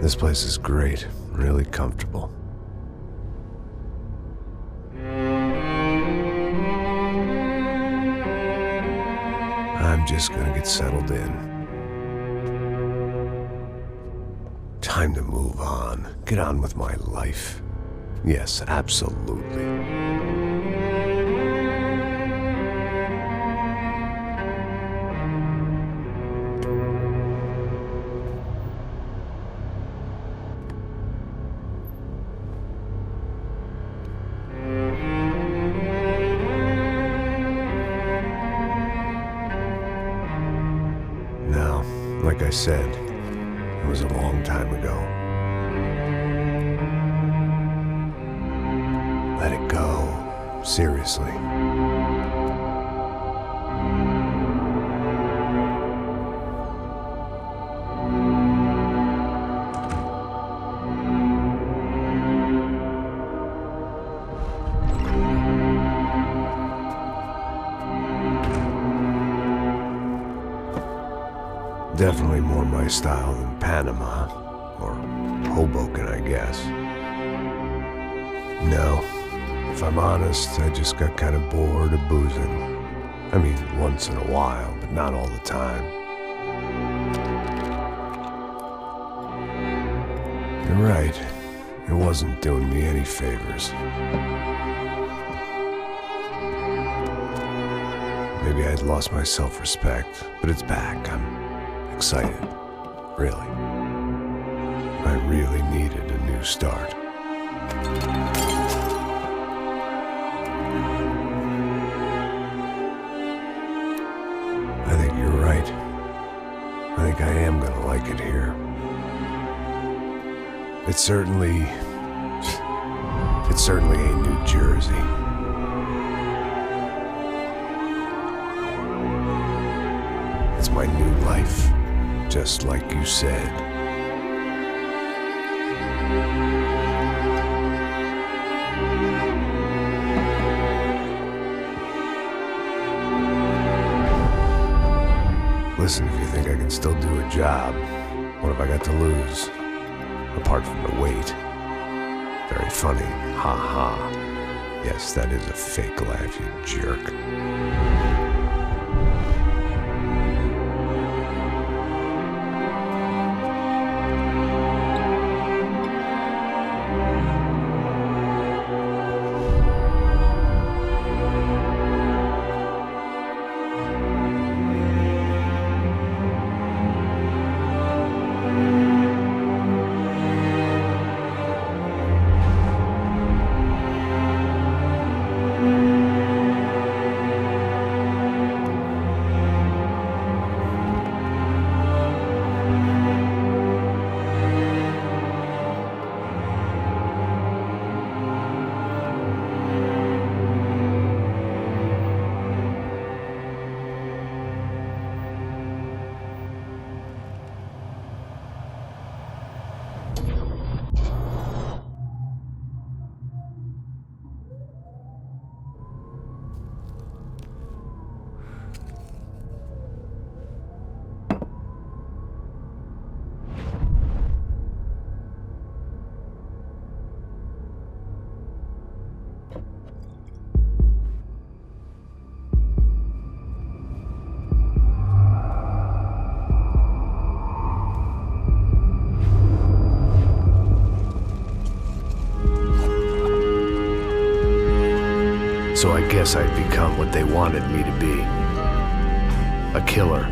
This place is great, really comfortable. I'm just gonna get settled in. Time to move on. Get on with my life. Yes, absolutely. Now, like I said, it was a long time ago. Let it go. Seriously. Definitely more my style than Panama, or Hoboken, I guess. No, if I'm honest, I just got kind of bored of boozing. I mean, once in a while, but not all the time. You're right, it wasn't doing me any favors. Maybe I'd lost my self-respect, but it's back. I'm excited, really. I really needed a new start. I think you're right. I think I am gonna like it here. It certainly ain't New Jersey. It's my new life. Just like you said. Listen, if you think I can still do a job, what have I got to lose? Apart from the weight. Very funny. Ha ha. Yes, that is a fake laugh, you jerk. So I guess I'd become what they wanted me to be. A killer.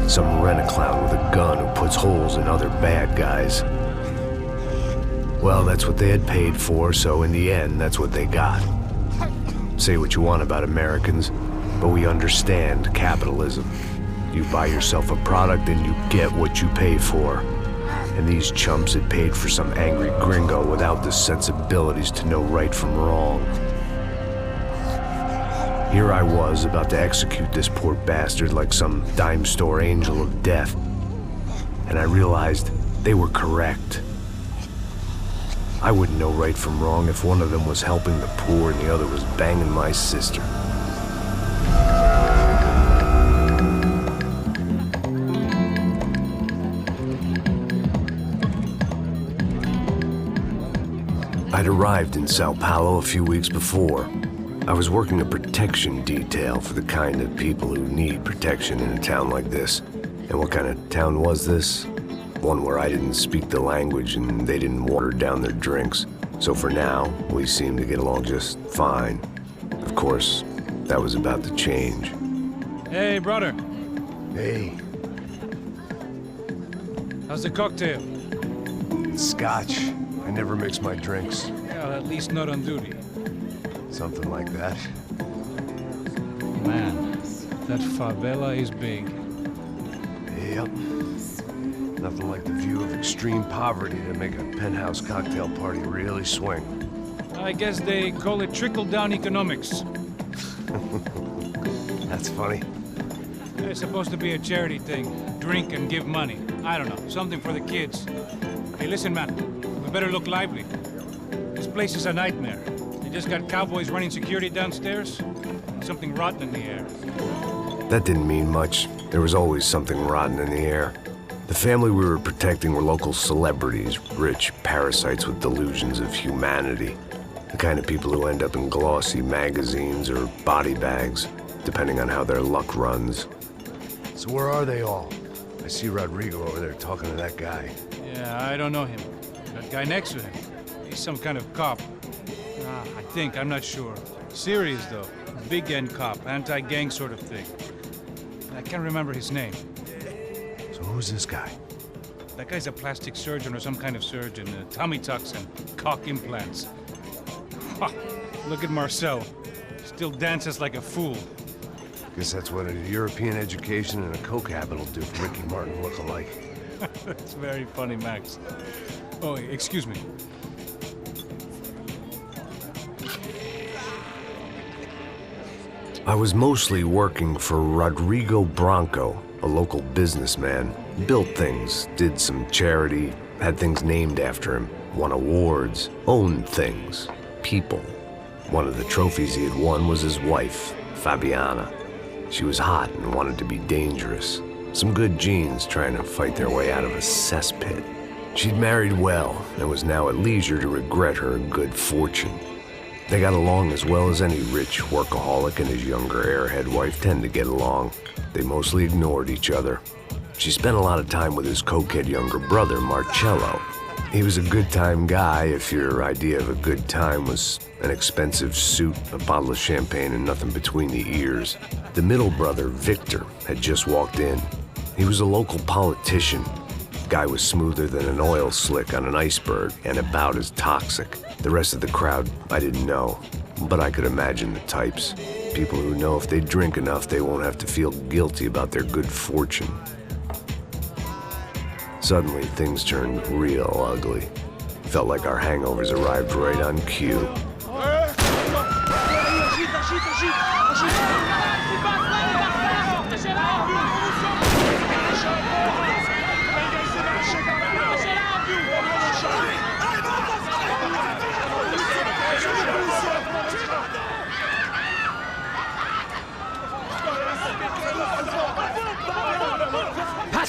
Some rent-a-clown with a gun who puts holes in other bad guys. Well, that's what they had paid for, so in the end, that's what they got. Say what you want about Americans, but we understand capitalism. You buy yourself a product and you get what you pay for. And these chumps had paid for some angry gringo without the sensibilities to know right from wrong. Here I was, about to execute this poor bastard like some dime store angel of death. And I realized they were correct. I wouldn't know right from wrong if one of them was helping the poor and the other was banging my sister. I'd arrived in Sao Paulo a few weeks before. I was working a protection detail for the kind of people who need protection in a town like this. And what kind of town was this? One where I didn't speak the language and they didn't water down their drinks. So for now, we seemed to get along just fine. Of course, that was about to change. Hey, brother. Hey. How's the cocktail? Scotch. I never mix my drinks. Well, at least not on duty. Something like that. Man, that favela is big. Yep. Nothing like the view of extreme poverty to make a penthouse cocktail party really swing. I guess they call it trickle-down economics. That's funny. It's supposed to be a charity thing. Drink and give money. I don't know, something for the kids. Hey, listen, man. We better look lively. This place is a nightmare. They just got cowboys running security downstairs. And something rotten in the air. That didn't mean much. There was always something rotten in the air. The family we were protecting were local celebrities, rich parasites with delusions of humanity. The kind of people who end up in glossy magazines or body bags, depending on how their luck runs. So where are they all? I see Rodrigo over there talking to that guy. Yeah, I don't know him. That guy next to him. He's some kind of cop. I think, I'm not sure. Serious, though. Big end cop, anti-gang sort of thing. I can't remember his name. So who's this guy? That guy's a plastic surgeon or some kind of surgeon. Tummy tucks and cock implants. Ha! Look at Marcel. Still dances like a fool. Guess that's what a European education and a coke habit will do for Ricky Martin look-alike. That's very funny, Max. Oh, excuse me. I was mostly working for Rodrigo Branco, a local businessman. Built things, did some charity, had things named after him, won awards, owned things, people. One of the trophies he had won was his wife, Fabiana. She was hot and wanted to be dangerous. Some good genes trying to fight their way out of a cesspit. She'd married well and was now at leisure to regret her good fortune. They got along as well as any rich workaholic and his younger airhead wife tend to get along. They mostly ignored each other. She spent a lot of time with his cokehead younger brother, Marcello. He was a good-time guy if your idea of a good time was an expensive suit, a bottle of champagne, and nothing between the ears. The middle brother, Victor, had just walked in. He was a local politician. Guy was smoother than an oil slick on an iceberg and about as toxic. The rest of the crowd, I didn't know, but I could imagine the types. People who know if they drink enough, they won't have to feel guilty about their good fortune. Suddenly, things turned real ugly. Felt like our hangovers arrived right on cue.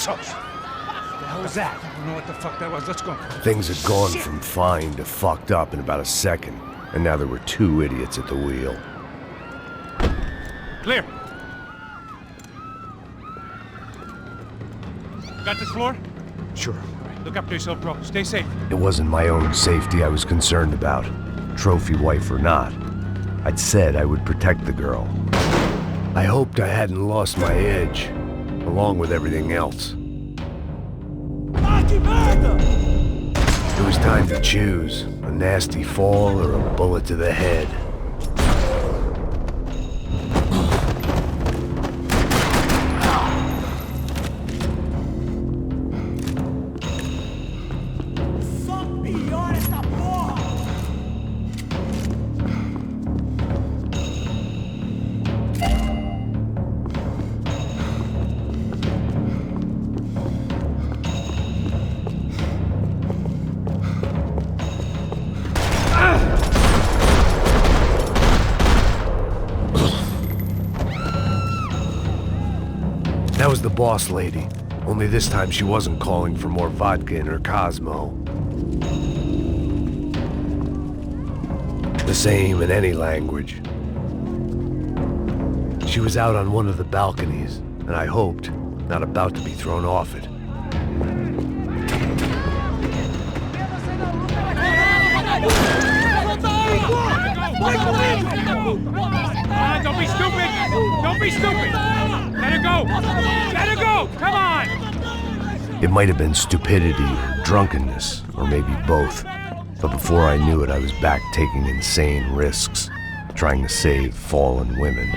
What was that? I don't know what the fuck that was. Let's go. Things had gone from fine to fucked up in about a second, and now there were two idiots at the wheel. Clear. Got this floor? Sure. All right, look after yourself, bro. Stay safe. It wasn't my own safety I was concerned about, trophy wife or not. I'd said I would protect the girl. I hoped I hadn't lost my edge, along with everything else. It was time to choose, a nasty fall or a bullet to the head. That was the boss lady, only this time she wasn't calling for more vodka in her Cosmo. The same in any language. She was out on one of the balconies, and I hoped not about to be thrown off it. Don't be stupid! Don't be stupid! Let her go! Let her go! Come on! It might have been stupidity or drunkenness, or maybe both. But before I knew it, I was back taking insane risks, trying to save fallen women.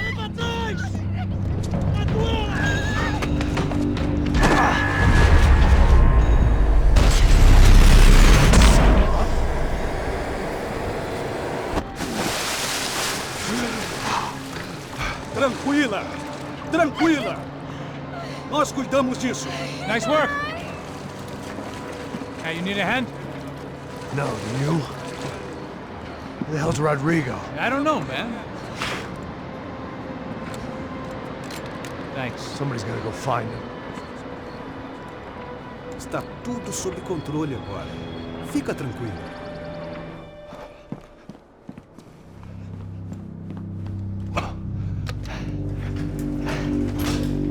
Tranquila! Tranquila! Nós cuidamos disso. Nice work! Hey, you need a hand? No, you? Who the hell's Rodrigo? I don't know, man. Thanks. Somebody's gonna go find him. Está tudo sob controle agora. Fica tranquilo.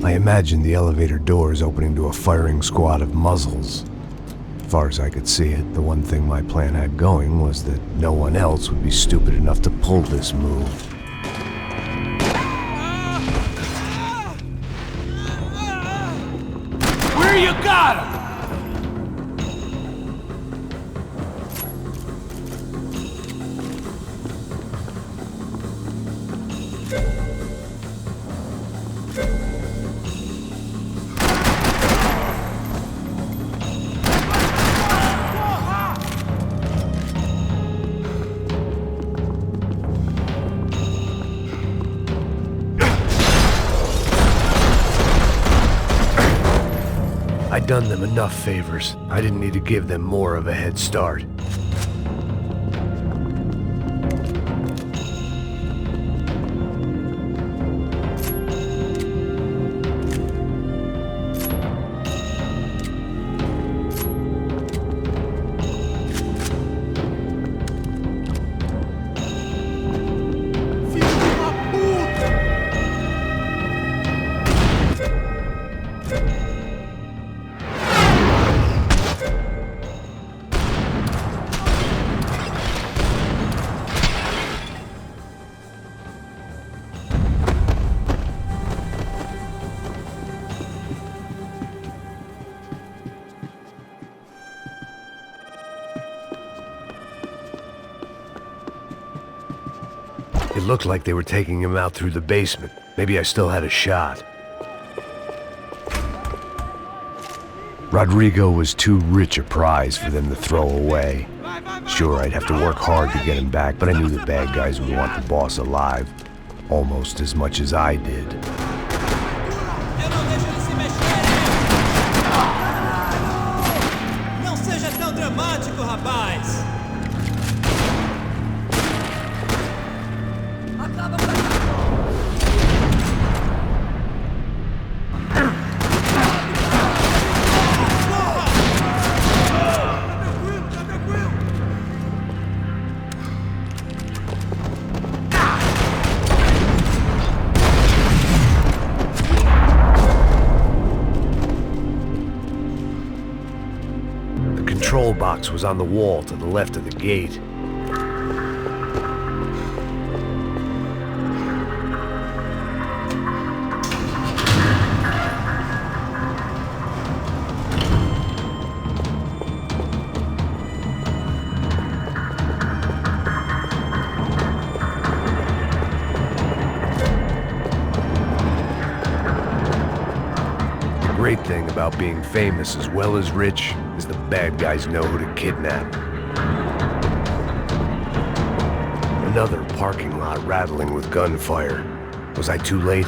I imagined the elevator doors opening to a firing squad of muzzles. As far as I could see it, the one thing my plan had going was that no one else would be stupid enough to pull this move. Where you got him? I'd done them enough favors. I didn't need to give them more of a head start. It looked like they were taking him out through the basement. Maybe I still had a shot. Rodrigo was too rich a prize for them to throw away. Sure, I'd have to work hard to get him back, but I knew the bad guys would want the boss alive, almost as much as I did. Não seja tão dramático, rapaz! The control box was on the wall to the left of the gate. The great thing about being famous as well as rich is the bad guys know who to kidnap. Another parking lot rattling with gunfire. Was I too late?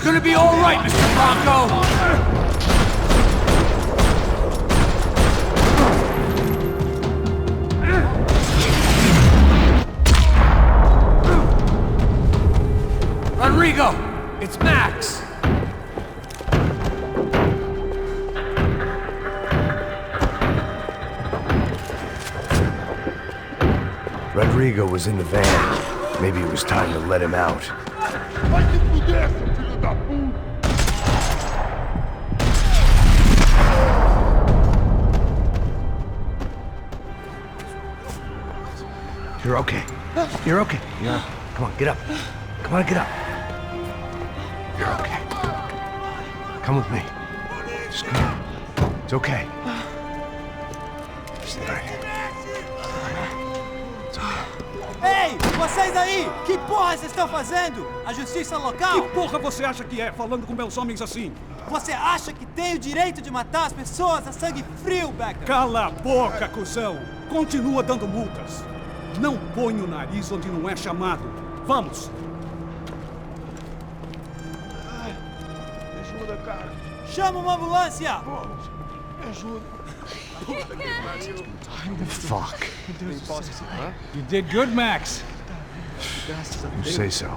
It's gonna be all right, Mr. Bronco! Rodrigo! It's Max! Rodrigo was in the van. Maybe it was time to let him out. You're okay. You're okay. Come on, get up. Come on, get up. You're okay. Come with me. Just come. It's okay. Stay right here. It's okay. Ei, vocês aí! Que porra vocês estão fazendo? A justiça local? Que porra você acha que é, falando com meus homens assim? Você acha que tem o direito de matar as pessoas a sangue frio, Becker? Cala a boca, cuzão! Continua dando multas. Não põe o nariz onde não é chamado. Vamos! Me ajuda, cara. Chama uma ambulância! Me ajuda. Fuck. You did good, Max. You say so.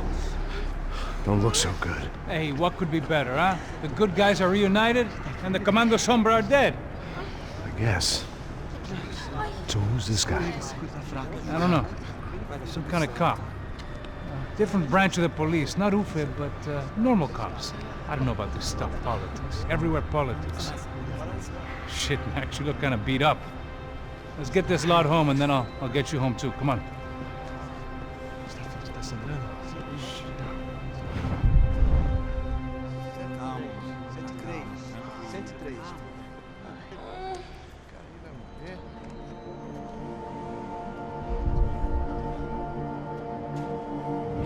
Don't look so good. Hey, what could be better, huh? The good guys are reunited, and the Commando Sombra are dead. I guess. So who's this guy? I don't know. Some kind of cop. Different branch of the police. Not UFE, but normal cops. I don't know about this stuff, politics. Everywhere politics. Shit, Max, you look kind of beat up. Let's get this lot home, and then I'll get you home too. Come on.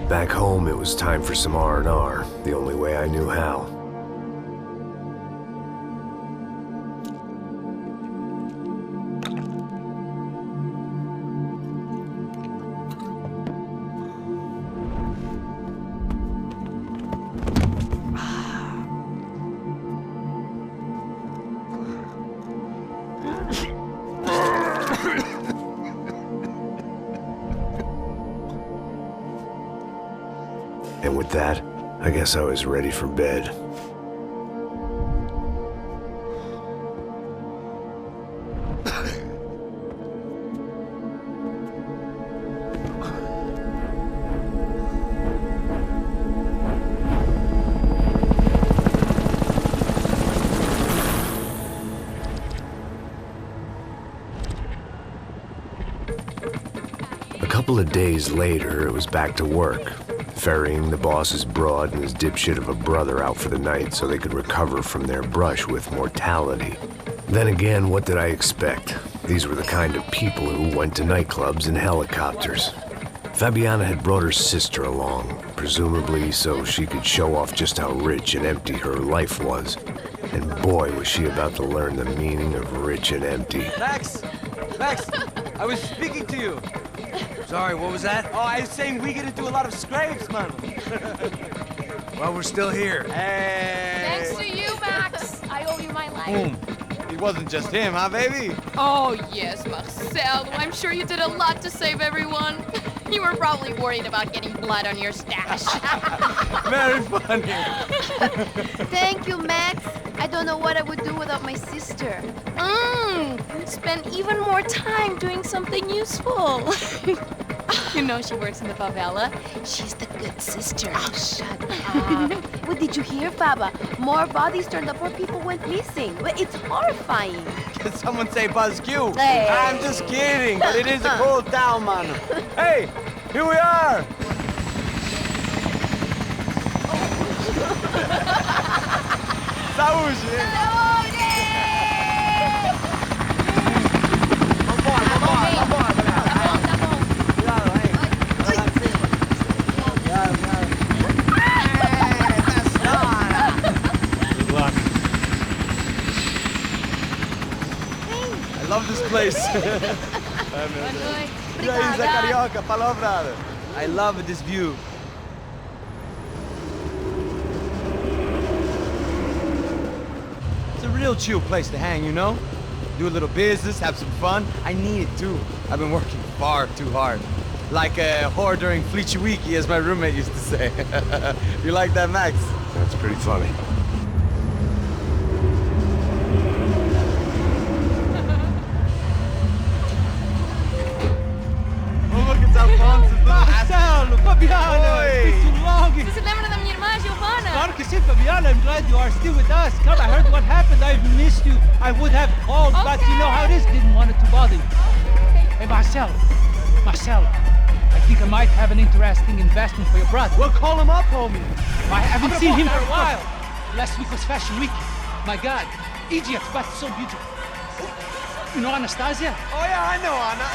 Back home, it was time for some R&R, the only way I knew how. And with that, I guess I was ready for bed. A couple of days later, it was back to work. Ferrying the boss's broad and his dipshit of a brother out for the night so they could recover from their brush with mortality. Then again, what did I expect? These were the kind of people who went to nightclubs in helicopters. Fabiana had brought her sister along, presumably so she could show off just how rich and empty her life was. And boy, was she about to learn the meaning of rich and empty. Max! Max! I was speaking to you! Sorry, what was that? Oh, I was saying we get into a lot of scrapes, man. Well, we're still here. Hey! Thanks to you, Max. I owe you my life. Boom. It wasn't just him, huh, baby? Oh, yes, Marcel. I'm sure you did a lot to save everyone. You were probably worried about getting blood on your stash. Very funny. Thank you, Max. I don't know what I would do without my sister. Spend even more time doing something useful. You know she works in the favela. She's the good sister. Oh, shut up. What did you hear, Baba? More bodies turned up where people went missing. It's horrifying. Did someone say Buzz Q? Hey. I'm just kidding, but it is a cold town, man. Hey, here we are. Saúde! I love this place. E aí, Zé Carioca, palavra. I love this view. chill place to hang, you know? Do a little business, have some fun. I need it too. I've been working far too hard. Like a whore during Fleechy Weeky, as my roommate used to say. You like that, Max? That's pretty funny. Oh, look, it's Alfonso's little Marcelo, Fabiana, Oi. it's been too long. Você se lembra da minha irmã, Giovanna? Claro que sim, Fabiana. I'm glad you are still with us. Come, I heard what happened. I've missed you. I would have called, but you know how it is. Didn't want it to bother you. Hey, Marcelo. I think I might have an interesting investment for your brother. Well, call him up, homie. I haven't seen him for a while. Last week was Fashion Week. My God, Egypt, but so beautiful. You know Anastasia? Oh, yeah, I know, Anna.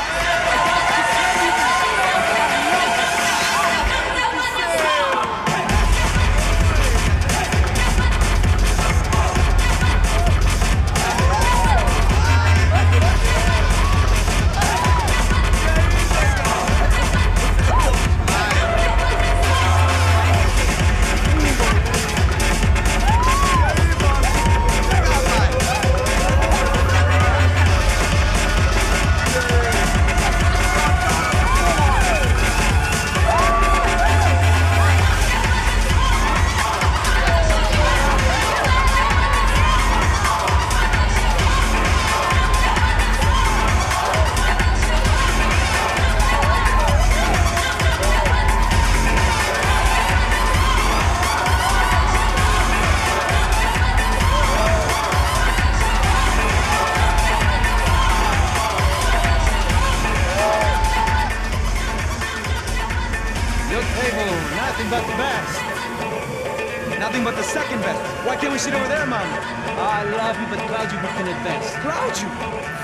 Nothing but the best. Nothing but the second best. Why can't we sit over there, Mama? I love you, but Claudio booked in advance. Claudio!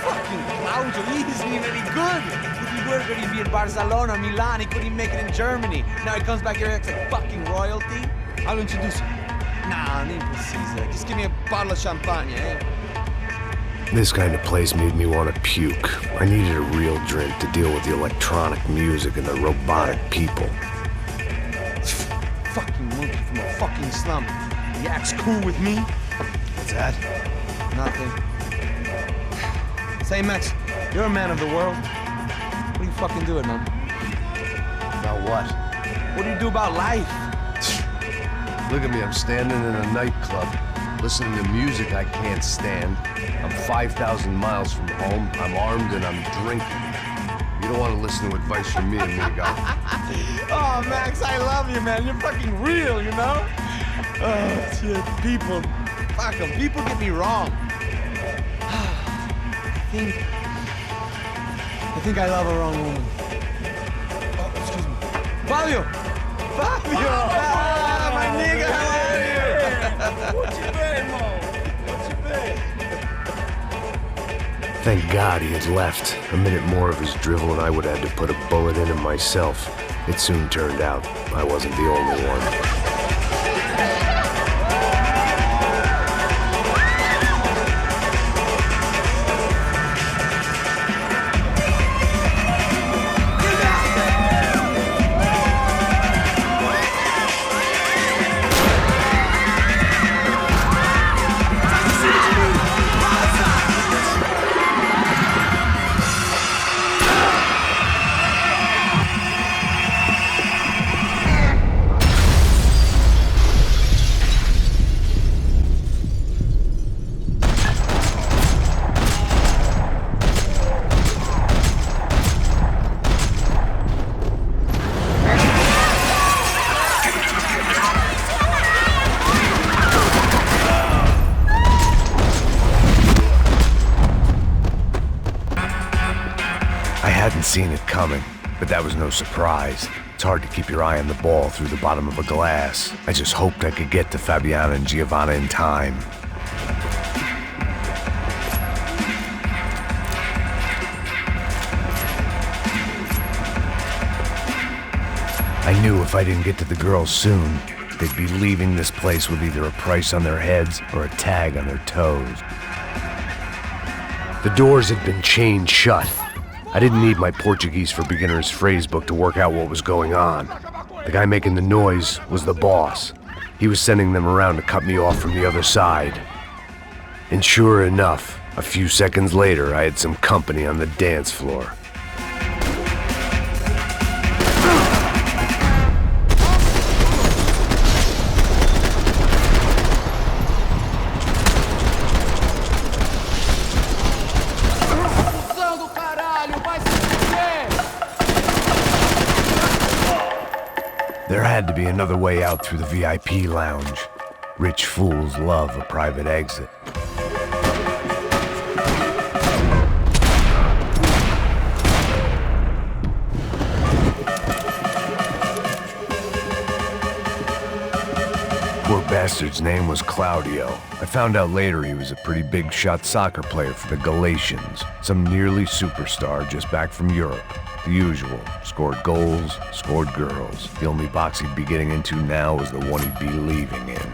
Fucking Claudio, he isn't even any good. If he were good, he'd be in Barcelona, Milan, he couldn't make it in Germany. Now he comes back here and acts like fucking royalty. I'll introduce you. Nah, nem precisa. Just give me a bottle of champagne, eh? This kind of place made me want to puke. I needed a real drink to deal with the electronic music and the robotic people. Fucking monkey from a fucking slum. He acts cool with me. What's that? Nothing. Say, Max, you're a man of the world. What are you fucking doing, man? About what? What do you do about life? Look at me, I'm standing in a nightclub, listening to music I can't stand. I'm 5,000 miles from home, I'm armed and I'm drinking. You don't want to listen to advice from me, amigo. Oh, Max, I love you, man. You're fucking real, you know? Oh, shit. People. Fuck them. People get me wrong. I think I love a wrong woman. Oh, excuse me. Fabio! Fabio! Ah, my nigga, how are you? What you been, Mo? What you been? Thank God he had left. A minute more of his drivel and I would have had to put a bullet in him myself. It soon turned out I wasn't the only one. I hadn't seen it coming, but that was no surprise. It's hard to keep your eye on the ball through the bottom of a glass. I just hoped I could get to Fabiana and Giovanna in time. I knew if I didn't get to the girls soon, they'd be leaving this place with either a price on their heads or a tag on their toes. The doors had been chained shut. I didn't need my Portuguese for Beginners phrase book to work out what was going on. The guy making the noise was the boss. He was sending them around to cut me off from the other side. And sure enough, a few seconds later, I had some company on the dance floor. There had to be another way out through the VIP lounge. Rich fools love a private exit. Poor bastard's name was Claudio. I found out later he was a pretty big shot soccer player for the Galatians, some nearly superstar just back from Europe. The usual. Scored goals, scored girls. The only box he'd be getting into now was the one he'd be leaving in.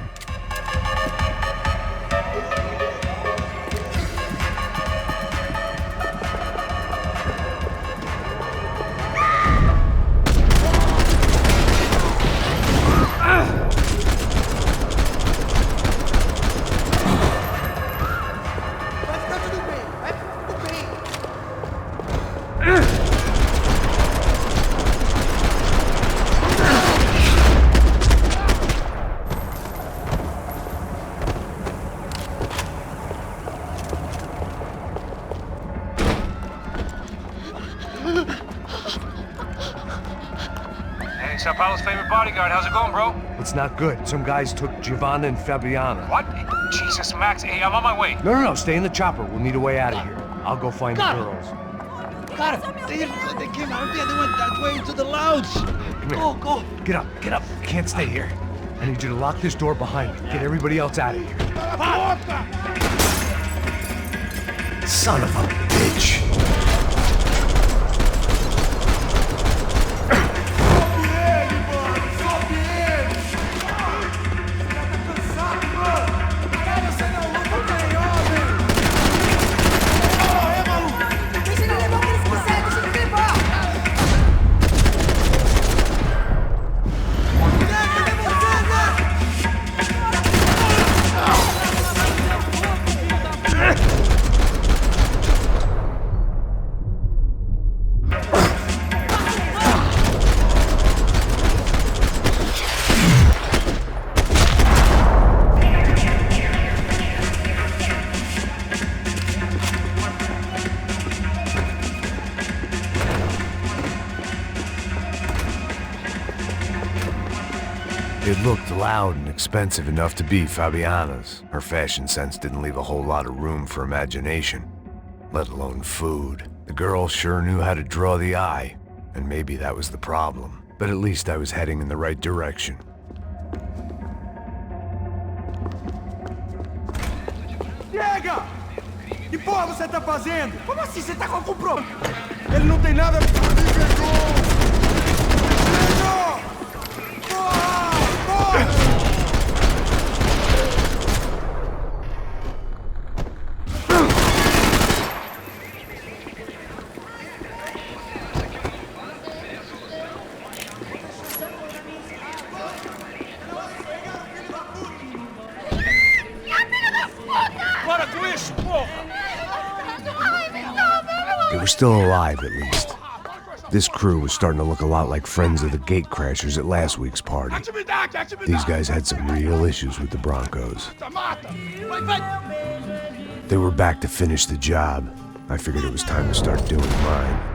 Sao Paulo's favorite bodyguard. How's it going, bro? It's not good. Some guys took Giovanna and Fabiana. What? Jesus, Max. Hey, I'm on my way. No. Stay in the chopper. We'll need a way out of here. I'll go find the girls. Got it. They came out of there. They went that way into the lounge. Come here. Go. Get up. You can't stay here. I need you to lock this door behind me. Get everybody else out of here. Son of a bitch. It looked loud and expensive enough to be Fabiana's. Her fashion sense didn't leave a whole lot of room for imagination, let alone food. The girl sure knew how to draw the eye, and maybe that was the problem. But at least I was heading in the right direction. Chega! Que porra você tá fazendo? Como assim você tá com compromisso? Ele não tem nada... Me pegou! Porra! Para com isso, porra! They were still alive, at least. This crew was starting to look a lot like friends of the gatecrashers at last week's party. These guys had some real issues with the Broncos. They were back to finish the job. I figured it was time to start doing mine.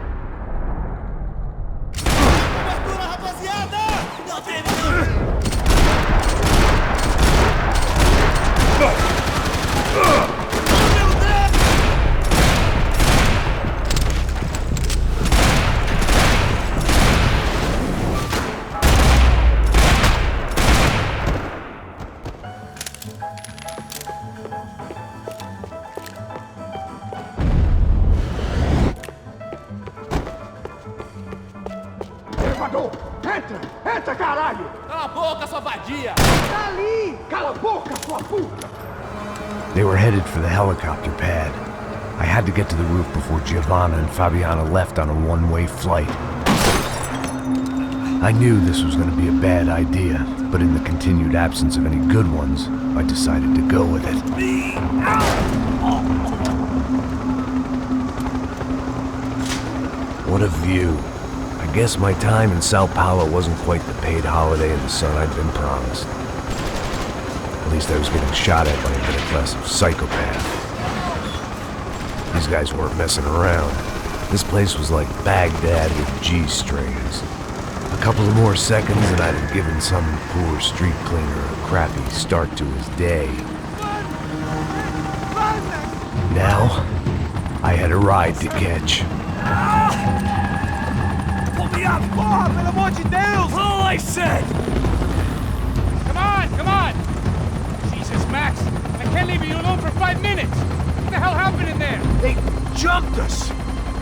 Entra, caralho! Cala a boca, sua vadia! Tá ali! Cala a boca, sua puta! They were headed for the helicopter pad. I had to get to the roof before Giovanna and Fabiana left on a one-way flight. I knew this was going to be a bad idea, but in the continued absence of any good ones, I decided to go with it. What a view. I guess my time in Sao Paulo wasn't quite the paid holiday in the sun I'd been promised. At least I was getting shot at by a middle class of psychopath. These guys weren't messing around. This place was like Baghdad with G-strings. A couple of more seconds and I'd have given some poor street cleaner a crappy start to his day. Now, I had a ride to catch. Pull me up! Porra, pelo amor de Deus! All I said! Come on, come on! Jesus, Max, I can't leave you alone for 5 minutes! What the hell happened in there? They jumped us!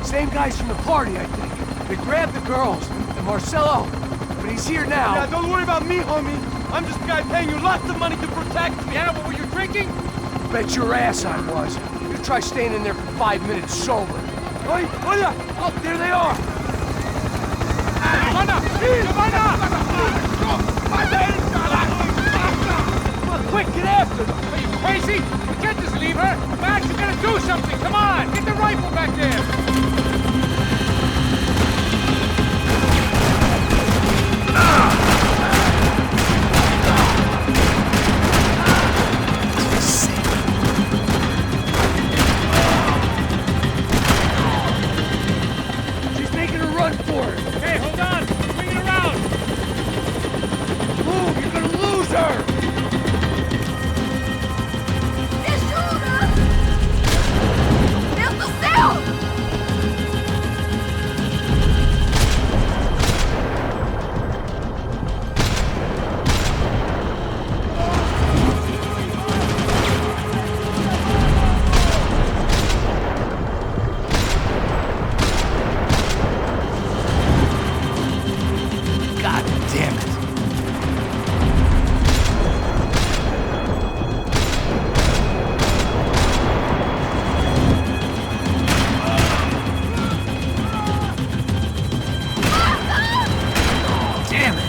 Same guys from the party, I think. They grabbed the girls, and Marcelo, but he's here now. Yeah, don't worry about me, homie. I'm just a guy paying you lots of money to protect me. Yeah, what were you drinking? Bet your ass I was. You try staying in there for 5 minutes sober. Oi, olha! Look, there they are! Giovanna! Giovanna! Come on, quick, get after them! Are you crazy? We can't just leave her! Max, you gotta do something! Come on! Get the rifle back there! She's making a run for it! Hey, hold on! Bring it around! Move, you're gonna lose her! Me ajuda! Deus do céu! God damn it! Damn it!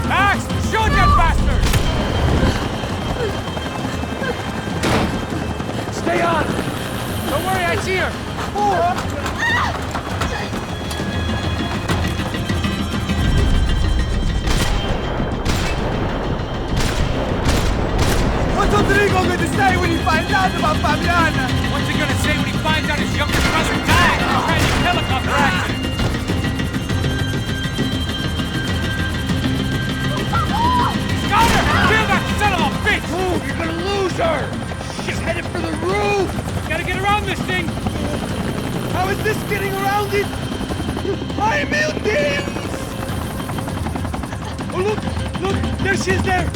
Max! Shoot that bastard! Stay on! Don't worry, I see her! What's Rodrigo going to say when he finds out about Fabiana? What's he gonna say when he finds out his younger brother died in a tragic helicopter accident? He's got her! Kill that son of a bitch! Move, you're gonna lose her! She's headed for the roof! Gotta get around this thing! How is this getting around it? Ai, meu Deus! Oh, look! Look! There she is there!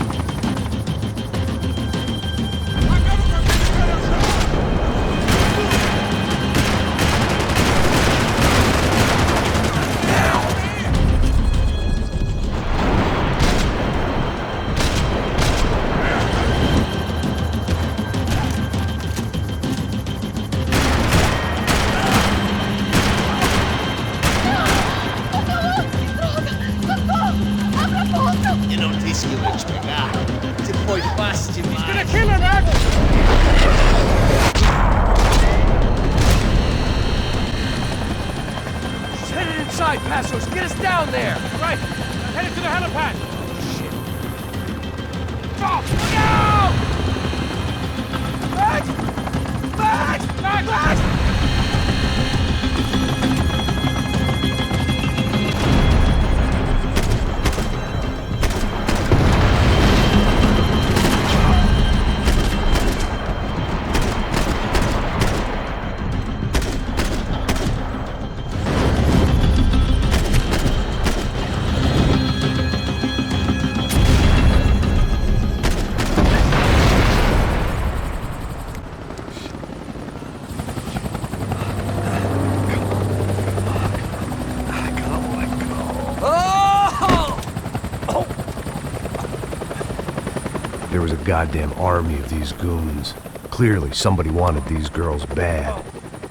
Eu não disse que eu ia te pegar. Você foi fácil demais. He's gonna kill her, Max! She's headed inside, Passos! Get us down there! Right, I'm headed to the helipad! Shit! Stop! No! Max! Max! Max! Max! There was a goddamn army of these goons. Clearly, somebody wanted these girls bad.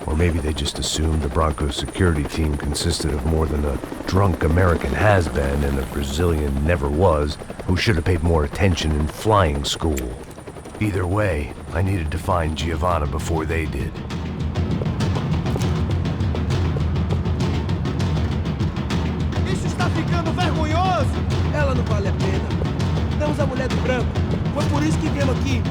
Or maybe they just assumed the Broncos security team consisted of more than a drunk American has-been and a Brazilian never-was who should have paid more attention in flying school. Either way, I needed to find Giovanna before they did. Isso está ficando vergonhoso! Ela não vale a pena. Damos a mulher do branco. Foi por isso que viemos aqui.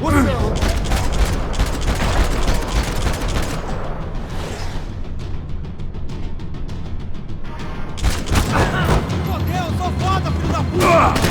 Eu sou foda, filho da puta!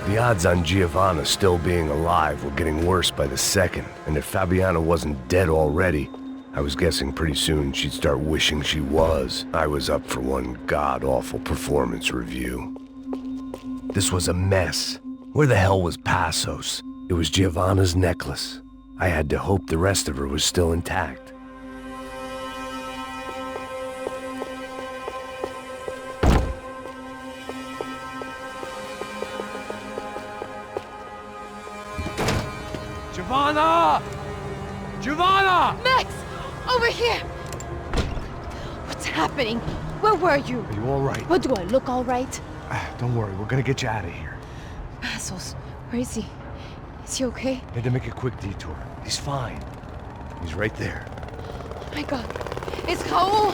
The odds on Giovanna still being alive were getting worse by the second, and if Fabiana wasn't dead already, I was guessing pretty soon she'd start wishing she was. I was up for one god-awful performance review. This was a mess. Where the hell was Passos? It was Giovanna's necklace. I had to hope the rest of her was still intact. Giovanna! Giovanna! Max! Over here! What's happening? Where were you? Are you all right? What, do I look all right? Don't worry, we're gonna get you out of here. Passos, where is he? Is he okay? Had to make a quick detour. He's fine. He's right there. Oh my god. It's Raul!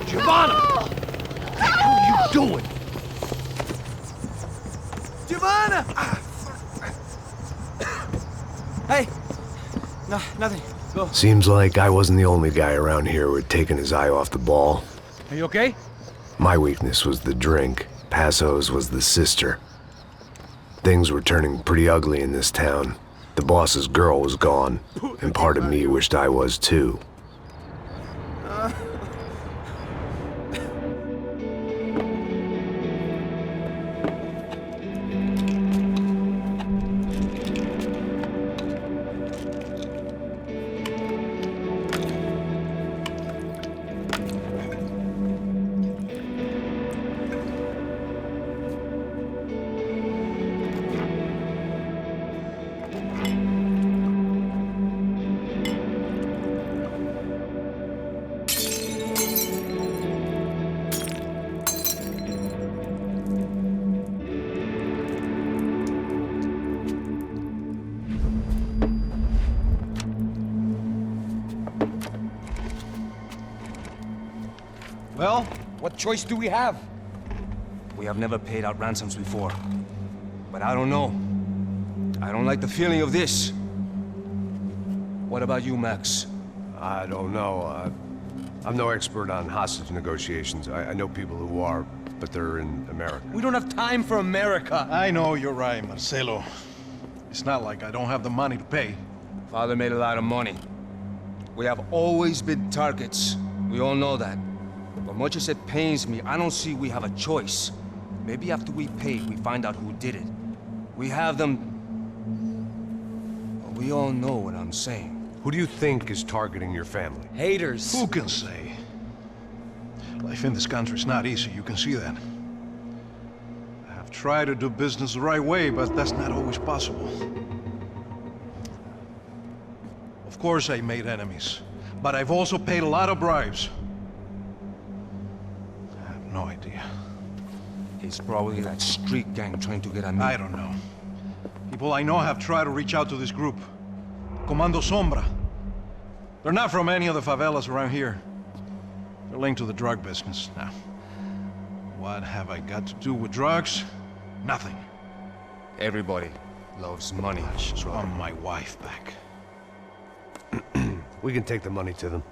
Giovanna! No! What the hell are you doing? Giovanna! Hey! No, nothing. Go. Seems like I wasn't the only guy around here who had taken his eye off the ball. Are you okay? My weakness was the drink. Passos was the sister. Things were turning pretty ugly in this town. The boss's girl was gone, and part of me wished I was too. Well, what choice do we have? We have never paid out ransoms before. But I don't know. I don't like the feeling of this. What about you, Max? I don't know. I'm no expert on hostage negotiations. I know people who are, but they're in America. We don't have time for America. I know you're right, Marcelo. It's not like I don't have the money to pay. Father made a lot of money. We have always been targets. We all know that. But much as it pains me, I don't see we have a choice. Maybe after we pay, we find out who did it. We have them... Well, we all know what I'm saying. Who do you think is targeting your family? Haters. Who can say? Life in this country is not easy, you can see that. I have tried to do business the right way, but that's not always possible. Of course I made enemies, but I've also paid a lot of bribes. I have no idea. It's probably that street gang trying to get at me. I don't know. People I know have tried to reach out to this group. Comando Sombra. They're not from any of the favelas around here. They're linked to the drug business. Now, what have I got to do with drugs? Nothing. Everybody loves money. I just want my wife back. We can take the money to them.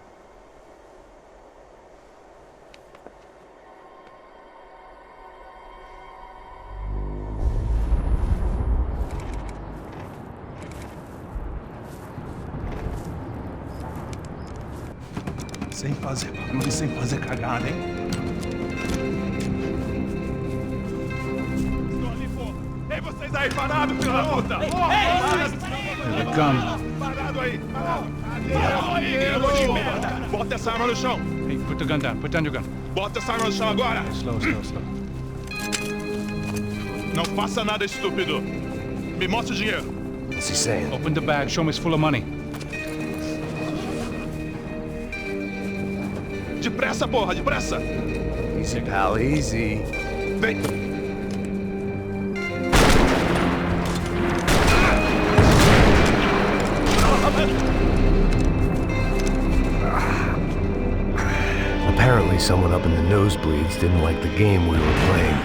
Sem fazer barulho e sem fazer cagada, hein? Estou ali, porra! Ei, vocês aí, parados, filho da puta! Here they come. Parado aí! Parado! De merda! Bota essa arma no chão! Hey, put the gun down. Put down your gun. Bota essa arma no chão agora! Slow, slow, slow. Não faça nada, estúpido! Me mostra o dinheiro! What's he saying? Open the bag. Show me it's full of money. Depressa, porra! Depressa! Easy, pal, easy. Vem! Apparently someone up in the nosebleeds didn't like the game we were playing.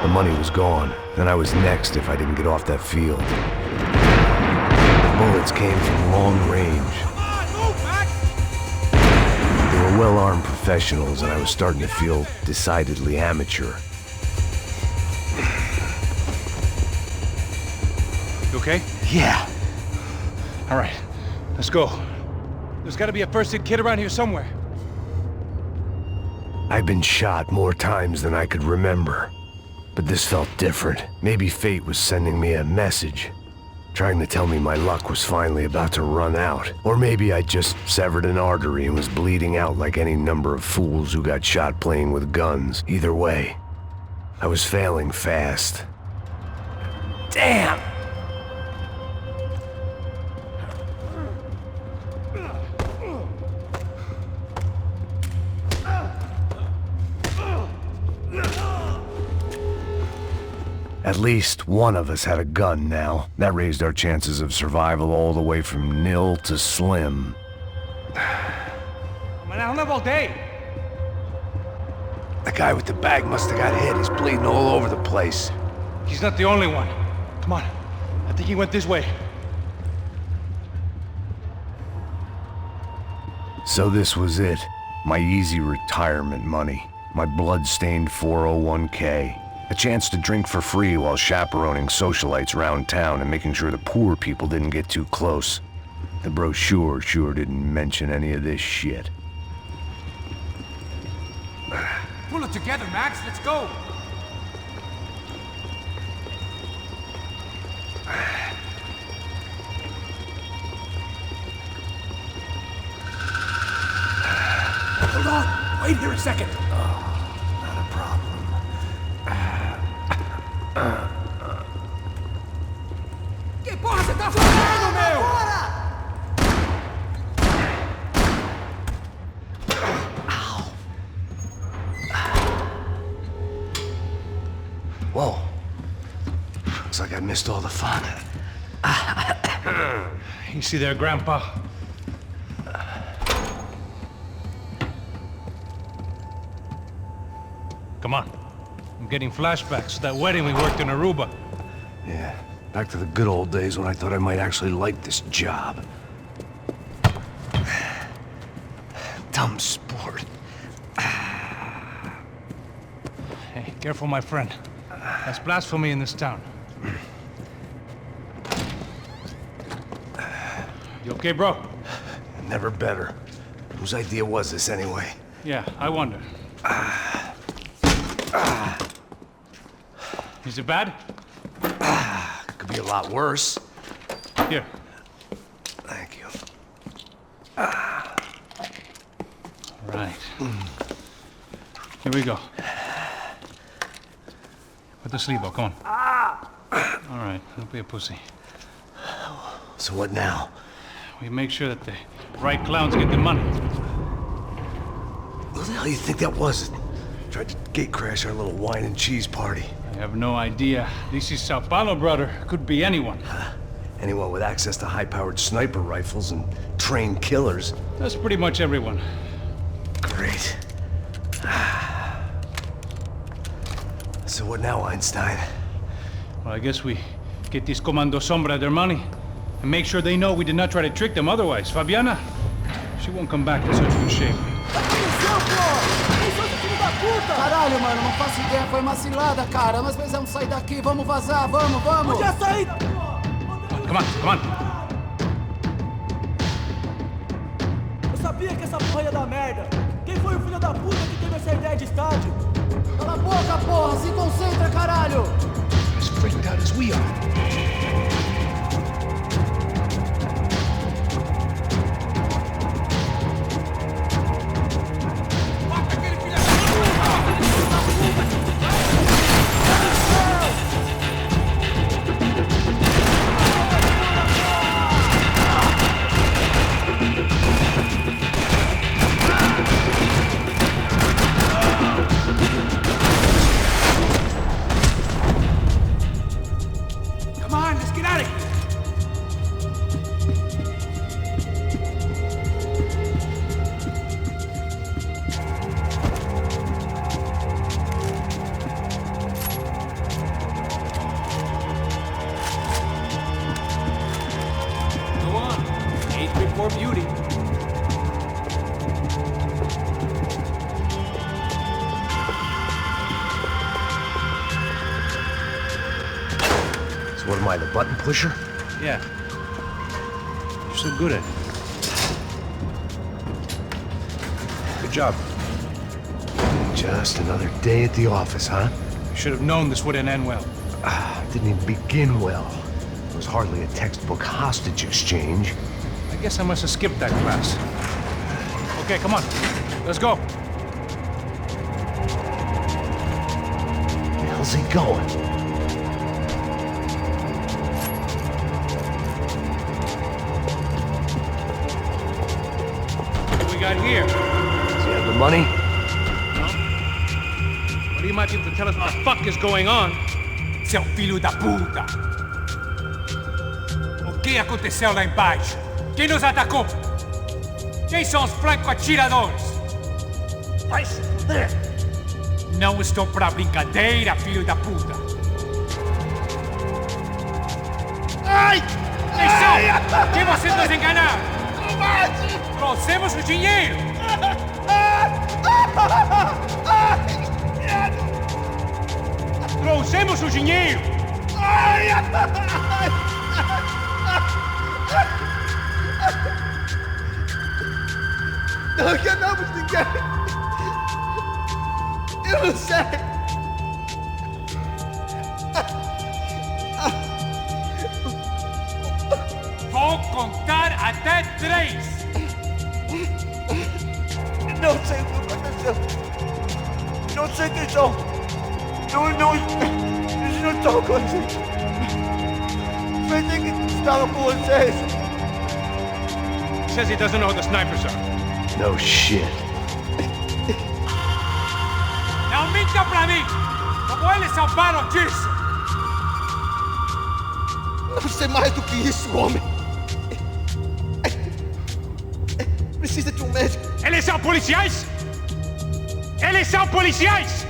The money was gone, and I was next if I didn't get off that field. The bullets came from long range. They were well-armed professionals, and I was starting to feel decidedly amateur. You okay? Yeah. All right, let's go. There's got to be a first-aid kit around here somewhere. I've been shot more times than I could remember. But this felt different. Maybe fate was sending me a message, trying to tell me my luck was finally about to run out. Or maybe I just severed an artery and was bleeding out like any number of fools who got shot playing with guns. Either way, I was failing fast. Damn! At least one of us had a gun now. That raised our chances of survival all the way from nil to slim. Man, I don't have all day. The guy with the bag must have got hit. He's bleeding all over the place. He's not the only one. Come on. I think he went this way. So this was it. My easy retirement money. My blood-stained 401k. A chance to drink for free while chaperoning socialites around town and making sure the poor people didn't get too close. The brochure sure didn't mention any of this shit. Pull it together, Max. Let's go. Hold on. Wait here a second. Not a problem. Que porra você tá fazendo, meu? Whoa. Looks like I missed all the fun. You see there, Grandpa? Come on. I'm getting flashbacks to that wedding we worked in Aruba. Yeah, back to the good old days when I thought I might actually like this job. Dumb sport. Hey, careful, my friend. That's blasphemy in this town. You okay, bro? Never better. Whose idea was this, anyway? Yeah, I wonder. Is it bad? Could be a lot worse. Here. Thank you. Right. Here we go. Put the sleeve on, come on. All right, don't be a pussy. So what now? We make sure that the right clowns get the money. Who the hell do you think that was? Tried to gatecrash our little wine and cheese party. I have no idea. This is Sao Paulo, brother. Could be anyone. Anyone with access to high-powered sniper rifles and trained killers. That's pretty much everyone. Great. So what now, Einstein? Well, I guess we get these Comando Sombra their money and make sure they know we did not try to trick them otherwise. Fabiana, she won't come back in such good shape. Caralho, mano, não faço ideia, foi uma cilada, cara. Nós precisamos sair daqui, vamos vazar, vamos! Onde é a saída? Come on, come on. Eu sabia que essa porra ia dar merda. Quem foi o filho da puta que teve essa ideia de estádio? Cala a boca, porra! Se concentra, caralho! As freaked out as we are. Beauty. So what am I, the button pusher? Yeah. You're so good at it. Good job. Just another day at the office, huh? You should have known this wouldn't end well. Didn't even begin well. It was hardly a textbook hostage exchange. I guess I must have skipped that class. Okay, come on. Let's go. Where the hell's he going? What do we got here? Does he have the money? No. But he might be able to tell us what the fuck is going on. Seu filho da puta! O que aconteceu lá embaixo? Quem nos atacou? Quem são os franco-atiradores? Vai se fuder! Não estou pra brincadeira, filho da puta! Ai! Quem são? Quem vocês nos enganaram? Trouxemos o dinheiro! Trouxemos o dinheiro! Não enganamos ninguém! Eu não sei! Vou contar até 3! Não sei o que aconteceu! Não sei quem são! Eles não estão com a gente! Pensei que estavam com vocês! Says he doesn't know who the snipers are. No shit. Não minta pra mim! Como eles salvaram disso! Não sei mais do que isso, homem! Precisa de um médico! Eles são policiais? Eles são policiais?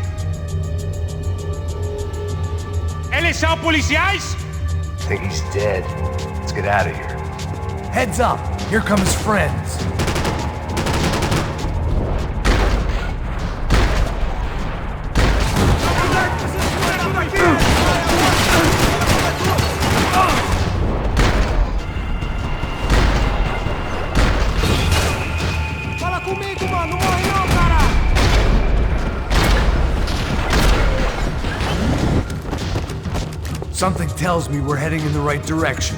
Eles são policiais? I think he's dead. Let's get out of here. Heads up! Here come his friends! Something tells me we're heading in the right direction.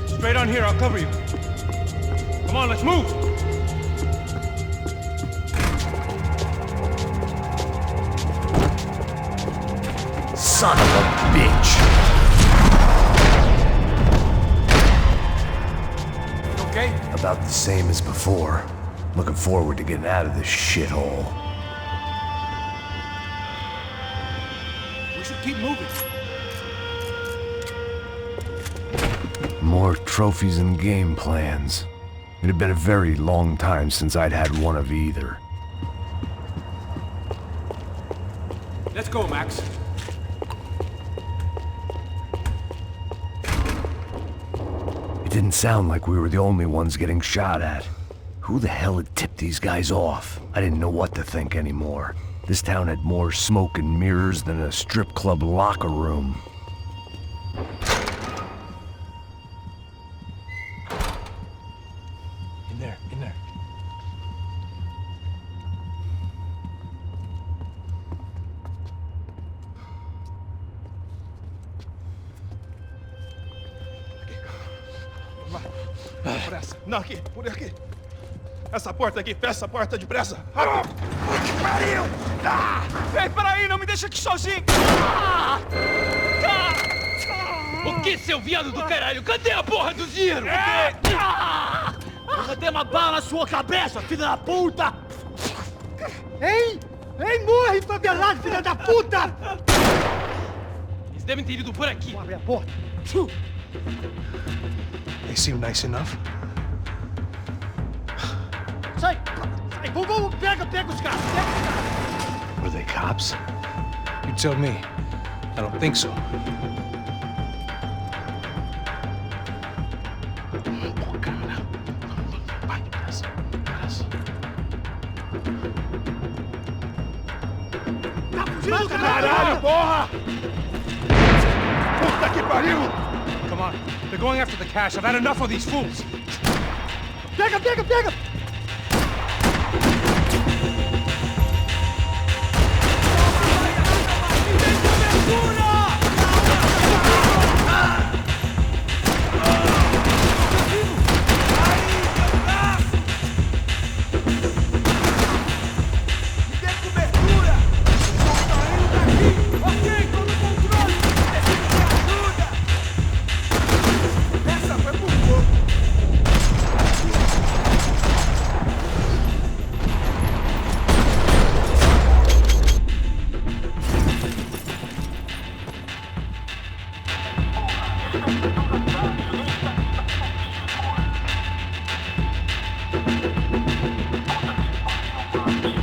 Straight on here, I'll cover you. Come on, let's move! Son of a bitch! Okay? About the same as before. Looking forward to getting out of this shithole. We should keep moving. More trophies and game plans. It had been a very long time since I'd had one of either. Let's go, Max. It didn't sound like we were the only ones getting shot at. Who the hell had tipped these guys off? I didn't know what to think anymore. This town had more smoke and mirrors than a strip club locker room. In there. Pressa. Não, aqui, por aqui. Essa porta aqui, fecha essa porta depressa. Rápido. Que pariu! Ei, peraí, não me deixa aqui sozinho! O que, seu viado do caralho? Cadê a porra do Ziro? Eu vou ter uma bala na sua cabeça, filha da puta! Hein? Hein, morre, favelado, filha da puta! Eles devem ter ido por aqui. Abre a porta. They seem nice enough. Sai! Sai! Vamos, pega os caras! Were they cops? You tell me. I don't think so. Caralho, porra! Puta que pariu! Come on. They're going after the cash. I've had enough of these fools. Pega!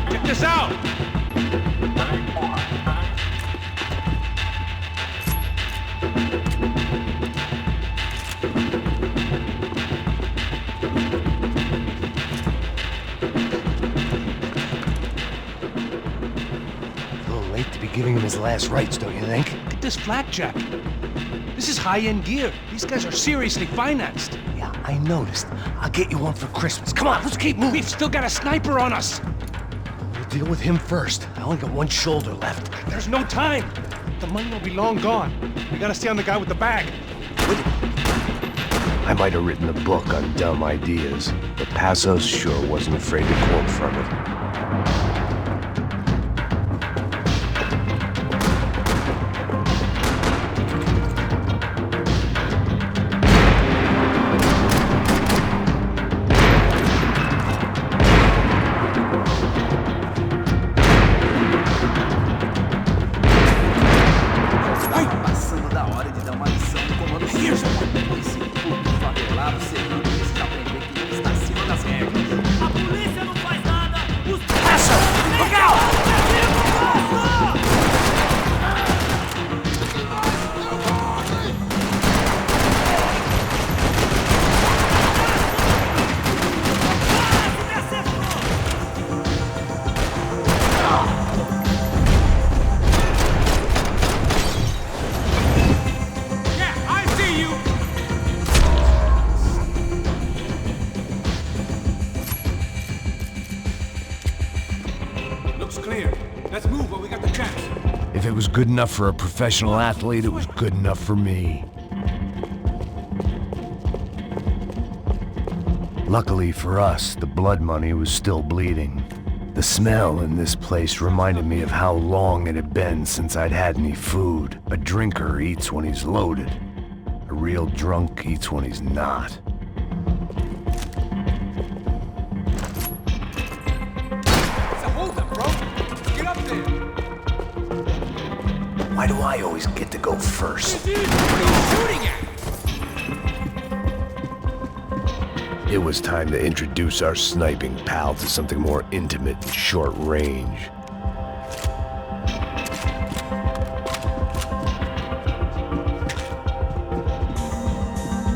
Check this out! A little late to be giving him his last rites, don't you think? Look at this blackjack. This is high-end gear. These guys are seriously financed. Yeah, I noticed. I'll get you one for Christmas. Come on, let's keep moving. We've still got a sniper on us. We'll deal with him first. I only got one shoulder left. There's no time. The money will be long gone. We gotta stay on the guy with the bag. I might have written a book on dumb ideas, but Passos sure wasn't afraid to quote from it. Passando da hora de dar uma lição no comando firme. Esse puto favelado serrano precisa aprender que ele está acima das regras. A polícia não faz nada, good enough for a professional athlete, it was good enough for me. Luckily for us, the blood money was still bleeding. The smell in this place reminded me of how long it had been since I'd had any food. A drinker eats when he's loaded. A real drunk eats when he's not. It's a holdup, bro. Get up there. Why do I always get to go first? What are you shooting at? It was time to introduce our sniping pal to something more intimate and short range.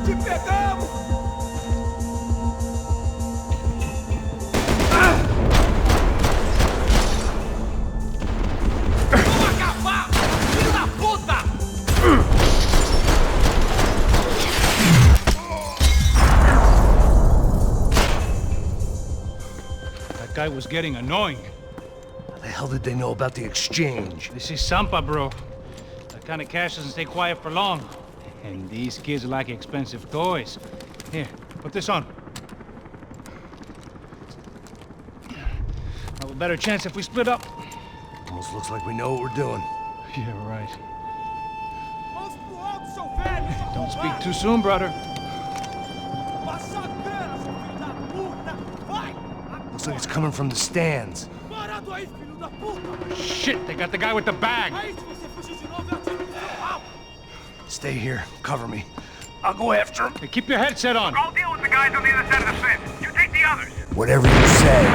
Te pegamos! Vamos acabar! Filho da puta! That guy was getting annoying. How the hell did they know about the exchange? This is Sampa, bro. That kind of cash doesn't stay quiet for long. And these kids like expensive toys. Here, put this on. Have a better chance if we split up. Almost looks like we know what we're doing. Yeah, right. Mãos pro alto, seu velho! Don't speak too soon, brother. Passa a grana, seu filho da puta! Vai! Looks like it's coming from the stands. Parado aí, filho da puta! Shit, they got the guy with the bag. Aí, se você fugir de novo, eu atiro no seu rabo! Stay here, cover me. I'll go after him. Hey, keep your headset on. I'll deal with the guys on the other side of the fence. You take the others. Whatever you say.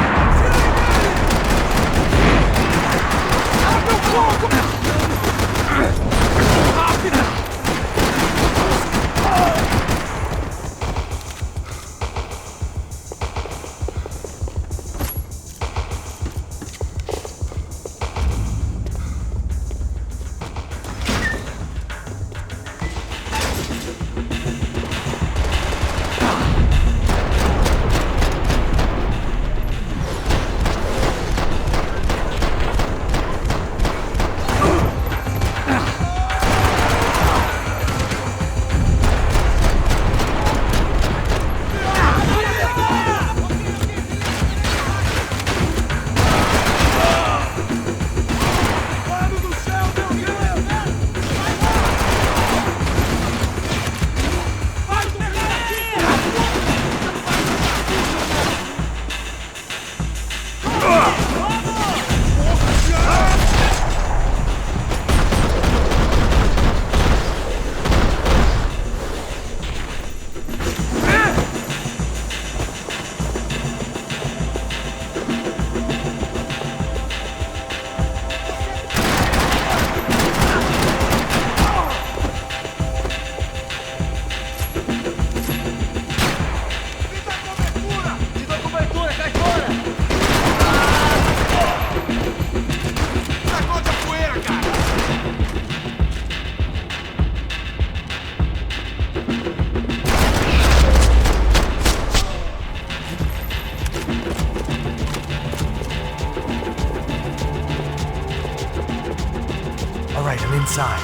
Alright, I'm inside.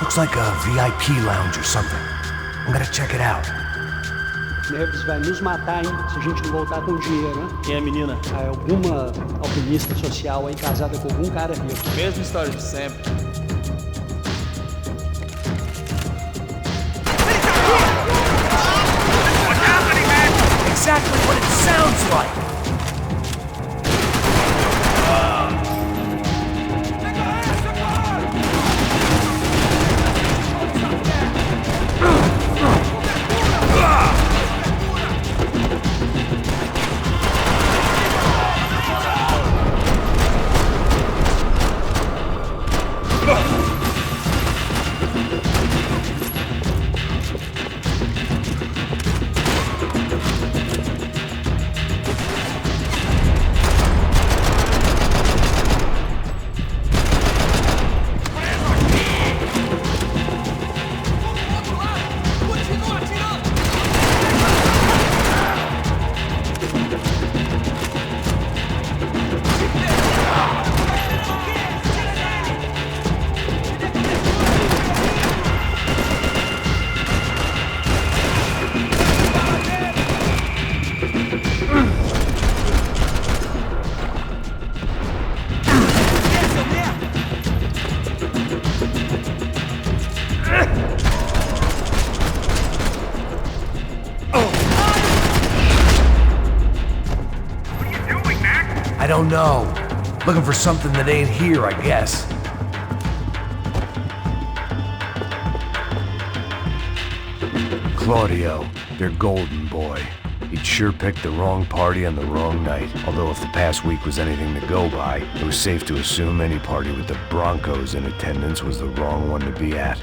Looks like a VIP lounge or something. I'm gonna check it out. Neves vai nos matar, hein? Se a gente não voltar com dinheiro, né? Quem é a menina? É alguma alpinista social aí, casada com algum cara rico. Mesma história de sempre. Exactly what it sounds like! don't know. Looking for something that ain't here, I guess. Claudio, their golden boy. He'd sure picked the wrong party on the wrong night. Although if the past week was anything to go by, it was safe to assume any party with the Broncos in attendance was the wrong one to be at.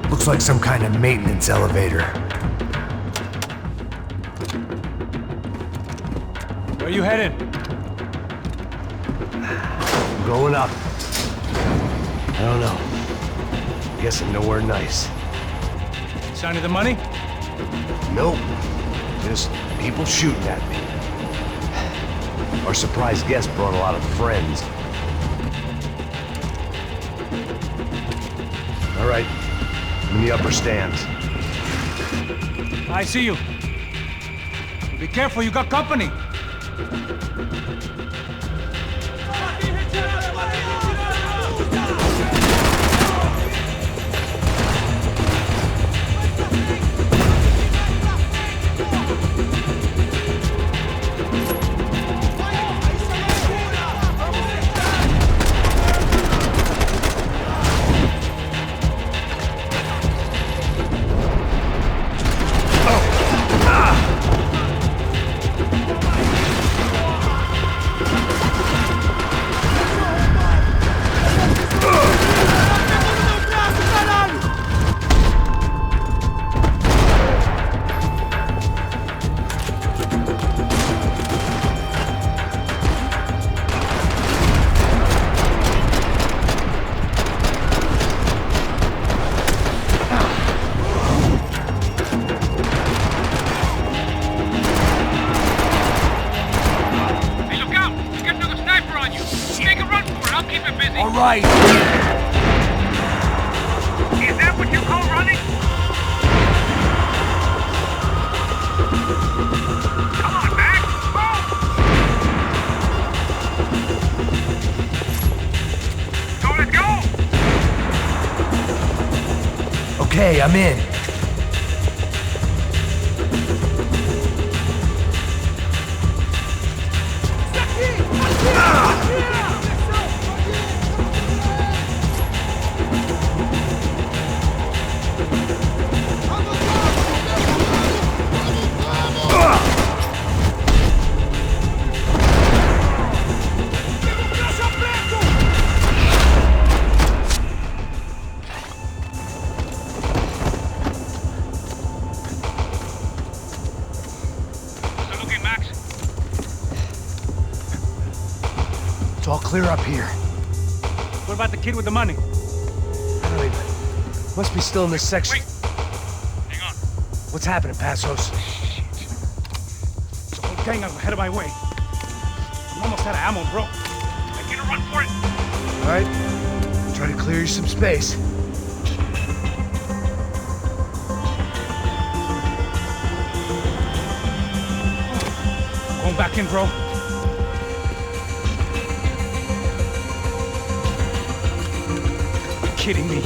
Looks like some kind of maintenance elevator. Where you headed? I'm going up. I don't know. Guessing nowhere nice. Sign of the money? Nope. Just people shooting at me. Our surprise guest brought a lot of friends. All right. I'm in the upper stands. I see you. Be careful, you got company. Right. Is that what you call running? Come on, Max! Move! So let's go! Okay, I'm in. It's all clear up here. What about the kid with the money? I don't even... Must be still in this section. Wait. Hang on. What's happening, Passos? The whole gang is ahead of my way. I'm almost out of ammo, bro. I'm gonna run for it. All right. Try to clear you some space. Going back in, bro. You're kidding me.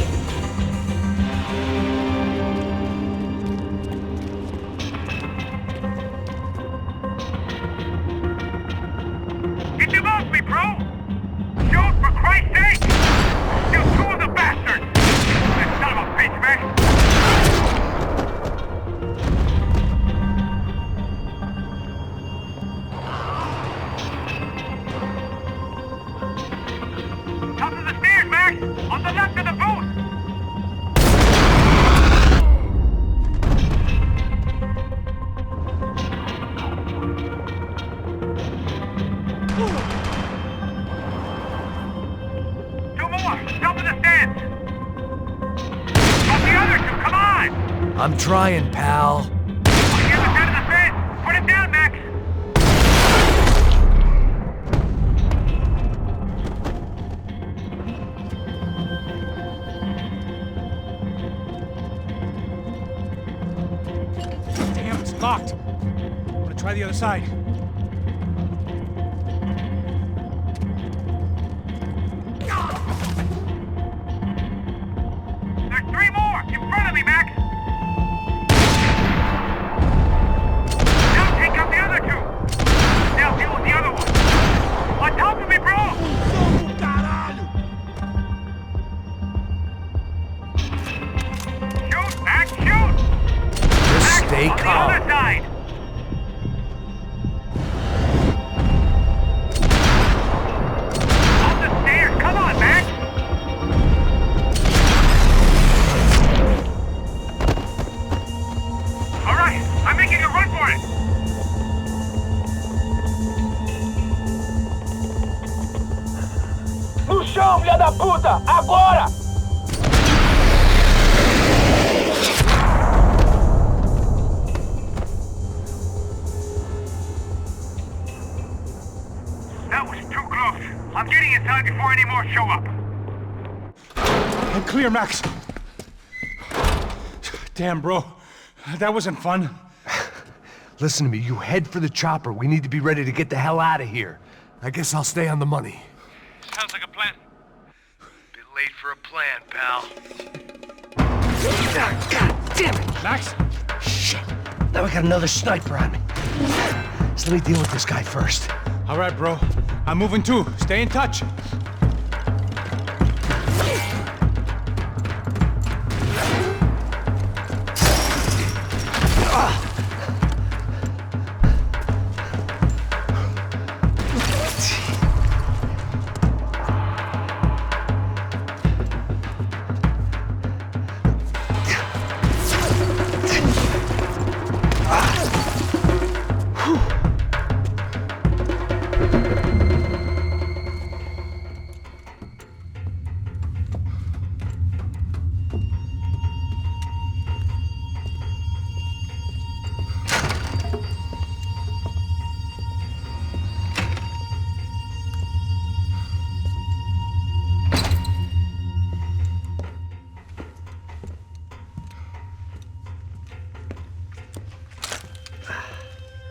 Get them off me, bro! Shoot, for Christ's sake! You two of the bastards! That son of a bitch, man! Top of the stairs, Max! On the left of the booth! Two more! Top of the stairs! Of the other two, come on! I'm trying, pal. On the other side of the fence! Put it down, Max! Damn, it's locked. I'm gonna try the other side. There's three more! In front of me, Max! chão, filha da puta! Agora! That was too close. I'm getting inside before any more show up. I'm clear, Max. Damn, bro. That wasn't fun. Listen to me, you head for the chopper. We need to be ready to get the hell out of here. I guess I'll stay on the money. Sounds like a plan. Bit late for a plan, pal. God damn it! Max? Shit. Now we got another sniper on me. So let me deal with this guy first. All right, bro. I'm moving too. Stay in touch.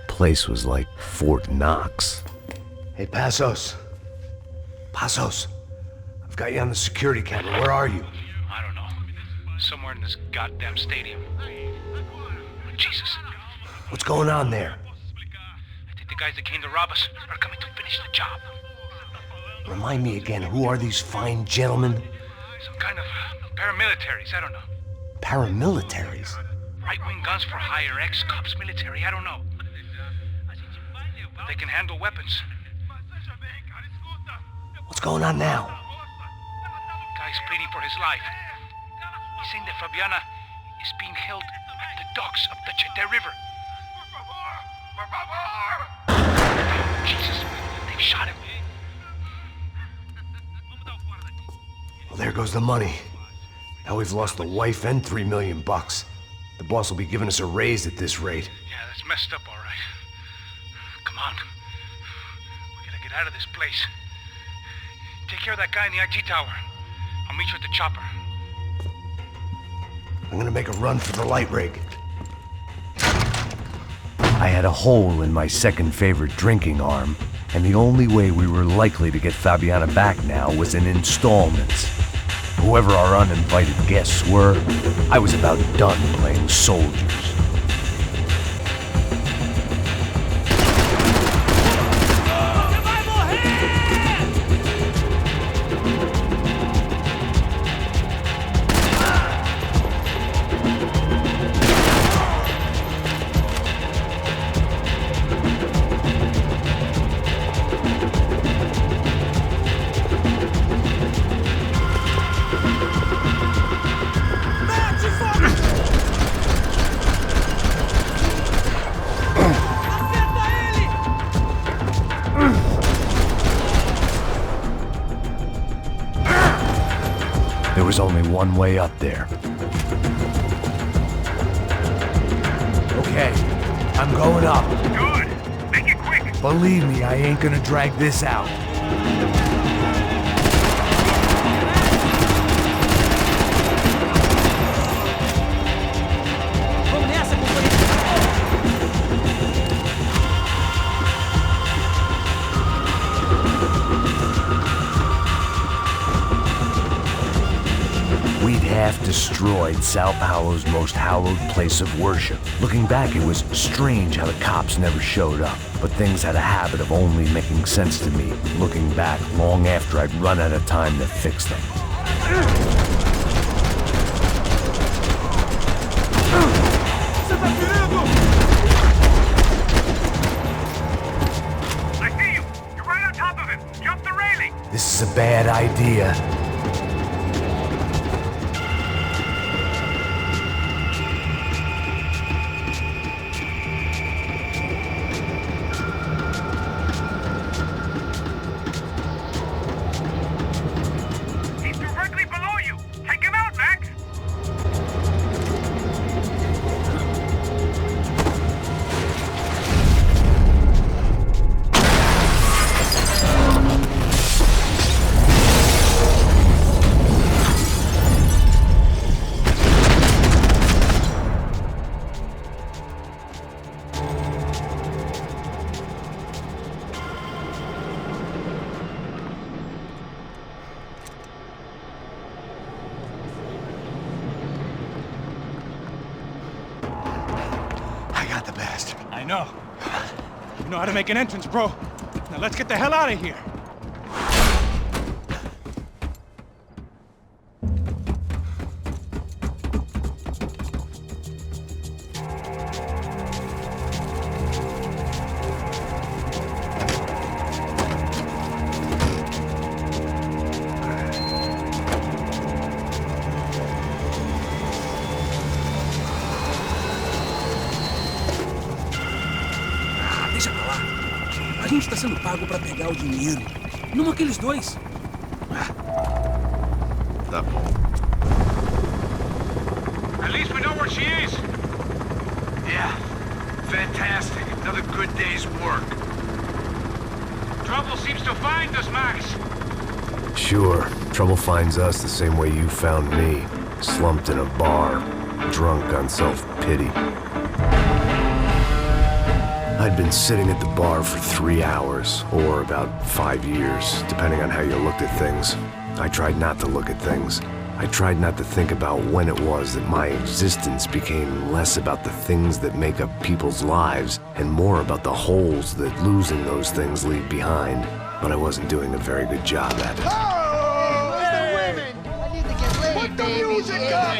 Place was like Fort Knox. Hey, Passos. Passos. I've got you on the security camera. Where are you? I don't know. Somewhere in this goddamn stadium. Jesus. What's going on there? I think the guys that came to rob us are coming to finish the job. Remind me again, who are these fine gentlemen? Some kind of paramilitaries, I don't know. Paramilitaries? Right-wing guns for hire, ex-cops, military, I don't know. But they can handle weapons. What's going on now? Guy's pleading for his life. He's saying that Fabiana is being held at the docks of the Chete River. Jesus, they've shot him. Well, there goes the money. Now we've lost the wife and $3 million bucks. The boss will be giving us a raise at this rate. Yeah, that's messed up, all right. Come on. We gotta get out of this place. Take care of that guy in the IT tower. I'll meet you at the chopper. I'm gonna make a run for the light rig. I had a hole in my second favorite drinking arm, and the only way we were likely to get Fabiana back now was in installments. Whoever our uninvited guests were, I was about done playing soldiers. There was only one way up there. Okay, I'm going up. Good. Make it quick. Believe me, I ain't gonna drag this out. We'd half destroyed Sao Paulo's most hallowed place of worship. Looking back, it was strange how the cops never showed up. But things had a habit of only making sense to me, looking back long after I'd run out of time to fix them. I see you. You're right on top of him. Jump the railing. This is a bad idea. know. You know how to make an entrance, bro. Now let's get the hell out of here. Deixa pra lá. A gente tá sendo pago pra pegar o dinheiro. Não aqueles dois. Tá bom. At least we know where she is. Yeah. Fantastic. Another good day's work. Trouble seems to find us, Max. Sure, trouble finds us the same way you found me. Slumped in a bar, drunk on self-pity. I'd been sitting at the bar for 3 hours, or about 5 years, depending on how you looked at things. I tried not to look at things. I tried not to think about when it was that my existence became less about the things that make up people's lives and more about the holes that losing those things leave behind. But I wasn't doing a very good job at it. Oh, where's the women? I need to get laid, Put the music up!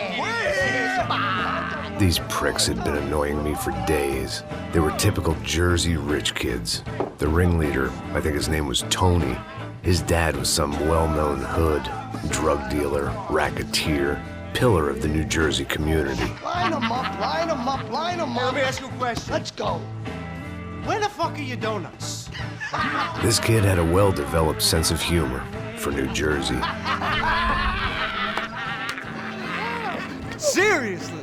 These pricks had been annoying me for days. They were typical Jersey rich kids. The ringleader, I think his name was Tony. His dad was some well-known hood, drug dealer, racketeer, pillar of the New Jersey community. Line them up, line them up, line them up. Let me ask you a question. Let's go. Where the fuck are your donuts? This kid had a well-developed sense of humor for New Jersey. Seriously?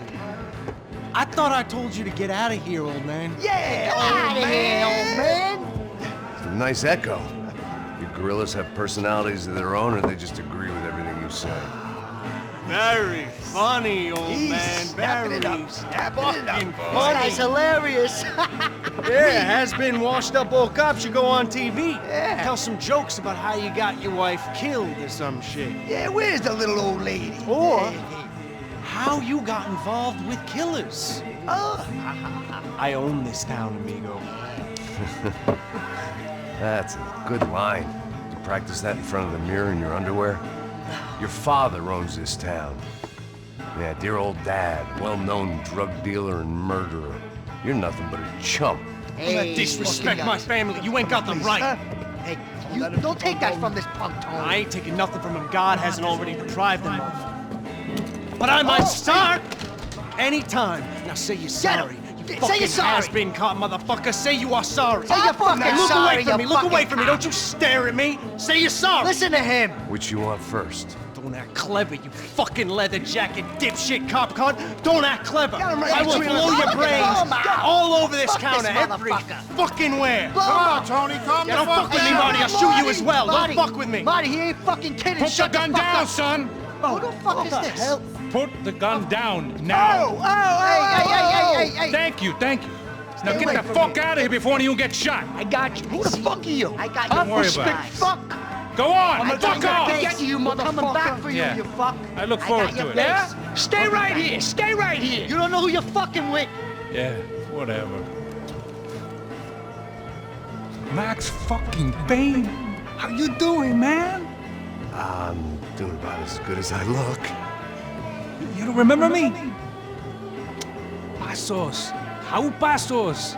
I thought I told you to get out of here, old man. Yeah, old man, old man. It's a nice echo. You gorillas have personalities of their own, or they just agree with everything you say? Very funny, old man. Snapping Very it up, snapping it up. fucking This funny. guy's hilarious. Yeah, has-been washed-up old cop should go on TV. Yeah. Tell some jokes about how you got your wife killed or some shit. Yeah, where's the little old lady? Or how you got involved with killers. I own this town, amigo. That's a good line. You practice that in front of the mirror in your underwear? Your father owns this town. Yeah, dear old dad, well-known drug dealer and murderer. You're nothing but a chump. Hey, Disrespect my family. You ain't got them right. Hey, you don't take that from this punk, Tony. I ain't taking nothing from him God hasn't already deprived them of. But I might start anytime. Now say you're sorry. You Say you're sorry. has-been caught, motherfucker. Say you are sorry. Say you're fucking Look sorry, away from you me. Look away fucking from me. Don't you stare at me. Say you're sorry. Listen to him. Which you want first? Don't act clever, you fucking leather jacket dipshit cop cunt. Don't act clever. Got him right I will between blow the- your Look at brains him. all over this Fuck this counter, every motherfucker. fucking where. Blow Come him on, up. Tony, calm Yeah, the fuck with me, Marty. I'll shoot you as well. Marty, Don't fuck with me. Marty, he ain't fucking kidding. Put Shut the gun fuck down, up. son. Who the fuck is this? Hell? Put the gun down now. Hey. Thank you, thank you. Now Stay get away the from fuck me. out of here before any of you get shot. I got you. Who the fuck are you? I got you. Don't worry about it. Fuck. Go on, I'm fuck off. get you, motherfucker. Coming back for you, Yeah. you fuck. I look forward to it. Yeah? Stay right here. Stay right here. You don't know who you're fucking with. Yeah, whatever. Max fucking Payne. How you doing, man? I'm doing about as good as I look. You don't remember me? Pasos. How Pasos?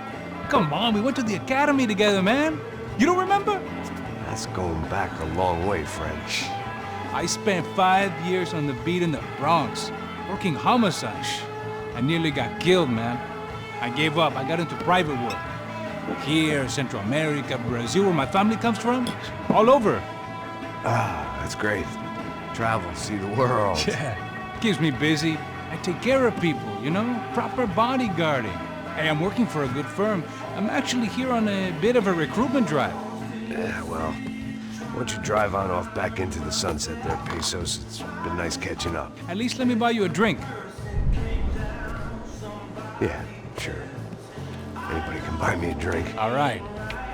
Come on, we went to the academy together, man. You don't remember? That's going back a long way, friend. I spent 5 years on the beat in the Bronx, working homicide. I nearly got killed, man. I gave up. I got into private work. Here, Central America, Brazil, where my family comes from. All over. Ah, that's great. Travel, see the world. Yeah, keeps me busy. I take care of people, you know? Proper bodyguarding. Hey, I'm working for a good firm. I'm actually here on a bit of a recruitment drive. Yeah, well, why don't you drive on off back into the sunset there, Pesos? It's been nice catching up. At least let me buy you a drink. Yeah, sure. Anybody can buy me a drink. All right.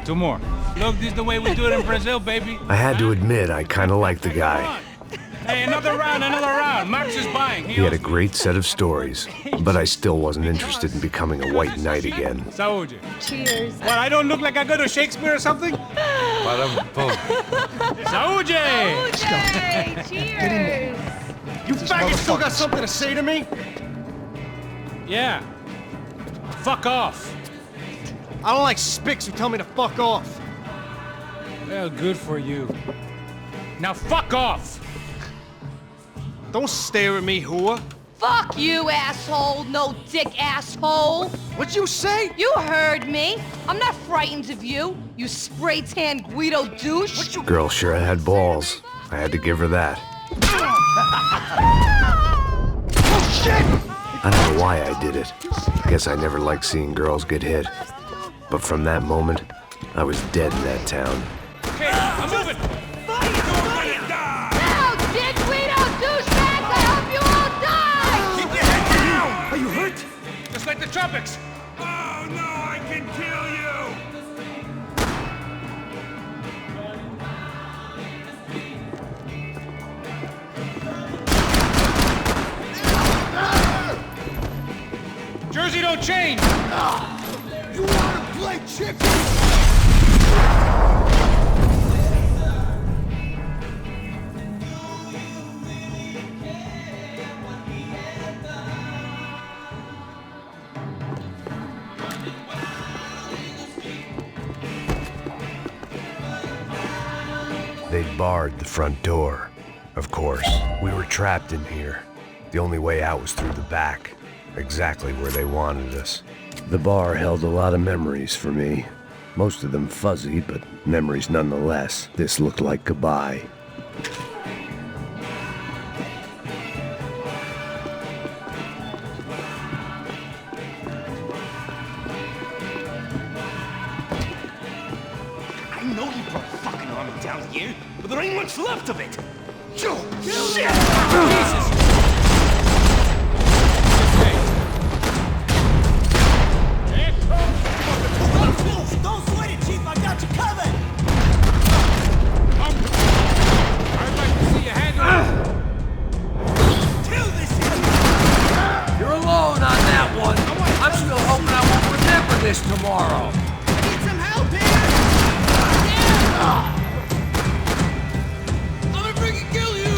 2 more. Look, this is the way we do it in Brazil, baby. I had to admit, I kind of liked the guy. Hey, another round. Max is buying. He had a great set of stories, but I still wasn't interested in becoming a white knight again. Saúde. Cheers. What, I don't look like I go to Shakespeare or something? Ba-dum-bum. Saúde! Saúde! Cheers! You faggots still got something to say to me? Yeah. Fuck off. I don't like spics who tell me to fuck off. Well, good for you. Now fuck off! Don't stare at me, whore. Fuck you, asshole. No dick asshole. What'd you say? You heard me. I'm not frightened of you, you spray-tan Guido douche. Girl sure had balls. I had to give her that. Oh, shit! I don't know why I did it. I guess I never liked seeing girls get hit. But from that moment, I was dead in that town. Okay, I'm moving! No, dick Guido douchebags! I hope you all die! Keep your head down! Are you hurt? Just like the tropics. Oh no, I can kill you! Jersey don't change! You wanna play chicken? They'd barred the front door. Of course, we were trapped in here. The only way out was through the back, exactly where they wanted us. The bar held a lot of memories for me. Most of them fuzzy, but memories nonetheless. This looked like goodbye. I know you brought a fucking army down here, but there ain't much left of it. Shit! Jesus! Don't sweat it, Chief. I got you covered. I'd like to see you handle it. Kill this shit. You're alone on that one. I'm still hoping I won't remember this tomorrow. Need some help here. I'm gonna freaking kill you!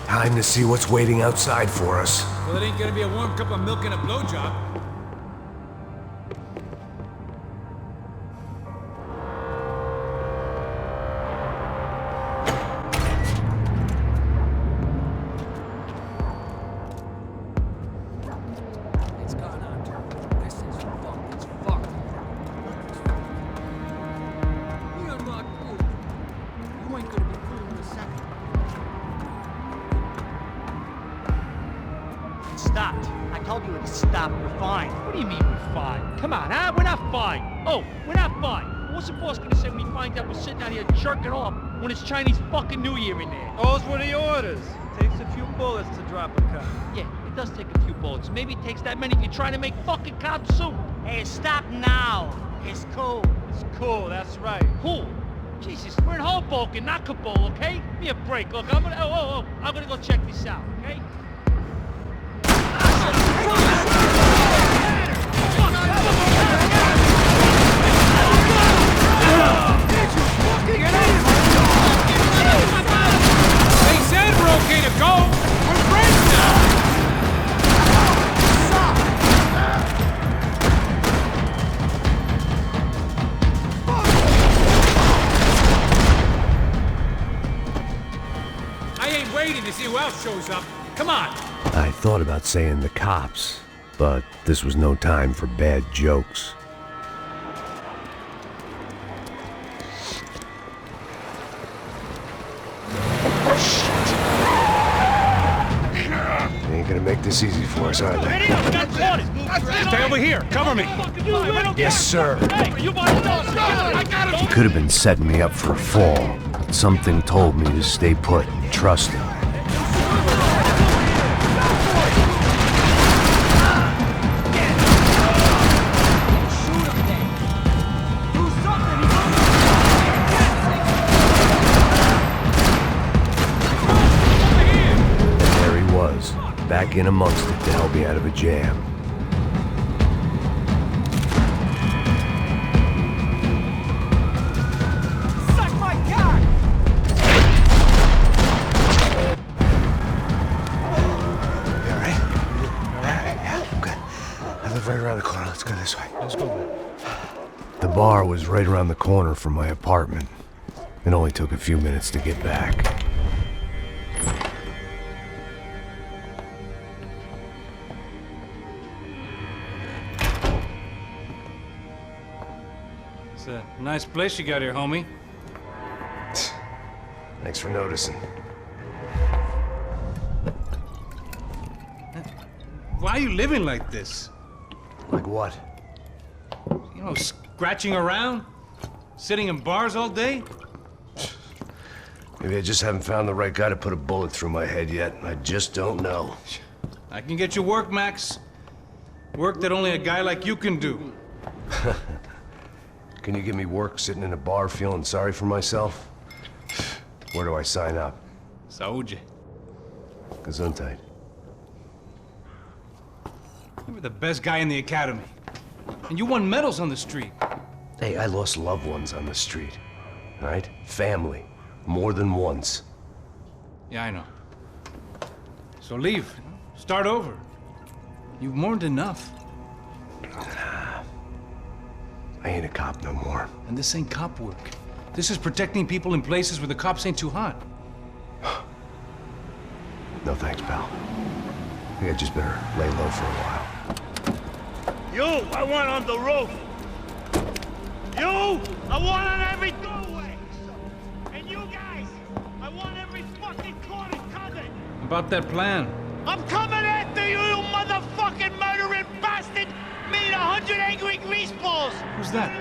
Time to see what's waiting outside for us. Well, it ain't gonna be a warm cup of milk and a blowjob. It's gone on. This is fucked. It's fucked. You're not cool. You ain't gonna be cool in a second. Stopped. I told you it stopped. We're fine. What do you mean we're fine? Come on, huh? We're not fine. Oh, we're not fine. What's the boss gonna say when he finds out we're sitting out here jerking off when it's Chinese fucking New Year in there? Those were the orders. Takes a few bullets to drop a cop. Yeah, it does take a few bullets. Maybe it takes that many if you're trying to make fucking cop soup. Hey, stop now. It's cool. It's cool, that's right. Cool. Jesus, we're in Hoboken, not Kabul, okay? Give me a break. Look, I'm gonna go check this out, okay? They said we're okay to go! We're friends now! I ain't waiting to see who else shows up. Come on! I thought about saying the cops, but this was no time for bad jokes. They ain't gonna make this easy for us, are they? Stay over here. Cover me. Yes, sir. I He could have been setting me up for a fall, but something told me to stay put and trust him. sneak in amongst it to help me out of a jam. Suck my cock! You alright? Yeah, I'm good. I live right around the corner. Let's go this way. Let's go, man. The bar was right around the corner from my apartment. It only took a few minutes to get back. It's a nice place you got here, homie. Thanks for noticing. Why are you living like this? Like what? You know, scratching around? Sitting in bars all day? Maybe I just haven't found the right guy to put a bullet through my head yet. I just don't know. I can get you work, Max. Work that only a guy like you can do. Can you give me work sitting in a bar feeling sorry for myself? Where do I sign up? Saúde. Gesundheit. You were the best guy in the academy. And you won medals on the street. Hey, I lost loved ones on the street. Right? Family. More than once. Yeah, I know. So leave. Start over. You've mourned enough. I ain't a cop no more. And this ain't cop work. This is protecting people in places where the cops ain't too hot. No thanks, pal. I think I just better lay low for a while. You, I want on the roof. You, I want on every doorway. And you guys, I want every fucking corner covered. About that plan. I'm coming after you, you motherfucking murdering bastard! Me and 100 angry greaseballs! Who's that?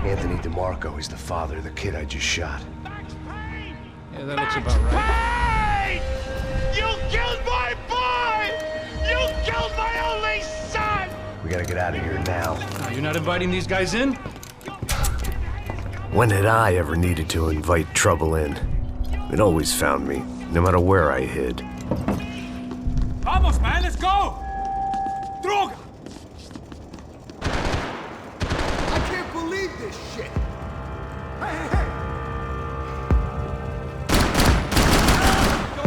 Anthony DeMarco. He's the father of the kid I just shot. Yeah, that looks about right. Hey! You killed my boy! You killed my only son! We gotta get out of here now. You're not inviting these guys in? When had I ever needed to invite trouble in? It always found me, no matter where I hid. Vamos, man, let's go! Droga! I can't believe this shit! Hey, hey, hey!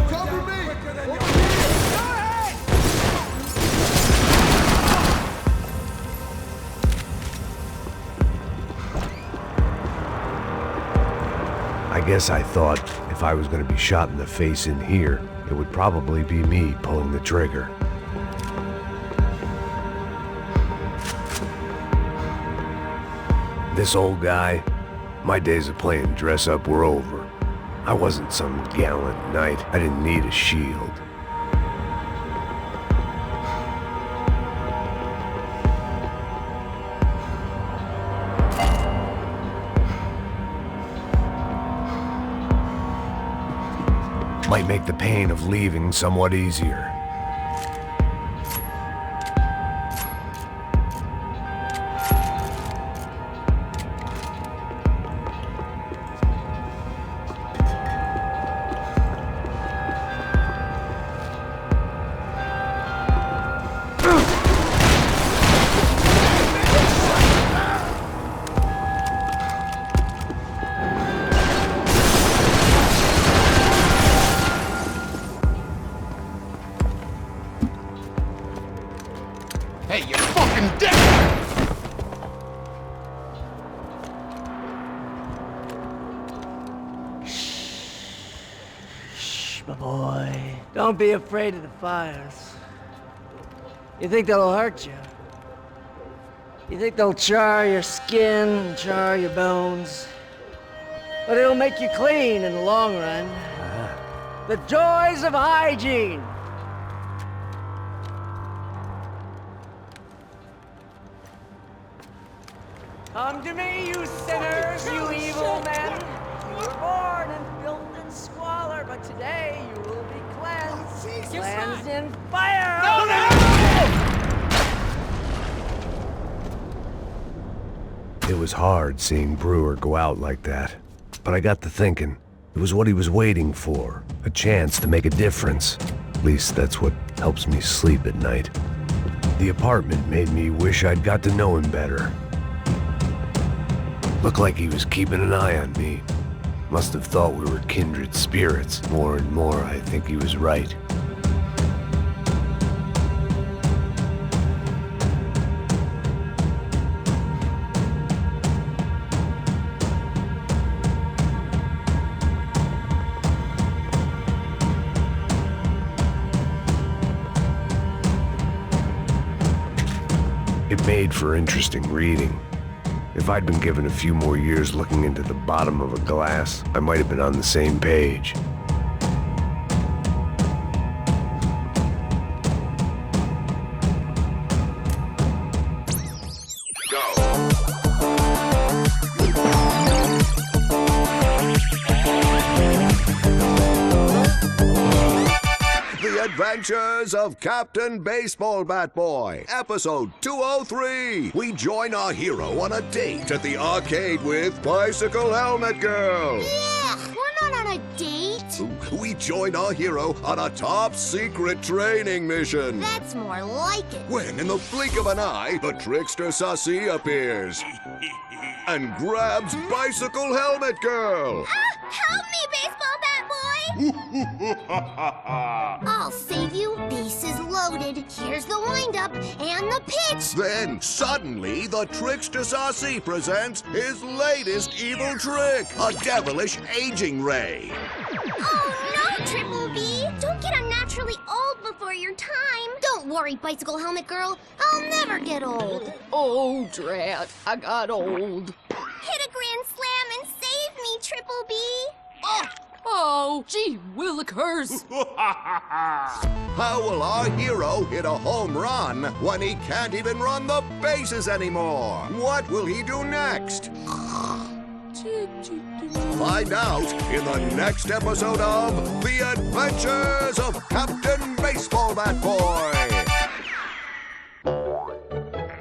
Cover me! I guess I thought if I was gonna be shot in the face in here, it would probably be me pulling the trigger. This old guy, my days of playing dress-up were over. I wasn't some gallant knight. I didn't need a shield. Might make the pain of leaving somewhat easier. Hey, you fucking dick! Shh, my boy. Don't be afraid of the fires. You think they'll hurt you? You think they'll char your skin and char your bones? But it'll make you clean in the long run. The joys of hygiene! Come to me, you sinners, you evil men! You were born in filth and squalor, but today you will be cleansed. Cleansed in fire! It was hard seeing Brewer go out like that, but I got to thinking, it was what he was waiting for, a chance to make a difference. At least that's what helps me sleep at night. The apartment made me wish I'd got to know him better. Looked like he was keeping an eye on me. Must have thought we were kindred spirits. More and more, I think he was right. It made for interesting reading. If I'd been given a few more years looking into the bottom of a glass, I might have been on the same page. Adventures of Captain Baseball Bat Boy, episode 203. We join our hero on a date at the arcade with Bicycle Helmet Girl. Yeah, we're not on a date. We join our hero on a top-secret training mission. That's more like it. When, in the blink of an eye, the trickster Sassy appears and grabs Bicycle Helmet Girl. Help me, Baseball Bat Boy! I'll save you. Bases loaded. Here's the windup and the pitch. Then, suddenly, the trickster Sassy presents his latest evil trick, a devilish aging ray. Oh, no, Triple B! Don't get unnaturally old before your time. Don't worry, Bicycle Helmet Girl. I'll never get old. Oh, drat. I got old. Hit a grand slam and save me, Triple B. Oh, gee willikers. How will our hero hit a home run when he can't even run the bases anymore? What will he do next? Find out in the next episode of The Adventures of Captain Baseball Bat Boy.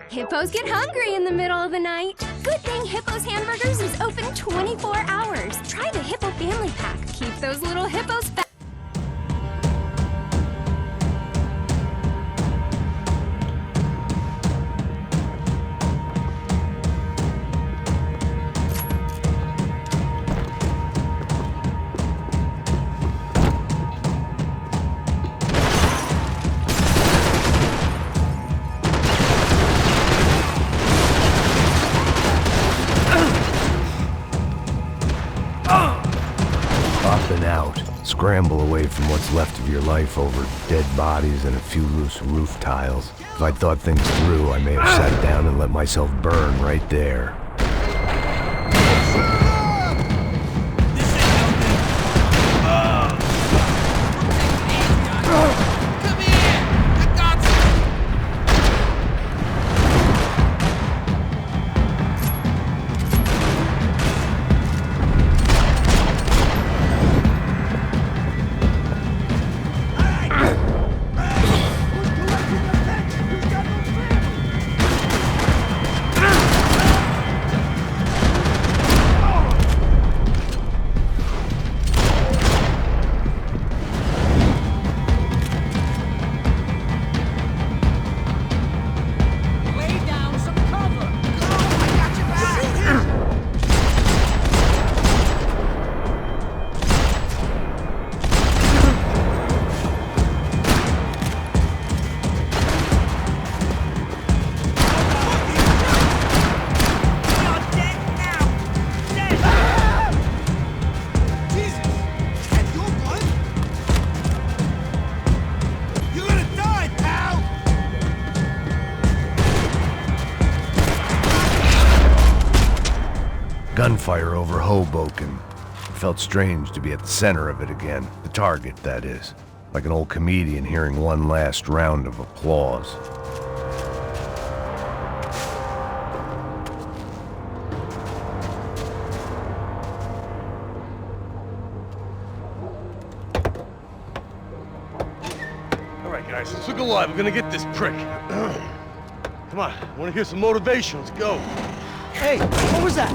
Hippos get hungry in the middle of the night. Good thing Hippo's Hamburgers is open 24 hours. Try the Hippo Family Pack. Keep those little hippos fat. Out. Scramble away from what's left of your life over dead bodies and a few loose roof tiles. If I'd thought things through, I may have sat down and let myself burn right there. Gunfire over Hoboken. It felt strange to be at the center of it again. The target, that is. Like an old comedian hearing one last round of applause. All right, guys, let's look alive. We're gonna get this prick. Come on, I want to hear some motivation. Let's go. Hey, what was that?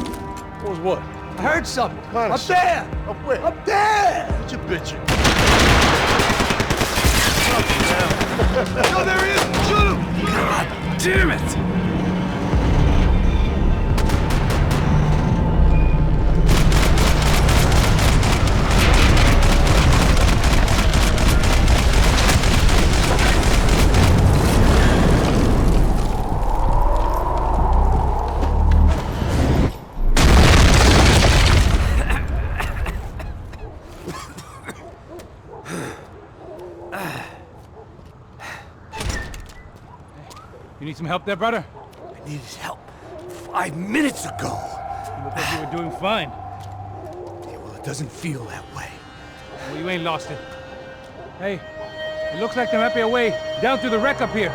What was what? I heard something. Up there! Up where? Up there! What you bitching? No, there he is! Shoot him! God damn it! You need some help there, brother? I needed help 5 minutes ago. You look like you were doing fine. Yeah, well, it doesn't feel that way. Well, you ain't lost it. Hey, it looks like there might be a way down through the wreck up here.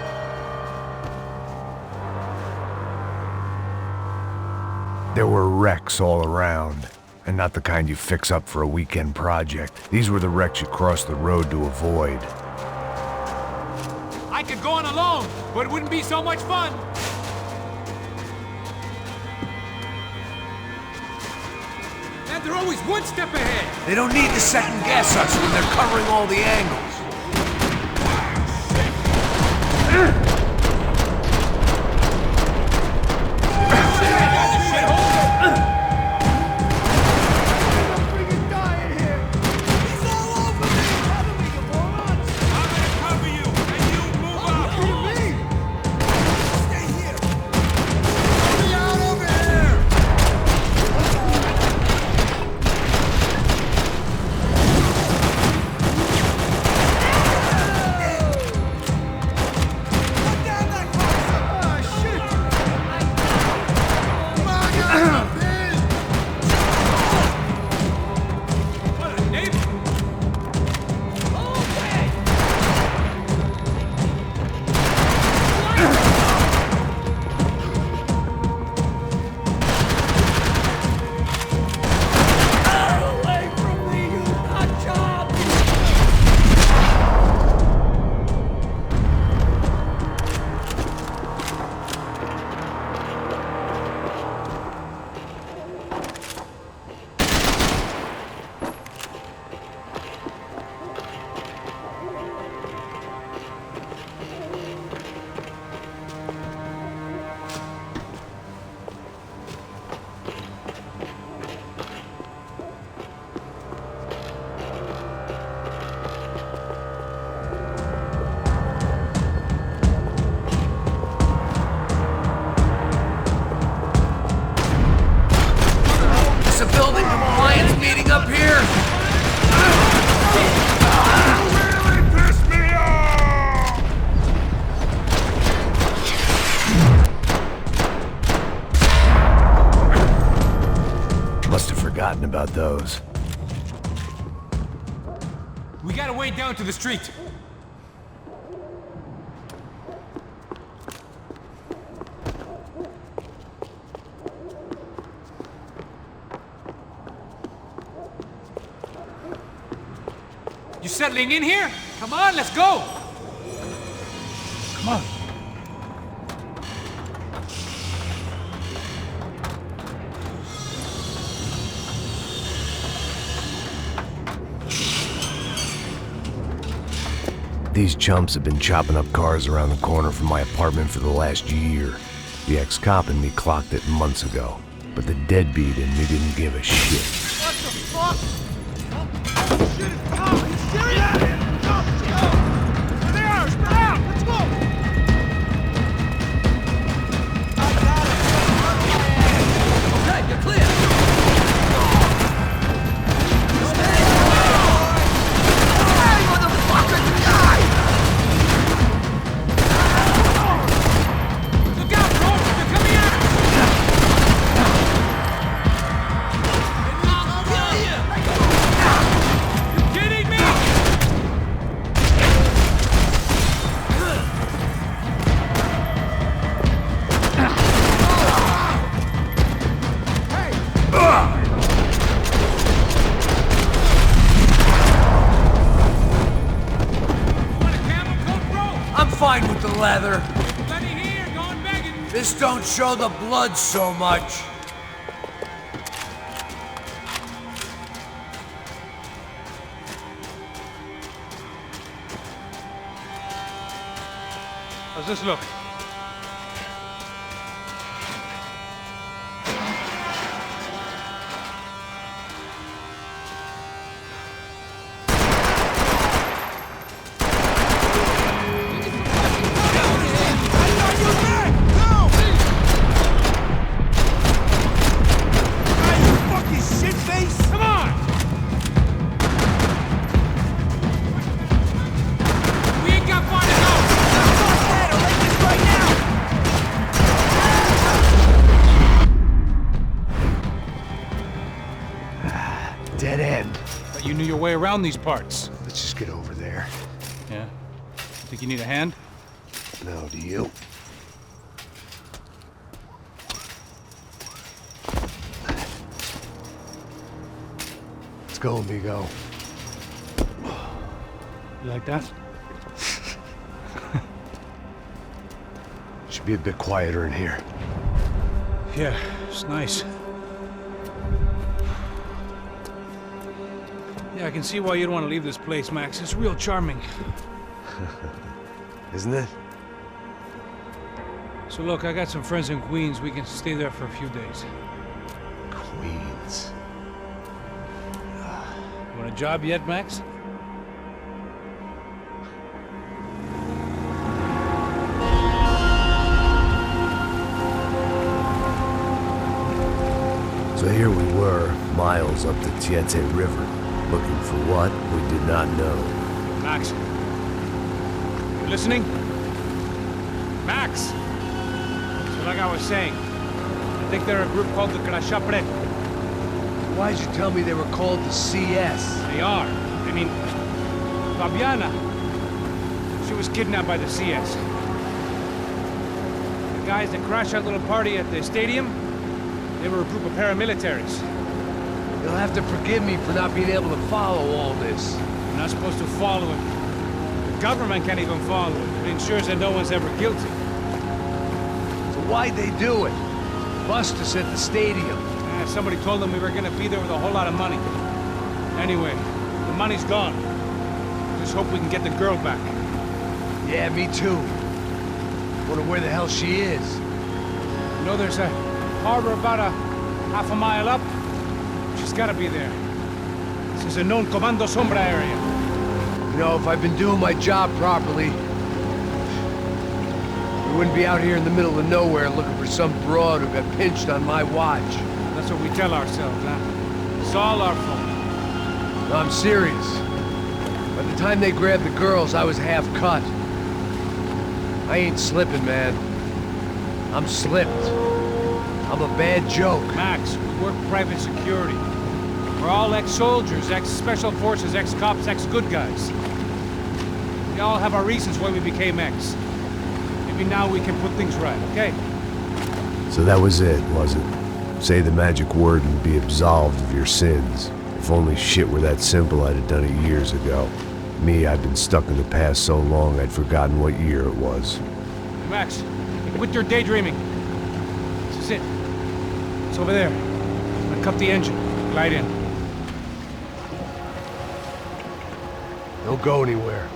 There were wrecks all around, and not the kind you fix up for a weekend project. These were the wrecks you cross the road to avoid. I could go on alone, but it wouldn't be so much fun. And they're always one step ahead. They don't need to second guess us when they're covering all the angles. A building compliance meeting up here? Really pissed me off! Must have forgotten about those. We got a way down to the street. You settling in here? Come on, let's go! Come on. These chumps have been chopping up cars around the corner from my apartment for the last year. The ex-cop in me clocked it months ago, but the deadbeat in me didn't give a shit. What the fuck? Oh, shit, it's down! Are you serious? Go, let's go! There they are! Spread out! Let's go! Okay, you're clear. Hey, motherfucker, die! Look out, bro! They're coming at us! I'll kill you! You kidding me? I'm fine with the leather. Plenty here, going begging. This don't show the blood so much. How's this look? Dead end. But you knew your way around these parts. Let's just get over there. Yeah? Think you need a hand? No, do you? Let's go, amigo. You like that? Should be a bit quieter in here. Yeah, it's nice. Yeah, I can see why you'd want to leave this place, Max. It's real charming. Isn't it? So look, I got some friends in Queens. We can stay there for a few days. Queens. You want a job yet, Max? So here we were, miles up the Tiete River, looking for what we did not know. Max. You listening? Max! So like I was saying, I think they're a group called the Crashapre. Why'd you tell me they were called the CS? They are. I mean, Fabiana, she was kidnapped by the CS. The guys that crashed that little party at the stadium, they were a group of paramilitaries. You'll have to forgive me for not being able to follow all this. You're not supposed to follow it. The government can't even follow it. It ensures that no one's ever guilty. So why'd they do it? Bust us at the stadium. Somebody told them we were gonna be there with a whole lot of money. Anyway, the money's gone. Just hope we can get the girl back. Yeah, me too. Wonder where the hell she is. You know, there's a harbor about a half a mile up. She's gotta be there. This is a known Comando Sombra area. You know, if I've been doing my job properly, we wouldn't be out here in the middle of nowhere looking for some broad who got pinched on my watch. That's what we tell ourselves, huh? It's all our fault. No, I'm serious. By the time they grabbed the girls, I was half cut. I ain't slipping, man. I'm slipped. I'm a bad joke. Max, we work private security. We're all ex-soldiers, ex-special forces, ex-cops, ex-good guys. We all have our reasons why we became ex. Maybe now we can put things right, okay? So that was it, was it? Say the magic word and be absolved of your sins. If only shit were that simple, I'd have done it years ago. Me, I've been stuck in the past so long I'd forgotten what year it was. Max, quit your daydreaming. This is it. It's over there. I'm gonna cut the engine. Glide in. Don't go anywhere.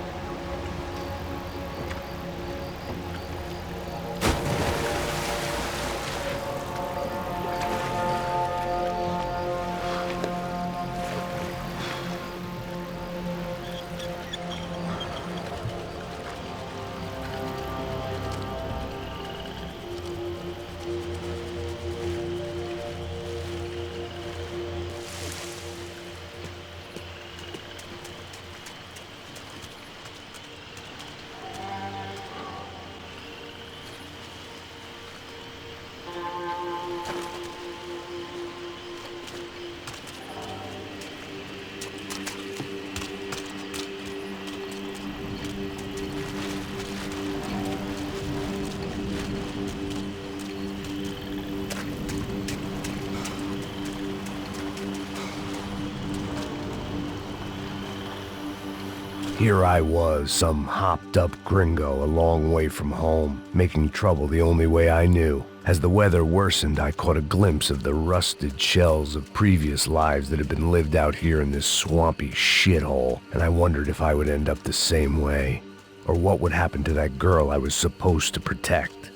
Here I was, some hopped-up gringo a long way from home, making trouble the only way I knew. As the weather worsened, I caught a glimpse of the rusted shells of previous lives that had been lived out here in this swampy shithole, and I wondered if I would end up the same way. Or what would happen to that girl I was supposed to protect?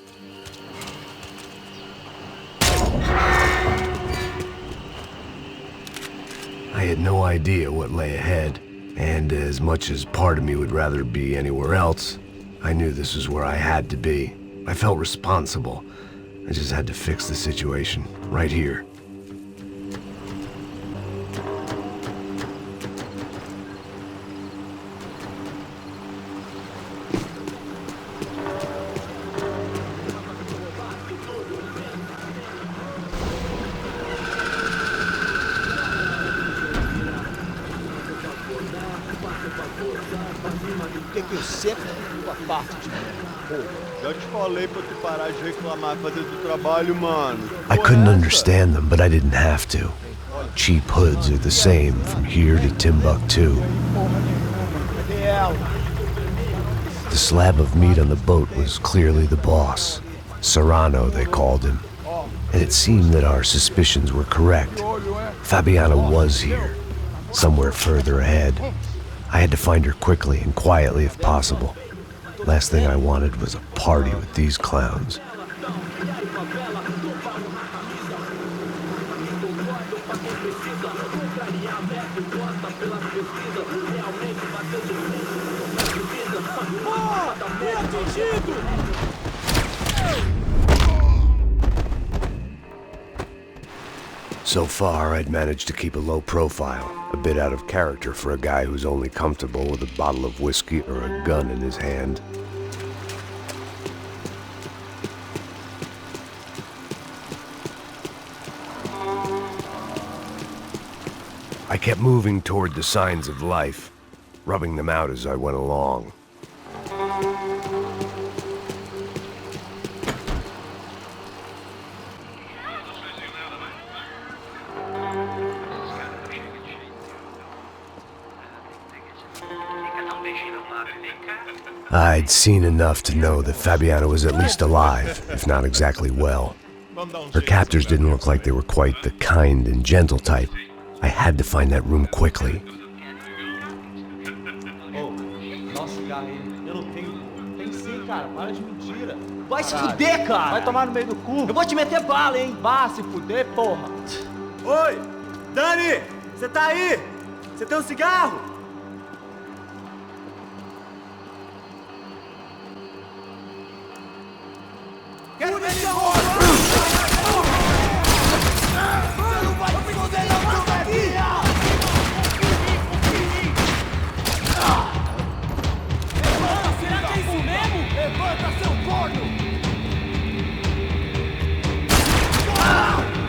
I had no idea what lay ahead, and as much as part of me would rather be anywhere else, I knew this was where I had to be. I felt responsible. I just had to fix the situation, right here. Por que eu sempre fico a parte de mim? Pô, já te falei pra tu parar de reclamar e fazer teu trabalho, mano. I couldn't understand them, but I didn't have to. Cheap hoods are the same from here to Timbuktu. Cadê ela? The slab of meat on the boat was clearly the boss. Serrano, they called him. And it seemed that our suspicions were correct. Fabiana was here, somewhere further ahead. I had to find her quickly and quietly if possible. Last thing I wanted was a party with these clowns. So far, I'd managed to keep a low profile, a bit out of character for a guy who's only comfortable with a bottle of whiskey or a gun in his hand. I kept moving toward the signs of life, rubbing them out as I went along. I'd seen enough to know that Fabiana was at least alive, if not exactly well. Her captors didn't look like they were quite the kind and gentle type. I had to find that room quickly. Oh, nossa, cigarro aí. Eu não tenho. Tem sim, cara. Para de mentira. Vai se fuder, cara. Vai tomar no meio do cu. Eu vou te meter bala, hein. Vá se fuder, porra. Oi, Dani, você tá aí? Você tem um cigarro? Quero ver ele roubar! Você não vai se foder não, porcaria! Levanta, será que é isso mesmo? Levanta, seu corno!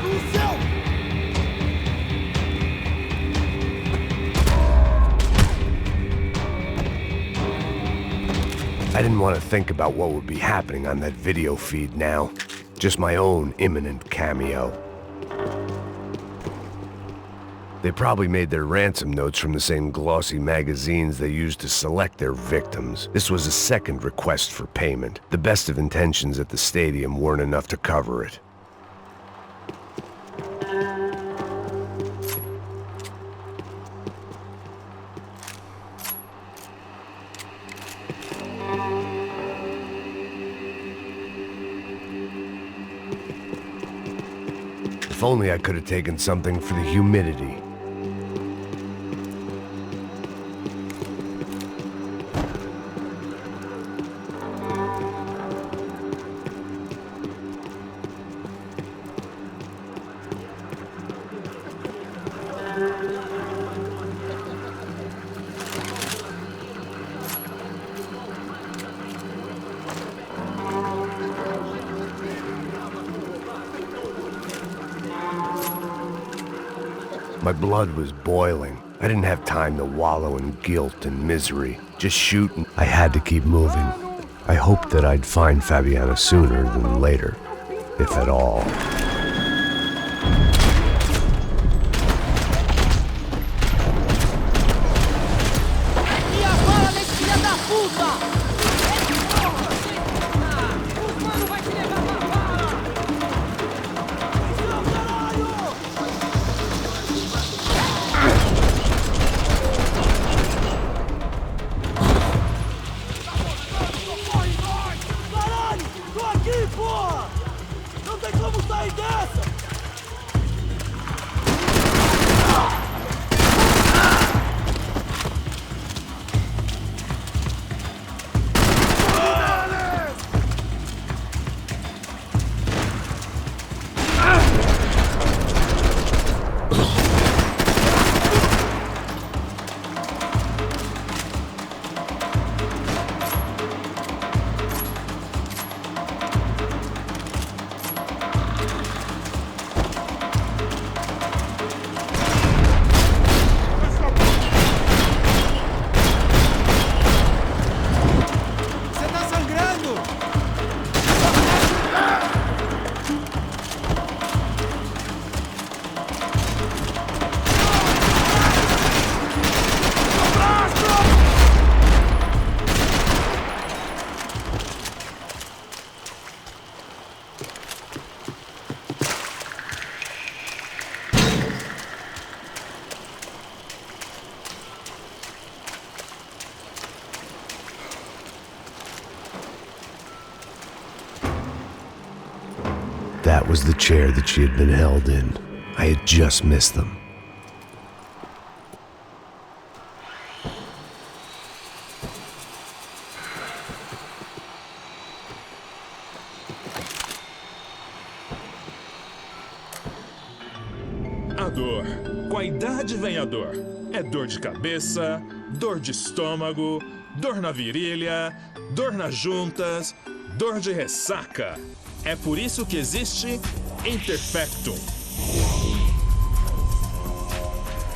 No céu! I didn't want to think about what would be happening on that video feed now. Just my own imminent cameo. They probably made their ransom notes from the same glossy magazines they used to select their victims. This was a second request for payment. The best of intentions at the stadium weren't enough to cover it. If only I could have taken something for the humidity. My blood was boiling. I didn't have time to wallow in guilt and misery. Just shoot and I had to keep moving. I hoped that I'd find Fabiana sooner than later, if at all. porra! Não tem como sair dessa! That was the chair that she had been held in. I had just missed them. A dor. Com a idade vem a dor. É dor de cabeça, dor de estômago, dor na virilha, dor nas juntas, dor de ressaca. É por isso que existe Interfectum.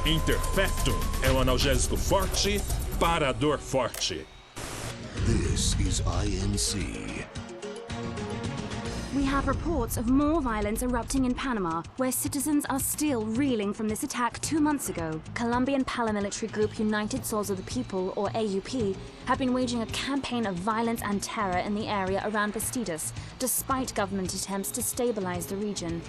Interfectum é um analgésico forte para a dor forte. This is INC. We have reports of more violence erupting in Panama, where citizens are still reeling from this attack 2 months ago. Colombian paramilitary group United Souls of the People, or AUP, have been waging a campaign of violence and terror in the area around Bastidas, despite government attempts to stabilize the region.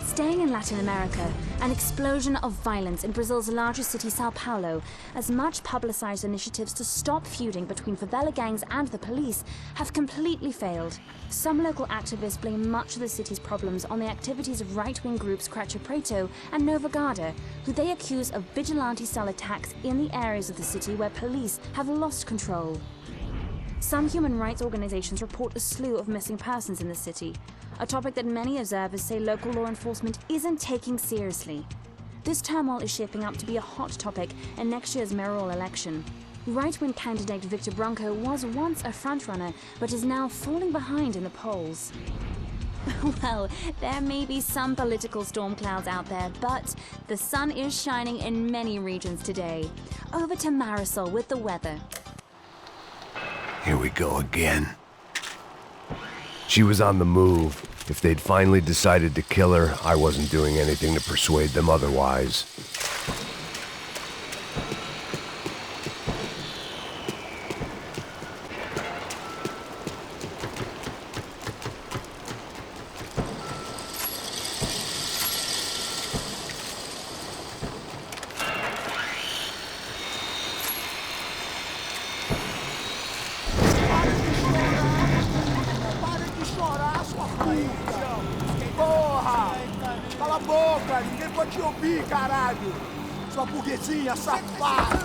Staying in Latin America, an explosion of violence in Brazil's largest city, Sao Paulo, as much publicized initiatives to stop feuding between favela gangs and the police have completely failed. Some local activists blame much of the city's problems on the activities of right-wing groups Cracha Preto and Nova Garda, who they accuse of vigilante-style attacks in the areas of the city where police have lost control. Some human rights organizations report a slew of missing persons in the city, a topic that many observers say local law enforcement isn't taking seriously. This turmoil is shaping up to be a hot topic in next year's mayoral election. Right-wing candidate Victor Branco was once a frontrunner, but is now falling behind in the polls. Well, there may be some political storm clouds out there, but the sun is shining in many regions today. Over to Marisol with the weather. Here we go again. She was on the move. If they'd finally decided to kill her, I wasn't doing anything to persuade them otherwise. Sua burguesinha safada!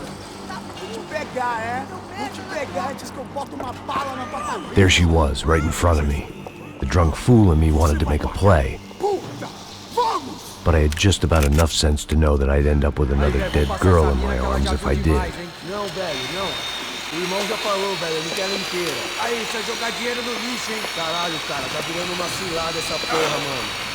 Vou te pegar, é? Vou te pegar antes que eu boto uma bala na tua cabeça. There she was, right in front of me. The drunk fool in me wanted to make a play. But I had just about enough sense to know that I'd end up with another dead girl in my arms if I did. Não, velho, não. O irmão já falou, velho, ele quer ela inteira. Aí, isso é jogar dinheiro no lixo, hein? Caralho, cara, tá virando uma cilada essa porra, mano.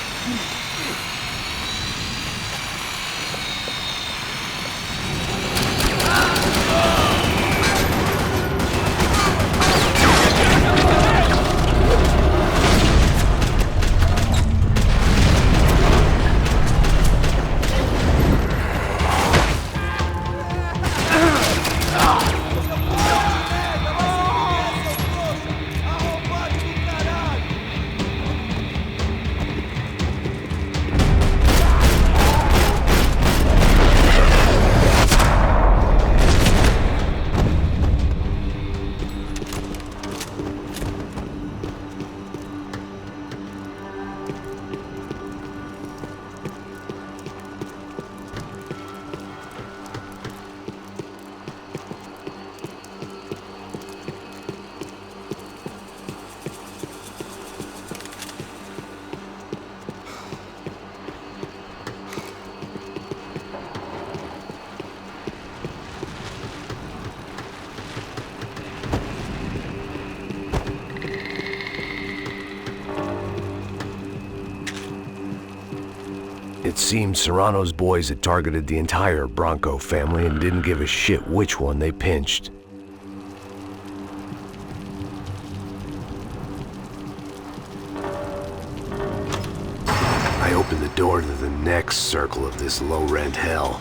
It seemed Serrano's boys had targeted the entire Bronco family and didn't give a shit which one they pinched. I opened the door to the next circle of this low-rent hell.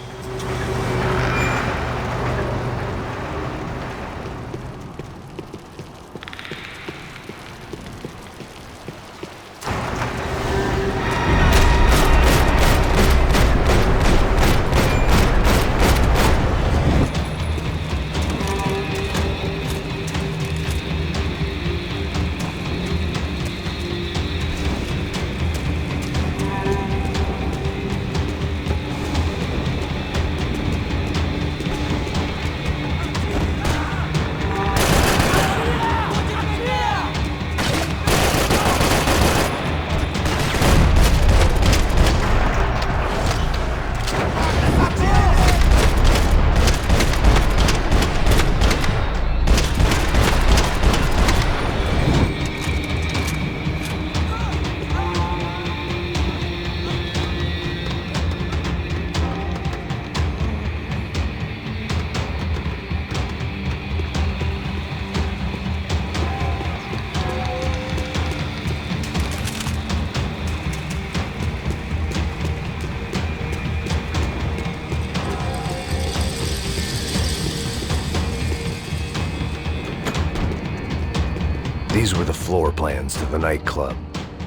These were the floor plans to the nightclub.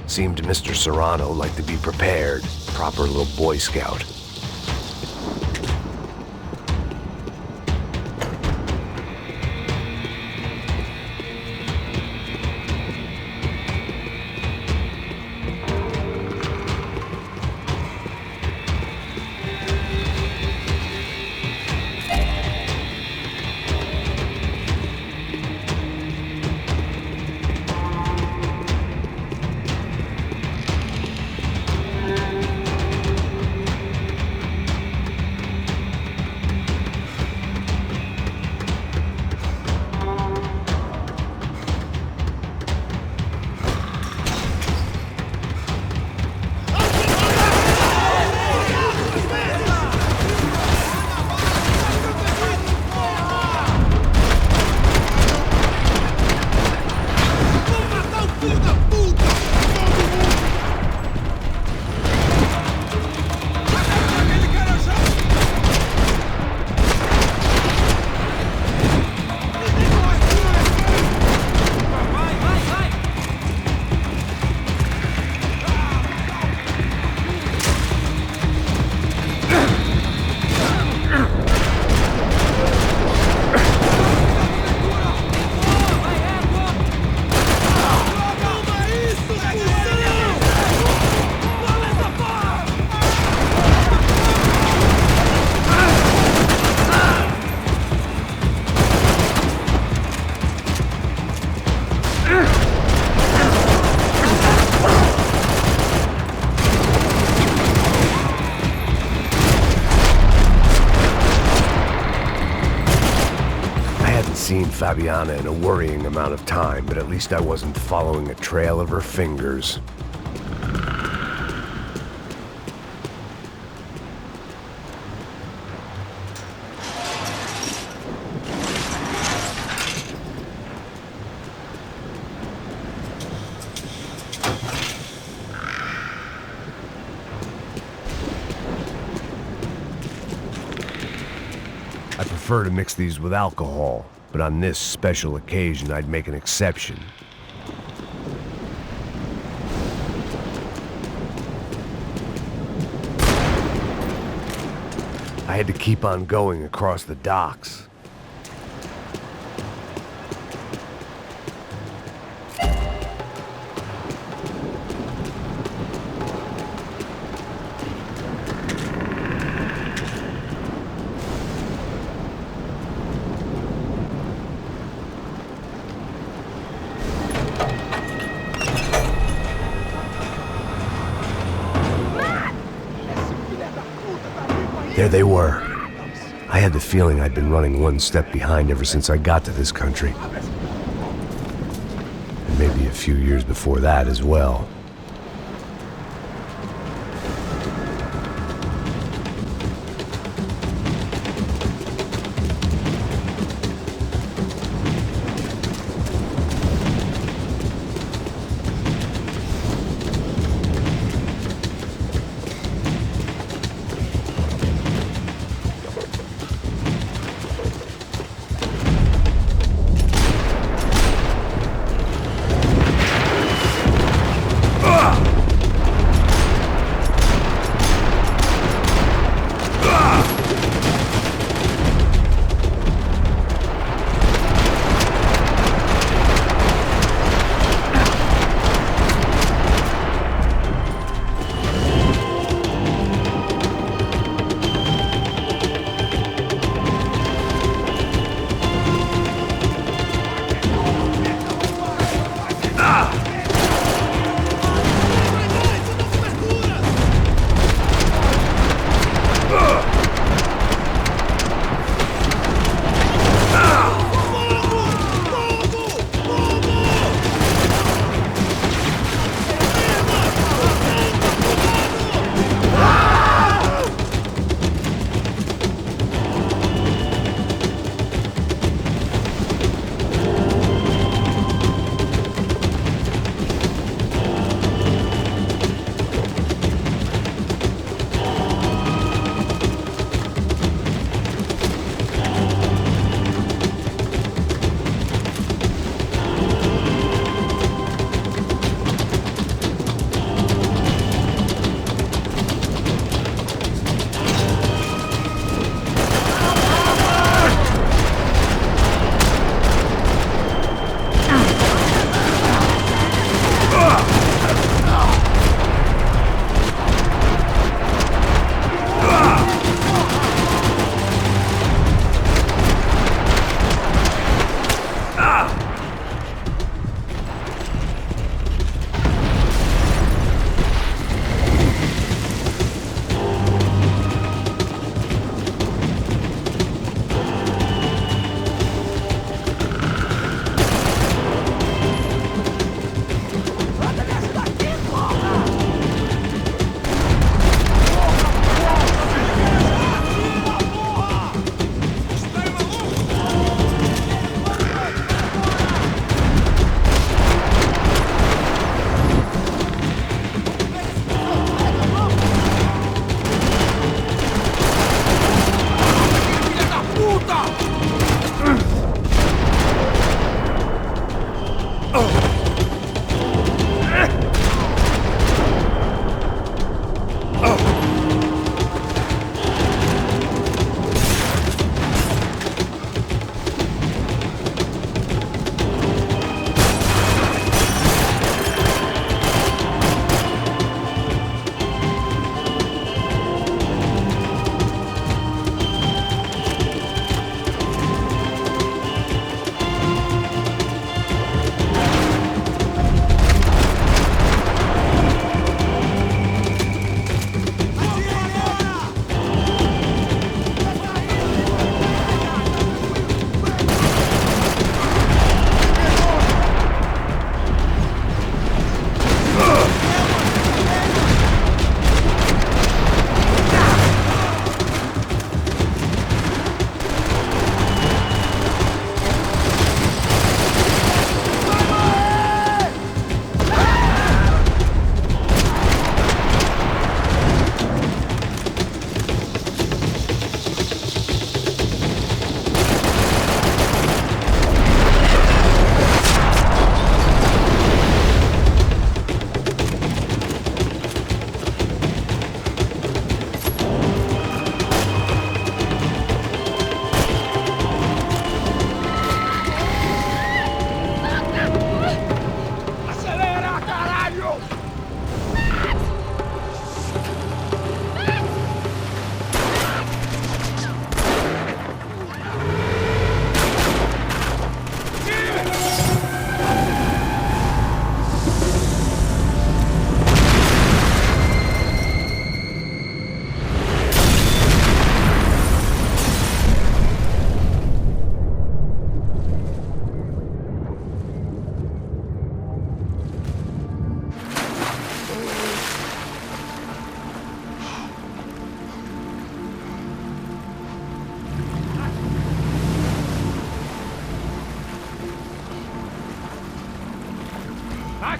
Seemed Mr. Serrano like to be prepared, proper little Boy Scout. Seen Fabiana in a worrying amount of time, but at least I wasn't following a trail of her fingers. I prefer to mix these with alcohol, but on this special occasion, I'd make an exception. I had to keep on going across the docks. There they were. I had the feeling I'd been running one step behind ever since I got to this country. And maybe a few years before that as well.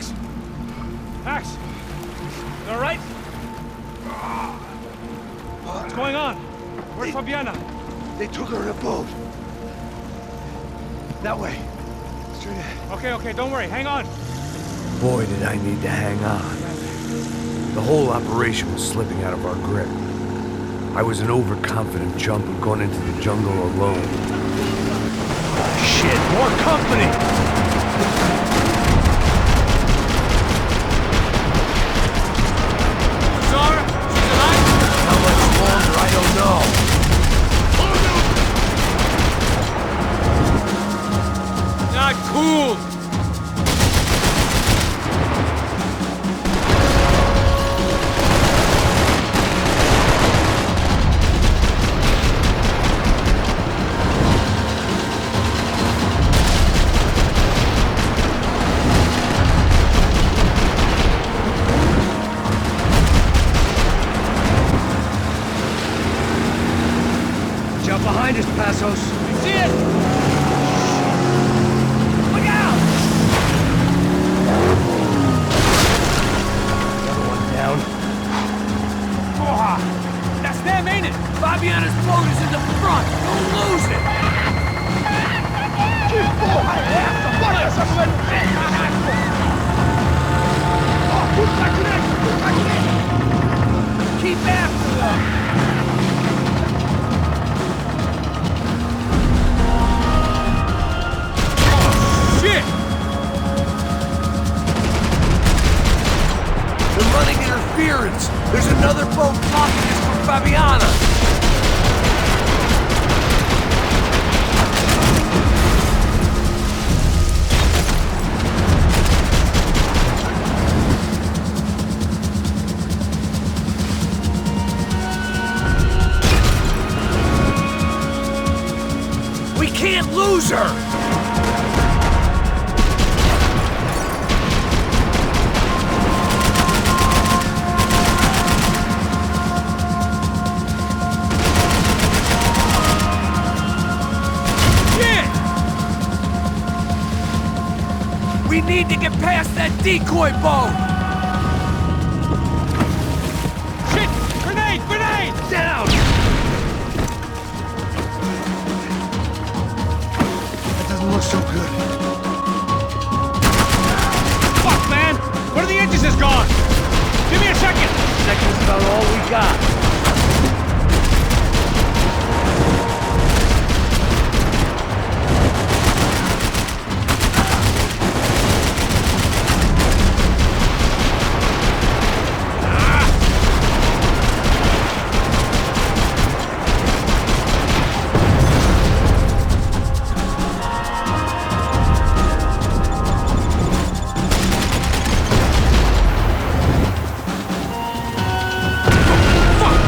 Max! Max! You all right? What's going on? Where's Fabiana? They took her in a boat. That way. Straight ahead. Okay, don't worry. Hang on. Boy, did I need to hang on. The whole operation was slipping out of our grip. I was an overconfident chump who'd gone into the jungle alone. Shit, more company! Zara, she's alive? How much longer, I don't know. Not cool! Jump behind us, Passos. I see it! Look out! Another one down. Porra! That's them, ain't it? Fabiana's boat is in the front! Don't lose it! Que porra é essa? Bora essa mulher no pé, caralho! Ó, tudo pra direita, tudo pra direita! Keep after them! Shit! They're running interference. There's another boat blocking us from Fabiana. We can't lose her! We need to get past that decoy boat! Shit! Grenade! Grenade! Down! That doesn't look so good. Fuck, man! One of the engines is gone! Give me a second! Second's about all we got. Fuck!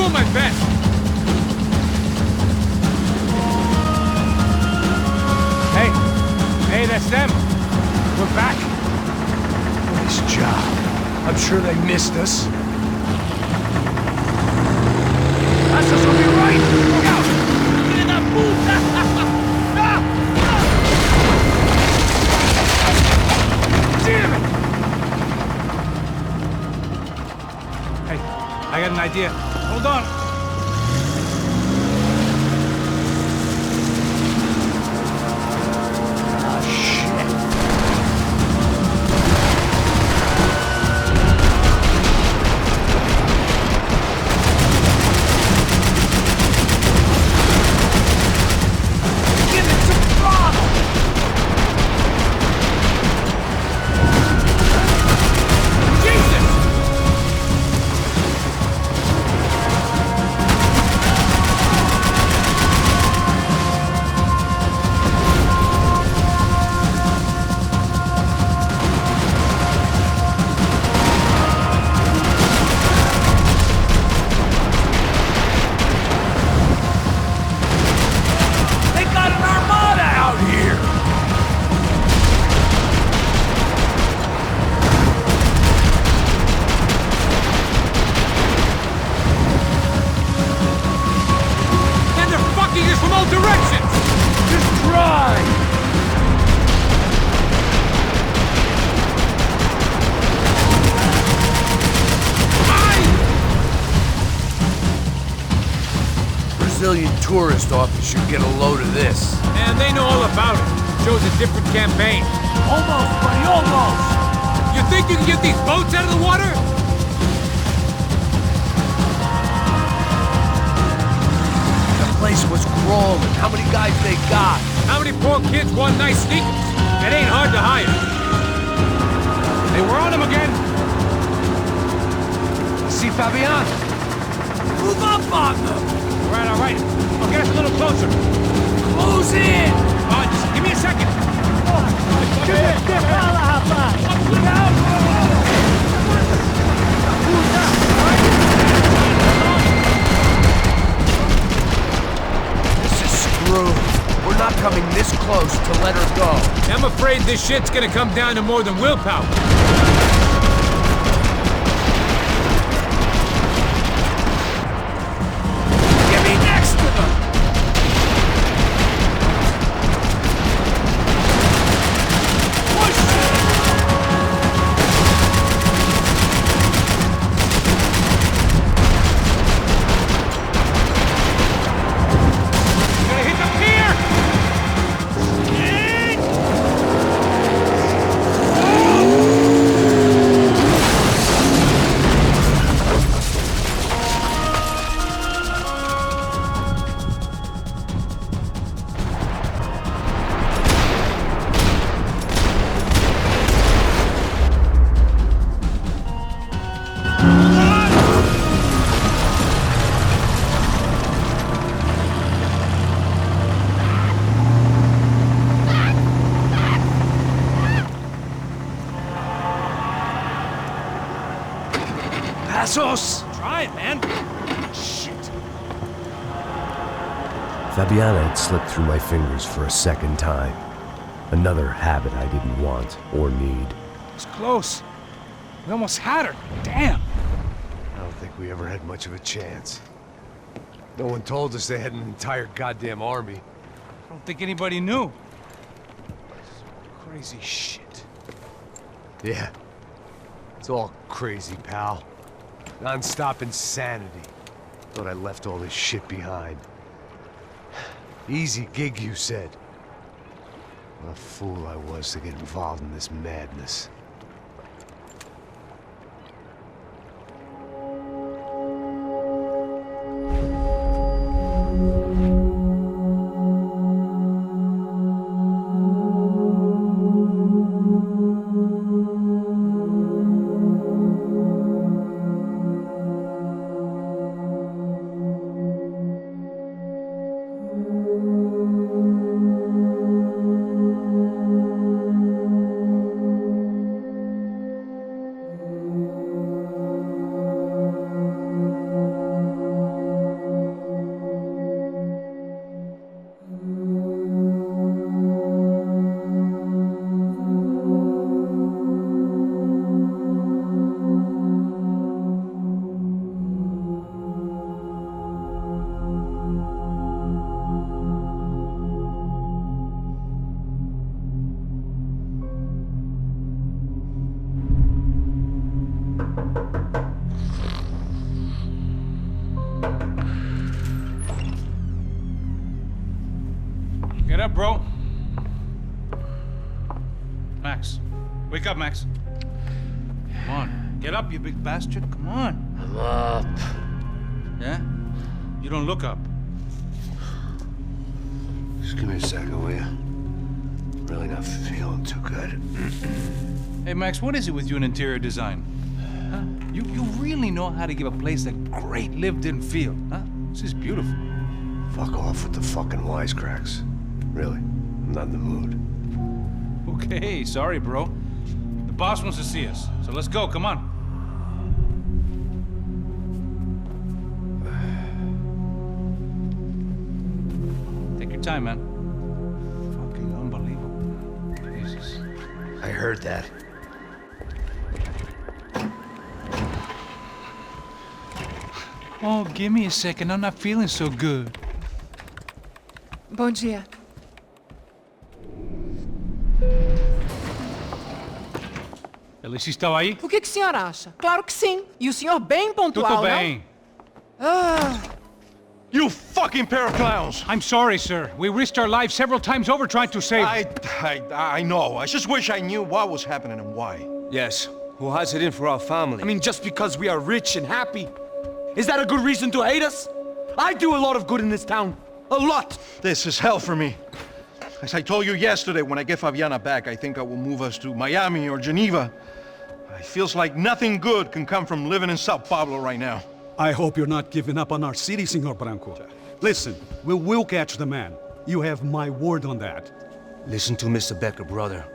doing my best. Hey, that's them. We're back. Nice job. I'm sure they missed us. That's us on your right! Look out! Get in that puta! Damn it! Hey, I got an idea. Hold on. Brazilian tourist office should get a load of this. And they know all about it. Shows a different campaign. Almost, buddy, almost! You think you can get these boats out of the water? The place was crawling. How many guys they got? How many poor kids want nice sneakers? It ain't hard to hire. Hey, we're on them again. See Fabian? Move up on them! All right. I'll get us a little closer. Close in! Just give me a second. This is screwed. We're not coming this close to let her go. I'm afraid this shit's gonna come down to more than willpower. Try it, man. Shit. Fabiana had slipped through my fingers for a second time. Another habit I didn't want or need. It's close. We almost had her. Damn. I don't think we ever had much of a chance. No one told us they had an entire goddamn army. I don't think anybody knew. Crazy shit. Yeah. It's all crazy, pal. Non-stop insanity. Thought I left all this shit behind. Easy gig, you said. What a fool I was to get involved in this madness. Get up, bro. Max. Wake up, Max. Come on. Get up, you big bastard. Come on. I'm up. Yeah? You don't look up. Just give me a second, will you? Really not feeling too good. Hey, Max, what is it with you in interior design? Huh? You really know how to give a place a great lived-in feel, huh? This is beautiful. Fuck off with the fucking wisecracks. Really, I'm not in the mood. Okay, sorry, bro. The boss wants to see us, so let's go, come on. Take your time, man. Fucking unbelievable. Jesus. I heard that. Oh, give me a second. I'm not feeling so good. Bom dia. Alice estava aí? O que o senhor acha? Claro que sim. E o senhor bem pontual, Tudo bem. não? Ah. You fucking pair of clowns! I'm sorry, sir. We risked our lives several times over trying to save... I know. I just wish I knew what was happening and why. Yes. Who has it in for our family? I mean, just because we are rich and happy, is that a good reason to hate us? I do a lot of good in this town. A lot! This is hell for me. As I told you yesterday, when I get Fabiana back, I think I will move us to Miami or Geneva. It feels like nothing good can come from living in Sao Paulo right now. I hope you're not giving up on our city, Senor Branco. Listen, we will catch the man. You have my word on that. Listen to Mr. Becker, brother.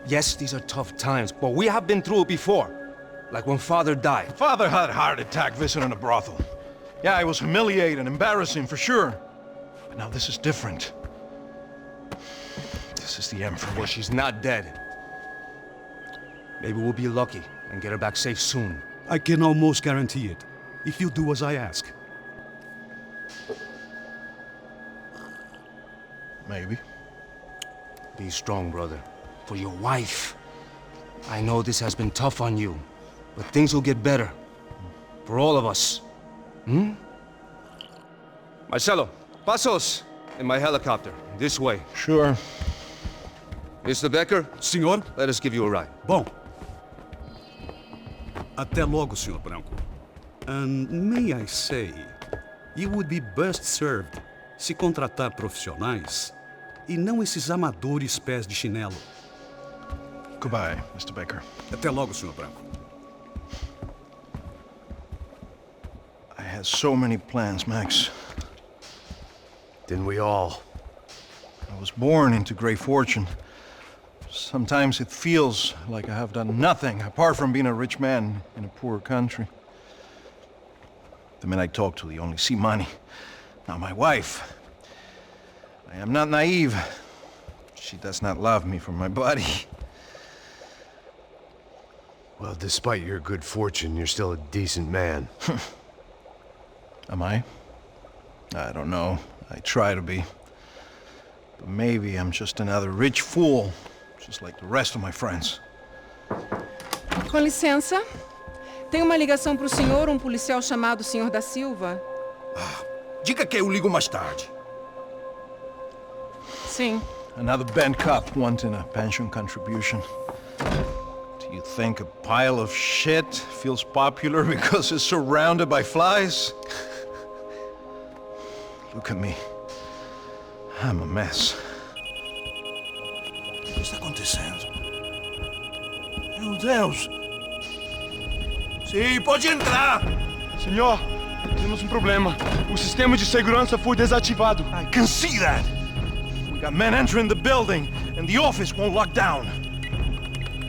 Yes, these are tough times, but we have been through it before. Like when Father died. Father had a heart attack visiting a brothel. Yeah, it was humiliating, embarrassing, for sure. But now this is different. This is the end for me. Well, she's not dead. Maybe we'll be lucky and get her back safe soon. I can almost guarantee it, if you do as I ask. Maybe. Be strong, brother. For your wife. I know this has been tough on you, but things will get better. For all of us. Hmm? Marcelo, pasos in my helicopter. This way. Sure. Mr. Becker? Senhor? Let us give you a ride. Bom. Até logo, Senhor Branco. And may I say, you would be best served se contratar profissionais e não esses amadores pés de chinelo. Goodbye, Mr. Becker. Até logo, Senhor Branco. I had so many plans, Max. Didn't we all? I was born into great fortune. Sometimes it feels like I have done nothing apart from being a rich man in a poor country. The men I talk to, they only see money. Now my wife. I am not naive. She does not love me for my body. Well, despite your good fortune, you're still a decent man. Am I? I don't know. I try to be. But maybe I'm just another rich fool, just like the rest of my friends. Com licença. Tem uma ligação para o senhor, policial chamado Senhor da Silva. Diga que eu ligo mais tarde. Sim. Another bent cop wanting a pension contribution. Do you think a pile of shit feels popular because it's surrounded by flies? Look at me. I'm a mess. O que está acontecendo? Meu Deus! Sim, pode entrar! Senhor, temos problema. O sistema de segurança foi desativado. I can see that! We got men entering the building, and the office won't lock down.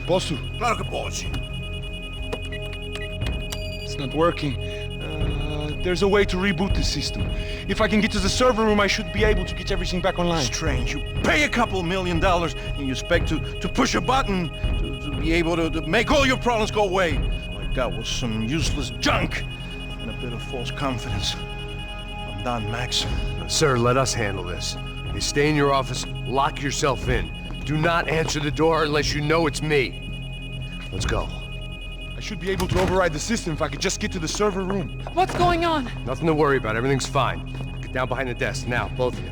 Posso? Claro que pode. It's not working. There's a way to reboot the system. If I can get to the server room, I should be able to get everything back online. Strange. You pay a couple $1 million and you expect to push a button to be able to make all your problems go away. All I got was some useless junk and a bit of false confidence. I'm done, Max. Sir, let us handle this. You stay in your office, lock yourself in. Do not answer the door unless you know it's me. Let's go. I should be able to override the system if I could just get to the server room. What's going on? Nothing to worry about. Everything's fine. Get down behind the desk now, both of you.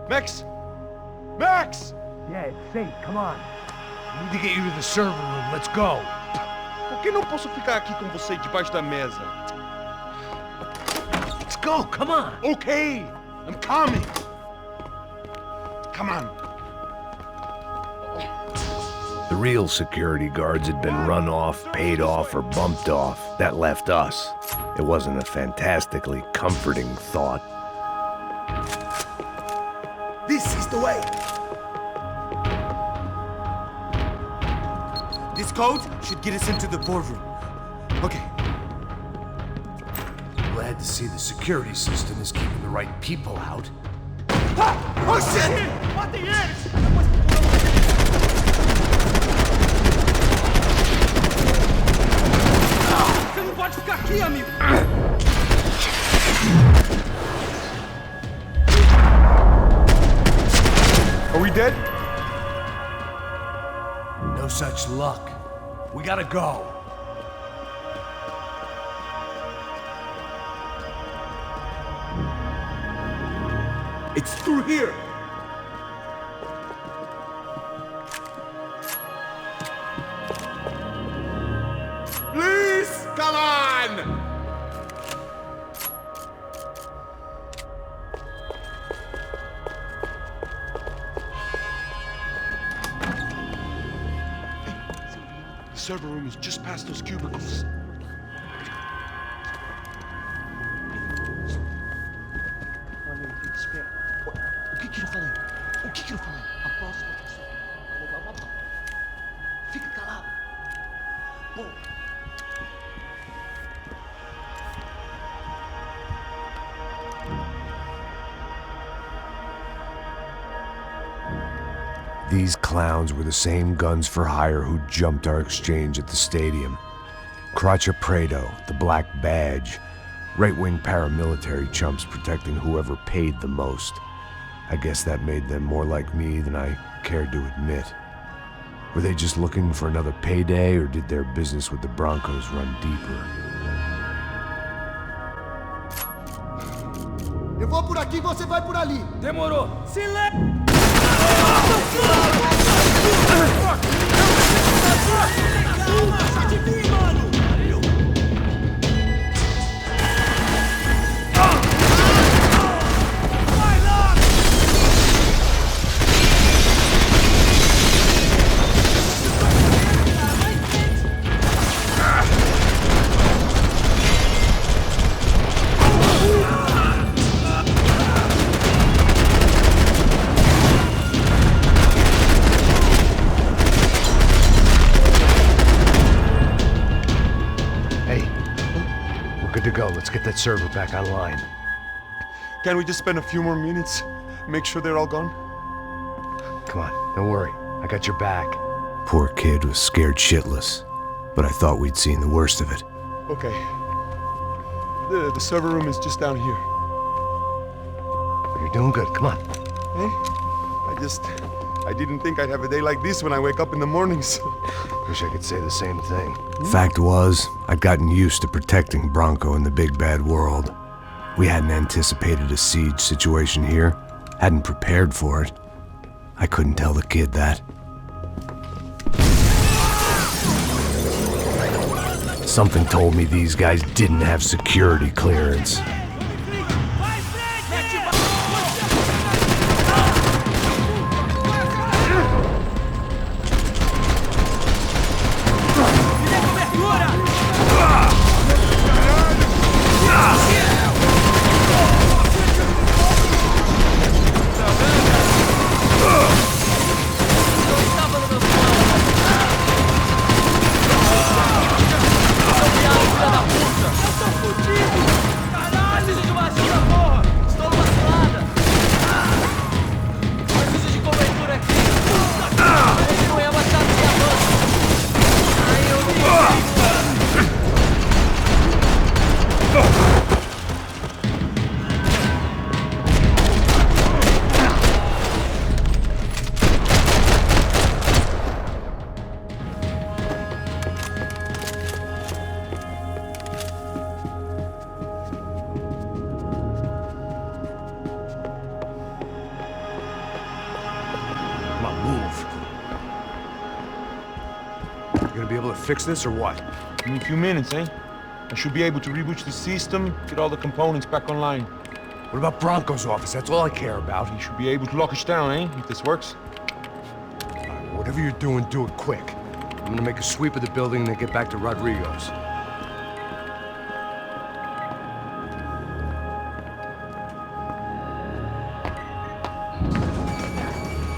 Max! Max! Yeah, it's safe. Come on. I need to get you to the server room. Let's go. Por que não posso ficar aqui com você debaixo da mesa? Let's go. Come on. Okay. I'm coming. Come on. The real security guards had been run off, paid off, or bumped off. That left us. It wasn't a fantastically comforting thought. This is the way. This code should get us into the boardroom. Okay. Glad to see the security system is keeping the right people out. Ah! Oh shit! What the hell? Você não pode ficar aqui, amigo! Are we dead? No such luck. We gotta go. It's through here. Please, come on! The server room is just past those cubicles. O que eu falei? O que eu falei? A próxima pessoa vai levar uma bala. Fica calado. Pô. These clowns were the same guns for hire who jumped our exchange at the stadium. Crotcha Prado, the Black Badge, right-wing paramilitary chumps protecting whoever paid the most. I guess that made them more like me than I cared to admit. Were they just looking for another payday, or did their business with the Broncos run deeper? Eu vou por aqui, você vai por ali. Demorou. Silêncio! Let's get that server back online. Can't we just spend a few more minutes? Make sure they're all gone? Come on, don't worry. I got your back. Poor kid was scared shitless, but I thought we'd seen the worst of it. Okay. The server room is just down here. You're doing good. Come on. I didn't think I'd have a day like this when I wake up in the mornings. Wish I could say the same thing. Fact was, I'd gotten used to protecting Bronco in the big bad world. We hadn't anticipated a siege situation here, hadn't prepared for it. I couldn't tell the kid that. Something told me these guys didn't have security clearance. Come on, move. You gonna be able to fix this or what? Give me a few minutes, eh? I should be able to reboot the system, get all the components back online. What about Bronco's office? That's all I care about. He should be able to lock us down, eh? If this works. Whatever you're doing, do it quick. I'm gonna make a sweep of the building and then get back to Rodrigo's.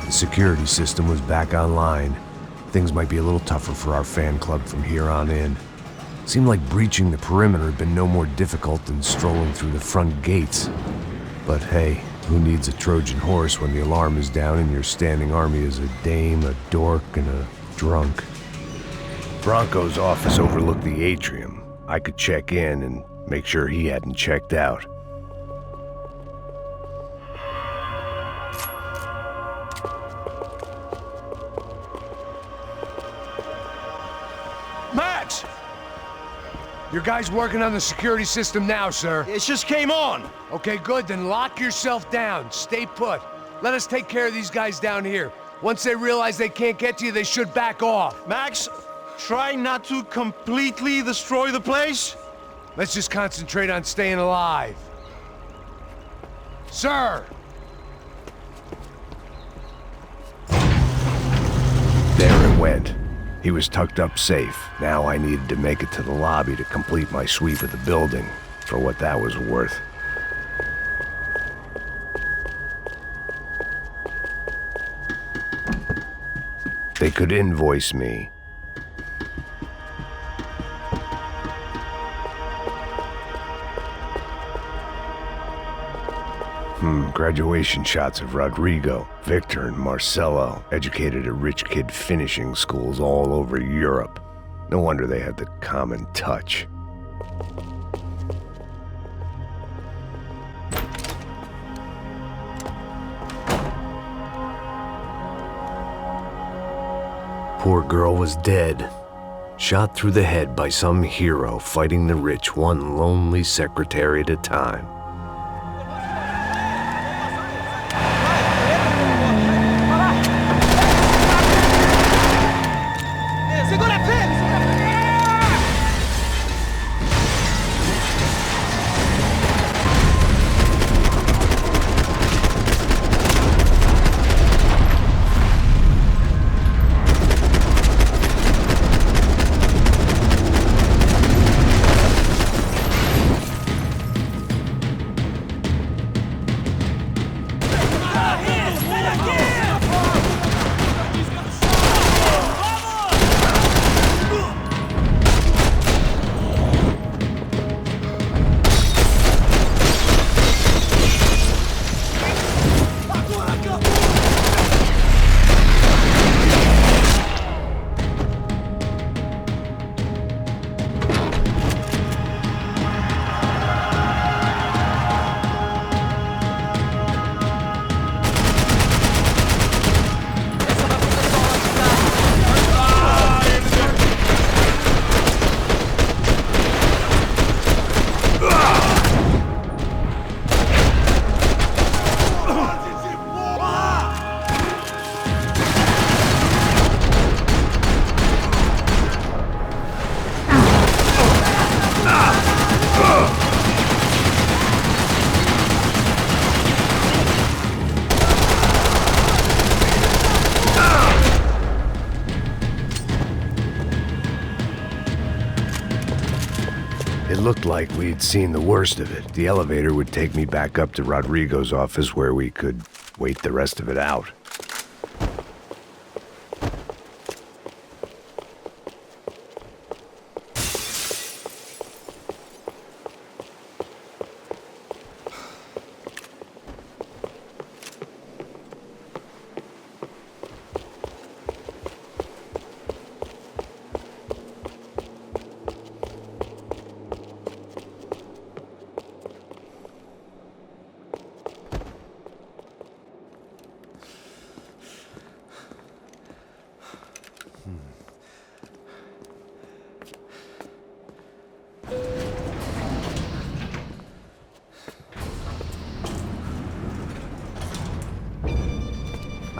The security system was back online. Things might be a little tougher for our fan club from here on in. Seemed like breaching the perimeter had been no more difficult than strolling through the front gates. But hey, who needs a Trojan horse when the alarm is down and your standing army is a dame, a dork, and a drunk? Bronco's office overlooked the atrium. I could check in and make sure he hadn't checked out. Max! Your guy's working on the security system now, sir. It just came on! Okay, good, then lock yourself down. Stay put. Let us take care of these guys down here. Once they realize they can't get to you, they should back off. Max, try not to completely destroy the place. Let's just concentrate on staying alive. Sir! There it went. He was tucked up safe. Now I needed to make it to the lobby to complete my sweep of the building, for what that was worth. They could invoice me. Graduation shots of Rodrigo, Victor, and Marcelo, educated at rich kid finishing schools all over Europe. No wonder they had the common touch. Poor girl was dead. Shot through the head by some hero fighting the rich one lonely secretary at a time. It looked like we'd seen the worst of it. The elevator would take me back up to Rodrigo's office where we could wait the rest of it out.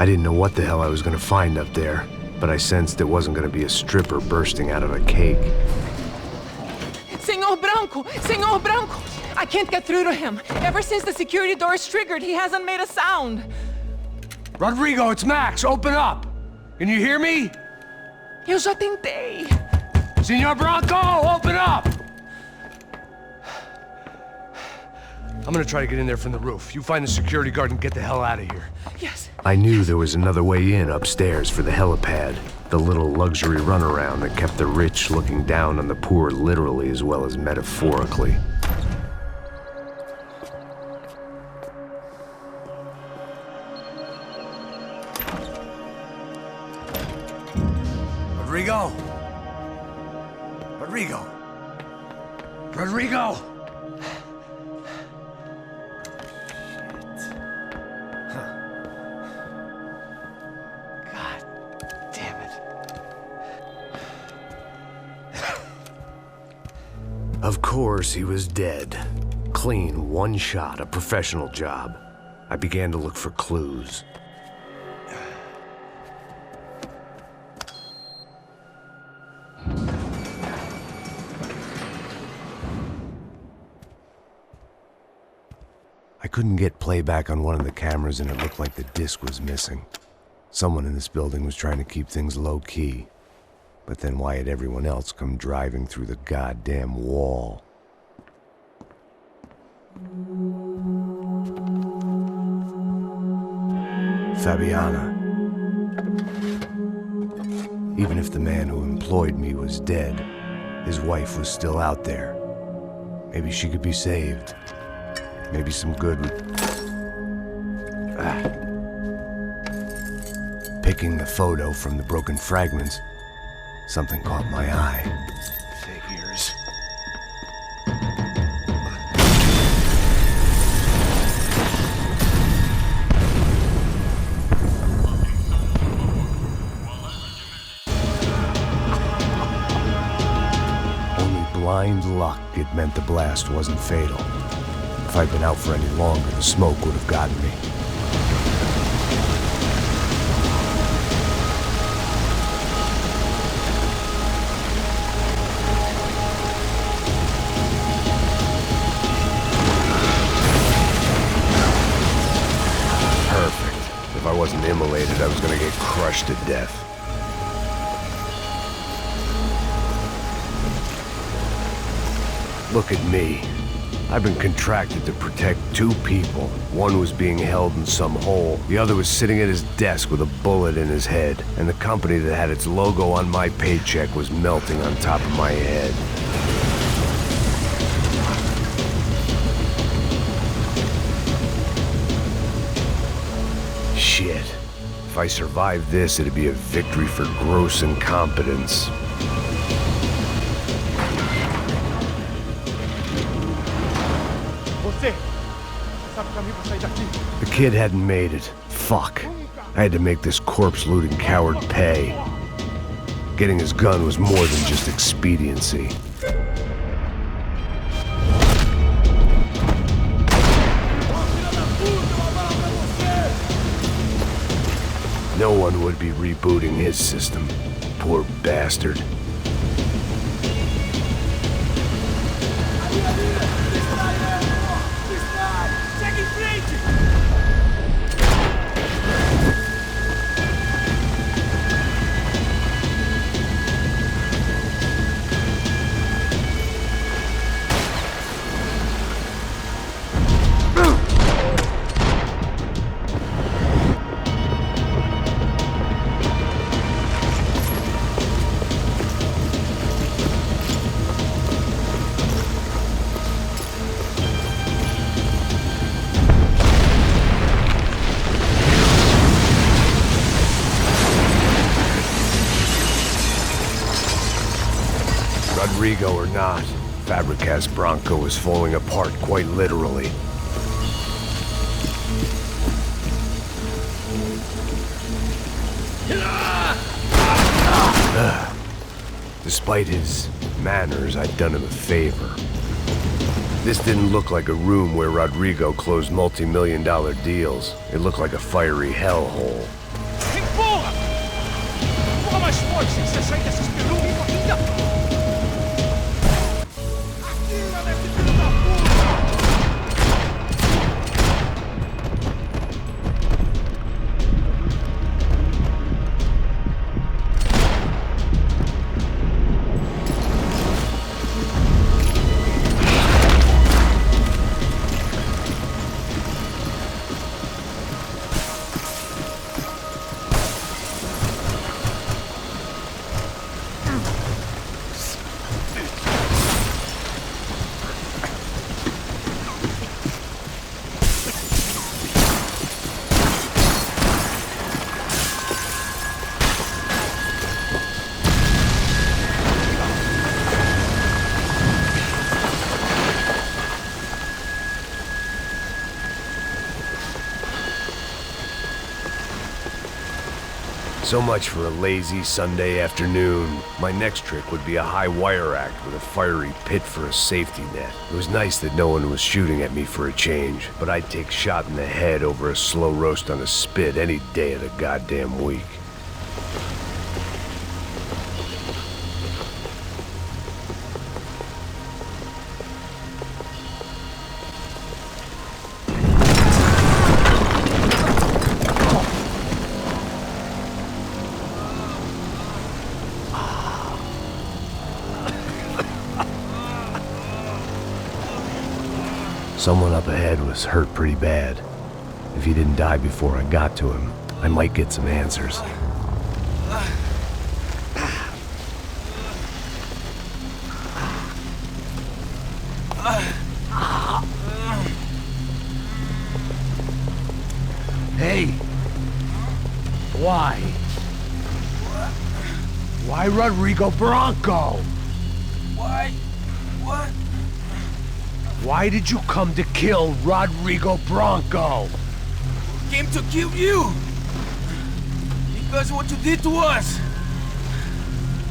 I didn't know what the hell I was gonna find up there, but I sensed it wasn't gonna be a stripper bursting out of a cake. Senor Branco! Senor Branco! I can't get through to him. Ever since the security door is triggered, he hasn't made a sound. Rodrigo, it's Max. Open up. Can you hear me? Eu já tentei. Senor Branco, open up! I'm gonna try to get in there from the roof. You find the security guard and get the hell out of here. Yes. I knew there was another way in upstairs for the helipad, the little luxury runaround that kept the rich looking down on the poor literally as well as metaphorically. Rodrigo! Rodrigo! Rodrigo! Of course, he was dead. Clean, one shot, a professional job. I began to look for clues. I couldn't get playback on one of the cameras and it looked like the disc was missing. Someone in this building was trying to keep things low-key. But then why had everyone else come driving through the goddamn wall? Fabiana. Even if the man who employed me was dead, his wife was still out there. Maybe she could be saved. Maybe some good would... Picking the photo from the broken fragments, something caught my eye. Figures. Only blind luck it meant the blast wasn't fatal. If I'd been out for any longer, the smoke would have gotten me. If I wasn't immolated, I was gonna get crushed to death. Look at me. I've been contracted to protect two people. One was being held in some hole. The other was sitting at his desk with a bullet in his head. And the company that had its logo on my paycheck was melting on top of my head. Shit. If I survived this, it'd be a victory for gross incompetence. The kid hadn't made it. Fuck. I had to make this corpse-looting coward pay. Getting his gun was more than just expediency. No one would be rebooting his system. Poor bastard. Rodrigo or not, Fabricas Bronco is falling apart quite literally. Despite his manners, I'd done him a favor. This didn't look like a room where Rodrigo closed multi-million-dollar deals. It looked like a fiery hellhole. So much for a lazy Sunday afternoon. My next trick would be a high wire act with a fiery pit for a safety net. It was nice that no one was shooting at me for a change, but I'd take shot in the head over a slow roast on a spit any day of the goddamn week. Someone up ahead was hurt pretty bad. If he didn't die before I got to him, I might get some answers. Hey! Why? Why Rodrigo Bronco? Why? What? Why did you come to kill Rodrigo Bronco? Came to kill you! Because of what you did to us!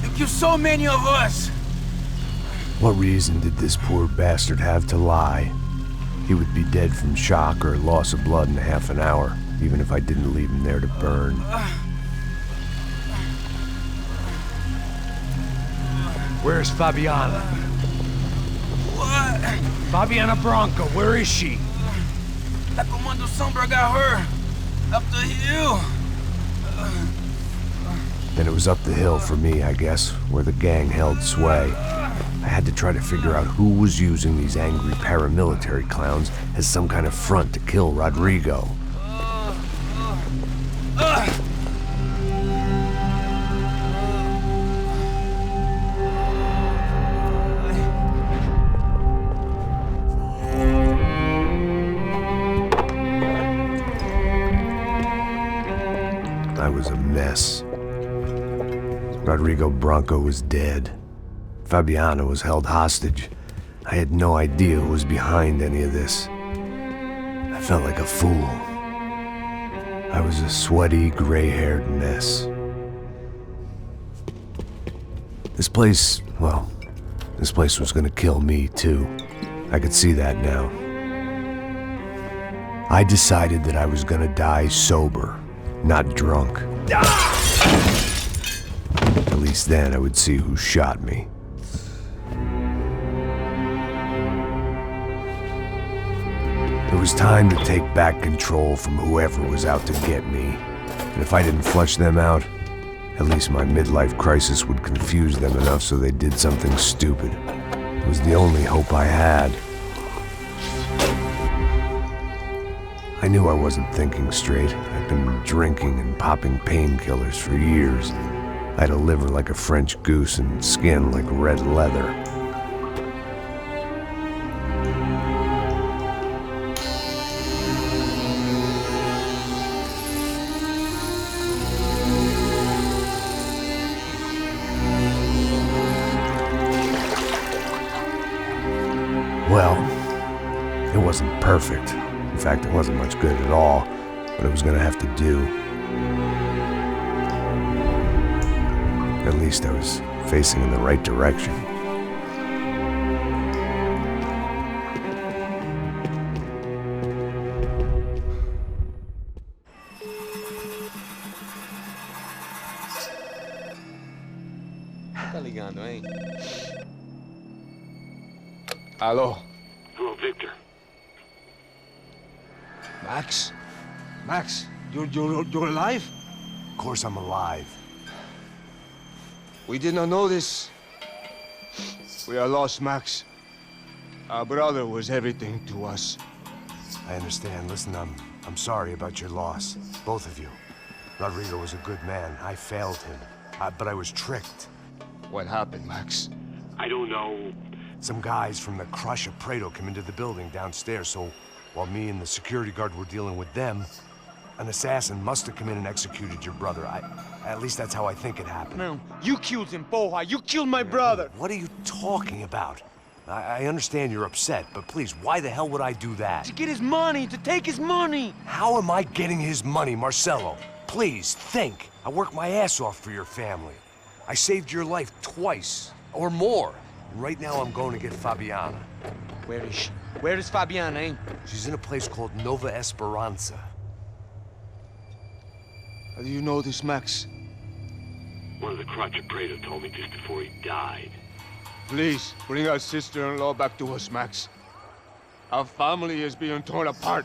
You killed so many of us! What reason did this poor bastard have to lie? He would be dead from shock or loss of blood in half an hour, even if I didn't leave him there to burn. Where's Fabiana? What? Fabiana Bronco, where is she? That Comando Sombra got her. Up the hill. Then it was up the hill for me, I guess, where the gang held sway. I had to try to figure out who was using these angry paramilitary clowns as some kind of front to kill Rodrigo. I was a mess. Rodrigo Bronco was dead. Fabiana was held hostage. I had no idea who was behind any of this. I felt like a fool. I was a sweaty, gray-haired mess. This place, well, this place was gonna kill me too. I could see that now. I decided that I was gonna die sober, not drunk. At least then I would see who shot me. It was time to take back control from whoever was out to get me. And if I didn't flush them out, at least my midlife crisis would confuse them enough so they did something stupid. It was the only hope I had. I knew I wasn't thinking straight. I'd been drinking and popping painkillers for years. I had a liver like a French goose and skin like red leather. Well, it wasn't perfect. In fact, it wasn't much good at all, but it was gonna have to do. At least I was facing in the right direction. Tá ligando, hein? Alô? Hello, Victor. Max? Max, you're alive? Of course I'm alive. We did not know this. We are lost, Max. Our brother was everything to us. I understand. Listen, I'm sorry about your loss. Both of you. Rodrigo was a good man. I failed him. But I was tricked. What happened, Max? I don't know. Some guys from the Crush of Prado came into the building downstairs, so while me and the security guard were dealing with them, an assassin must have come in and executed your brother. At least that's how I think it happened. No, you killed him, Porra. You killed my brother. What are you talking about? I understand you're upset, but please, why the hell would I do that? To get his money, to take his money. How am I getting his money, Marcelo? Please, think. I worked my ass off for your family. I saved your life twice, or more. And right now I'm going to get Fabiana. Where is she? Where is Fabiana, eh? She's in a place called Nova Esperanza. How do you know this, Max? One of the Crotch of Prado told me just before he died. Please, bring our sister-in-law back to us, Max. Our family is being torn apart.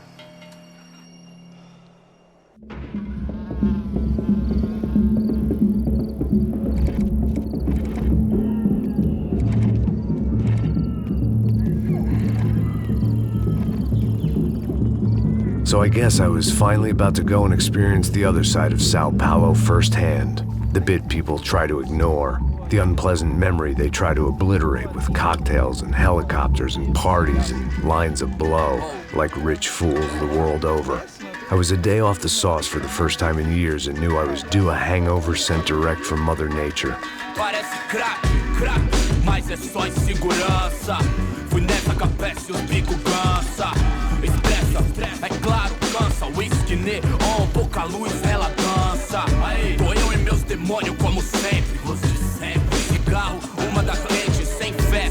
So I guess I was finally about to go and experience the other side of Sao Paulo firsthand. The bit people try to ignore. The unpleasant memory they try to obliterate with cocktails and helicopters and parties and lines of blow, like rich fools the world over. I was a day off the sauce for the first time in years and knew I was due a hangover sent direct from Mother Nature. Parece crack, mas é só insegurança. Fui nessa capeste, os bico cansa. Expressa, é claro, cansa. Whisky, neon, pouca luz, ela dança. Tô eu e meus demônios como sempre. Você sempre. Cigarro, uma da frente, sem fé.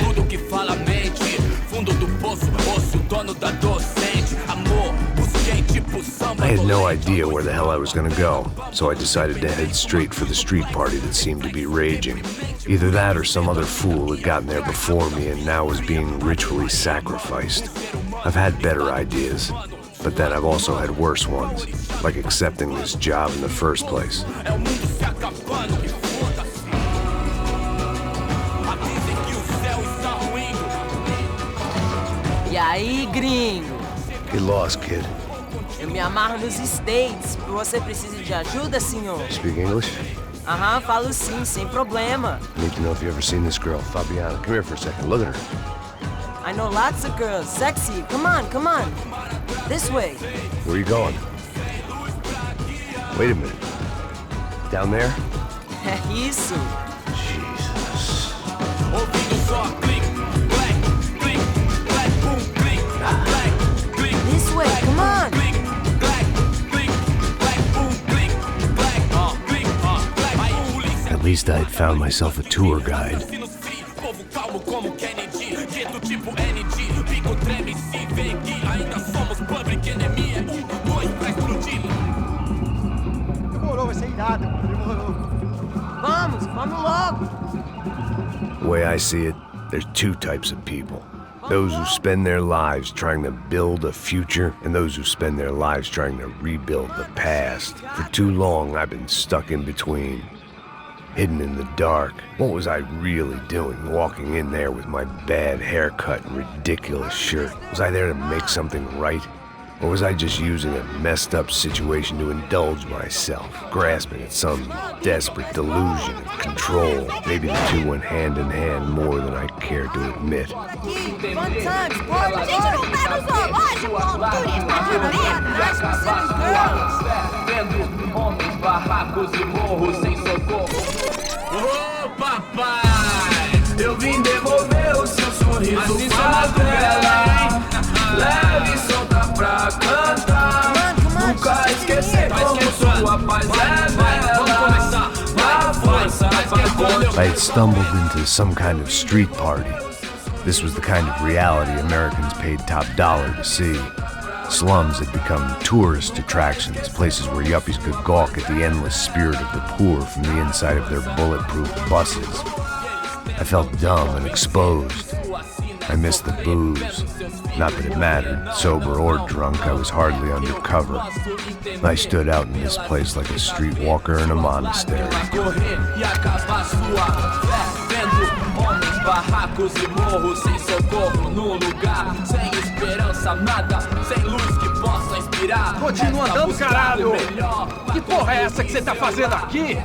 Tudo que fala mente. Fundo do poço, osso, dono da docente. Amor, busquei tipo samba. I had no idea where the hell I was gonna go, so I decided to head straight for the street party that seemed to be raging. Either that or some other fool had gotten there before me and now was being ritually sacrificed. I've had better ideas, but then I've also had worse ones, like accepting this job in the first place. E aí, gringo? Get lost, kid. Eu me amarro nos States. Você precisa de ajuda, senhor? Speak English? Aham, falo sim, sem problema. I need to know if you've ever seen this girl, Fabiana. Come here for a second. Look at her. I know lots of girls. Sexy. Come on, come on. This way. Where are you going? Wait a minute. Down there? É isso. Jesus. This way, come on. At least I'd found myself a tour guide. Demorou, vai ser irado. Demorou. Vamos logo. The way I see it, there's two types of people. Those who spend their lives trying to build a future, and those who spend their lives trying to rebuild the past. For too long, I've been stuck in between. Hidden in the dark. What was I really doing, walking in there with my bad haircut and ridiculous shirt? Was I there to make something right? Or was I just using a messed up situation to indulge myself, grasping at some desperate delusion of control? Maybe the two went hand in hand more than I cared to admit. Fun times, party, Ô papai, eu vim devolver o seu sorriso favela. Leve e solta pra cantar. Nunca esquecer como sua paz é bela. Dá força pra contar. I had stumbled into some kind of street party. This was the kind of reality Americans paid top dollar to see. Slums had become tourist attractions, places where yuppies could gawk at the endless spirit of the poor from the inside of their bulletproof buses. I felt dumb and exposed. I missed the booze. Not that it mattered. Sober or drunk, I was hardly under cover. I stood out in this place like a streetwalker in a monastery. Barracos e morros sem socorro num lugar sem esperança, nada, sem luz que possa inspirar. Continua andando, caralho! Que porra é essa que você tá fazendo aqui?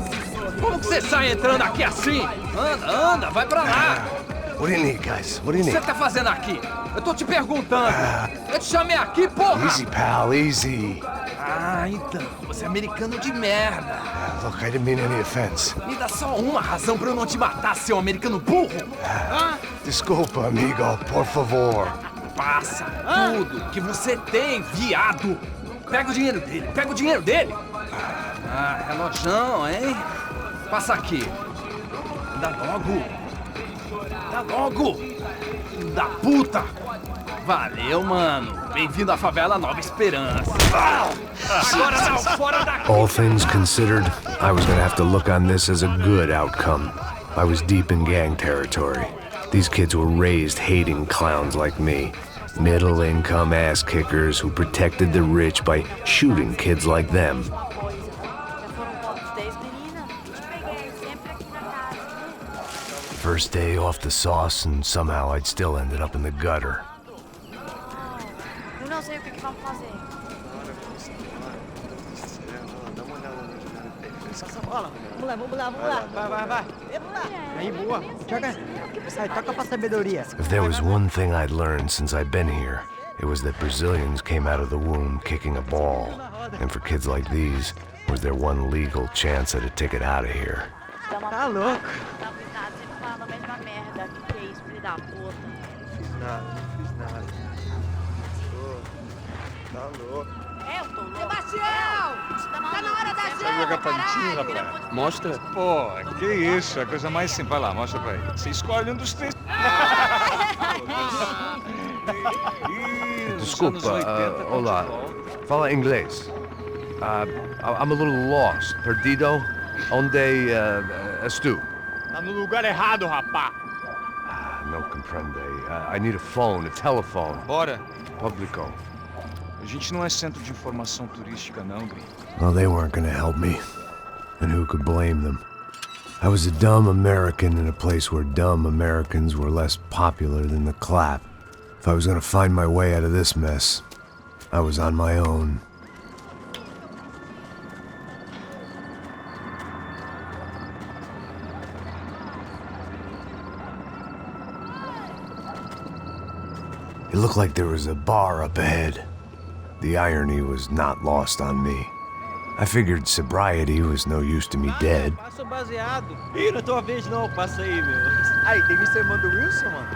Como que você sai entrando aqui assim? Anda, vai pra lá! What do you need, guys? What do you O que need? você tá fazendo aqui? Eu tô te perguntando. Eu te chamei aqui, porra! Easy, pal, easy. Ah, então, você é americano de merda. Look, I didn't mean any offense. Me dá só uma razão pra eu não te matar, seu americano burro. Desculpa, amigo, por favor. Passa tudo que você tem, viado. Pega o dinheiro dele, Ah, relojão, hein? Passa aqui. Dá logo. Filho da puta. Valeu, mano. Bem-vindo à favela Nova Esperança. Agora não, fora daqui. All things considered, I was gonna have to look on this as a good outcome. I was deep in gang territory. These kids were raised hating clowns like me. Middle-income ass-kickers who protected the rich by shooting kids like them. First day off the sauce, and somehow I'd still ended up in the gutter. Eu não sei o que vamos fazer. Passa a bola. Vamos lá. Vai. Aí, boa. Joga. Sai, toca pra sabedoria. If there was one thing I'd learned since I'd been here, it was that Brazilians came out of the womb kicking a ball. And for kids like these, was their one legal chance at a ticket out of here. Tá louco. Fala a mesma merda. Que é isso, filho da puta? Não fiz nada. Tá louco. Eu tô louco. Sebastião! Tá na hora da janta, jogar patinho, rapaz? Mostra. Pô, que isso, a coisa mais simples. Vai lá, mostra pra ele. Você escolhe um dos três. Desculpa, olá. Fala inglês. I'm a little lost. Perdido? Onde estou? Tá no lugar errado, rapá. No comprende. I need a phone, a telephone. Bora. Publico. A gente não é centro de informação turística, não, gringo. Well, they weren't gonna help me. And who could blame them? I was a dumb American in a place where dumb Americans were less popular than the clap. If I was gonna find my way out of this mess, I was on my own. It looked like there was a bar up ahead. The irony was not lost on me. I figured sobriety was no use to me dead. Passo baseado. Ih, não é tua vez não, passa aí, meu. Aí, tem visto a irmã do Wilson, mano?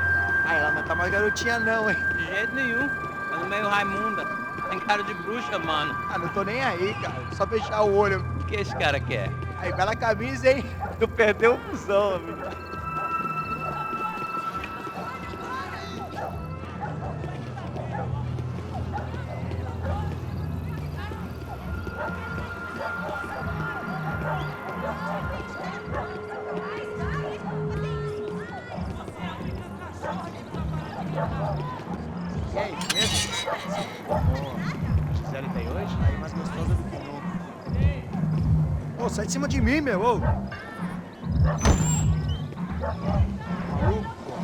Ah, ela não tá mais garotinha não, hein? De jeito nenhum. Ela é meio Raimunda. Tem cara de bruxa, mano. Ah, não tô nem aí, cara. Só fechar o olho. O que esse cara quer? Aí, bela camisa, hein? Tu perdeu o fusão, amigo. E aí, mesmo? Gisele tem hoje? Aí, mais gostosa do que nunca. Ô, sai de cima de mim, meu, ô! Maluco, pô.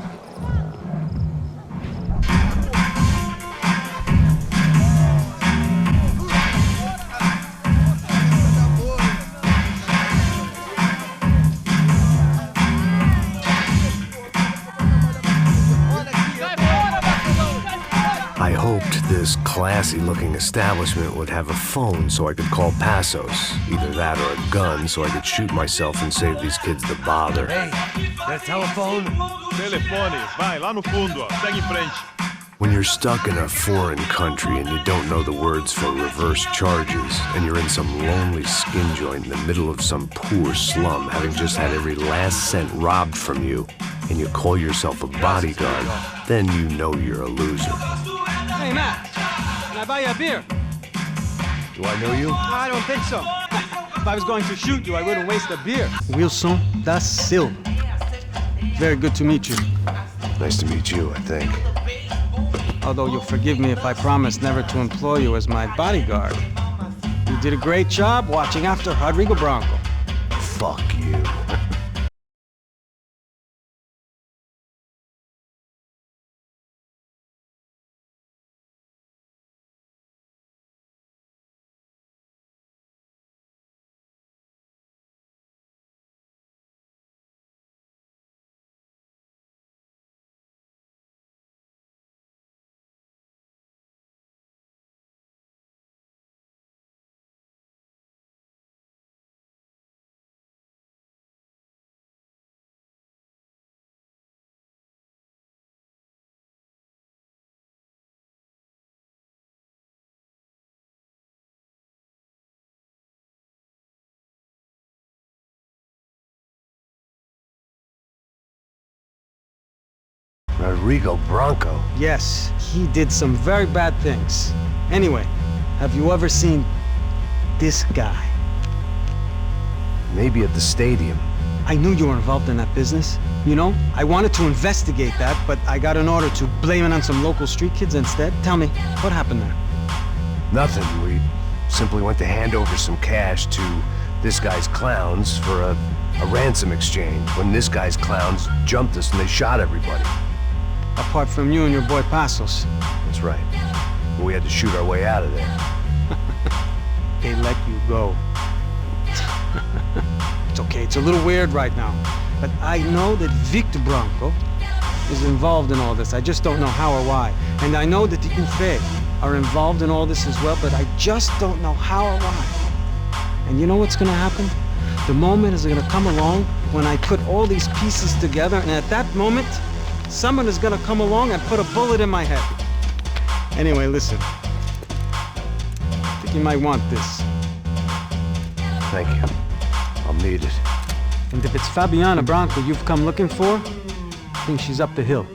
I hoped this classy-looking establishment would have a phone so I could call Passos. Either that or a gun so I could shoot myself and save these kids the bother. Hey, that telephone? Telefone, vai, lá no fundo, ó. Segue em frente. When you're stuck in a foreign country and you don't know the words for reverse charges, and you're in some lonely skin joint in the middle of some poor slum, having just had every last cent robbed from you, and you call yourself a bodyguard, then you know you're a loser. Hey, Matt. Now I buy you a beer? Do I know you? I don't think so. If I was going to shoot you, I wouldn't waste a beer. Wilson da Silva. Very good to meet you. Nice to meet you, I think. Although you'll forgive me if I promise never to employ you as my bodyguard. You did a great job watching after Rodrigo Branco. Fuck you. Rodrigo Branco? Yes, he did some very bad things. Anyway, have you ever seen this guy? Maybe at the stadium. I knew you were involved in that business. You know, I wanted to investigate that, but I got an order to blame it on some local street kids instead. Tell me, what happened there? Nothing. We simply went to hand over some cash to this guy's clowns for a ransom exchange when this guy's clowns jumped us and they shot everybody. Apart from you and your boy Passos. That's right. But we had to shoot our way out of there. They let you go. It's okay, it's a little weird right now. But I know that Victor Branco is involved in all this. I just don't know how or why. And I know that the UFE are involved in all this as well, but I just don't know how or why. And you know what's gonna happen? The moment is gonna come along when I put all these pieces together, and at that moment, someone is gonna come along and put a bullet in my head. Anyway, listen. I think you might want this. Thank you. I'll need it. And if it's Fabiana Branco you've come looking for, I think she's up the hill.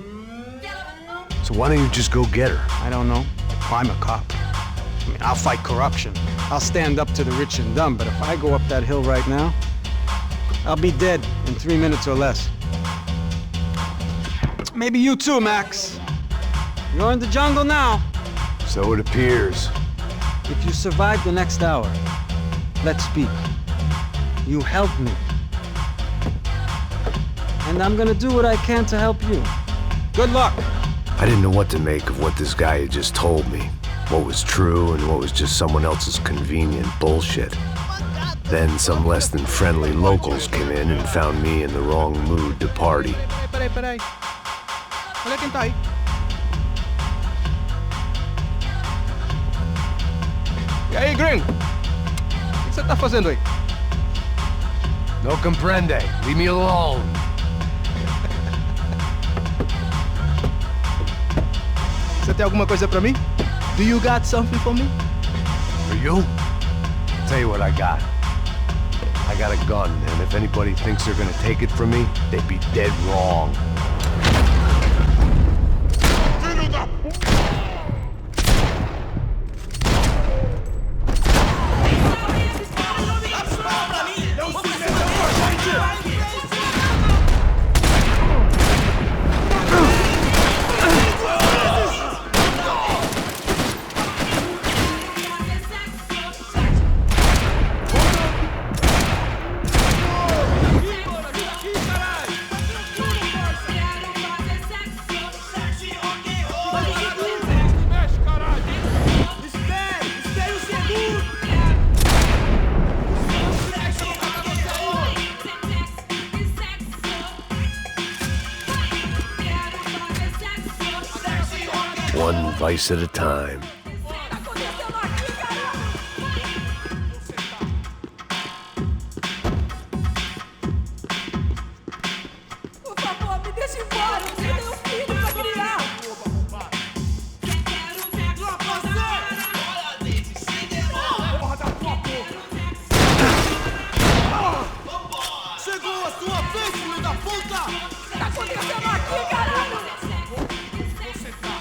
So why don't you just go get her? I don't know. I'm a cop. I mean, I'll fight corruption. I'll stand up to the rich and dumb, but if I go up that hill right now, I'll be dead in 3 minutes or less. Maybe you too, Max. You're in the jungle now. So it appears. If you survive the next hour, let's speak. You help me. And I'm gonna do what I can to help you. Good luck. I didn't know what to make of what this guy had just told me. What was true and what was just someone else's convenient bullshit. Then some less than friendly locals came in and found me in the wrong mood to party. Peraí. Olha quem tá aí. E aí, gringo? O que você tá fazendo aí? No comprende. Leave me alone. Você tem alguma coisa pra mim? Do you got something for me? For you? I'll tell you what I got. I got a gun, and if anybody thinks they're gonna take it from me, they'd be dead wrong. One vice at a time. Por favor, me deixe embora. Eu tenho um filho pra criar. Chegou a sua vez, filho da puta! O que tá acontecendo aqui, caralho? Você tá.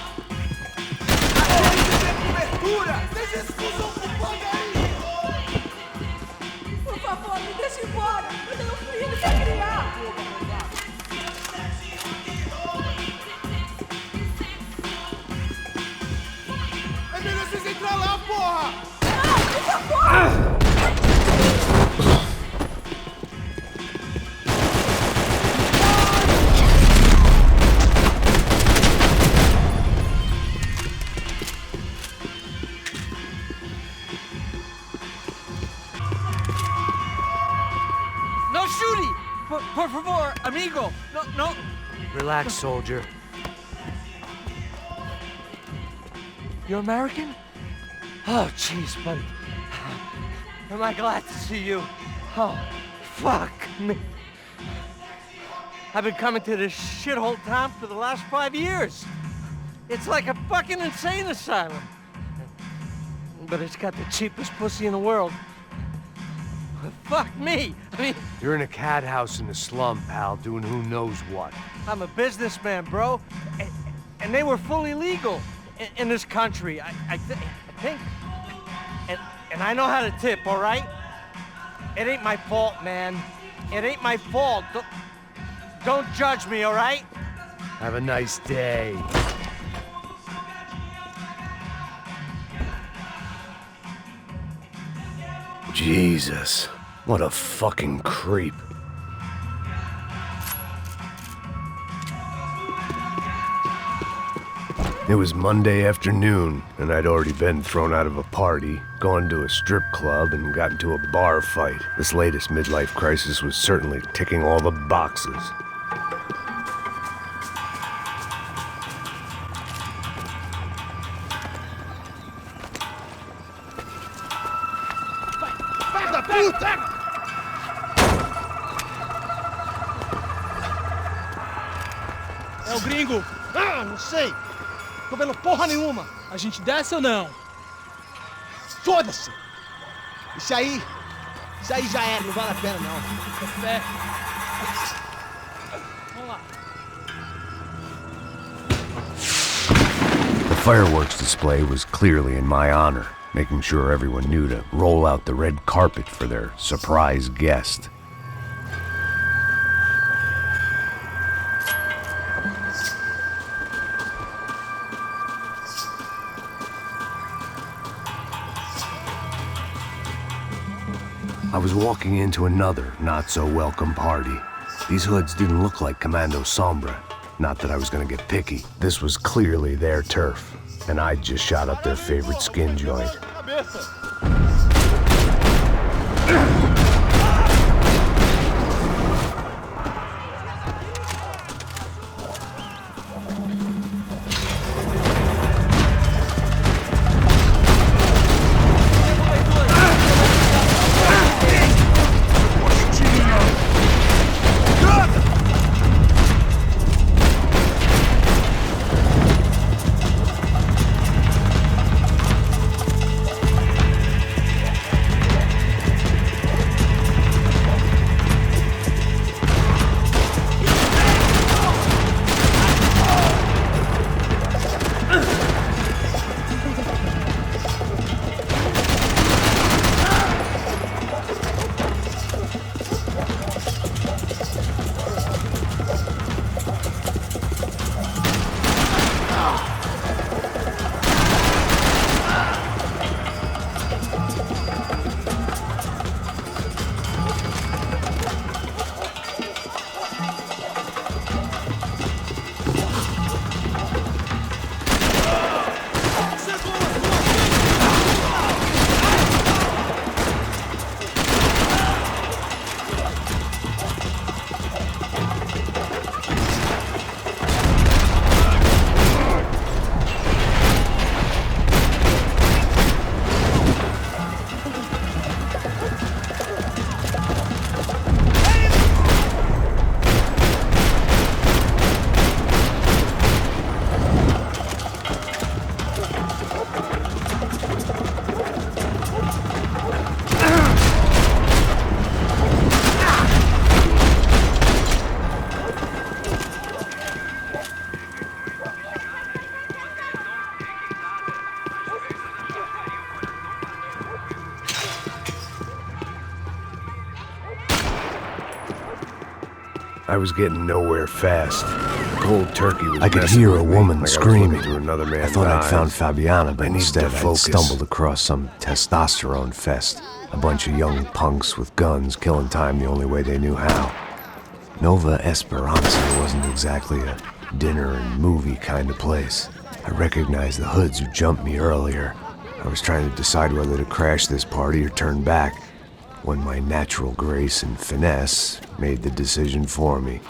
shooting! Por favor, amigo. No. Relax, soldier. You're American? Oh, jeez, buddy. Am I glad to see you? Oh, fuck me. I've been coming to this shithole town for the last 5 years. It's like a fucking insane asylum. But it's got the cheapest pussy in the world. Fuck me. I mean, You're in a cat house in the slum, pal, doing who knows what. I'm a businessman, bro. And they were fully legal in this country. I think. And I know how to tip, all right? It ain't my fault, man. It ain't my fault. Don't judge me, all right? Have a nice day. Jesus, what a fucking creep. It was Monday afternoon, and I'd already been thrown out of a party, gone to a strip club, and got into a bar fight. This latest midlife crisis was certainly ticking all the boxes. É o gringo. Ah, não sei. Tô vendo porra nenhuma. A gente desce ou não? Foda-se. Isso aí já era, não vale a pena não. Café. Vamos lá. The fireworks display was clearly in my honor, making sure everyone knew to roll out the red carpet for their surprise guest. I was walking into another not-so-welcome party. These hoods didn't look like Commando Sombra. Not that I was gonna get picky. This was clearly their turf, and I'd just shot up their favorite skin joint. I was getting nowhere fast. Cold turkey was I could hear a woman screaming. I thought I'd found Fabiana, but instead I stumbled across some testosterone fest. A bunch of young punks with guns killing time the only way they knew how. Nova Esperanza wasn't exactly a dinner and movie kind of place. I recognized the hoods who jumped me earlier. I was trying to decide whether to crash this party or turn back. when my natural grace and finesse made the decision for me.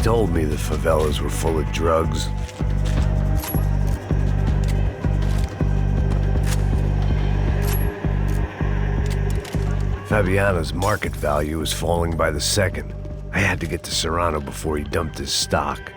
Told me the favelas were full of drugs. Fabiano's market value was falling by the second. I had to get to Serrano before he dumped his stock.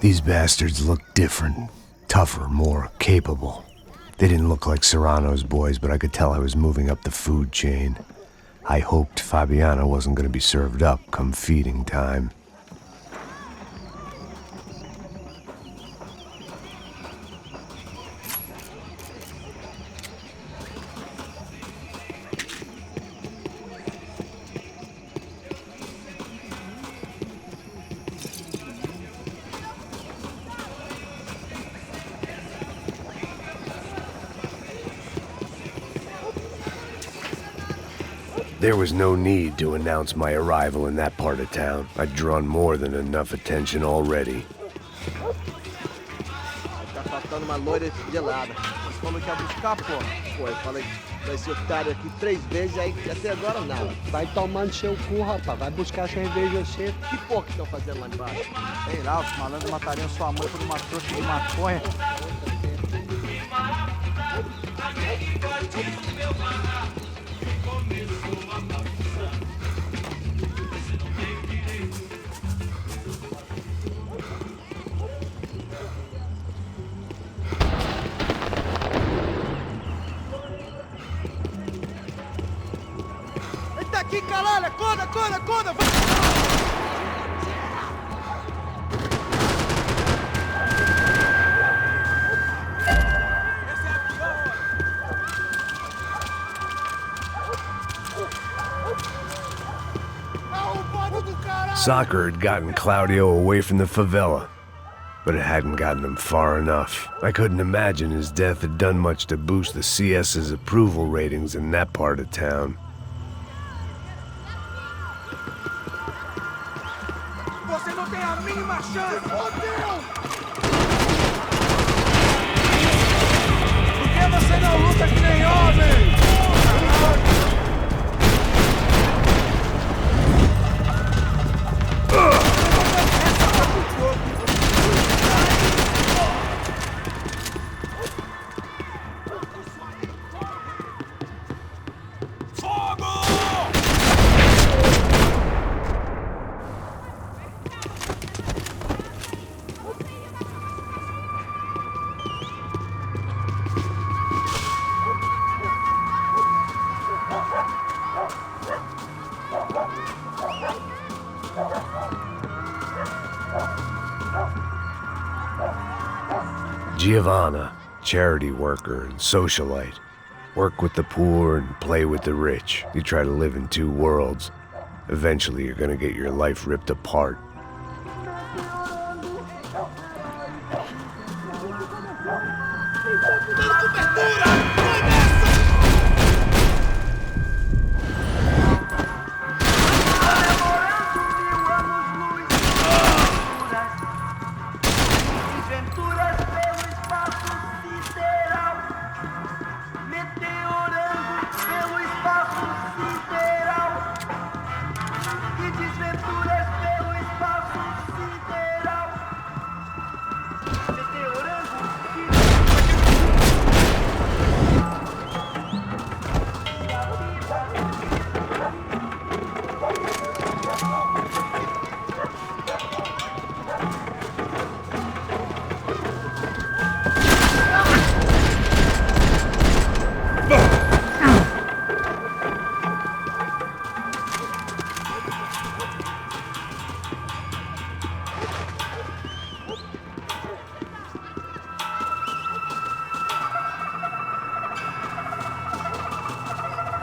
These bastards looked different, tougher, more capable. They didn't look like Serrano's boys, but I could tell I was moving up the food chain. I hoped Fabiano wasn't going to be served up come feeding time. There was no need to announce my arrival in that part of town. I'd drawn more than enough attention already. Tá faltando uma loira gelada. Você falou que ia buscar, porra? Foi, falei pra esse otário aqui 3 vezes, aí até agora nada. Vai tomando seu cu, rapaz. Vai buscar cerveja você. Que porra que estão fazendo lá embaixo? Sei lá, os malandros matariam sua mãe por uma trouxa de maconha. Ele tá aqui, caralho! Acorda, acorda, acorda! Soccer had gotten Claudio away from the favela, but it hadn't gotten him far enough. I couldn't imagine his death had done much to boost the CS's approval ratings in that part of town. Você não tem a mínima chance! Fodeu! Por que você não luta que nem homem? Giovanna, charity worker and socialite. Work with the poor and play with the rich. You try to live in 2 worlds. Eventually you're gonna get your life ripped apart.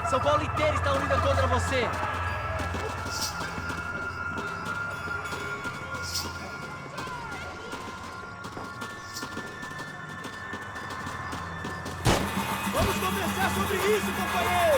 São Paulo inteiro está unida contra você. Vamos conversar sobre isso, companheiro!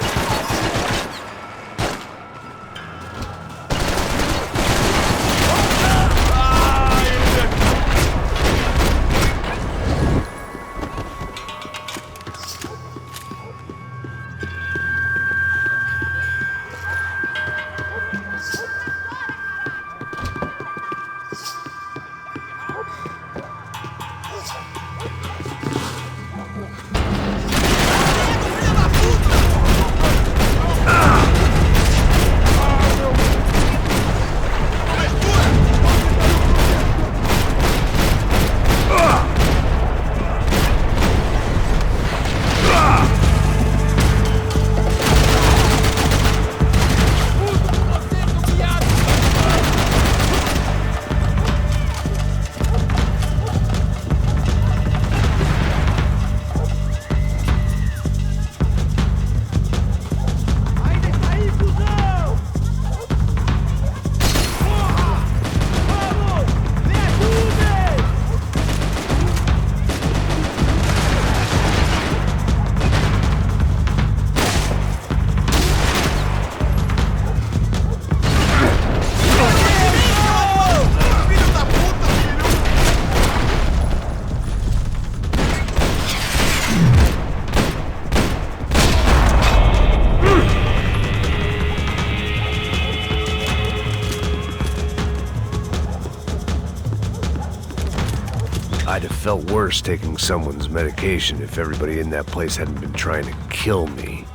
felt worse taking someone's medication if everybody in that place hadn't been trying to kill me.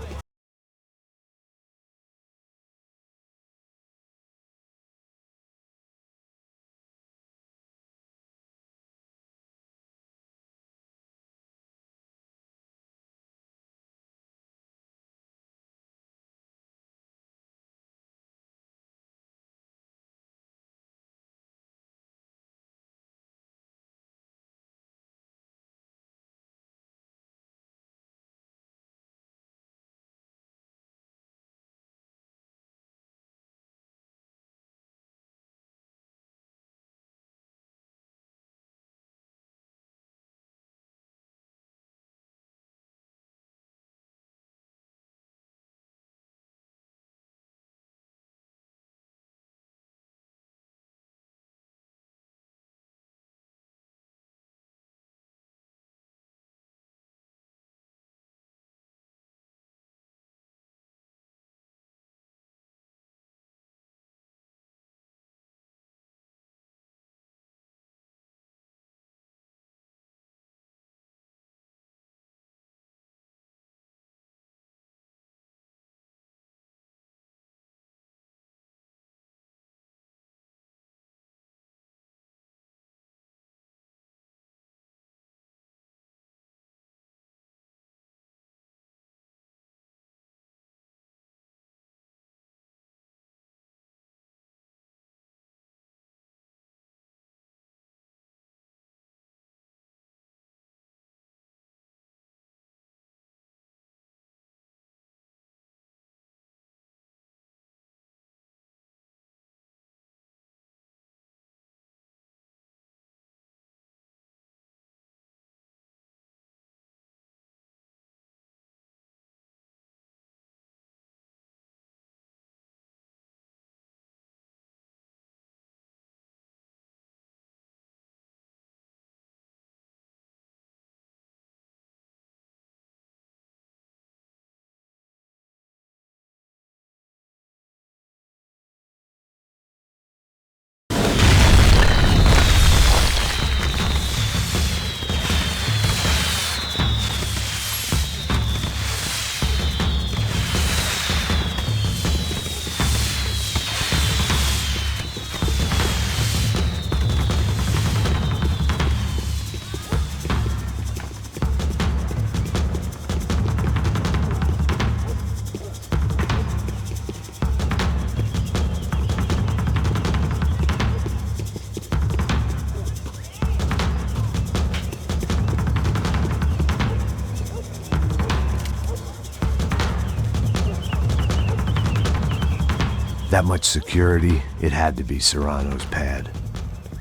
That much security, it had to be Serrano's pad.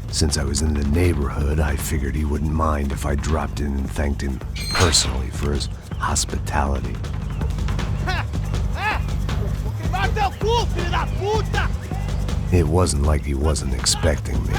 Since I was in the neighborhood, I figured he wouldn't mind if I dropped in and thanked him personally for his hospitality. It wasn't like he wasn't expecting me.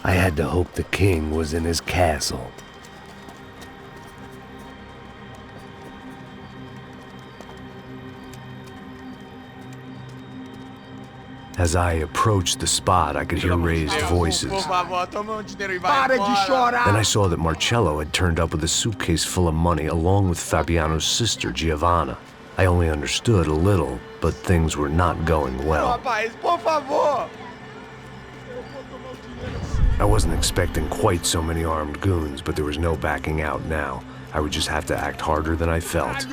I had to hope the king was in his castle. As I approached the spot, I could hear raised voices. Then I saw that Marcello had turned up with a suitcase full of money along with Fabiano's sister, Giovanna. I only understood a little, but things were not going well. I wasn't expecting quite so many armed goons, but there was no backing out now. I would just have to act harder than I felt.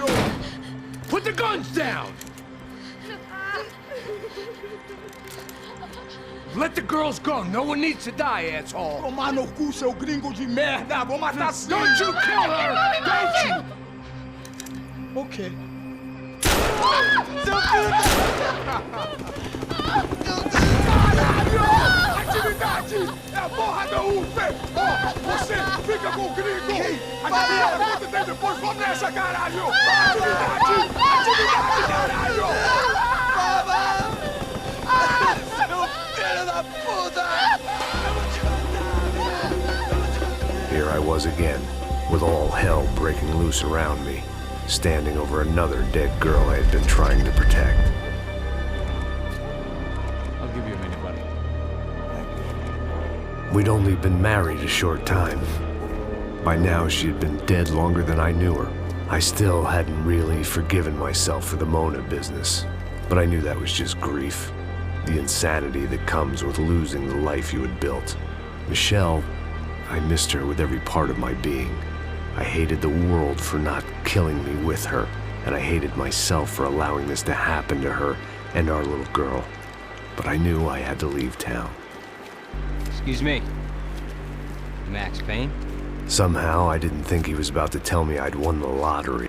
Put the guns down! Let the girls go. No one needs to die, asshole. Tomar no cu, seu gringo de merda! Vou matar sim! Don't you kill her! Don't you! Ok. Seu filho Caralho! Atividade! É a porra da UP! Você fica com o gringo! A galera conta tem depois, vamos nessa, caralho! Atividade! Atividade, caralho! Here I was again, with all hell breaking loose around me, standing over another dead girl I had been trying to protect. I'll give you a minute, buddy. We'd only been married a short time. By now, she had been dead longer than I knew her. I still hadn't really forgiven myself for the Mona business, but I knew that was just grief. The insanity that comes with losing the life you had built. Michelle, I missed her with every part of my being. I hated the world for not killing me with her, and I hated myself for allowing this to happen to her and our little girl. But I knew I had to leave town. Excuse me. Max Payne? Somehow, I didn't think he was about to tell me I'd won the lottery.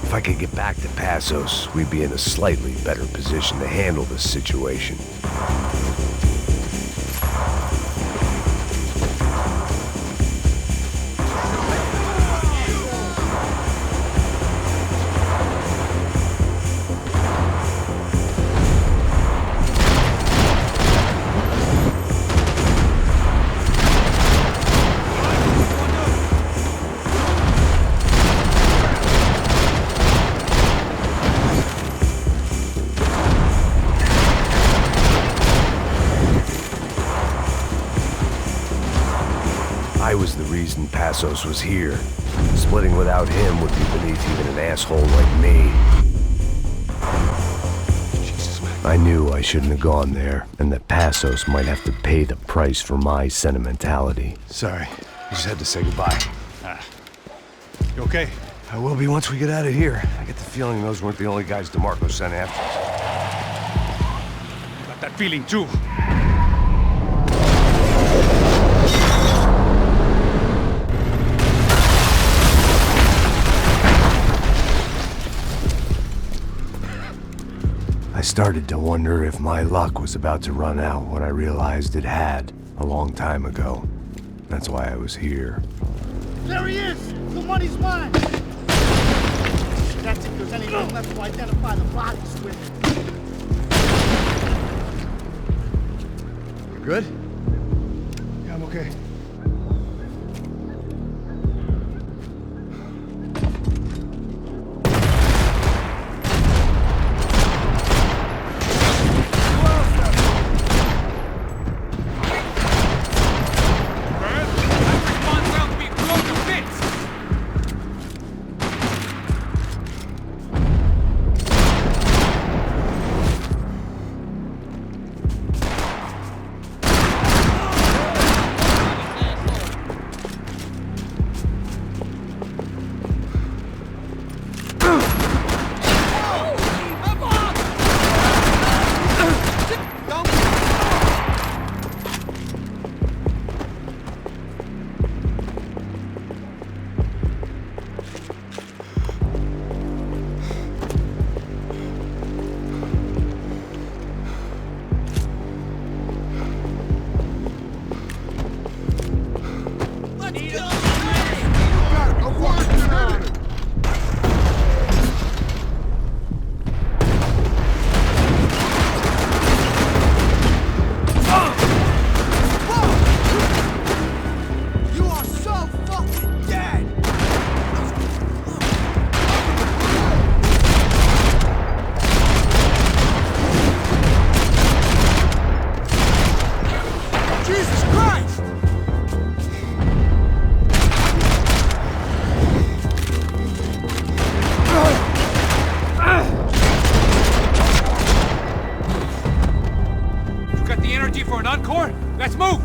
If I could get back to Passos, we'd be in a slightly better position to handle this situation. I was the reason Passos was here. Splitting without him would be beneath even an asshole like me. I knew I shouldn't have gone there, and that Passos might have to pay the price for my sentimentality. Sorry, I just had to say goodbye. You okay? I will be once we get out of here. I get the feeling those weren't the only guys DeMarco sent after us. Got that feeling too. I started to wonder if my luck was about to run out when I realized it had, a long time ago. That's why I was here. There he is! The money's mine! That's if there's anything left to identify the bodies with. You good? Yeah, I'm okay. energy for an encore? Let's move!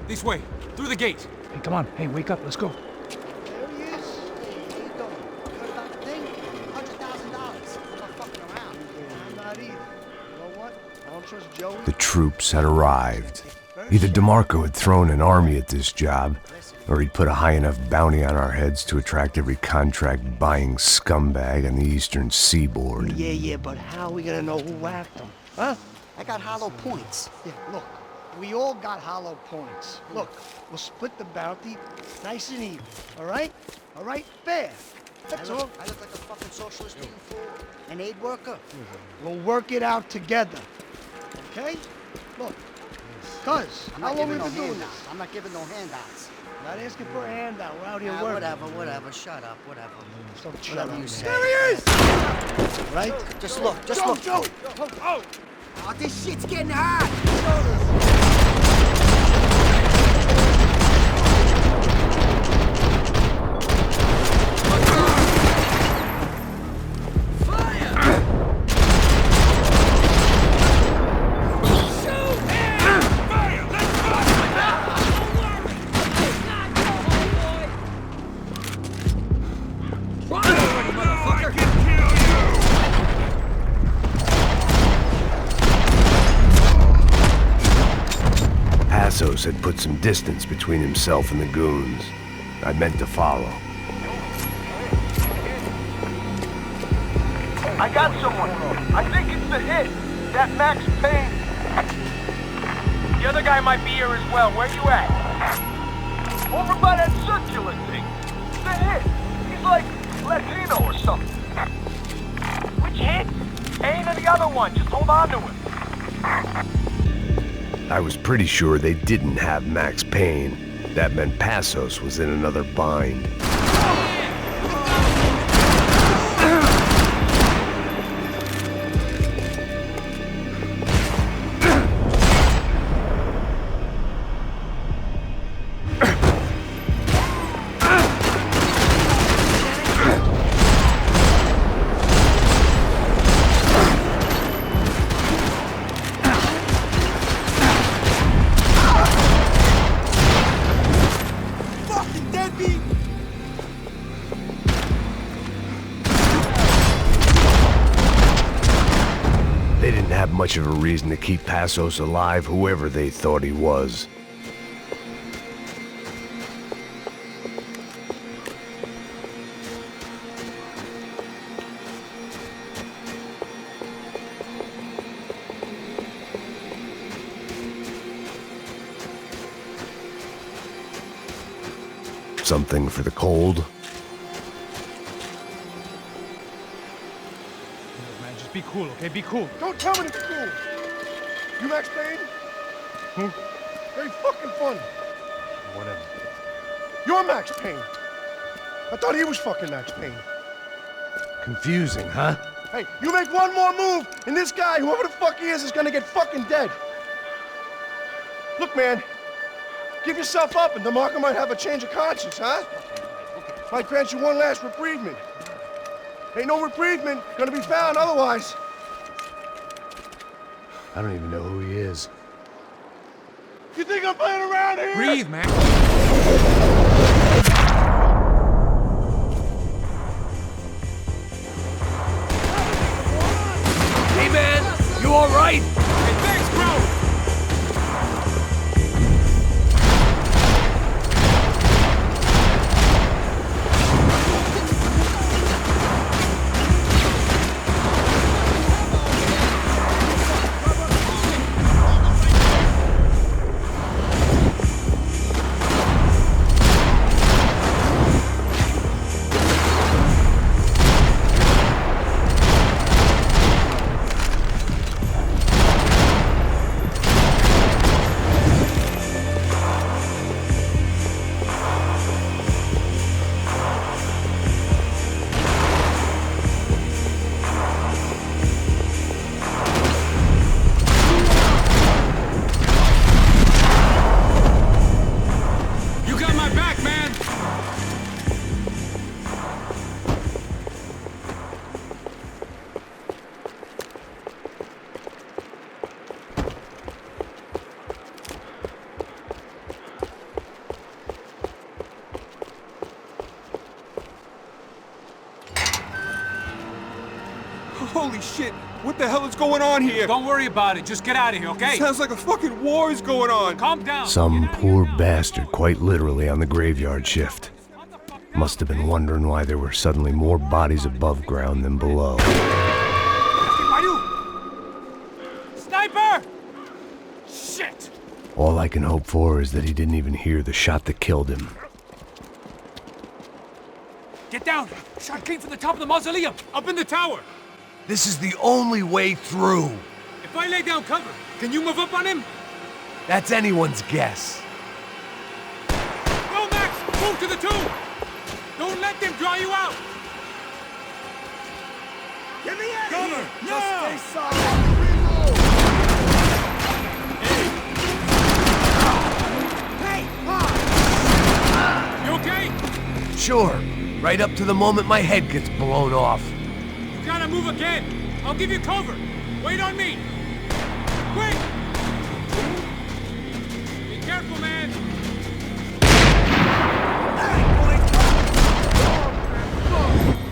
This way, through the gate. Hey, come on. Hey, wake up. Let's go. There he is. Hey, how you doing? You heard about the thing? $100,000. I'm not fucking around. I'm not either. You know what? I don't trust Joey. The troops had arrived. Either DeMarco had thrown an army at this job, or he'd put a high enough bounty on our heads to attract every contract-buying scumbag on the eastern seaboard. Yeah, but how are we gonna know who whacked him? Huh? I got hollow points. Yeah, look. We all got hollow points. Look, we'll split the bounty nice and even, all right? All right? Fair. That's all. I look like a fucking socialist to you fool. An aid worker. We'll work it out together. Okay? Look. Cuz, how long have we been doing this? I'm not giving no handouts. Not asking for a handout. We're out here working. Whatever. Shut up. Whatever. Whatever you say. There he is! Right? Just look. Joey! Oh, this shit's getting hot! Passos had put some distance between himself and the goons. I meant to follow. I got someone. I think it's the hit. That Max Payne. The other guy might be here as well. Where you at? Over by that circular thing. The hit. He's like Latino or something. Which hit? Payne or the other one? Just hold on to him. I was pretty sure they didn't have Max Payne. That meant Passos was in another bind. Much of a reason to keep Passos alive, whoever they thought he was. Something for the cold? Be cool, okay? Be cool. Don't tell me to be cool. You Max Payne? Who? Very fucking funny. Whatever. You're Max Payne. I thought he was fucking Max Payne. Confusing, huh? Hey, you make one more move, and this guy, whoever the fuck he is gonna get fucking dead. Look, man. Give yourself up, and DeMarco might have a change of conscience, huh? Might grant you one last reprievement. Ain't no reprievement gonna be found otherwise. I don't even know who he is. You think I'm playing around here? Breathe, man. Hey, man! You all right? Hey, thanks, bro! Holy shit! What the hell is going on here? Don't worry about it. Just get out of here, okay? Sounds like a fucking war is going on. Calm down. Some poor bastard quite literally on the graveyard shift. Must have been wondering why there were suddenly more bodies above ground than below. Sniper! Shit! All I can hope for is that he didn't even hear the shot that killed him. Get down! Shot came from the top of the mausoleum! Up in the tower! This is the only way through. If I lay down cover, can you move up on him? That's anyone's guess. Go, Max! Move to the tomb! Don't let them draw you out! Get me out Cover! of here! No! Just stay solid! Hey! You okay? Sure. Right up to the moment my head gets blown off. You gotta move again! I'll give you cover! Wait on me! Quick! Be careful, man!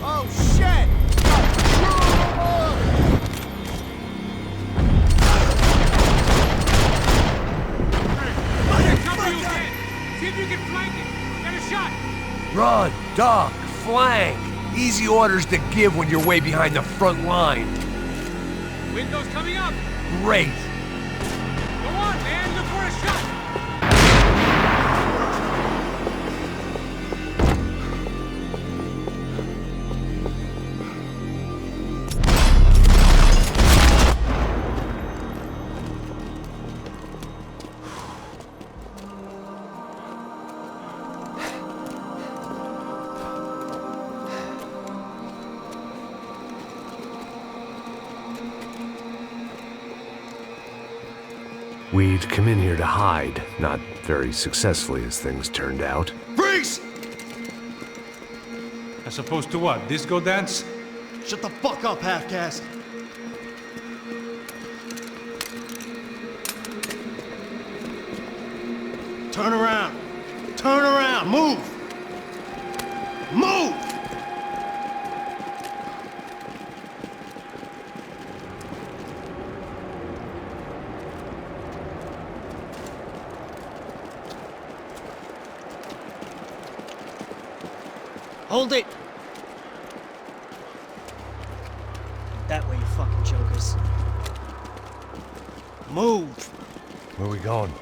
Oh, shit! I'm gonna cover you again! See if you can flank it! Get a shot! Run, duck, flank. Easy orders to give when you're way behind the front line. Window's coming up! Great. Go on, man! Look for a shot! We'd come in here to hide, not very successfully as things turned out. Freeze! As opposed to what? Disco dance? Shut the fuck up, half-caste! Turn around! Turn around! Move! Move! Hold it! That way, you fucking jokers. Move! Where are we going?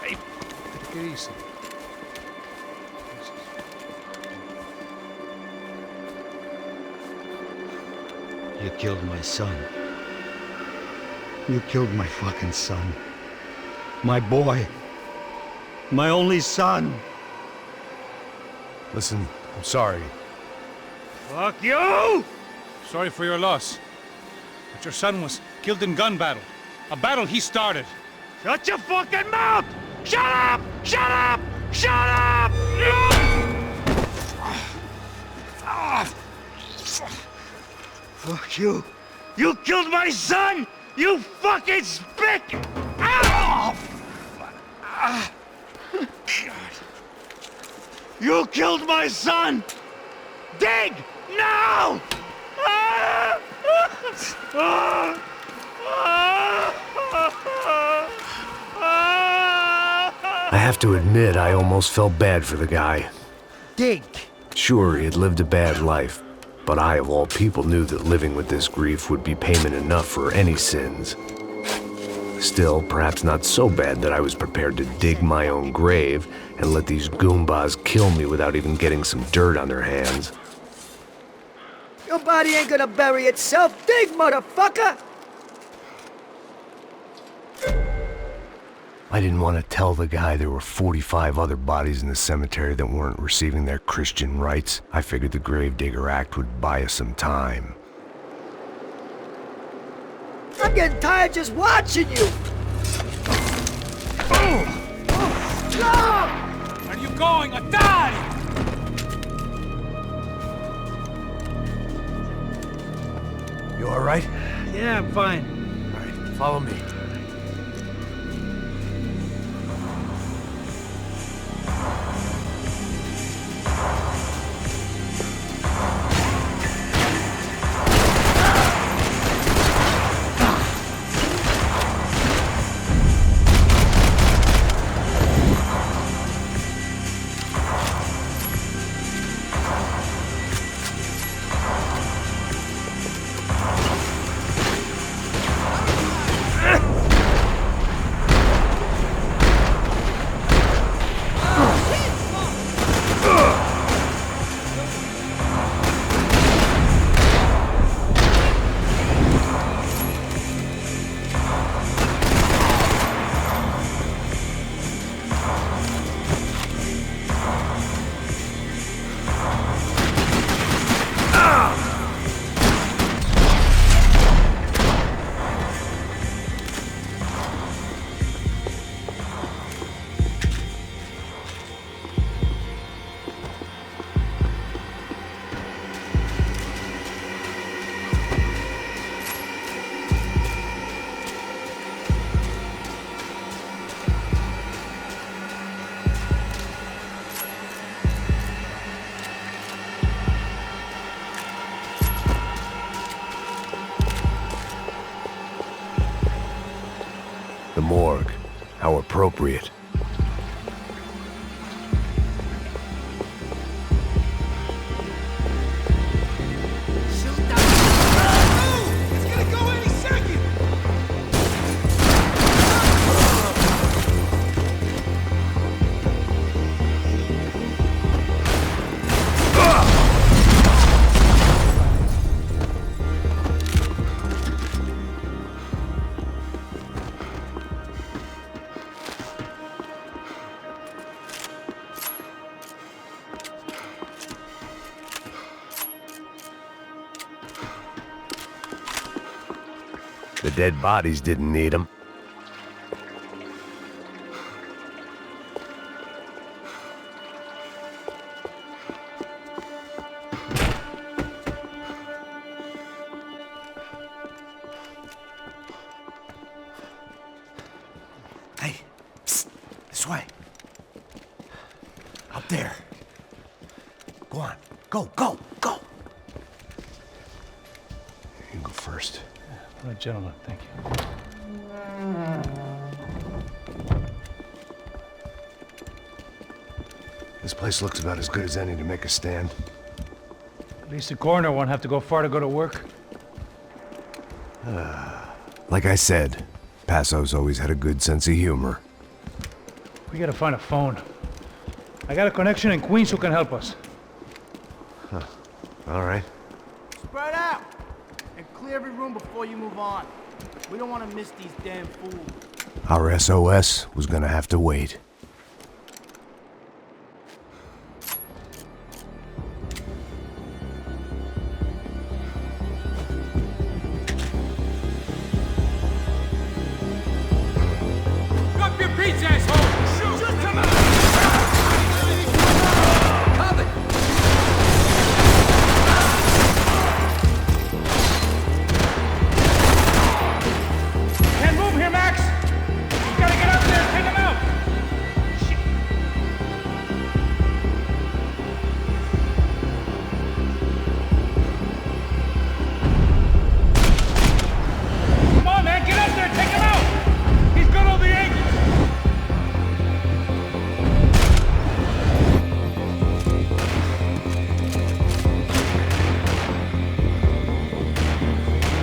Hey, take it easy. You killed my son. You killed my fucking son. My boy. My only son. Listen, I'm sorry. Fuck you! Sorry for your loss. But your son was killed in gun battle. A battle he started. Shut your fucking mouth! Shut up! Shut up! Shut up! Fuck you. You killed my son! You fucking spick! Ow! You killed my son! Dig! Now! I have to admit, I almost felt bad for the guy. Dig! Sure, he had lived a bad life, but I, of all people, knew that living with this grief would be payment enough for any sins. Still, perhaps not so bad that I was prepared to dig my own grave and let these goombas kill me without even getting some dirt on their hands. Your body ain't gonna bury itself. Dig, motherfucker! I didn't want to tell the guy there were 45 other bodies in the cemetery that weren't receiving their Christian rites. I figured the Gravedigger Act would buy us some time. I'm getting tired just watching you! Where are you going? Or die! You all right? Yeah, I'm fine. All right, follow me. appropriate. The dead bodies didn't need them. Hey, psst, this way. Up there. Go on, go, go, go. You can go first. All right, gentlemen, thank you. This place looks about as good as any to make a stand. At least the coroner won't have to go far to go to work. Like I said, Passo's always had a good sense of humor. We gotta find a phone. I got a connection in Queens who can help us. Huh. All right. Spread out! And clear every room before you move on. We don't want to miss these damn fools. Our SOS was gonna have to wait. Drop your beats, asshole! Shoot! Come on! Cover! Can't move here, Max! You gotta get up there and take him out! Shit. Come on, man, get up there and take him out! He's got all the angles!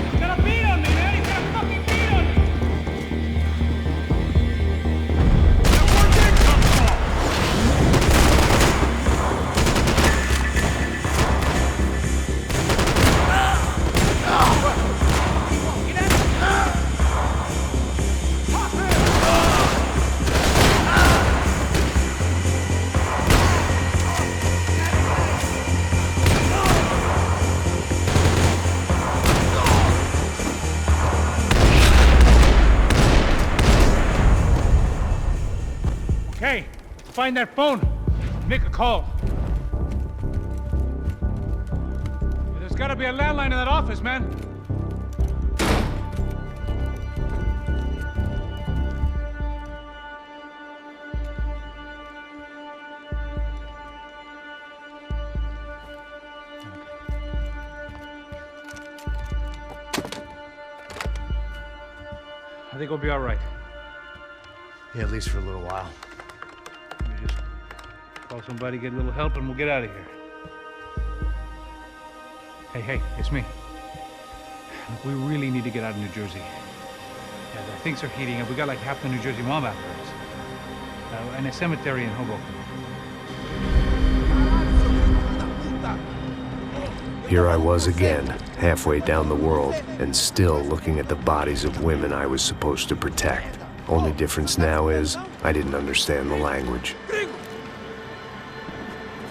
He's got a beat on me, man! He's got a fucking beat on me! Okay, find that phone. Make a call. There's gotta be a landline in that office, man. I think we'll be all right. Yeah, at least for a little while. We just call somebody, get a little help, and we'll get out of here. Hey, it's me. Look, we really need to get out of New Jersey. Yeah, things are heating up. We got like half the New Jersey mob after us. And a cemetery in Hoboken. Here I was again, halfway down the world, and still looking at the bodies of women I was supposed to protect. Only difference now is, I didn't understand the language.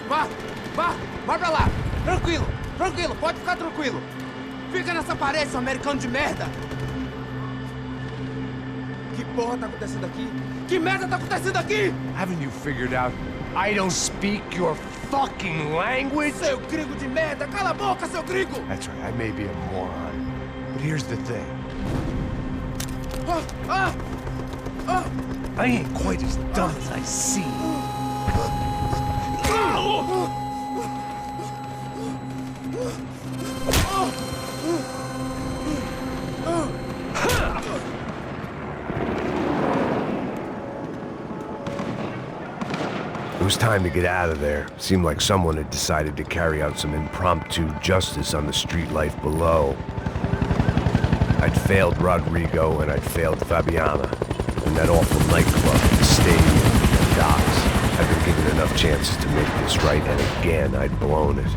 Vai pra lá! Tranquilo, pode ficar tranquilo! Fica nessa parede, seu americano de merda! Que porra tá acontecendo aqui? Que merda tá acontecendo aqui? Haven't you figured out I don't speak your fucking language? Seu gringo de merda! Cala a boca, seu gringo! That's right, I may be a moron, but here's the thing. I ain't quite as dumb as I seem. was time to get out of there. Seemed like someone had decided to carry out some impromptu justice on the street life below. I'd failed Rodrigo and I'd failed Fabiana. In that awful nightclub, the stadium, the docks. I'd been given enough chances to make this right, and again I'd blown it.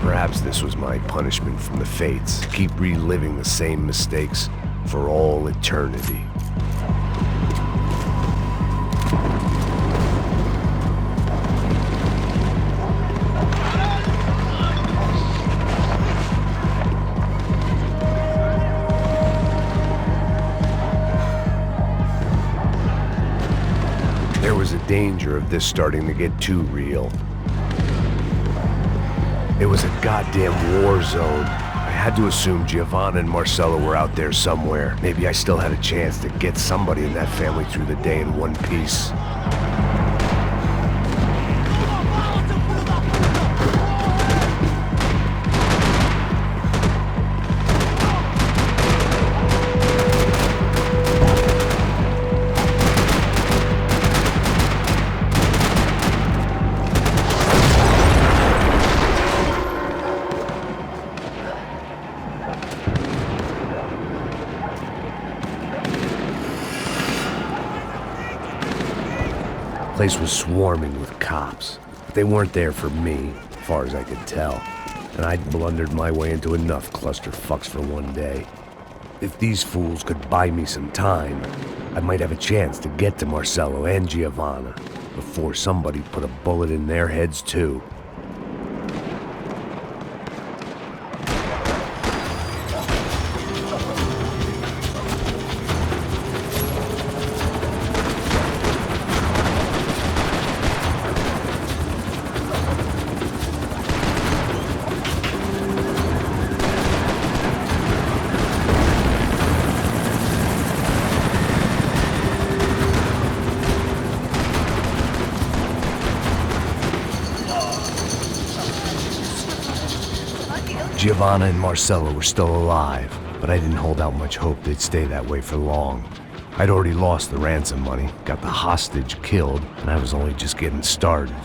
Perhaps this was my punishment from the fates. Keep reliving the same mistakes for all eternity. There was a danger of this starting to get too real. It was a goddamn war zone. I had to assume Giovanna and Marcelo were out there somewhere. Maybe I still had a chance to get somebody in that family through the day in one piece. The place was swarming with cops. They weren't there for me, as far as I could tell. And I'd blundered my way into enough clusterfucks for one day. If these fools could buy me some time, I might have a chance to get to Marcelo and Giovanna before somebody put a bullet in their heads too. Giovanna and Marcelo were still alive, but I didn't hold out much hope they'd stay that way for long. I'd already lost the ransom money, got the hostage killed, and I was only just getting started.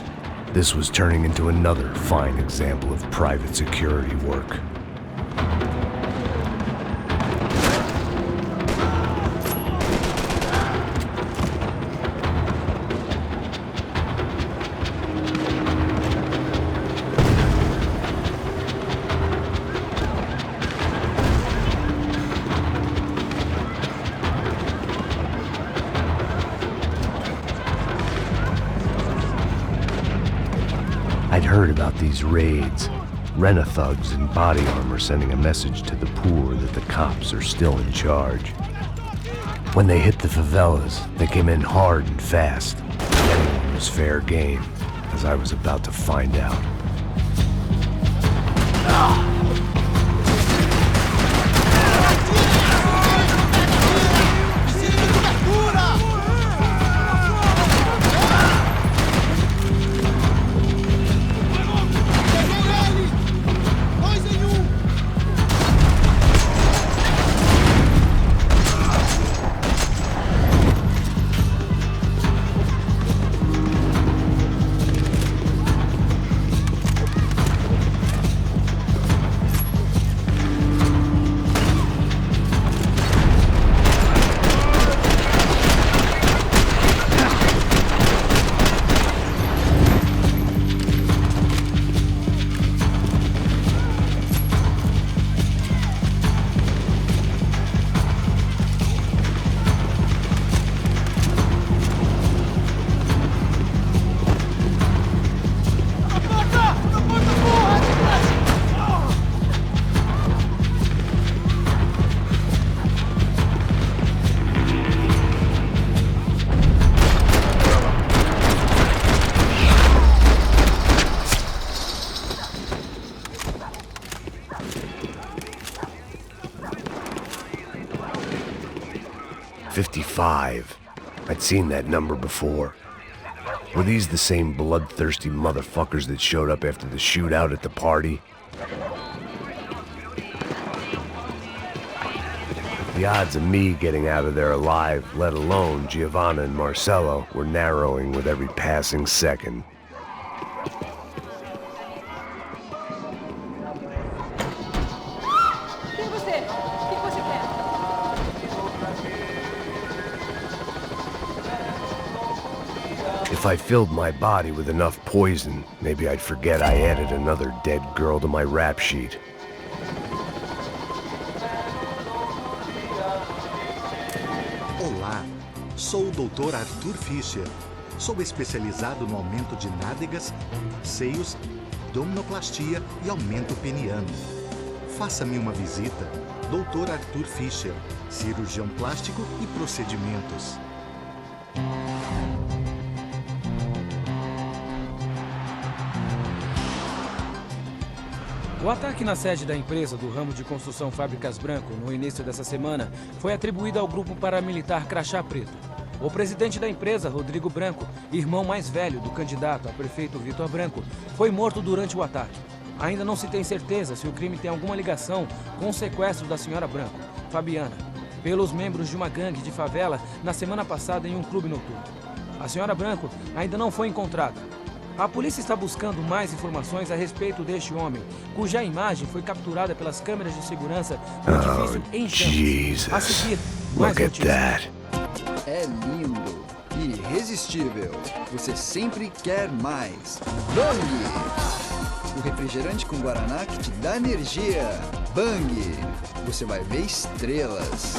This was turning into another fine example of private security work. I'd heard about these raids. Rent-a-thugs in body armor sending a message to the poor that the cops are still in charge. When they hit the favelas, they came in hard and fast. Anyone was fair game, as I was about to find out. "55. I'd seen that number before. Were these the same bloodthirsty motherfuckers that showed up after the shootout at the party? The odds of me getting out of there alive, let alone Giovanna and Marcello, were narrowing with every passing second. Quem é você? O que você quer? If I filled my body with enough poison, maybe I'd forget I added another dead girl to my rap sheet. Olá, sou o Dr. Arthur Fischer. Sou especializado no aumento de nádegas, seios, abdominoplastia e aumento peniano. Faça-me uma visita. Dr. Arthur Fischer, cirurgião plástico e procedimentos. O ataque na sede da empresa do ramo de construção Fábricas Branco no início dessa semana foi atribuído ao grupo paramilitar Crachá Preto. O presidente da empresa, Rodrigo Branco, irmão mais velho do candidato a prefeito Vitor Branco, foi morto durante o ataque. Ainda não se tem certeza se o crime tem alguma ligação com o sequestro da senhora Branco, Fabiana, pelos membros de uma gangue de favela na semana passada em um clube noturno. A senhora Branco ainda não foi encontrada. A polícia está buscando mais informações a respeito deste homem, cuja imagem foi capturada pelas câmeras de segurança do edifício em chamas. A seguir, mais notícias. É lindo, irresistível. Você sempre quer mais. Bang! O refrigerante com guaraná que te dá energia. Bang! Você vai ver estrelas.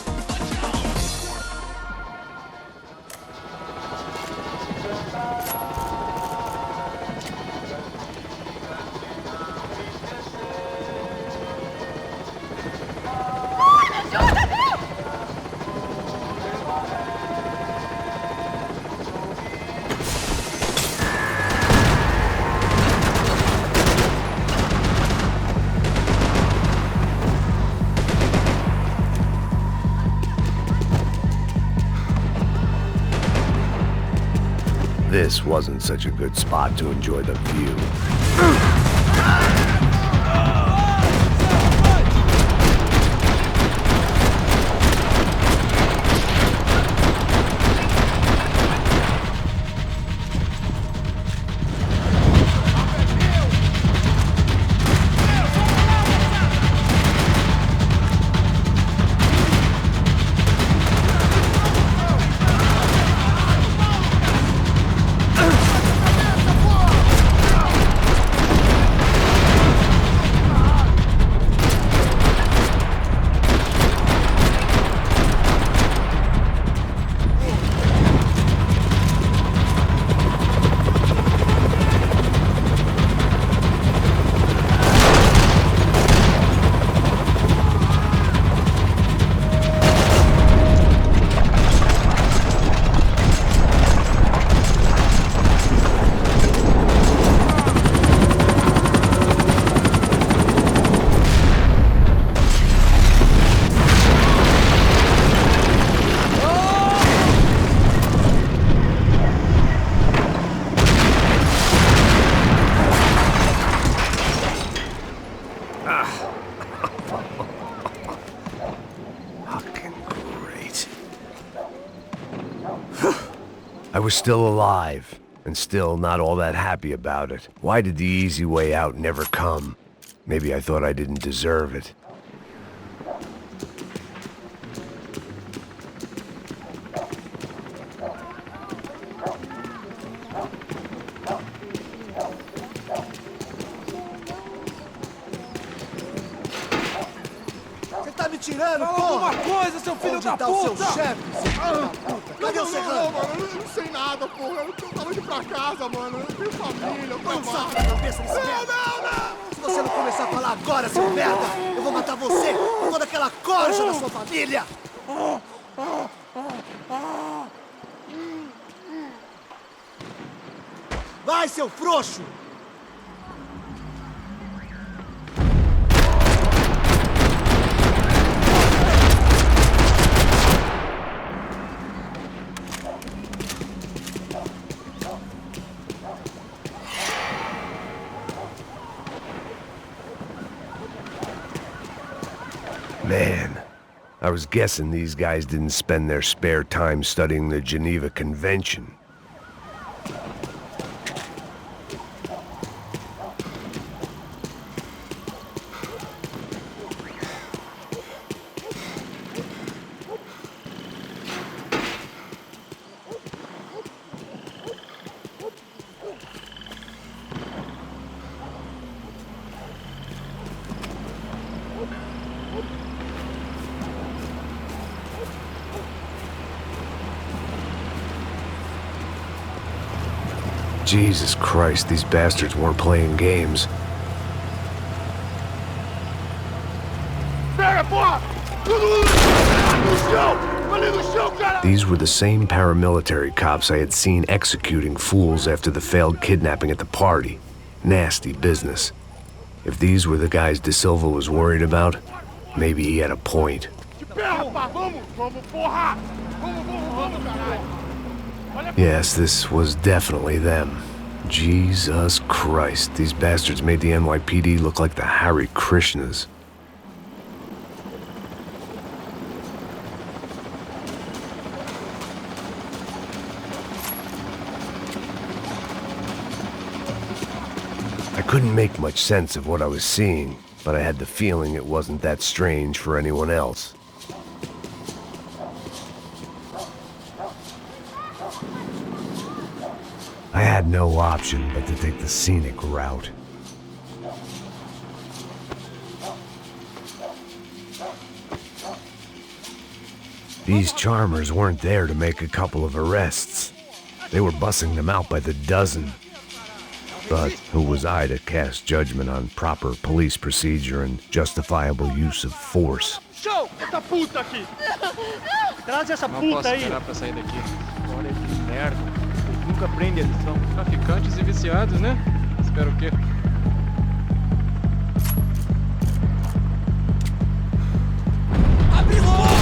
This wasn't such a good spot to enjoy the view. I was still alive, and still not all that happy about it. Why did the easy way out never come? Maybe I thought I didn't deserve it. Você tá me tirando, Fala porra! alguma coisa, seu filho Onde da tá puta! o seu chefe, seu filho da puta? Cadê o Serrano? Não, mano, eu não sei nada, porra. Eu tava indo pra casa, mano. Eu tenho família, eu Põe um trabalho. saco na cabeça desse merda! Se você não começar a falar agora, seu merda, eu vou matar você e toda aquela corja da sua família! Vai, seu frouxo! Man, I was guessing these guys didn't spend their spare time studying the Geneva Convention. Jesus Christ, these bastards weren't playing games. These were the same paramilitary cops I had seen executing fools after the failed kidnapping at the party. Nasty business. If these were the guys De Silva was worried about, maybe he had a point. Yes, this was definitely them. Jesus Christ, these bastards made the NYPD look like the Hare Krishnas. I couldn't make much sense of what I was seeing, but I had the feeling it wasn't that strange for anyone else. I had no option but to take the scenic route. These charmers weren't there to make a couple of arrests. They were bussing them out by the dozen. But who was I to cast judgment on proper police procedure and justifiable use of force? Show! Essa puta aqui! Traz essa puta aí! Não posso esperar pra sair daqui. Olha que merda. Eles nunca aprendem a lição. Traficantes e viciados, né? Espero o quê? Abre logo!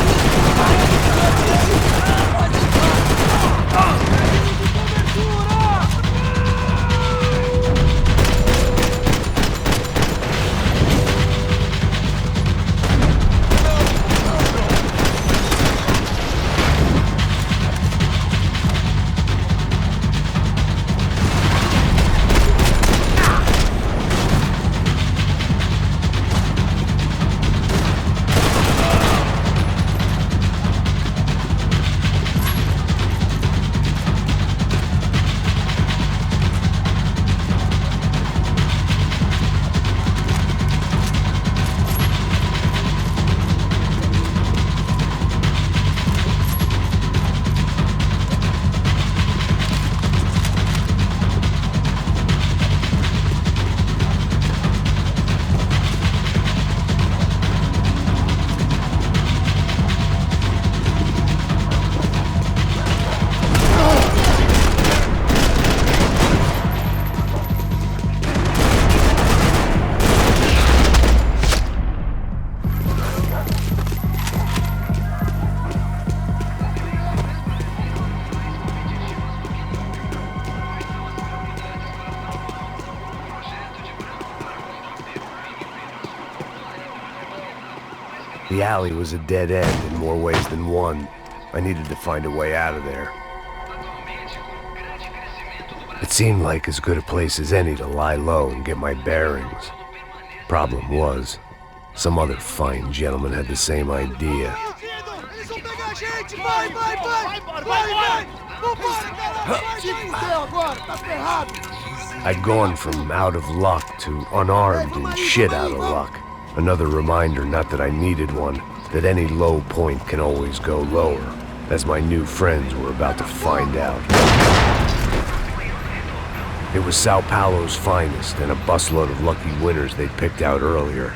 The alley was a dead end in more ways than one. I needed to find a way out of there. It seemed like as good a place as any to lie low and get my bearings. Problem was, some other fine gentleman had the same idea. I'd gone from out of luck to unarmed and shit out of luck. Another reminder, not that I needed one, that any low point can always go lower, as my new friends were about to find out. It was Sao Paulo's finest, and a busload of lucky winners they'd picked out earlier.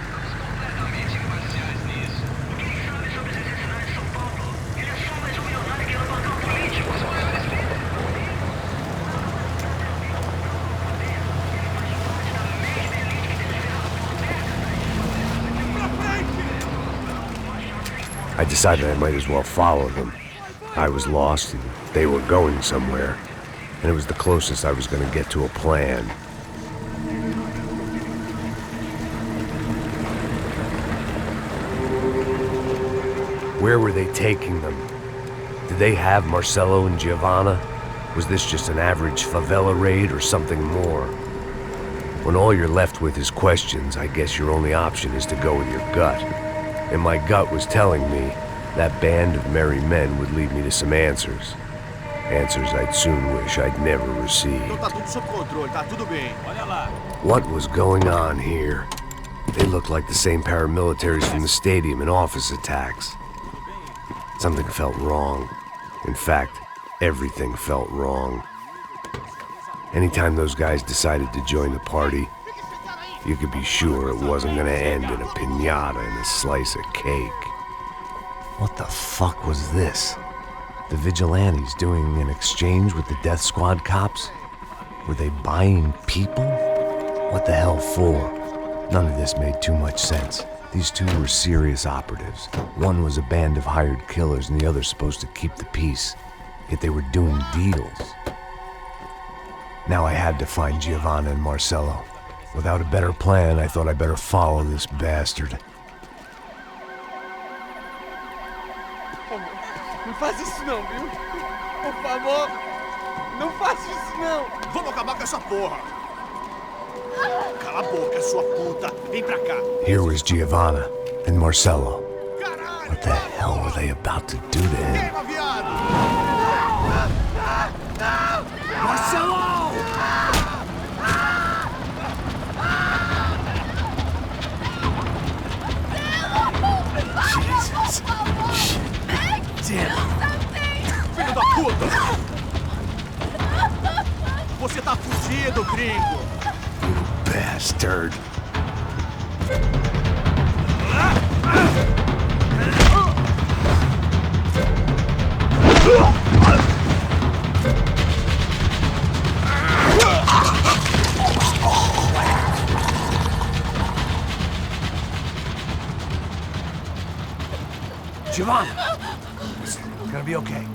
I decided I might as well follow them. I was lost, and they were going somewhere, and it was the closest I was going to get to a plan. Where were they taking them? Did they have Marcelo and Giovanna? Was this just an average favela raid or something more? When all you're left with is questions, I guess your only option is to go with your gut. And my gut was telling me that band of merry men would lead me to some answers. Answers I'd soon wish I'd never received. What was going on here? They looked like the same paramilitaries from the stadium in office attacks. Something felt wrong. In fact, everything felt wrong. Anytime those guys decided to join the party, you could be sure it wasn't gonna end in a piñata and a slice of cake. What the fuck was this? The vigilantes doing an exchange with the death squad cops? Were they buying people? What the hell for? None of this made too much sense. These two were serious operatives. One was a band of hired killers and the other supposed to keep the peace. Yet they were doing deals. Now I had to find Giovanna and Marcelo. Without a better plan, I thought I'd better follow this bastard. Não faz isso não, viu? Por favor, não faça isso não. Vamos acabar com essa porra. Cala a boca, sua puta. Vem pra cá. Here was Giovanna and Marcelo. What the hell were they about to do to him? Marcelo! Jesus. Damn. Filho da puta! Você tá fudido, gringo! You bastard. Giovanna! Listen, it's gonna be okay.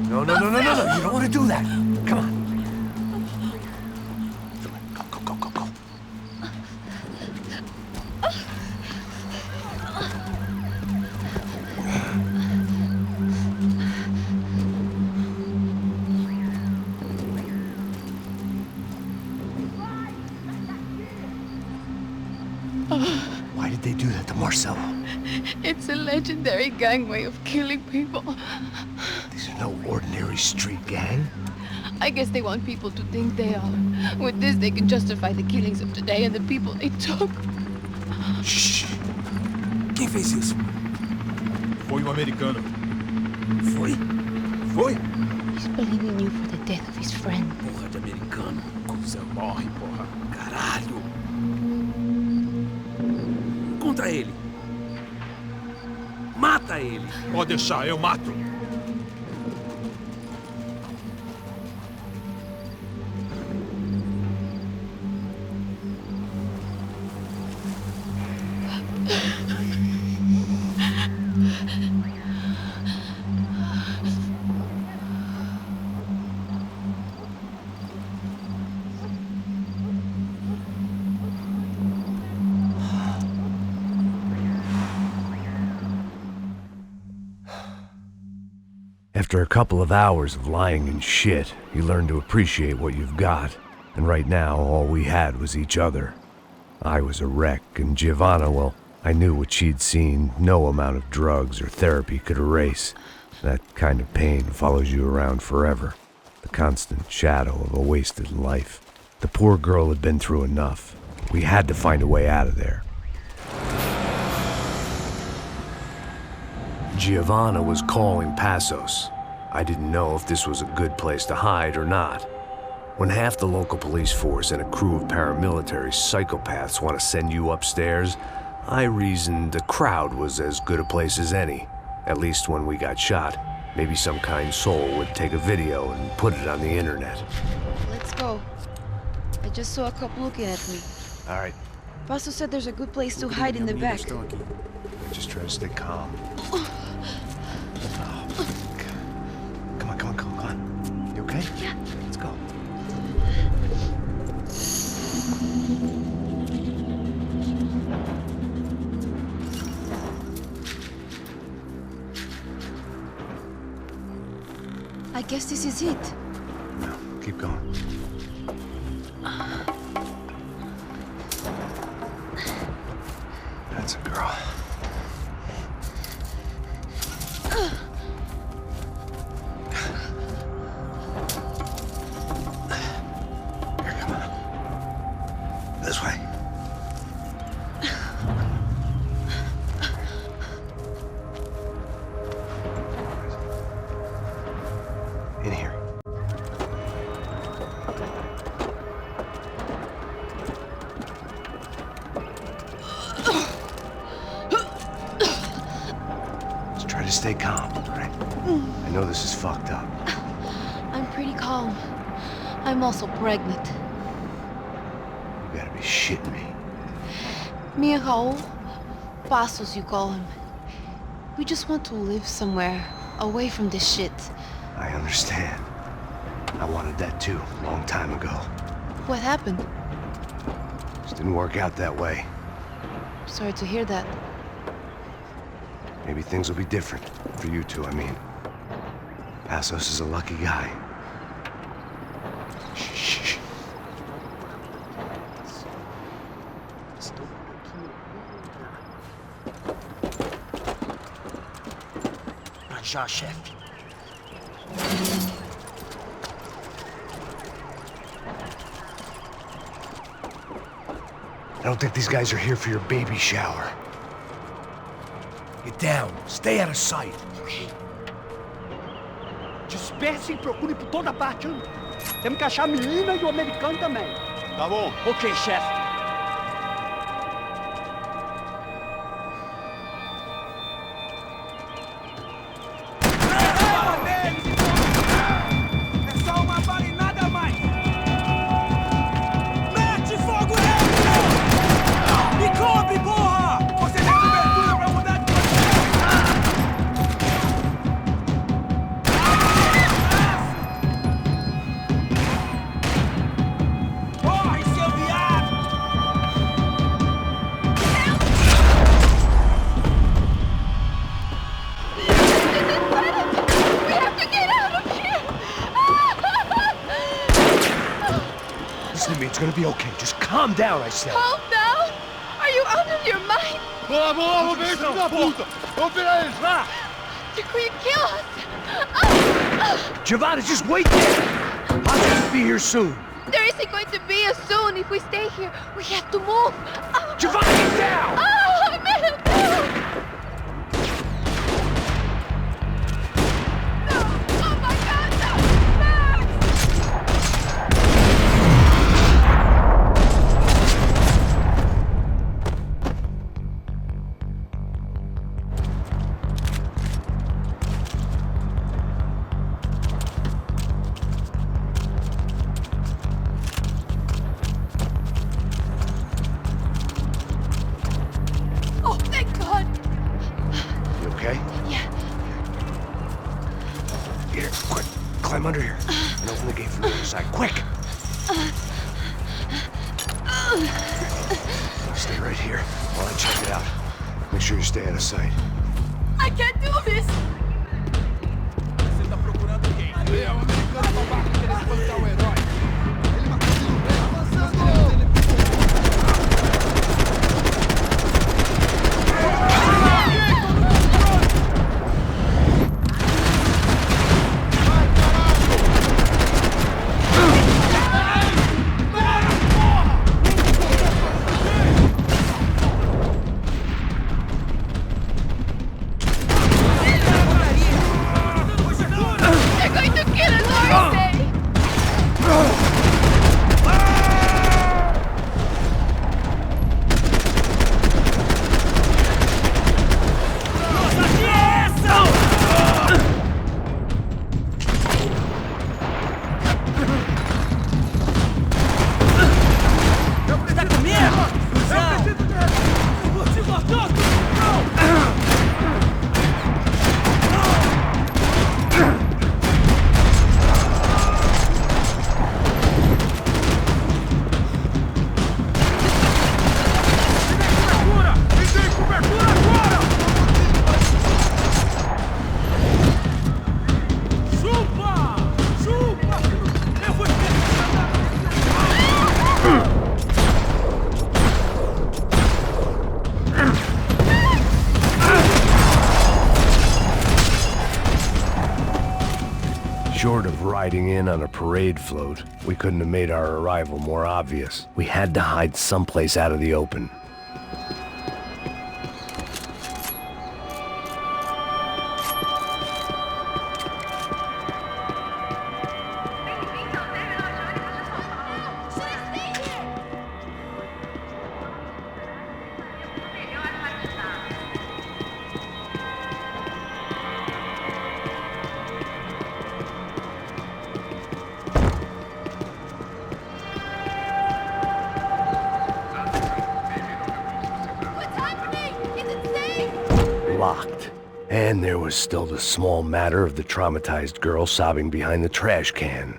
No, no, no, no, no, no. You don't want to do that. Come on. Go, go, go, go, go. Why did they do that to Marcelo? It's a legendary gangway of killing people. These are no ordinary street gang. I guess they want people to think they are. With this, they can justify the killings of today and the people they took. Shh. Quem fez isso? Foi americano. Foi? Foi? He's blaming you for the death of his friend. Porra de americano. Você morre, porra. Caralho. Contra ele. Mata ele. Pode deixar, eu mato. After a couple of hours of lying in shit, you learn to appreciate what you've got. And right now, all we had was each other. I was a wreck, and Giovanna, well, I knew what she'd seen no amount of drugs or therapy could erase. That kind of pain follows you around forever. The constant shadow of a wasted life. The poor girl had been through enough. We had to find a way out of there. Giovanna was calling Passos. I didn't know if this was a good place to hide or not. When half the local police force and a crew of paramilitary psychopaths want to send you upstairs, I reasoned the crowd was as good a place as any. At least when we got shot, maybe some kind soul would take a video and put it on the internet. Let's go. I just saw a cop looking at me. All right. Paso said there's a good place to hide in the back. Just try to stay calm. Come on, come on, come on, come on. You okay? Yeah. Let's go. guess this is it. No, keep going. That's a girl. Here, come on. This way. In here. Just try to stay calm, all right? I know this is fucked up. I'm pretty calm. I'm also pregnant. You gotta be shitting me. Me and Raul, Passos you call him. We just want to live somewhere, away from this shit. I understand. I wanted that too, a long time ago. What happened? Just didn't work out that way. Sorry to hear that. Maybe things will be different. For you two, I mean. Passos is a lucky guy. Shh. Já, chefe. I don't think these guys are here for your baby shower. Get down. Stay out of sight. Ok. Disperse e procure por toda parte. Temos que achar a menina e o americano também. Tá bom. Ok, chefe. É só uma bala e nada mais! Mete fogo nele! Me cobre, porra! Você tem cobertura pra mudar de Corre, seu viado! We have to get out of here! Listen to me, it's gonna be okay. Just calm down, I said. Calm down! Are you out of your mind? Vamos ver esse filho da puta! Vamos virar eles, lá! They're going to kill us! Giovanni, just wait there! Passos will be here soon. There isn't going to be a soon if we stay here. We have to move. Giovanni, get down! I'm in it now! No! Oh my God, no! Max! Oh, thank God! You okay? Yeah. Here, quick. Climb under here. And open the gate from the other side. Quick! Stay right here while I check it out. Make sure you stay out of sight. I can't do this! Você tá procurando quem? É um americano babaca querendo espantar o herói. Ele matou o velho. riding in on a parade float, we couldn't have made our arrival more obvious. We had to hide someplace out of the open. Locked. And there was still the small matter of the traumatized girl sobbing behind the trash can.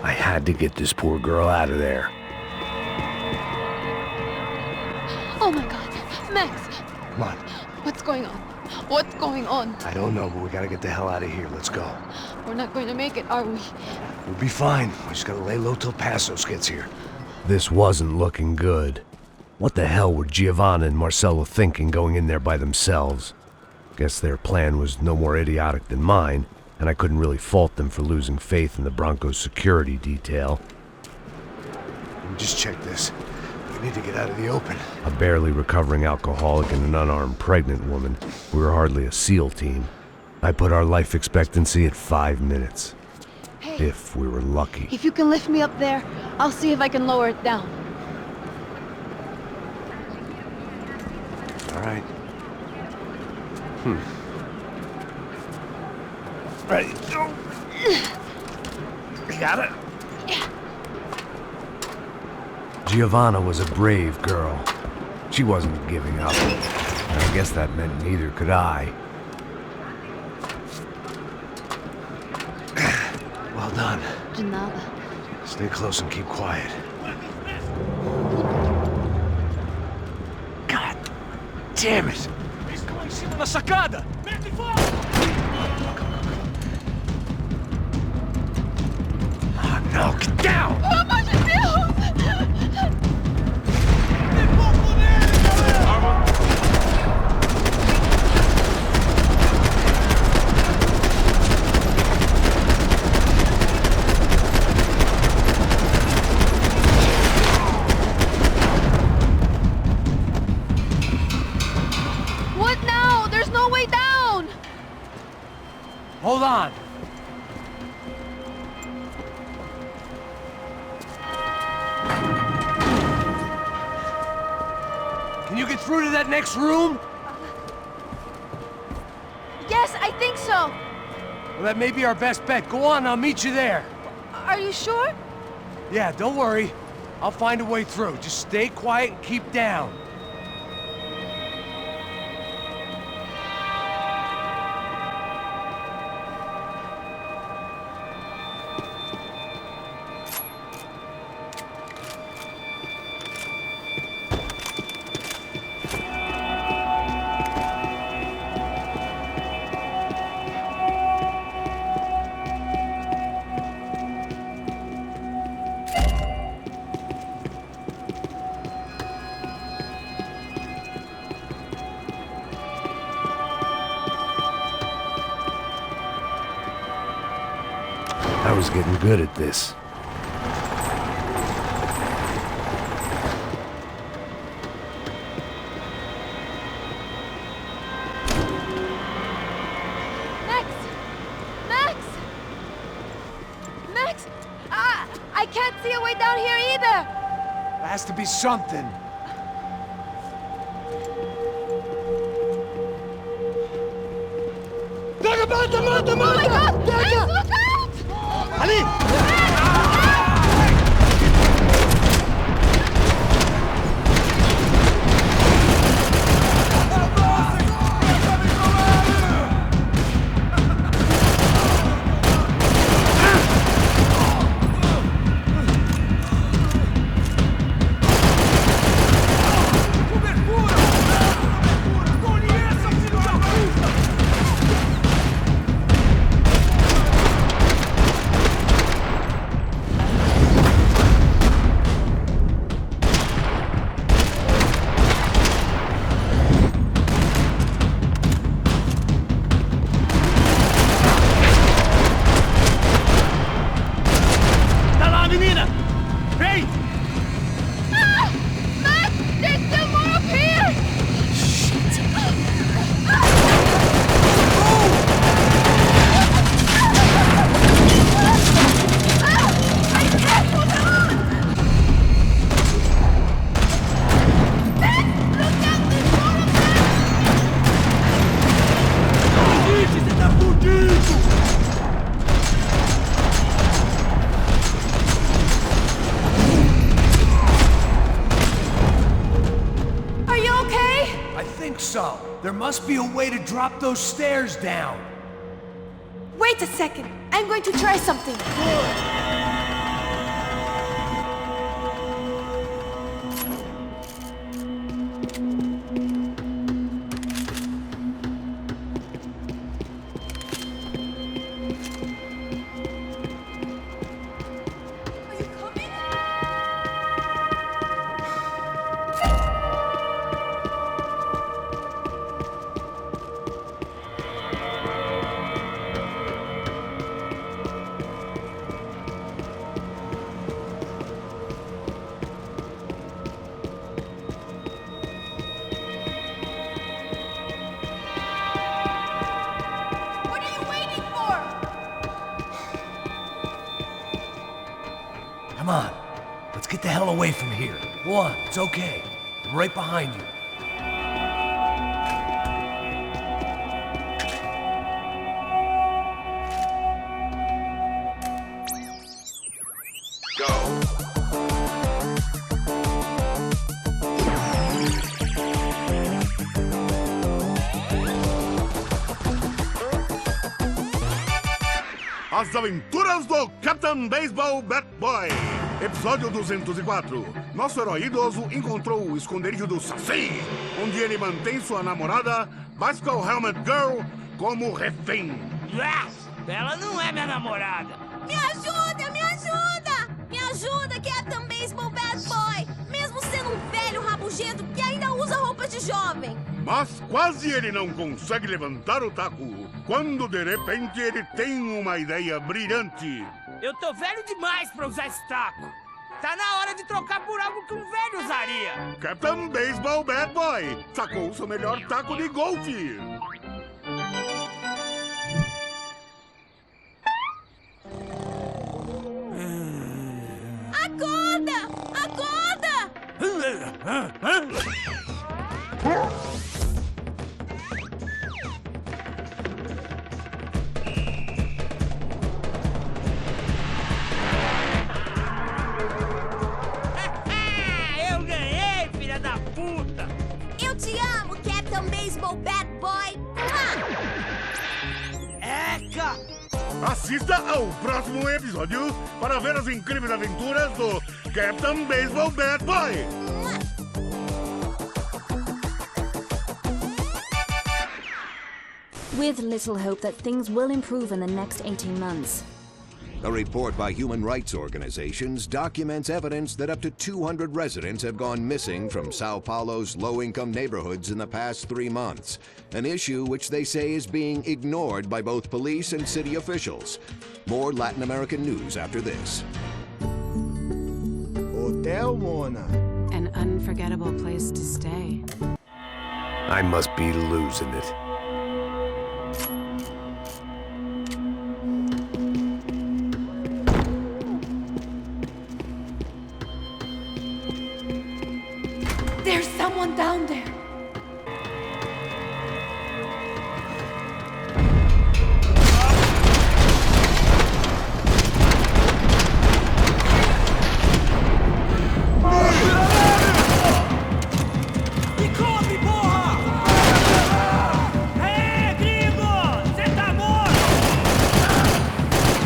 I had to get this poor girl out of there. Oh my God, Max! Come on. What's going on? What's going on? I don't know, but we gotta get the hell out of here. Let's go. We're not going to make it, are we? We'll be fine. We just gotta lay low till Passos gets here. This wasn't looking good. What the hell were Giovanna and Marcello thinking going in there by themselves? Guess their plan was no more idiotic than mine, and I couldn't really fault them for losing faith in the Broncos security detail. Just check this. We need to get out of the open. A barely recovering alcoholic and an unarmed pregnant woman. We were hardly a SEAL team. I put our life expectancy at 5 minutes. Hey, if we were lucky. if you can lift me up there, I'll see if I can lower it down. All right. Ready? Go. You got it? Yeah. Giovanna was a brave girl. She wasn't giving up. And I guess that meant neither could I. Well done. De nada. Stay close and keep quiet. God damn it! Em cima da sacada! Mete fogo! Oh no, get down! Pelo amor de Deus! What now? There's no way down! Hold on. Can you get through to that next room? Yes, I think so. Well, that may be our best bet. Go on, I'll meet you there. Are you sure? Yeah, don't worry. I'll find a way through. Just stay quiet and keep down. I was getting good at this. Max! Max! Max! I can't see a way down here either! There has to be something. Pega, mata, mata, mata! Oh my God! Pega! Max, look out! Ali! There must be a way to drop those stairs down. Wait a second. I'm going to try something. Come on. Let's get the hell away from here. Go on, it's okay. I'm right behind you. As Aventuras do Captain Baseball Bat Boy. Episódio 204. Nosso herói idoso encontrou o esconderijo do Saci, onde ele mantém sua namorada, Bicycle Helmet Girl, como refém. Ela não é minha namorada. Me ajuda, me ajuda! Me ajuda, Captain Baseball Bad Boy! Mesmo sendo um velho rabugento que ainda usa roupas de jovem. Mas quase ele não consegue levantar o taco, quando de repente ele tem uma ideia brilhante. Eu tô velho demais pra usar esse taco. Tá na hora de trocar por algo que um velho usaria. Captain Baseball Bad Boy sacou seu melhor taco de golfe. Acorda! Acorda! Eu ganhei, filha da puta! Eu te amo, Captain Baseball Bad Boy! Eca! Assista ao próximo episódio para ver as incríveis aventuras do Captain Baseball Bad Boy. With little hope that things will improve in the next 18 months. A report by human rights organizations documents evidence that up to 200 residents have gone missing from Sao Paulo's low-income neighborhoods in the past 3 months, an issue which they say is being ignored by both police and city officials. More Latin American news after this. Hotel Mona. An unforgettable place to stay. I must be losing it. There's someone down there. Me come, porra! Ei, gringo! Você tá morto!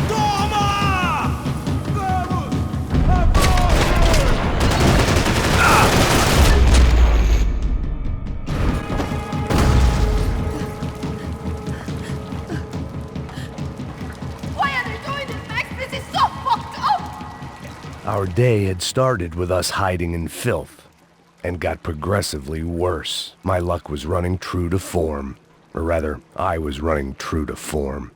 Toma! Vamos! Why are they doing this, Max? This is so fucked up! Our day had started with us hiding in filth, and got progressively worse. My luck was running true to form. Or rather, I was running true to form.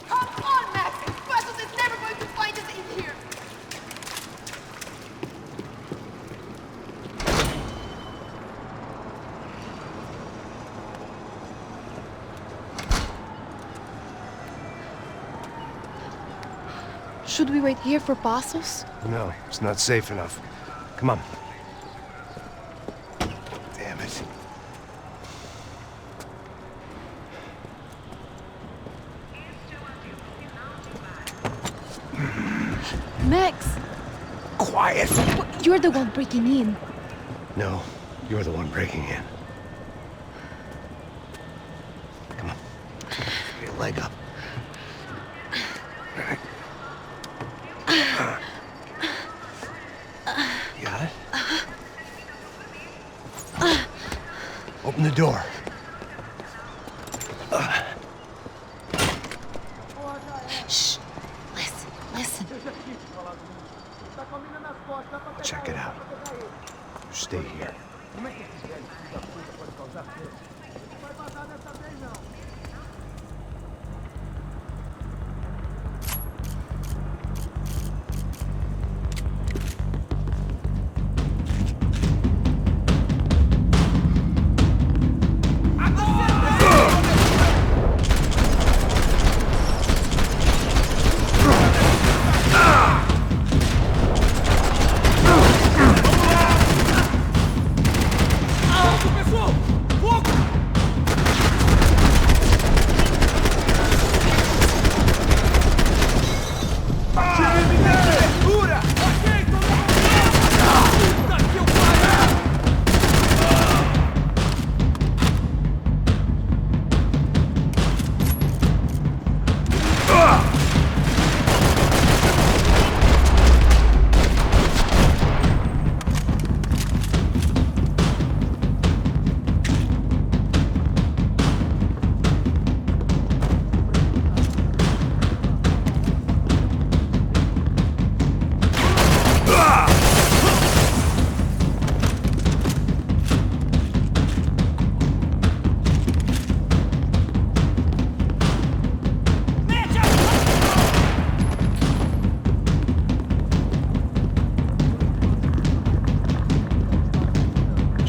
Come on, Max! Puzzles is never going to find us in here! Should we wait here for Passos? No, it's not safe enough. Come on. Damn it. Max! Quiet! You're the one breaking in. No, you're the one breaking in. Come on. Get your leg up. All right. You got it? Open the door. Shh. Listen. Check it out. You stay here.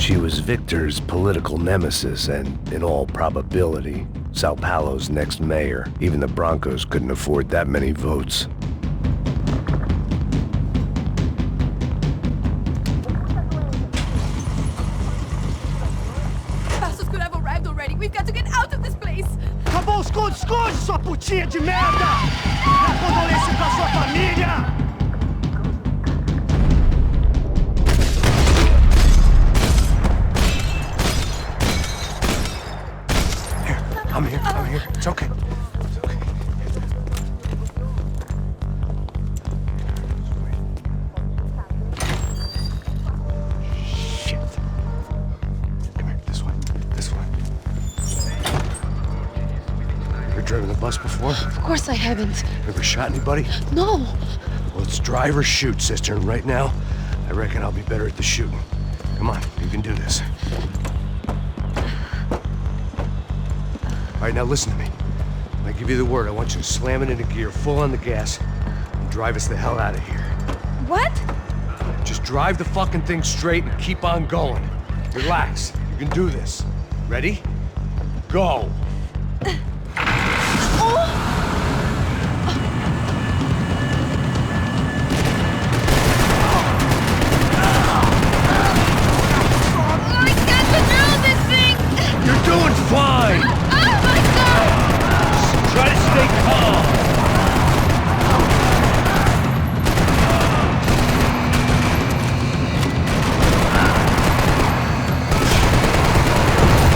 She was Victor's political nemesis and, in all probability, Sao Paulo's next mayor. Even the Broncos couldn't afford that many votes. Passos could have arrived already. We've got to get out of this place. Acabou os esconde, sua putinha de merda! Minha condolência pra sua família! I'm here. It's okay. It's okay. Shit. Come here, this way. You ever driven a bus before? Of course I haven't. Ever shot anybody? No. Well, it's drive or shoot, sister, and right now, I reckon I'll be better at the shooting. Come on, you can do this. All right, now listen to me. When I give you the word, I want you to slam it into gear, full on the gas, and drive us the hell out of here. What? Just drive the fucking thing straight and keep on going. Relax. You can do this. Ready? Go. I can't control this thing! You're doing fine! Oh my god! Try to stay calm.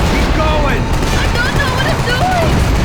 Keep going! I don't know what I'm doing!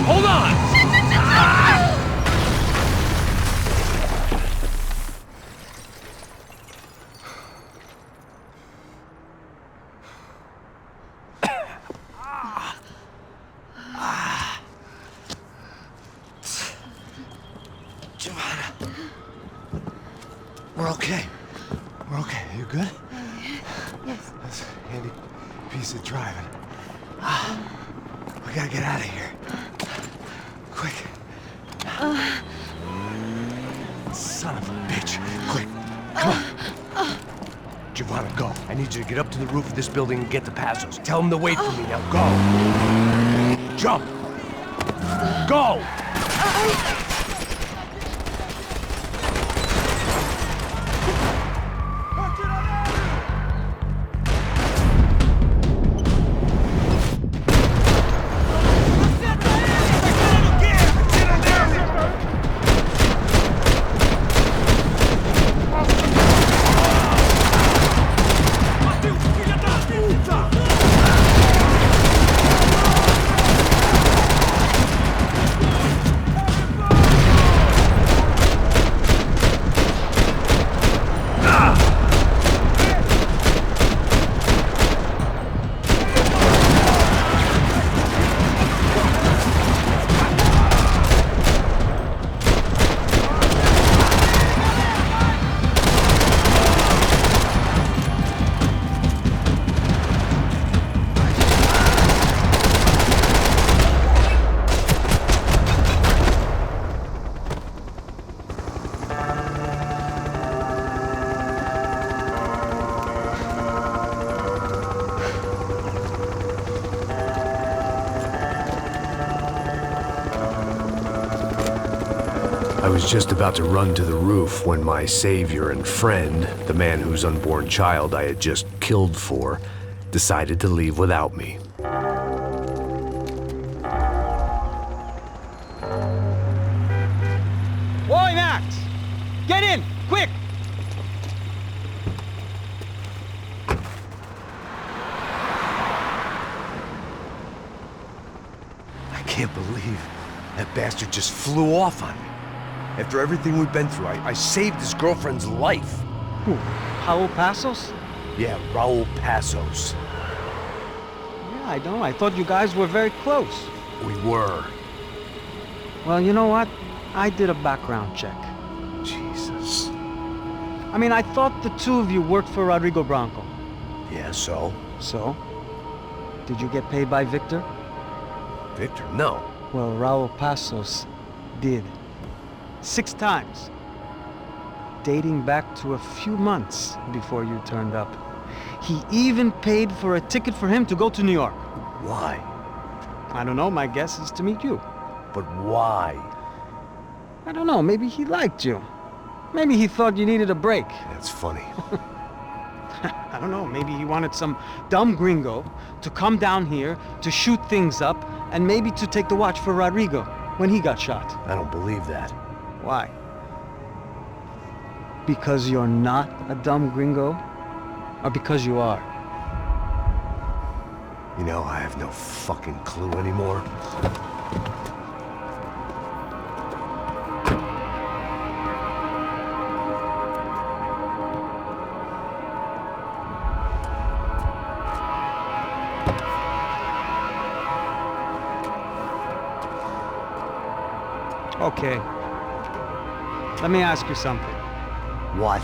Hold on! We're okay. We're okay. You good? Yes. That's a handy piece of driving. We gotta get out of here. Quick. Son of a bitch. Quick. Come on. Giovanna, go. I need you to get up to the roof of this building and get to Passos. Tell them to wait for me. Now go. Jump. Go! I was just about to run to the roof when my savior and friend, the man whose unborn child I had just killed for, decided to leave without me. Boy, Max! Get in! Quick! I can't believe that bastard just flew off on me. After everything we've been through, I saved his girlfriend's life. Who? Raul Passos? Yeah, Raul Passos. Yeah, I know. I thought you guys were very close. We were. Well, you know what? I did a background check. Jesus. I mean, I thought the two of you worked for Rodrigo Branco. Yeah, so? So? Did you get paid by Victor? Victor? No. Well, Raul Passos did. 6 times. Dating back to a few months before you turned up. He even paid for a ticket for him to go to New York. Why? I don't know, my guess is to meet you. But why? I don't know, maybe he liked you. Maybe he thought you needed a break. That's funny. I don't know, maybe he wanted some dumb gringo to come down here to shoot things up and maybe to take the watch for Rodrigo when he got shot. I don't believe that. Why? Because you're not a dumb gringo? Or because you are? You know, I have no fucking clue anymore. Okay. Let me ask you something. What?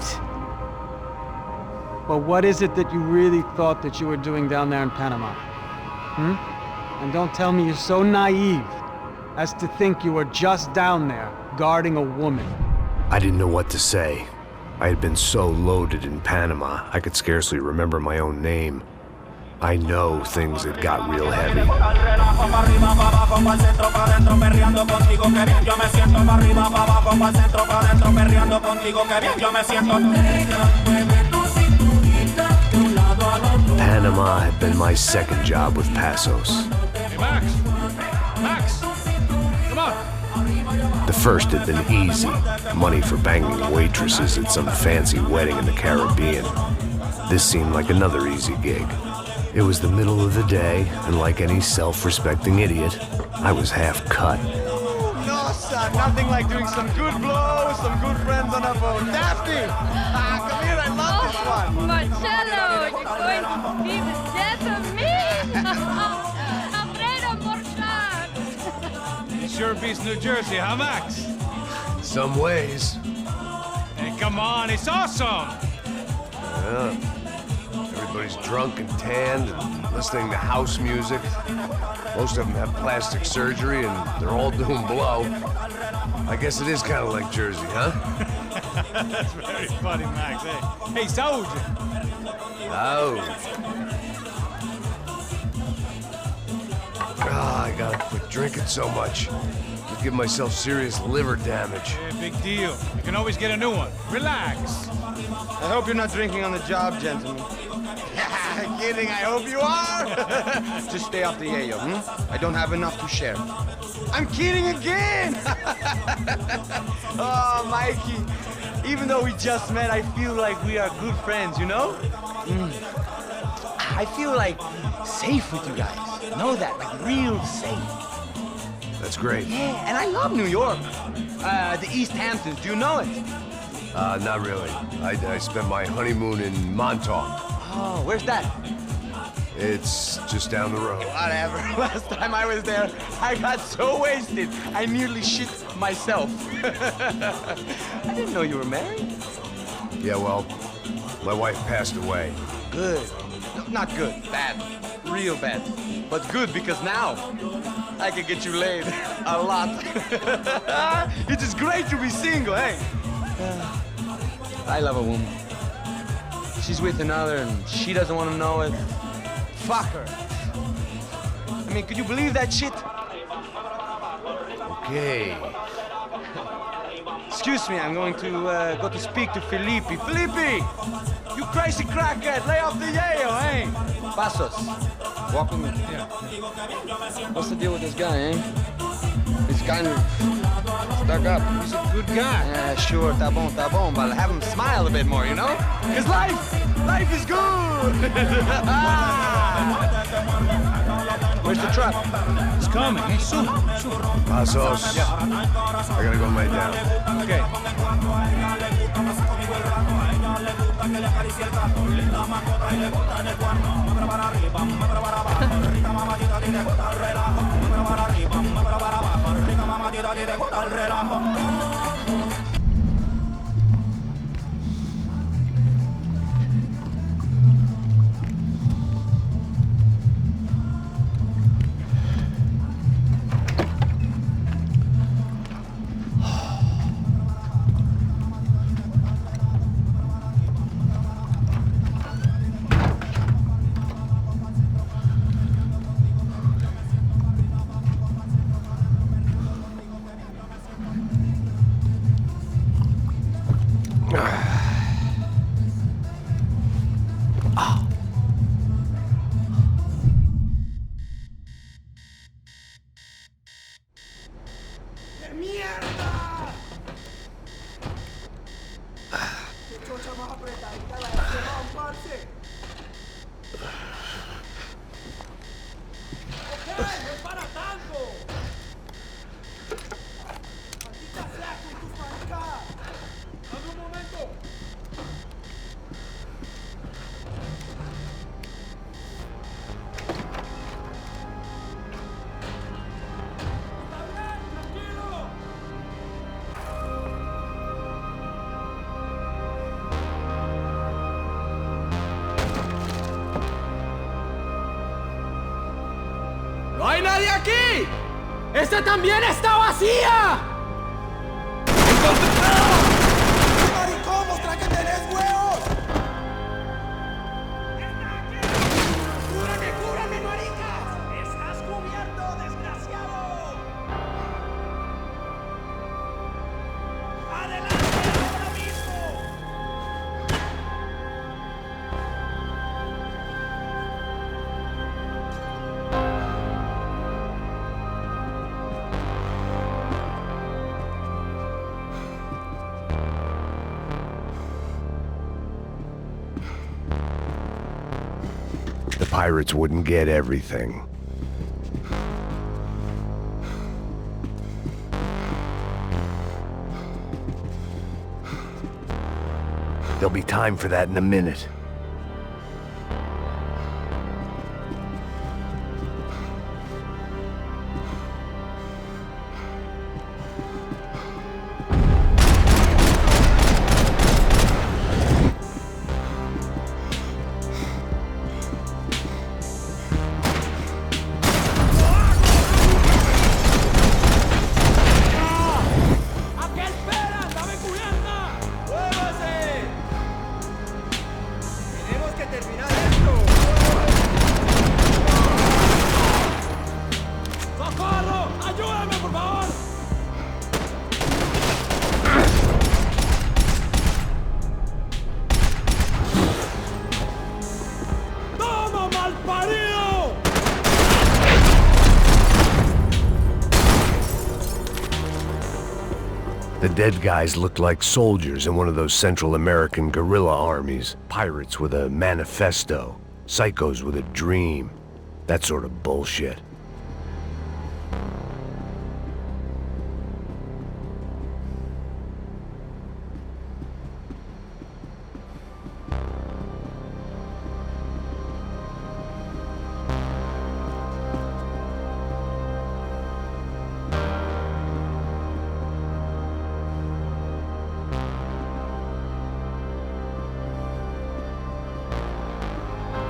Well, what is it that you really thought that you were doing down there in Panama? And don't tell me you're so naive as to think you were just down there guarding a woman. I didn't know what to say. I had been so loaded in Panama, I could scarcely remember my own name. I know things had got real heavy. Panama had been my second job with Passos. Hey, Max! Max! Come on! The first had been easy. Money for banging waitresses at some fancy wedding in the Caribbean. This seemed like another easy gig. It was the middle of the day, and like any self-respecting idiot, I was half cut. No, son, nothing like doing some good blows, some good friends on a boat. Daphne! Come here, I love this one. Marcello, you're going to be the death of me! Alfredo Borchardt! It sure beats New Jersey, huh, Max? Some ways. Hey, come on, it's awesome! Yeah. Everybody's drunk and tanned and listening to house music. Most of them have plastic surgery and they're all doing blow. I guess it is kind of like Jersey, huh? That's very funny, Max. Hey, Saúde! I gotta quit drinking so much. Could give myself serious liver damage. Yeah, big deal. You can always get a new one. Relax. I hope you're not drinking on the job, gentlemen. Kidding, I hope you are. Just stay off the yayo, I don't have enough to share. I'm kidding again! Oh, Mikey, even though we just met, I feel like we are good friends, you know? I feel like safe with you guys. Know that, like real safe. That's great. Yeah, and I love New York. The East Hamptons, do you know it? Not really. I spent my honeymoon in Montauk. Oh, where's that? It's just down the road. Whatever. Last time I was there, I got so wasted, I nearly shit myself. I didn't know you were married. Yeah, well, my wife passed away. Good. No, not good. Bad. Real bad. But good because now I can get you laid a lot. It is great to be single, hey? I love a woman. She's with another and she doesn't want to know it. Fuck her. I mean, could you believe that shit? Okay. Excuse me, I'm going to go to speak to Felipe. Felipe! You crazy crackhead, lay off the yayo, eh? Passos, walk with me. Yeah. What's the deal with this guy, eh? He's kind of stuck up. He's a good guy. Yeah, sure, tá bom, but have him smile a bit more, you know? Because life is good! Where's the truck? It's coming. Hey, soon. Passos. Yeah. I gotta go lay down. Okay. ¡No hay nadie aquí! ¡Esta también está vacía! ¡Maricón, mostra que tenés huevos! ¡Cúbrame, maricas! ¡Estás cubierto, desgraciado! ¡Adelante, ahora mismo! pirates wouldn't get everything. There'll be time for that in a minute. The dead guys looked like soldiers in one of those Central American guerrilla armies. Pirates with a manifesto. Psychos with a dream. That sort of bullshit.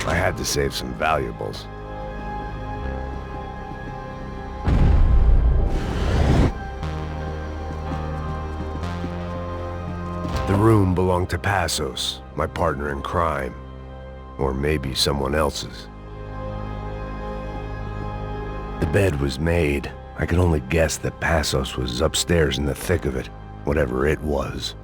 I had to save some valuables. The room belonged to Passos, my partner in crime. Or maybe someone else's. The bed was made. I could only guess that Passos was upstairs in the thick of it, whatever it was.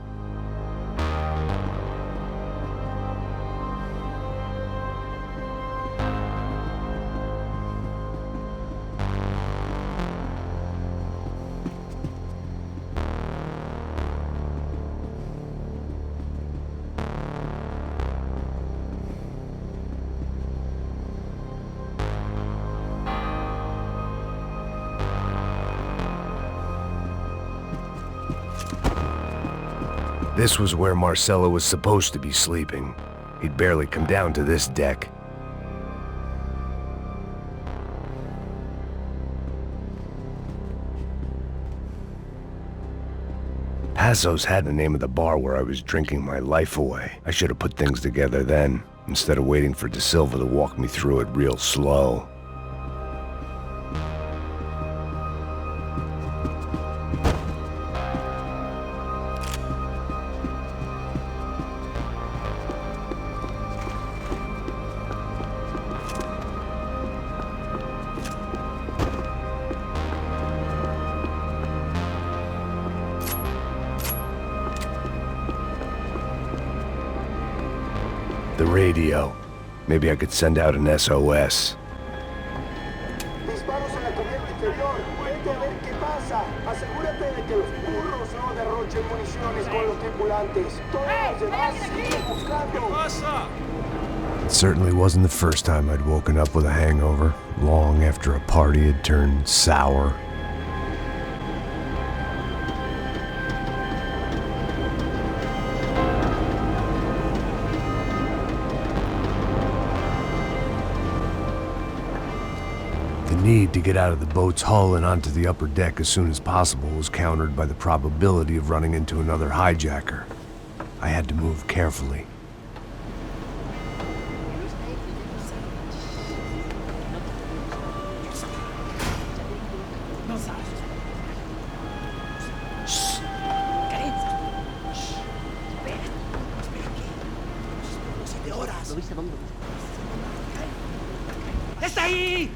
This was where Marcelo was supposed to be sleeping. He'd barely come down to this deck. Passos had the name of the bar where I was drinking my life away. I should have put things together then, instead of waiting for De Silva to walk me through it real slow. The radio. Maybe I could send out an SOS. Disparos en la cubierta inferior. Vete a ver qué pasa. Asegúrate de que los burros no derrochen municiones con los tripulantes. Todos los demás siguen buscando. It certainly wasn't the first time I'd woken up with a hangover, long after a party had turned sour. The need to get out of the boat's hull and onto the upper deck as soon as possible was countered by the probability of running into another hijacker. I had to move carefully. ¡Está ahí!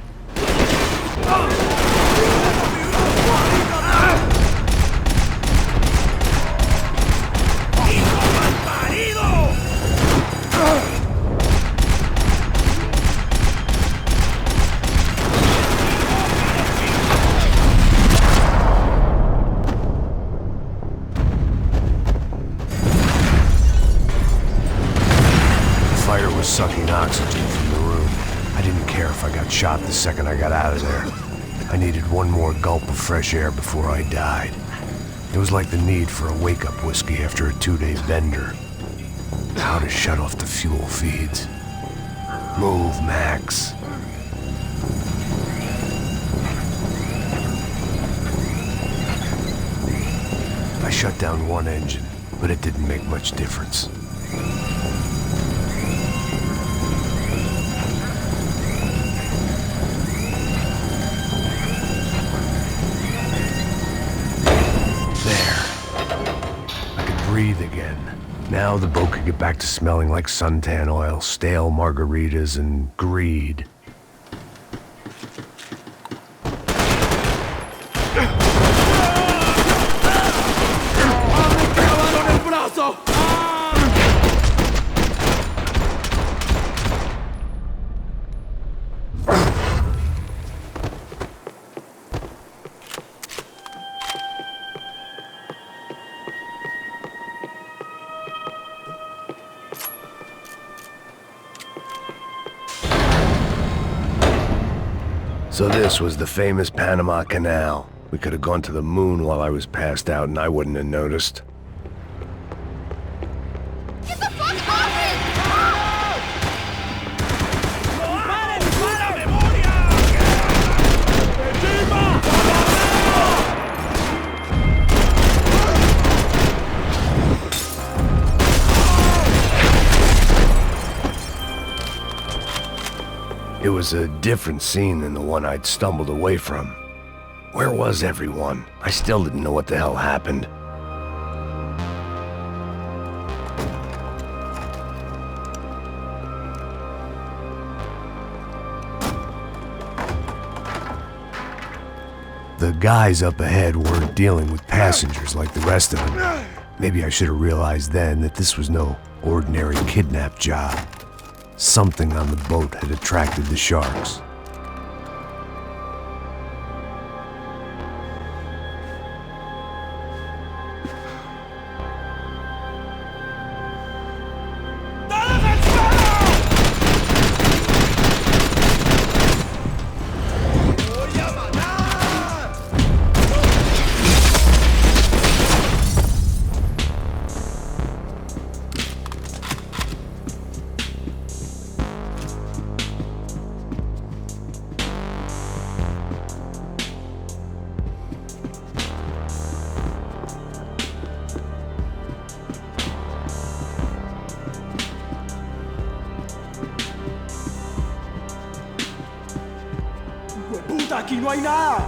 The fire was sucking oxygen from the room. I shot the second I got out of there. I needed one more gulp of fresh air before I died. It was like the need for a wake-up whiskey after a 2-day bender. How to shut off the fuel feeds. Move, Max. I shut down one engine, but it didn't make much difference. Breathe again. Now the boat could get back to smelling like suntan oil, stale margaritas, and greed. So this was the famous Panama Canal. We could have gone to the moon while I was passed out and I wouldn't have noticed. Get the fuck off it! It was a different scene than the one I'd stumbled away from. Where was everyone? I still didn't know what the hell happened. The guys up ahead weren't dealing with passengers like the rest of them. Maybe I should have realized then that this was no ordinary kidnap job. Something on the boat had attracted the sharks. Puta, aquí no hay nada.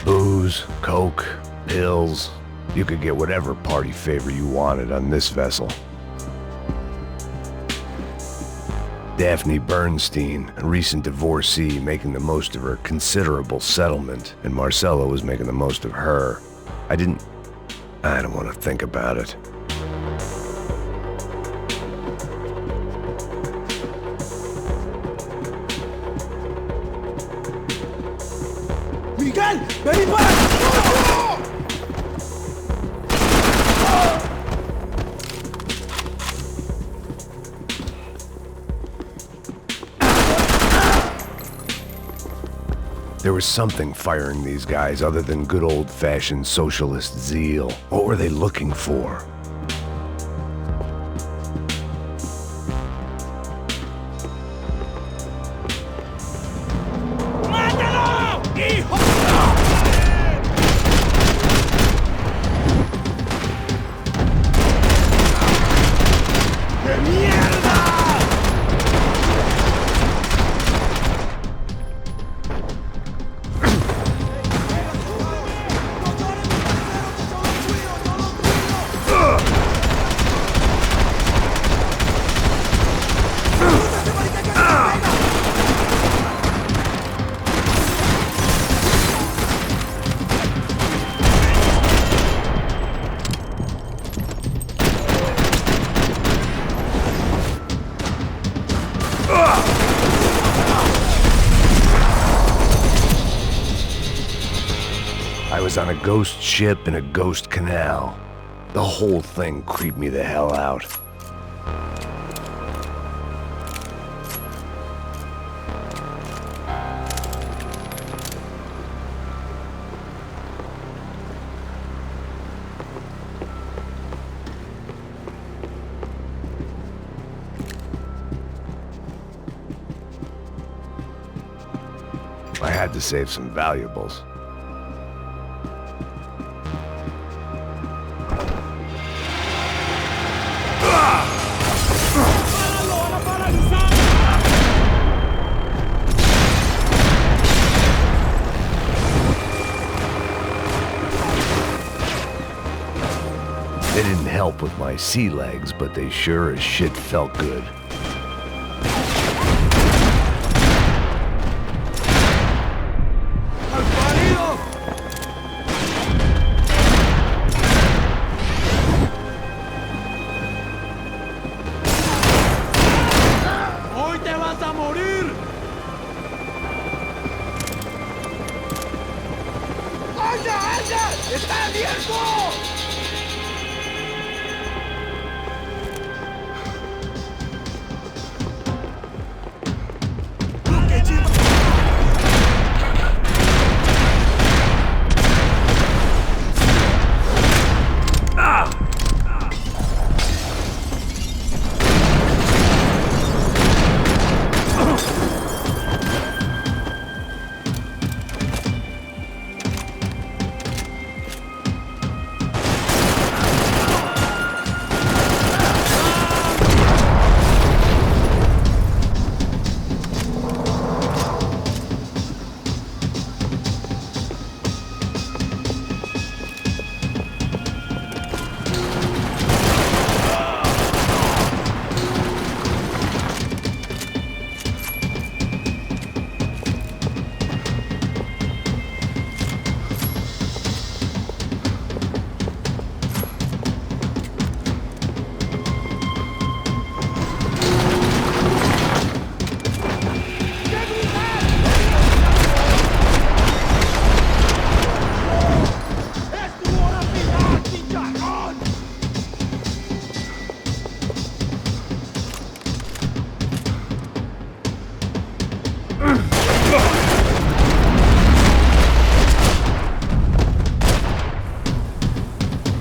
Booze, coke, pills. You could get whatever party favor you wanted on this vessel. Daphne Bernstein, a recent divorcee, making the most of her considerable settlement, and Marcella was making the most of her. I don't want to think about it. Miguel, ven back! There was something firing these guys other than good old-fashioned socialist zeal. What were they looking for? I was on a ghost ship in a ghost canal. The whole thing creeped me the hell out. I had to save some valuables. They didn't help with my sea legs, but they sure as shit felt good. ¡Hoy te vas a morir! ¡Anda, anda! ¡Está abierto!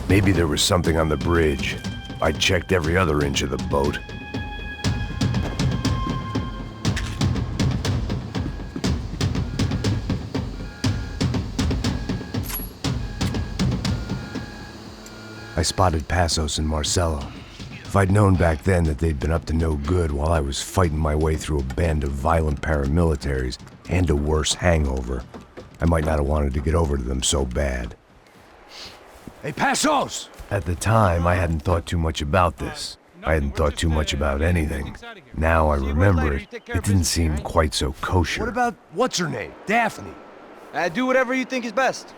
Maybe there was something on the bridge. I checked every other inch of the boat. I spotted Passos and Marcelo. If I'd known back then that they'd been up to no good while I was fighting my way through a band of violent paramilitaries and a worse hangover, I might not have wanted to get over to them so bad. Hey, Passos! At the time, I hadn't thought too much about this. I hadn't thought too much about anything. Now I remember it, it didn't seem quite so kosher. What about what's-her-name? Daphne? Do whatever you think is best.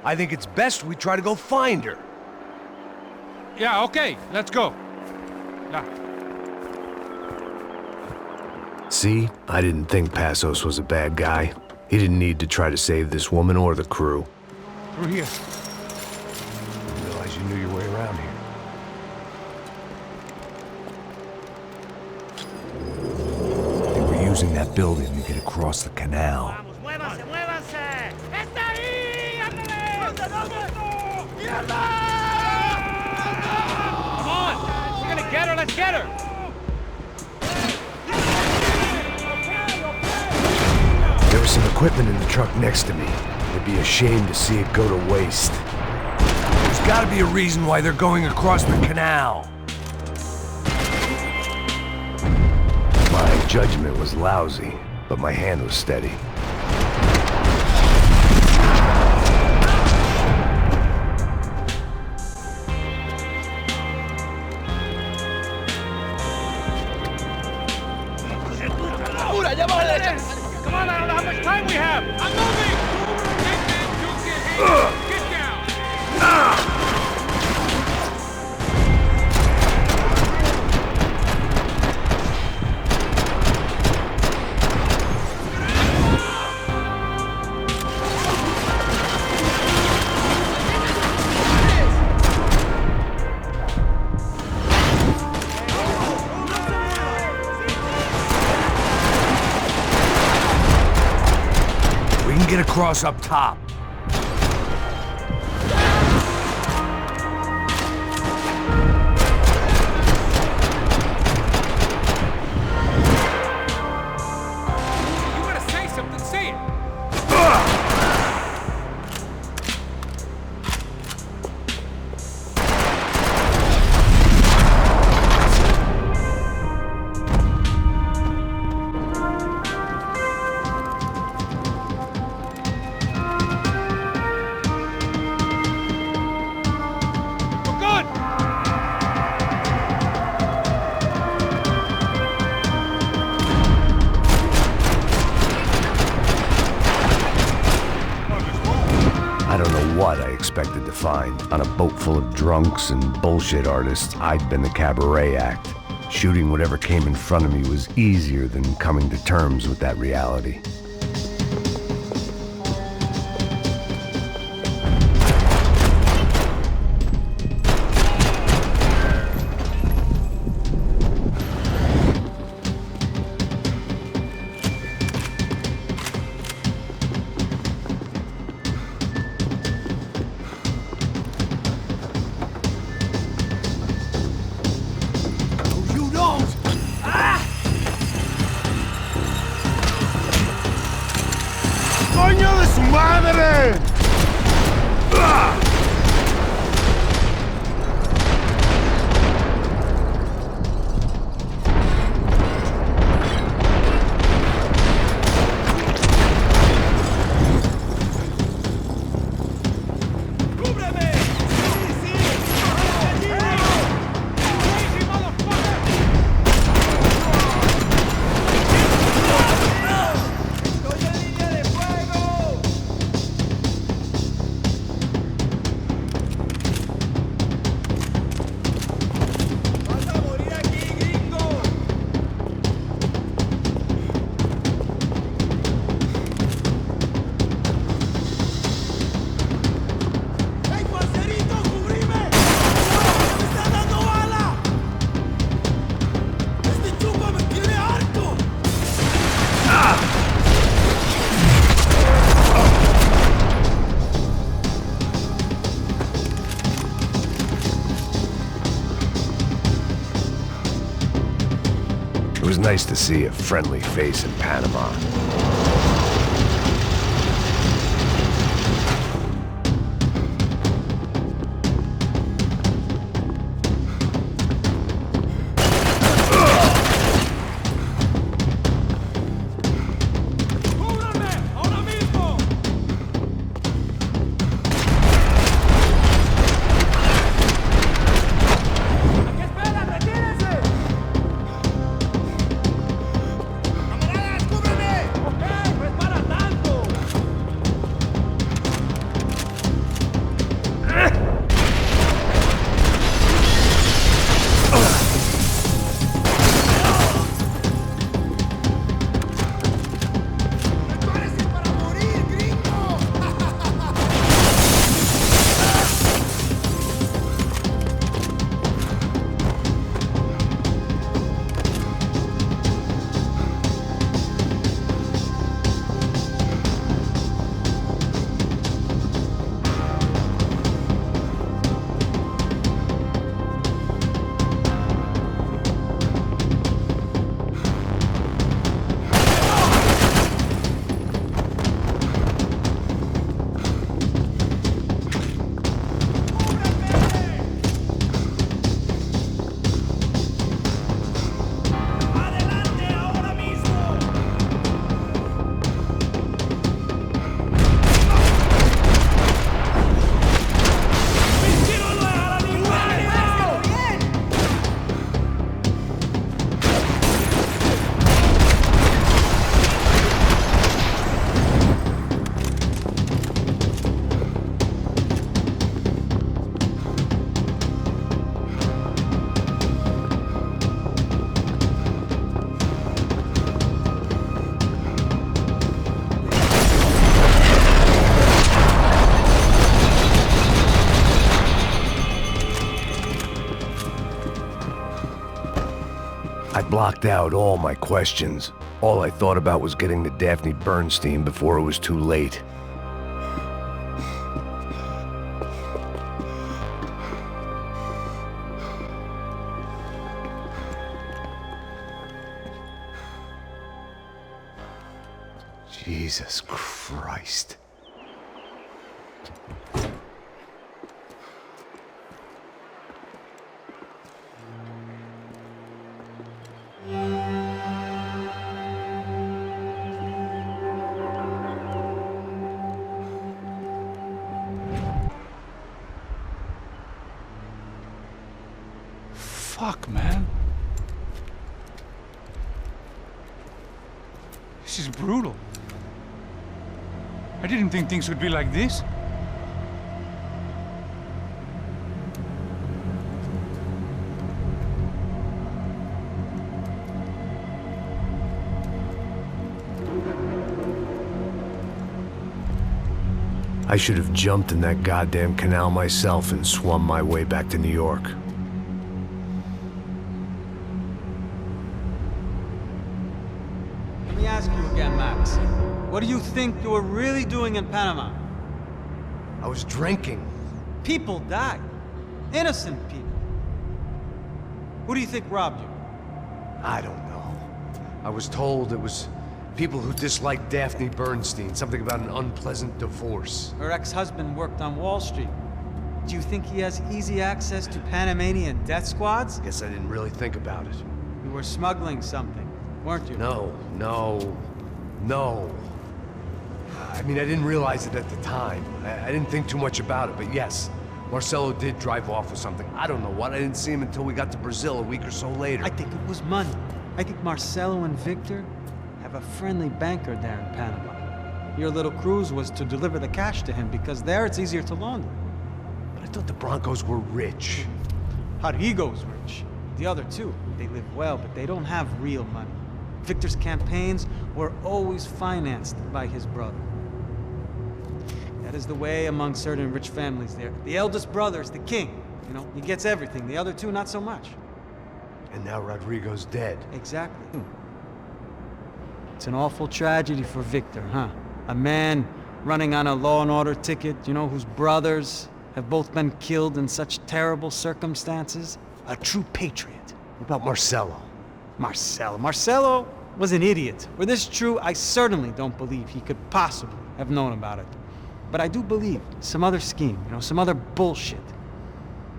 I think it's best we try to go find her. Yeah, okay, let's go. Yeah. See? I didn't think Passos was a bad guy. He didn't need to try to save this woman or the crew. Through here. I realize you knew your way around here. They were using that building to get across the canal. ¡Muévanse, muévanse! ¡Está ahí! ¡Ándale! ¡Mierda! Come on! We're gonna get her, let's get her! There was some equipment in the truck next to me. It'd be a shame to see it go to waste. There's gotta be a reason why they're going across the canal. My judgment was lousy, but my hand was steady. Come on, I don't know how much time we have! I'm moving! Get down! We can get across up top. You wanna say something, say it! I don't know what I expected to find. On a boat full of drunks and bullshit artists, I'd been the cabaret act. Shooting whatever came in front of me was easier than coming to terms with that reality. ¡Coño de su madre! It was nice to see a friendly face in Panama. I blocked out all my questions. All I thought about was getting to Daphne Bernstein before it was too late. Jesus Christ. Fuck, man. This is brutal. I didn't think things would be like this. I should have jumped in that goddamn canal myself and swum my way back to New York. Let me ask you again, Max. What do you think you were really doing in Panama? I was drinking. People died. Innocent people. Who do you think robbed you? I don't know. I was told it was people who disliked Daphne Bernstein, something about an unpleasant divorce. Her ex-husband worked on Wall Street. Do you think he has easy access to Panamanian death squads? Guess I didn't really think about it. You were smuggling something, weren't you? No. I mean, I didn't realize it at the time. I didn't think too much about it, but yes, Marcelo did drive off with something. I don't know what. I didn't see him until we got to Brazil a week or so later. I think it was money. I think Marcelo and Victor have a friendly banker there in Panama. Your little cruise was to deliver the cash to him because there it's easier to launder. But I thought the Broncos were rich. Rodrigo's rich. The other two, they live well, but they don't have real money. Victor's campaigns were always financed by his brother. That is the way among certain rich families there. The eldest brother is the king. You know, he gets everything. The other two, not so much. And now Rodrigo's dead. Exactly. It's an awful tragedy for Victor, huh? A man running on a law and order ticket, you know, whose brothers have both been killed in such terrible circumstances. A true patriot. What about Marcelo? Marcelo was an idiot. Were this true, I certainly don't believe he could possibly have known about it. But I do believe some other scheme, you know, some other bullshit.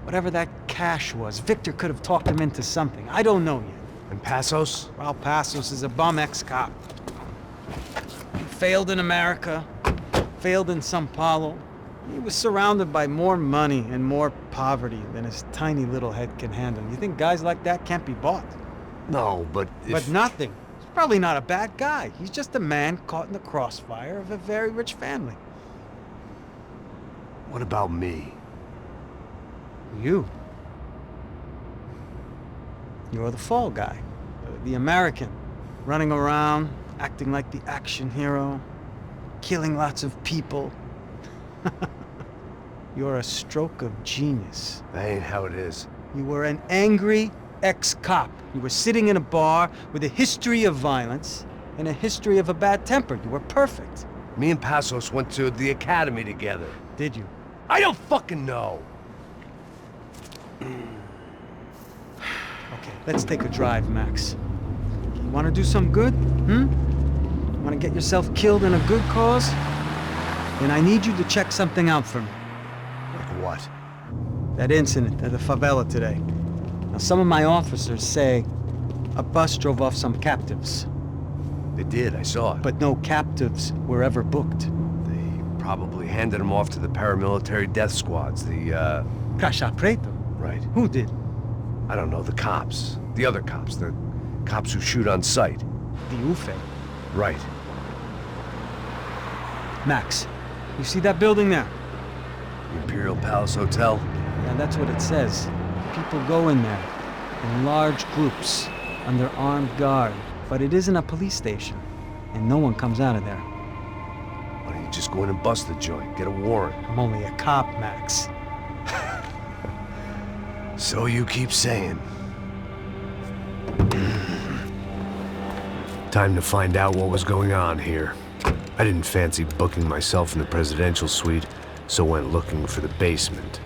Whatever that cash was, Victor could have talked him into something. I don't know yet. And Passos? Raul Passos is a bum ex-cop. He failed in America, failed in Sao Paulo. He was surrounded by more money and more poverty than his tiny little head can handle. You think guys like that can't be bought? No, but But nothing. He's probably not a bad guy. He's just a man caught in the crossfire of a very rich family. What about me? You. You're the fall guy. The American. Running around, acting like the action hero. Killing lots of people. You're a stroke of genius. That ain't how it is. You were an angry ex-cop. You were sitting in a bar with a history of violence and a history of a bad temper. You were perfect. Me and Passos went to the academy together. Did you? I don't fucking know. Okay, let's take a drive, Max. You want to do some good? Want to get yourself killed in a good cause? Then I need you to check something out for me. Like what? That incident at the favela today. Now, some of my officers say a bus drove off some captives. They did, I saw it. But no captives were ever booked. They probably handed them off to the paramilitary death squads, the, Crasha Preto? Right. Who did? I don't know, the cops. The other cops, the cops who shoot on sight. The UFE. Right. Max, you see that building there? The Imperial Palace Hotel? Yeah, that's what it says. People go in there, in large groups, under armed guard. But it isn't a police station, and no one comes out of there. Why don't you just go in and bust the joint, get a warrant? I'm only a cop, Max. So you keep saying. Time to find out what was going on here. I didn't fancy booking myself in the presidential suite, so went looking for the basement.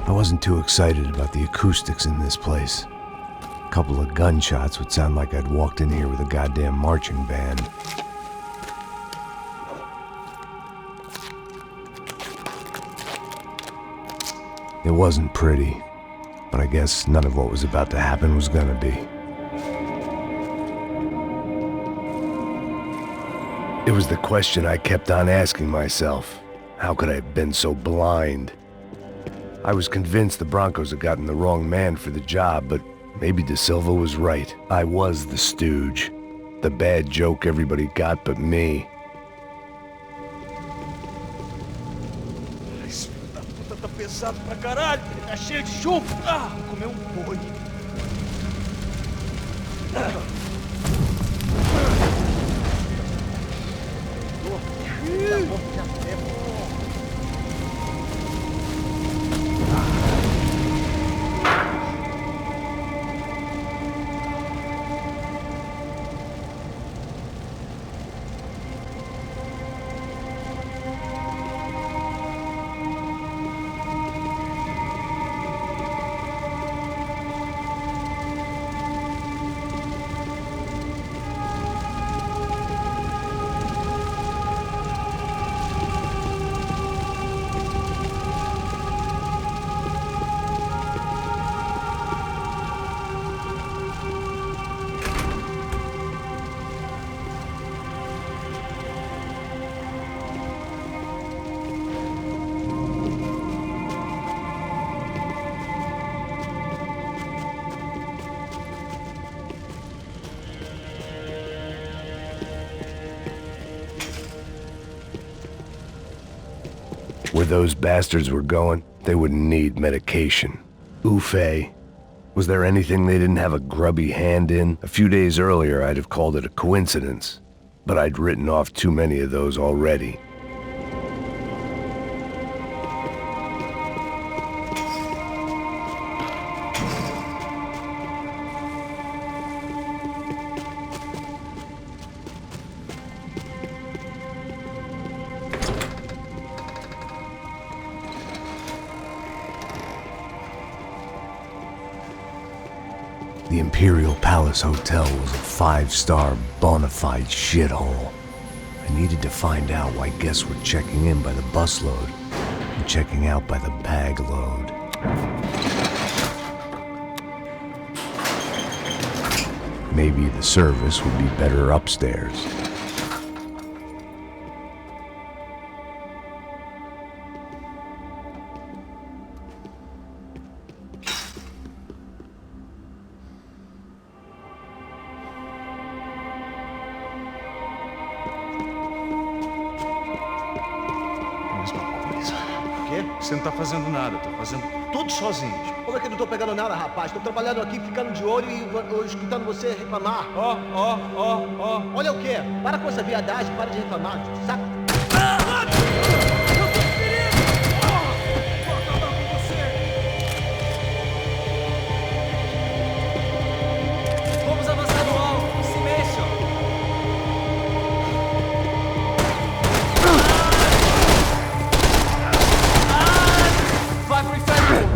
I wasn't too excited about the acoustics in this place. A couple of gunshots would sound like I'd walked in here with a goddamn marching band. It wasn't pretty, but I guess none of what was about to happen was gonna be. It was the question I kept on asking myself. How could I have been so blind? I was convinced the Broncos had gotten the wrong man for the job, but maybe De Silva was right. I was the stooge. The bad joke everybody got but me. Esse filho da puta tá pesado pra caralho. Ele tá cheio de chumbo. Ah, vou comer um boi. Where those bastards were going, they wouldn't need medication. Oof-ay. Was there anything they didn't have a grubby hand in? A few days earlier, I'd have called it a coincidence, but I'd written off too many of those already. The Imperial Palace Hotel was a 5-star bona fide shithole. I needed to find out why guests were checking in by the busload and checking out by the bag load. Maybe the service would be better upstairs. Você não tá fazendo nada, eu tô fazendo tudo sozinho. Como é que eu não tô pegando nada, rapaz? Tô trabalhando aqui, ficando de olho e escutando você reclamar. Ó. Olha o quê? Para com essa viadagem, para de reclamar, saca? Vamos avançar no alvo, se mexam. Vai pro inferno!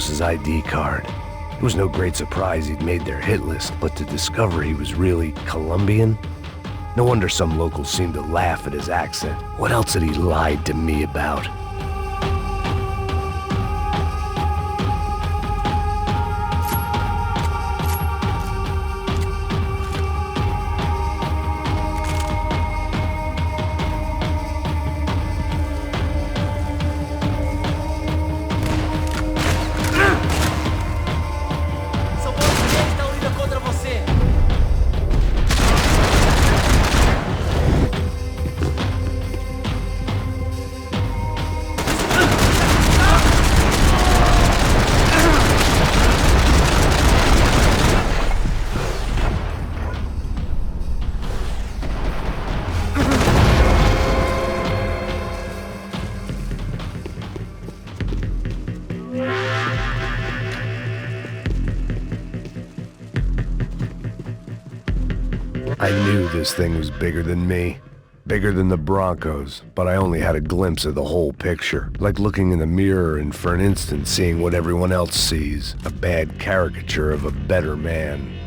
Carlos's ID card. It was no great surprise he'd made their hit list, but to discover he was really Colombian? No wonder some locals seemed to laugh at his accent. What else had he lied to me about? I knew this thing was bigger than me, bigger than the Broncos, but I only had a glimpse of the whole picture, like looking in the mirror and for an instant seeing what everyone else sees, a bad caricature of a better man.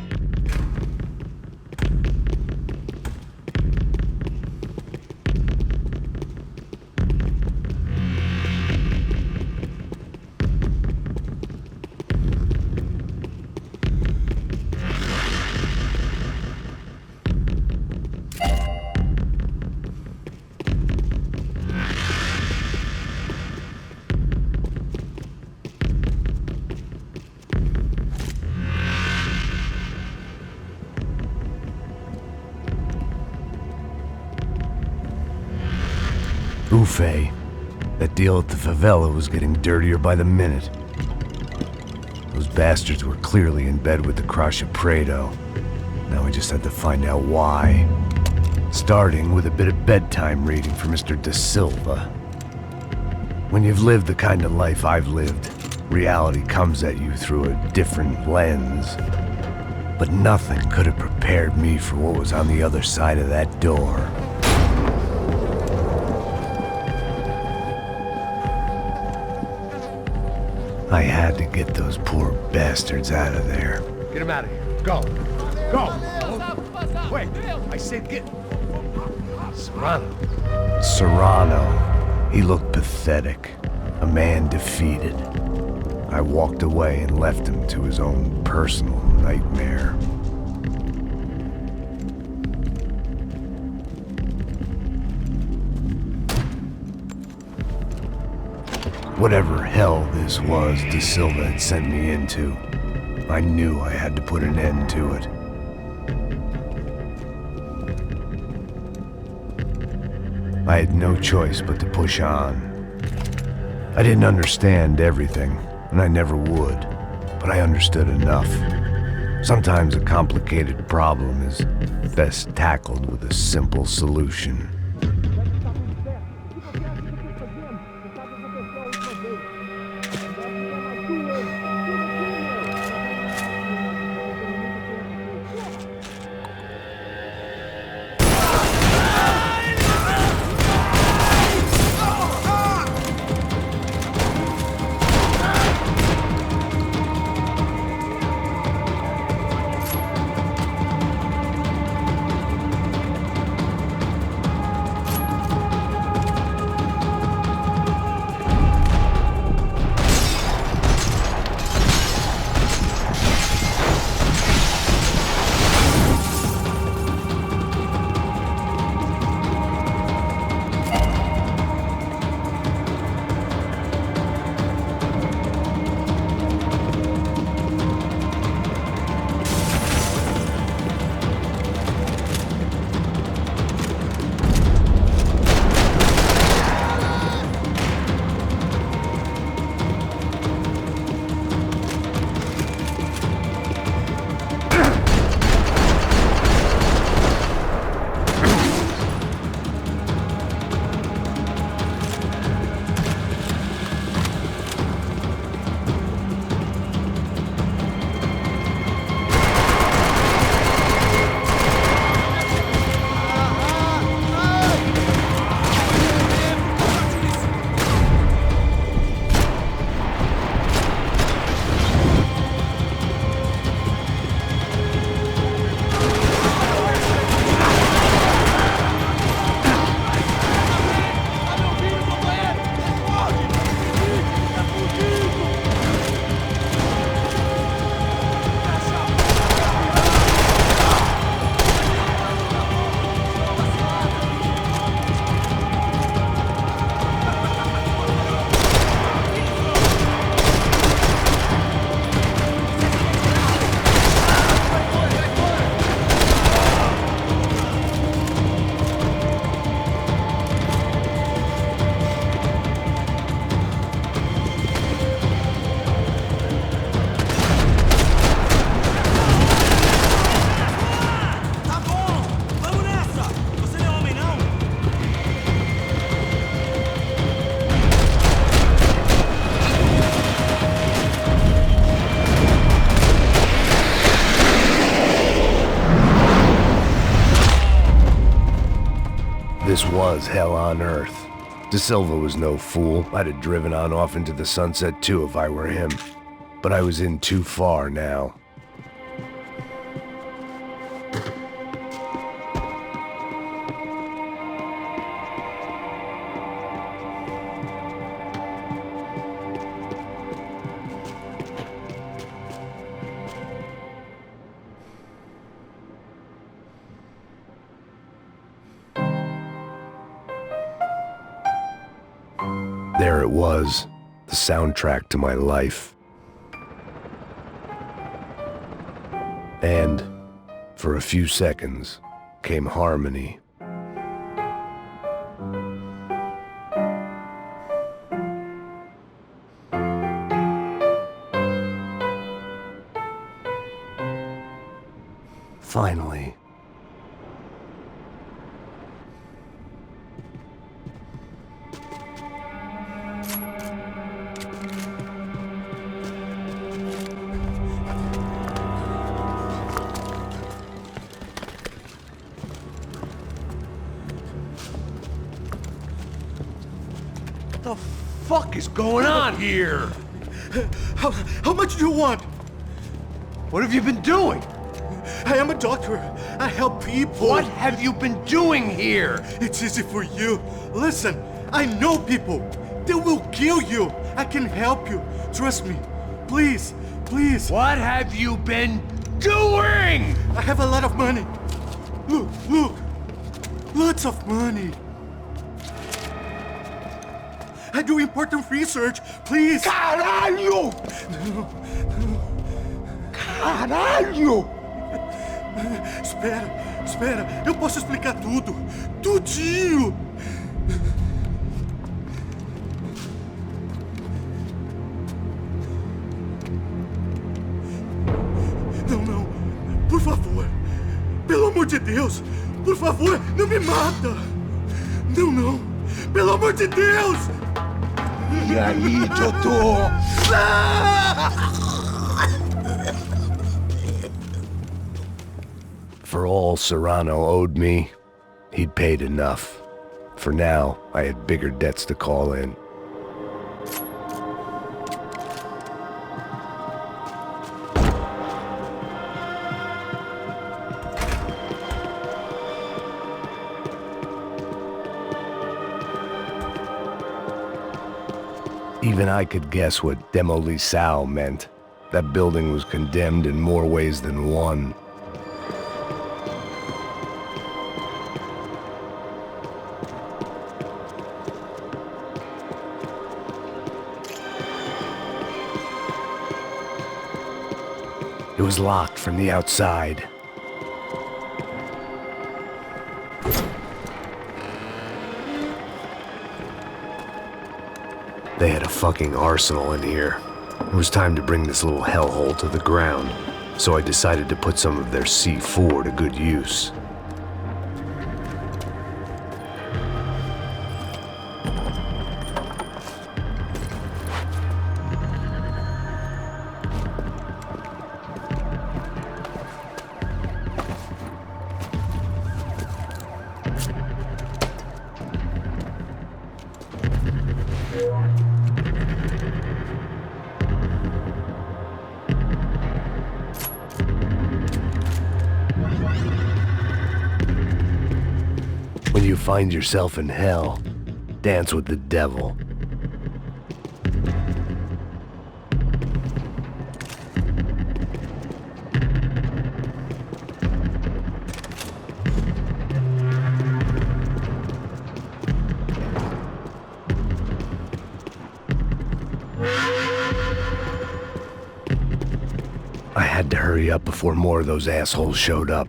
Buffet. That deal at the favela was getting dirtier by the minute. Those bastards were clearly in bed with the Crusher Prado. Now we just had to find out why. Starting with a bit of bedtime reading for Mr. Da Silva. When you've lived the kind of life I've lived, reality comes at you through a different lens. But nothing could have prepared me for what was on the other side of that door. I had to get those poor bastards out of there. Get him out of here. Go. Go. Wait. I said get... Serrano. Serrano. He looked pathetic. A man defeated. I walked away and left him to his own personal nightmare. Whatever hell this was Da Silva had sent me into, I knew I had to put an end to it. I had no choice but to push on. I didn't understand everything, and I never would, but I understood enough. Sometimes a complicated problem is best tackled with a simple solution. This was hell on earth. De Silva was no fool. I'd have driven on off into the sunset too if I were him. But I was in too far now. There it was, the soundtrack to my life. And, for a few seconds, came harmony. Finally. What the fuck is going on here? How much do you want? What have you been doing? I am a doctor. I help people. What have you been doing here? It's easy for you. Listen, I know people. They will kill you. I can help you. Trust me. Please, please. What have you been doing? I have a lot of money. Look, look. Lots of money. I do important research. Please. Caralho! Caralho! Espera. Eu posso explicar tudo. Tudinho. Não. Por favor. Pelo amor de Deus. Por favor, não me mata. Não. Pelo amor de Deus. E aí, doutor? For all Serrano owed me, he'd paid enough. For now, I had bigger debts to call in. Even I could guess what demolição meant. That building was condemned in more ways than one. It was locked from the outside. They had a fucking arsenal in here. It was time to bring this little hellhole to the ground, so I decided to put some of their C4 to good use. When you find yourself in hell, dance with the devil. I had to hurry up before more of those assholes showed up.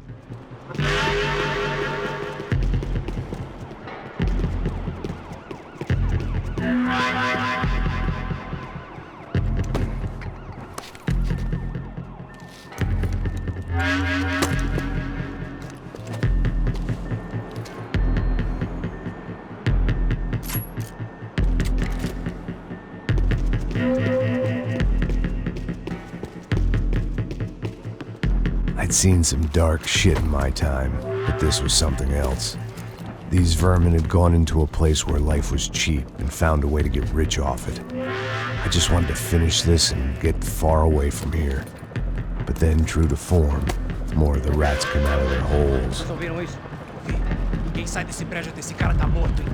I'd seen some dark shit in my time, but this was something else. These vermin had gone into a place where life was cheap and found a way to get rich off it. I just wanted to finish this and get far away from here. But then, true to form, more of the rats came out of their holes. Vocês ouviram isso? Ouvi. Ninguém sai desse prédio até esse cara tá morto, hein?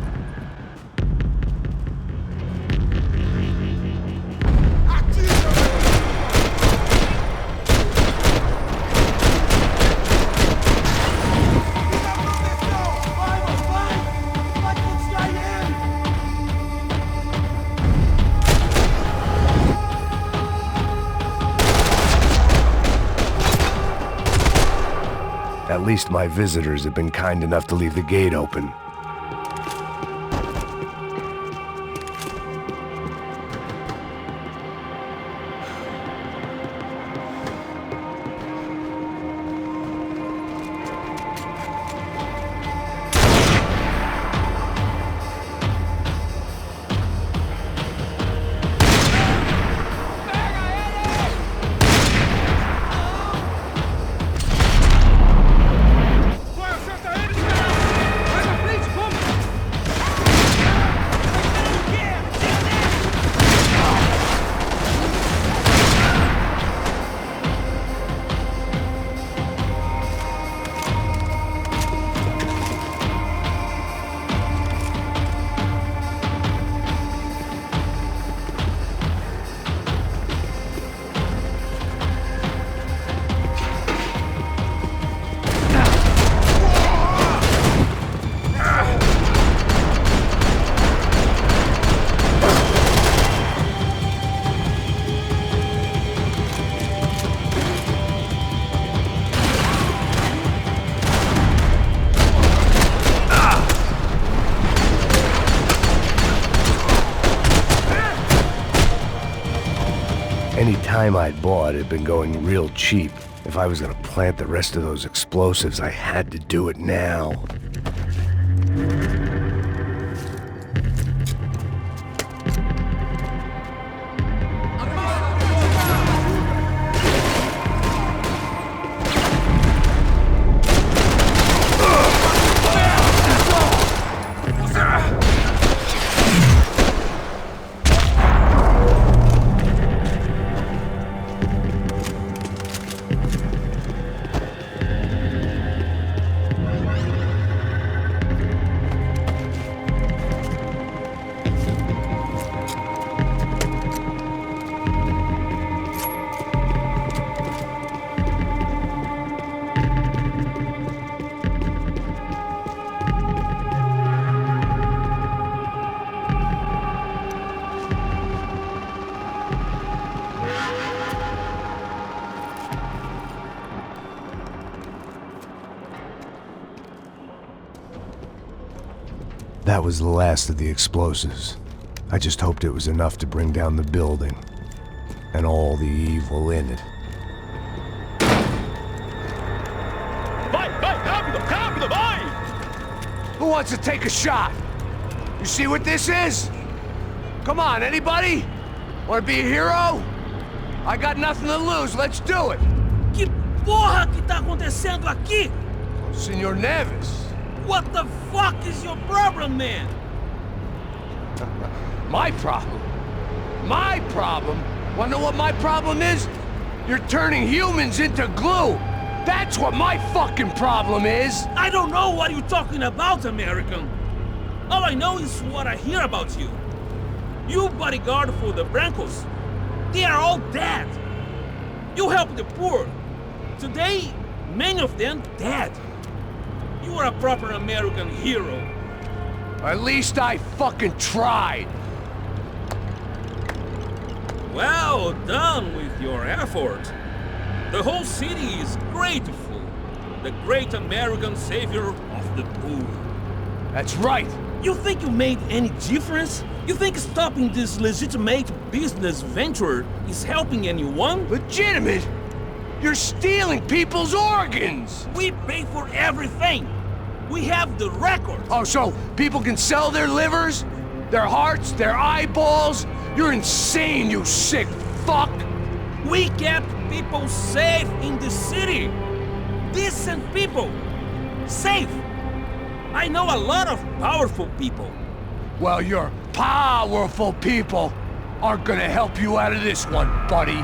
At least my visitors have been kind enough to leave the gate open. Any time I'd bought had been going real cheap. If I was gonna plant the rest of those explosives, I had to do it now. That was the last of the explosives. I just hoped it was enough to bring down the building and all the evil in it. Vai, rápido, rápido, vai! Who wants to take a shot? You see what this is? Come on, anybody? Want to be a hero? I got nothing to lose, let's do it! Que porra que tá acontecendo aqui? Senor Neves. What the fuck is your problem, man? My problem? My problem? Wanna know what my problem is? You're turning humans into glue! That's what my fucking problem is! I don't know what you're talking about, American. All I know is what I hear about you. You bodyguard for the Brancos. They are all dead. You help the poor. Today, many of them dead. You are a proper American hero. At least I fucking tried. Well done with your effort. The whole city is grateful. The great American savior of the poor. That's right. You think you made any difference? You think stopping this legitimate business venture is helping anyone? Legitimate? You're stealing people's organs! We pay for everything! We have the record! Oh, so people can sell their livers? Their hearts? Their eyeballs? You're insane, you sick fuck! We kept people safe in the city! Decent people! Safe! I know a lot of powerful people. Well, your powerful people aren't gonna help you out of this one, buddy.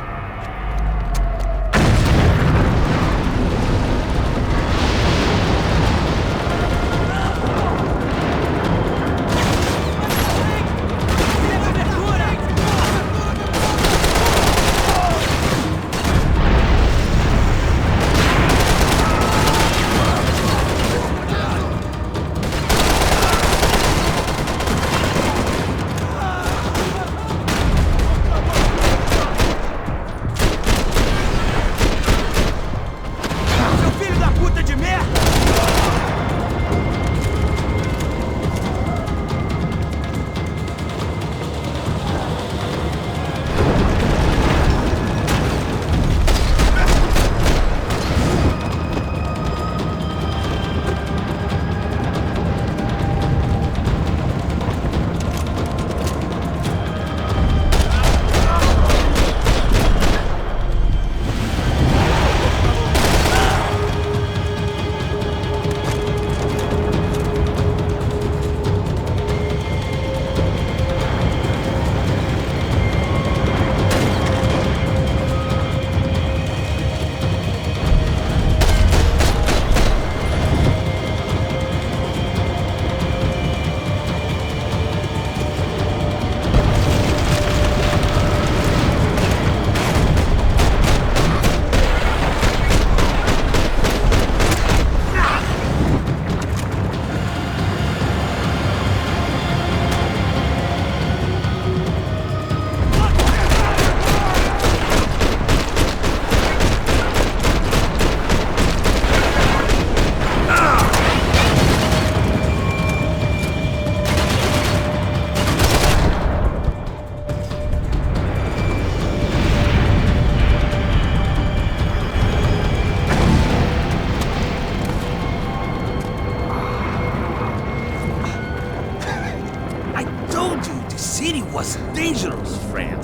Dangerous, friend.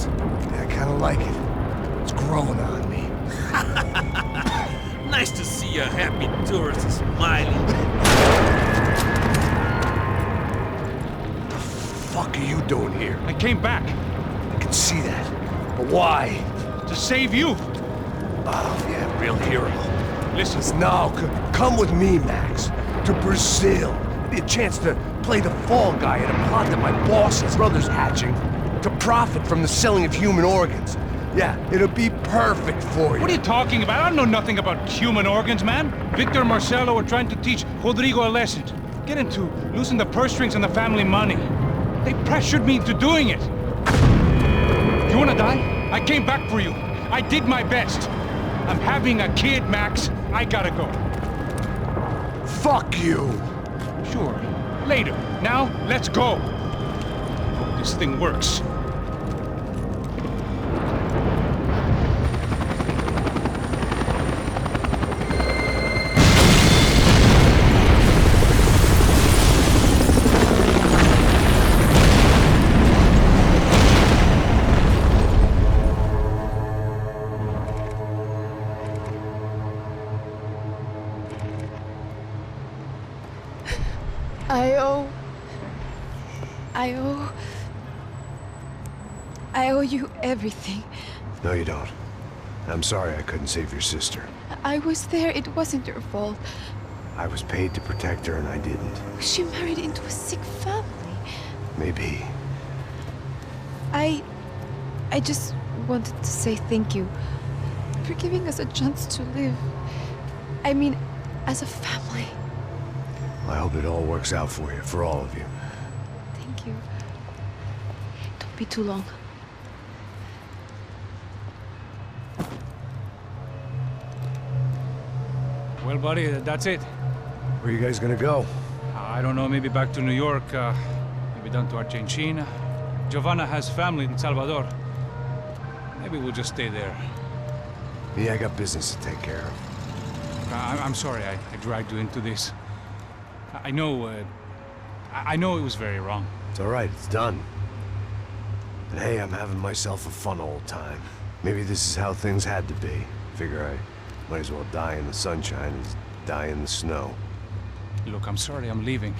Yeah, I kinda like it. It's growing on me. Nice to see a happy tourist smiling. What the fuck are you doing here? I came back. I can see that. But why? To save you. Oh, yeah, real hero. Listen. No, come with me, Max. To Brazil. Be a chance to play the fall guy in a plot that my boss's brother's hatching. To profit from the selling of human organs. Yeah, it'll be perfect for you. What are you talking about? I don't know nothing about human organs, man. Victor and Marcelo were trying to teach Rodrigo a lesson. Get him to loosen the purse strings on the family money. They pressured me into doing it. You wanna die? I came back for you. I did my best. I'm having a kid, Max. I gotta go. Fuck you. Sure. Later. Now, let's go. Hope this thing works. I owe you everything. No, you don't. I'm sorry I couldn't save your sister. I was there. It wasn't your fault. I was paid to protect her and I didn't. She married into a sick family. Maybe. I just wanted to say thank you for giving us a chance to live. I mean, as a family. I hope it all works out for you, for all of you. Thank you. Don't be too long. Well, buddy, that's it. Where are you guys gonna go? I don't know, maybe back to New York, maybe down to Argentina. Giovanna has family in Salvador. Maybe we'll just stay there. Me, I got business to take care of. I'm sorry I dragged you into this. I know it was very wrong. It's all right, it's done. And hey, I'm having myself a fun old time. Maybe this is how things had to be. Figure I might as well die in the sunshine as die in the snow. Look, I'm sorry I'm leaving.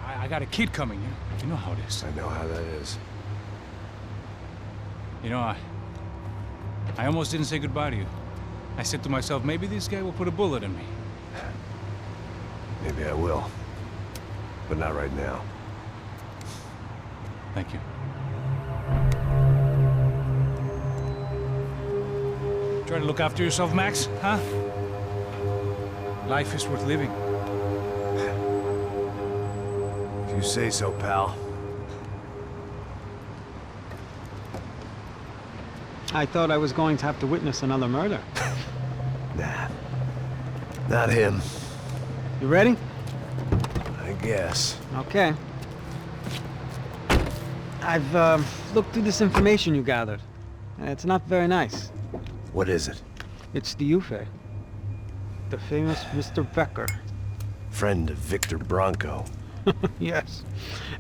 I got a kid coming, you know how it is. I know how that is. You know, I almost didn't say goodbye to you. I said to myself, maybe this guy will put a bullet in me. Maybe I will. But not right now. Thank you. Try to look after yourself, Max, huh? Life is worth living. If you say so, pal. I thought I was going to have to witness another murder. Nah. Not him. You ready? I guess. Okay. I've looked through this information you gathered. It's not very nice. What is it? It's the Ufe. The famous Mr. Becker. Friend of Victor Bronco. Yes.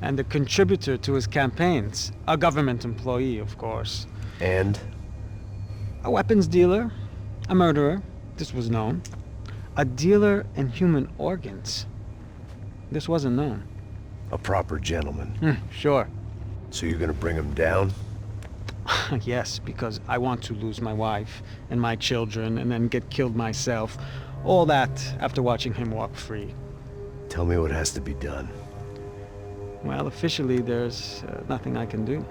And a contributor to his campaigns. A government employee, of course. And? A weapons dealer. A murderer. This was known. A dealer in human organs. This wasn't known. A proper gentleman. Sure. So you're gonna bring him down? Yes, because I want to lose my wife and my children and then get killed myself. All that after watching him walk free. Tell me what has to be done. Well, officially, there's nothing I can do.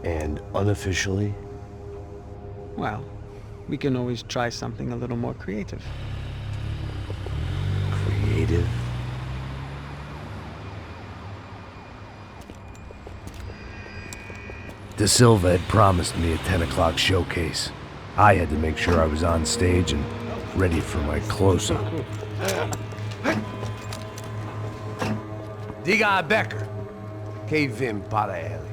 And unofficially? Well, we can always try something a little more creative. Creative? De Silva had promised me a 10 o'clock showcase. I had to make sure I was on stage and ready for my close-up. Diga a Becker. Que vim para ele.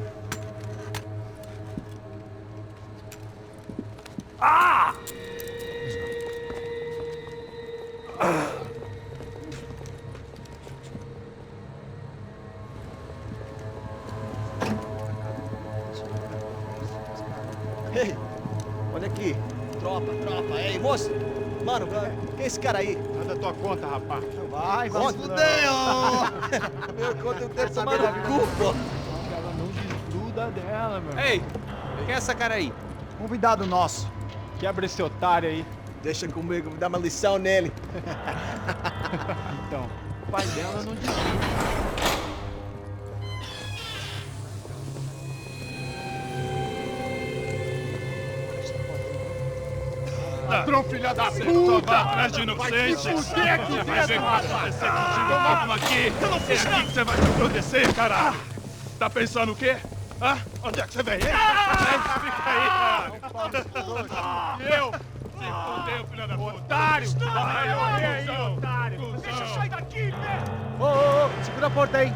Ah! Ei, olha aqui. Tropa. Ei, moço. Mano, quem é esse cara aí? Manda tua conta, rapaz. Vai se fuder, ó. Meu conta eu tenho tomado cu, pô. Ela não desgruda dela, meu. Ei, quem é essa cara aí? Convidado nosso. Quebra esse otário aí. Deixa comigo, vou dar uma lição nele. Então, o pai dela não desgruda. Ladrão, filha da puta! Vai atrás de inocente! Vai ver o que vai acontecer contigo! Vamos aqui! Eu não fiz nada! É aqui que você vai se proteger, caralho! Tá pensando o quê? Hã? Onde é que você vem? Fica aí, caralho! E eu? Se fodeu, filha da puta! Otário! Vai, aí, otário! Deixa eu sair daqui, né? Ô, segura a porta aí!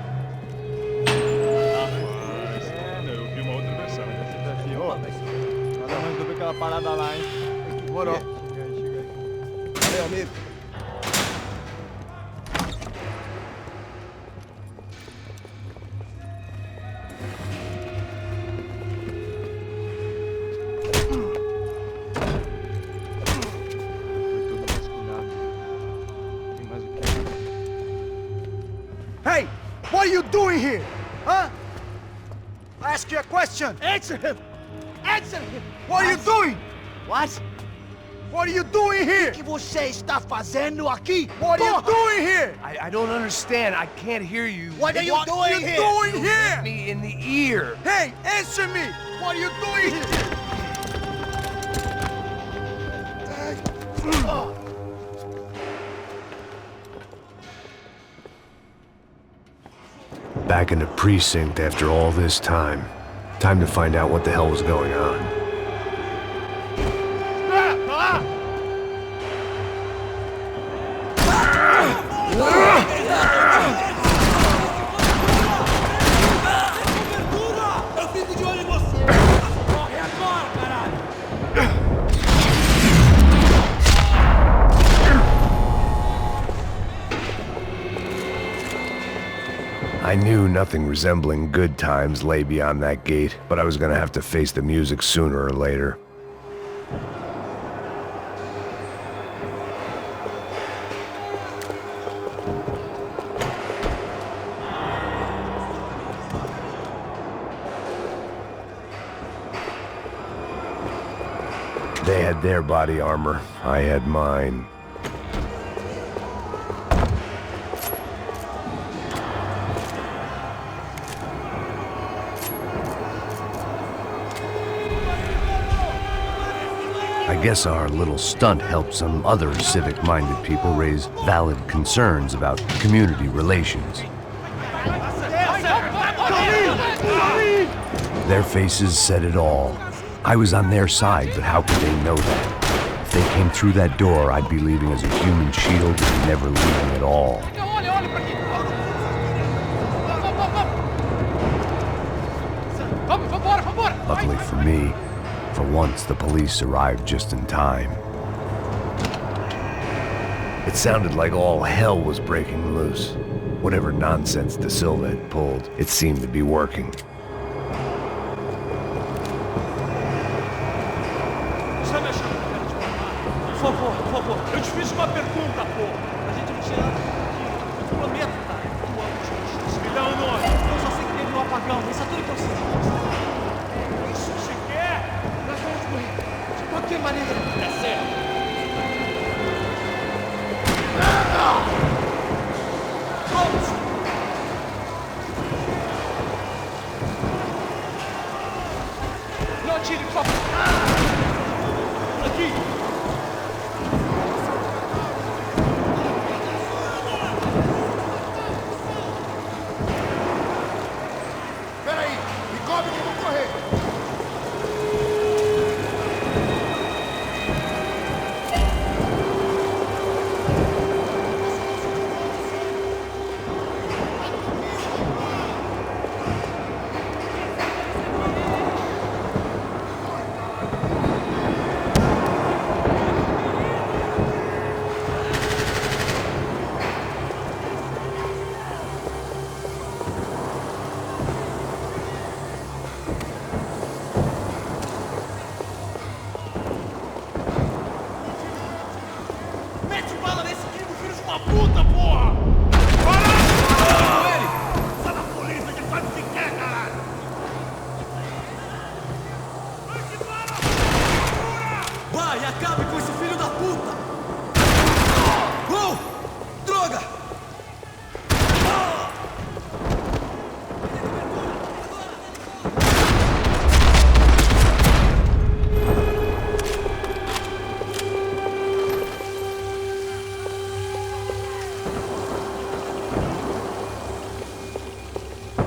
Eu vi uma outra versão. Nada mais resolver aquela parada lá, hein? Demorou. Chega aí. Valeu, amigo. Hey, what are you doing here? Huh? I ask you a question. Answer him. Answer him. What are you doing? What? What are you doing here? O que você está fazendo aqui? What are you doing here? I don't understand. I can't hear you. What are you doing here? You hit me in the ear. Hey, answer me. What are you doing here? Back in the precinct after all this time. Time to find out what the hell was going on. Eu fico de olho em você! Corre agora, caralho! I knew nothing resembling good times lay beyond that gate, but I was gonna have to face the music sooner or later. had their body armor. I had mine. I guess our little stunt helped some other civic-minded people raise valid concerns about community relations. Their faces said it all. I was on their side, but how could they know that? If they came through that door, I'd be leaving as a human shield and never leaving at all. Luckily for me, for once the police arrived just in time. It sounded like all hell was breaking loose. Whatever nonsense De Silva had pulled, it seemed to be working. Por favor, eu te fiz uma pergunta, pô. A gente não tinha nada aqui. Eu te prometo, tá? Tu ama os bichos. Me dá um nome. Eu só sei que teve um apagão. Isso é tudo que eu sei. Isso você quer? Nós vamos morrer. De qualquer maneira. É certo. Vamos! Não atire, por favor. Aqui!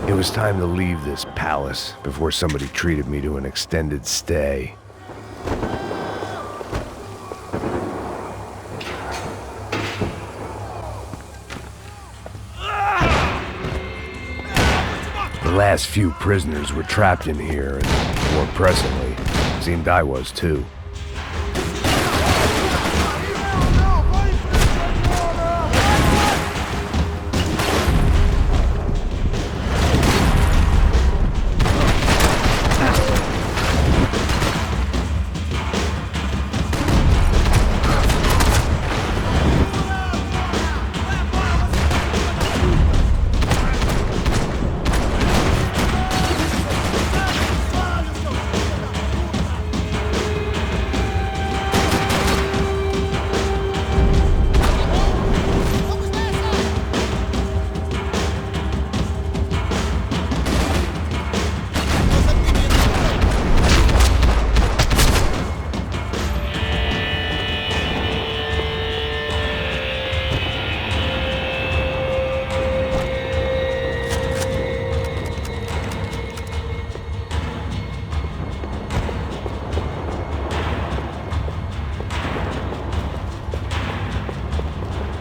It was time to leave this palace before somebody treated me to an extended stay. The last few prisoners were trapped in here, and more pressingly, seemed I was too.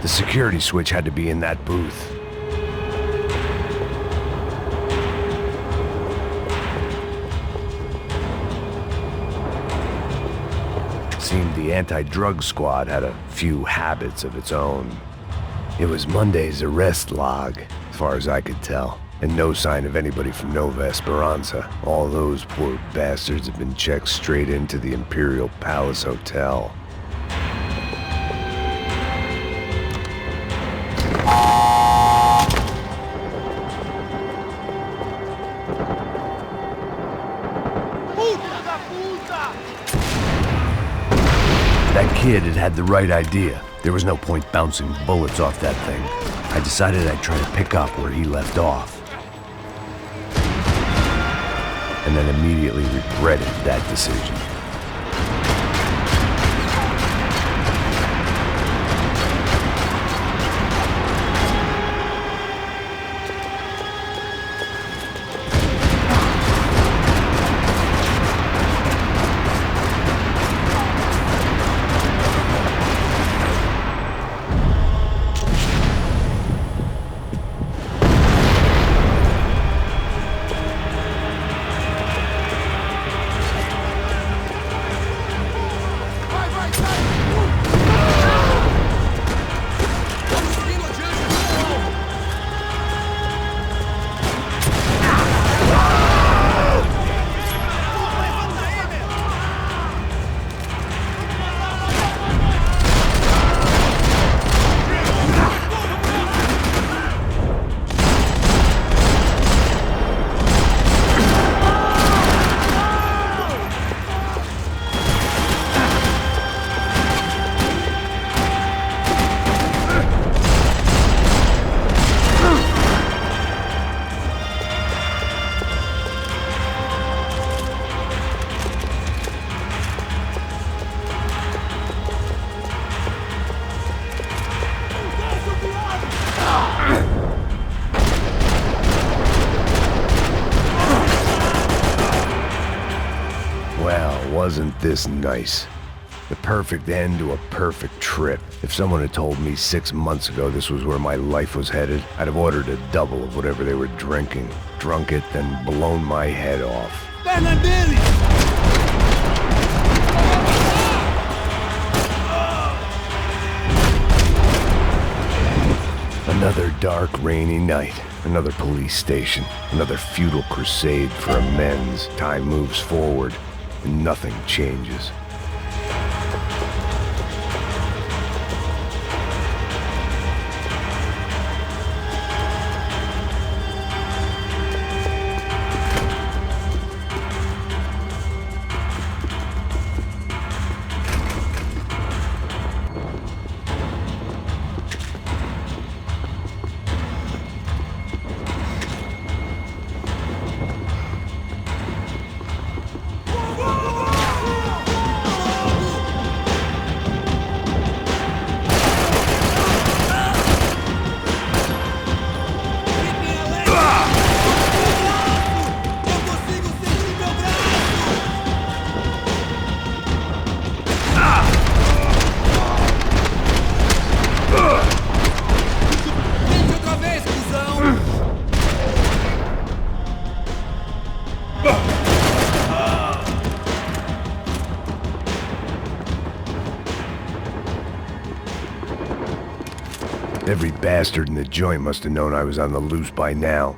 The security switch had to be in that booth. Seemed the anti-drug squad had a few habits of its own. It was Monday's arrest log, as far as I could tell, and no sign of anybody from Nova Esperanza. All those poor bastards have been checked straight into the Imperial Palace Hotel. kid had had the right idea. There was no point bouncing bullets off that thing. I decided I'd try to pick up where he left off. And then immediately regretted that decision. Wasn't this nice? The perfect end to a perfect trip. If someone had told me 6 months ago this was where my life was headed, I'd have ordered a double of whatever they were drinking, drunk it, then blown my head off. Another dark, rainy night. Another police station. Another futile crusade for amends. Time moves forward, and nothing changes. Every bastard in the joint must have known I was on the loose by now.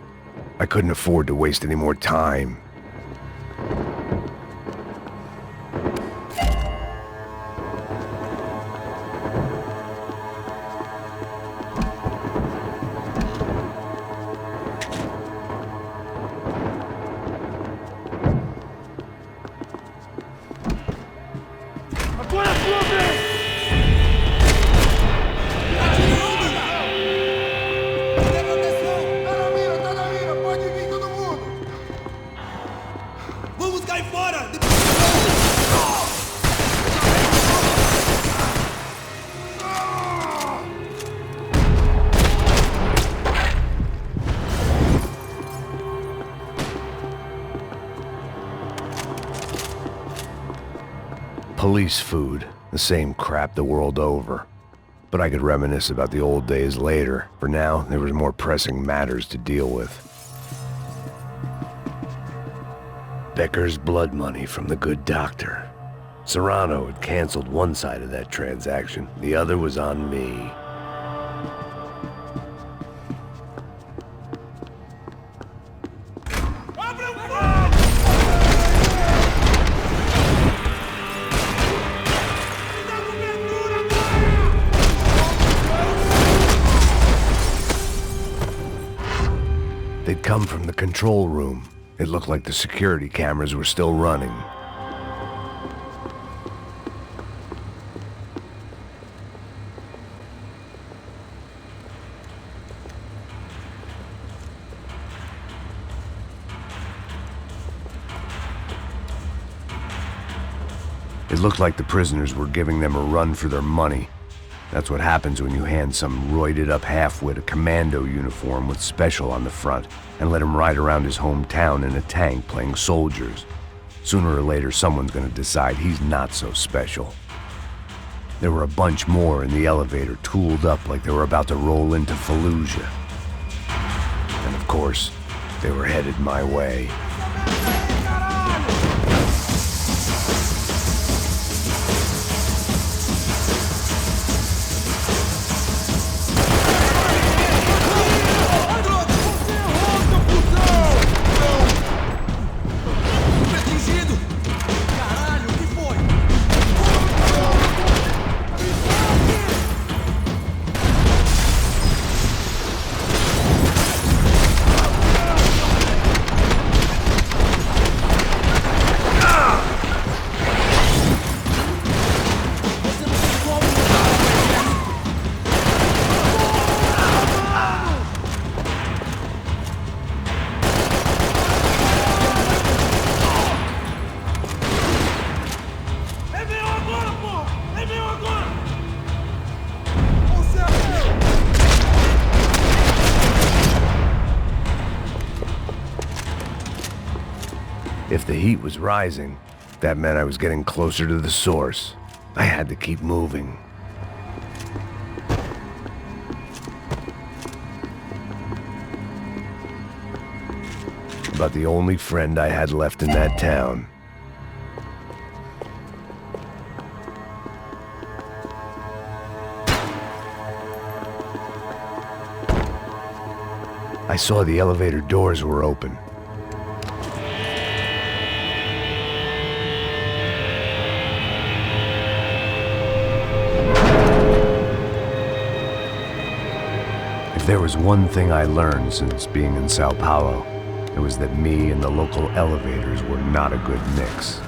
I couldn't afford to waste any more time. Police food, the same crap the world over. But I could reminisce about the old days later. For now, there was more pressing matters to deal with. Becker's blood money from the good doctor. Serrano had canceled one side of that transaction. The other was on me. They'd come from the control room. It looked like the security cameras were still running. It looked like the prisoners were giving them a run for their money. That's what happens when you hand some roided-up halfwit a commando uniform with special on the front and let him ride around his hometown in a tank playing soldiers. Sooner or later, someone's gonna decide he's not so special. There were a bunch more in the elevator, tooled up like they were about to roll into Fallujah. And of course, they were headed my way. If the heat was rising, that meant I was getting closer to the source. I had to keep moving. About the only friend I had left in that town. I saw the elevator doors were open. If there was one thing I learned since being in Sao Paulo, it was that me and the local elevators were not a good mix.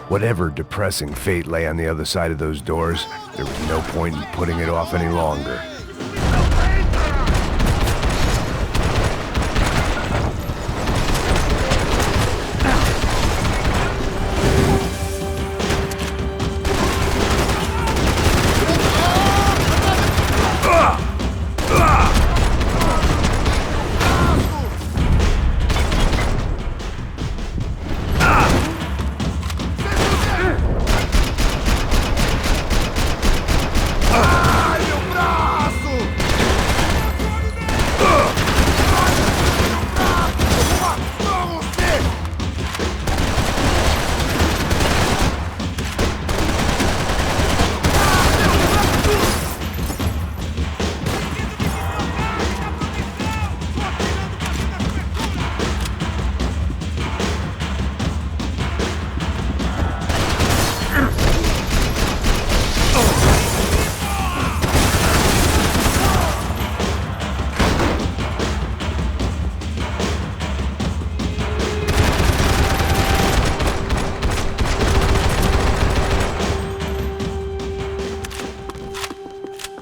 Whatever depressing fate lay on the other side of those doors, there was no point in putting it off any longer.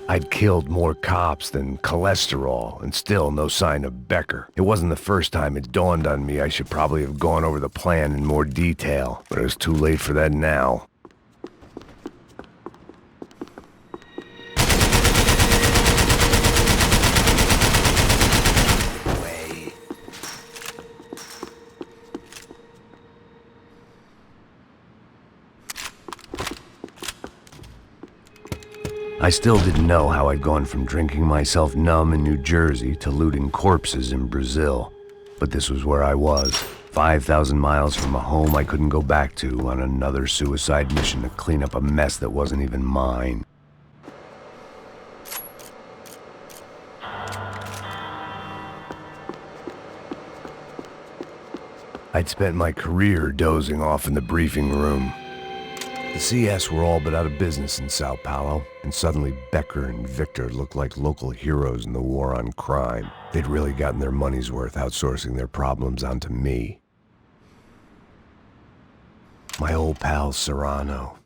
I'd killed more cops than cholesterol, and still no sign of Becker. It wasn't the first time it dawned on me I should probably have gone over the plan in more detail, but it was too late for that now. I still didn't know how I'd gone from drinking myself numb in New Jersey to looting corpses in Brazil. But this was where I was, 5,000 miles from a home I couldn't go back to, on another suicide mission to clean up a mess that wasn't even mine. I'd spent my career dozing off in the briefing room. The CS were all but out of business in Sao Paulo, and suddenly Becker and Victor looked like local heroes in the war on crime. They'd really gotten their money's worth outsourcing their problems onto me. My old pal Serrano.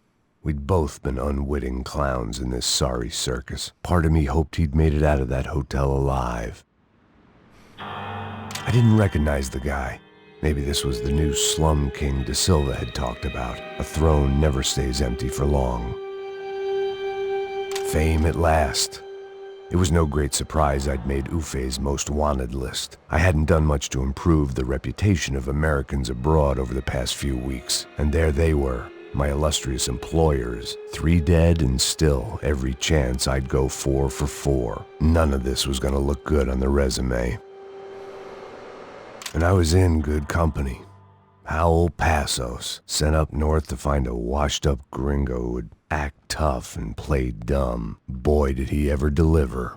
We'd both been unwitting clowns in this sorry circus. Part of me hoped he'd made it out of that hotel alive. I didn't recognize the guy. Maybe this was the new slum king De Silva had talked about. A throne never stays empty for long. Fame at last. It was no great surprise I'd made Ufe's most wanted list. I hadn't done much to improve the reputation of Americans abroad over the past few weeks, and there they were, my illustrious employers, 3 dead and still every chance I'd go 4 for 4. None of this was gonna look good on the resume. And I was in good company. Howell Passos, sent up north to find a washed-up gringo who would act tough and play dumb. Boy, did he ever deliver.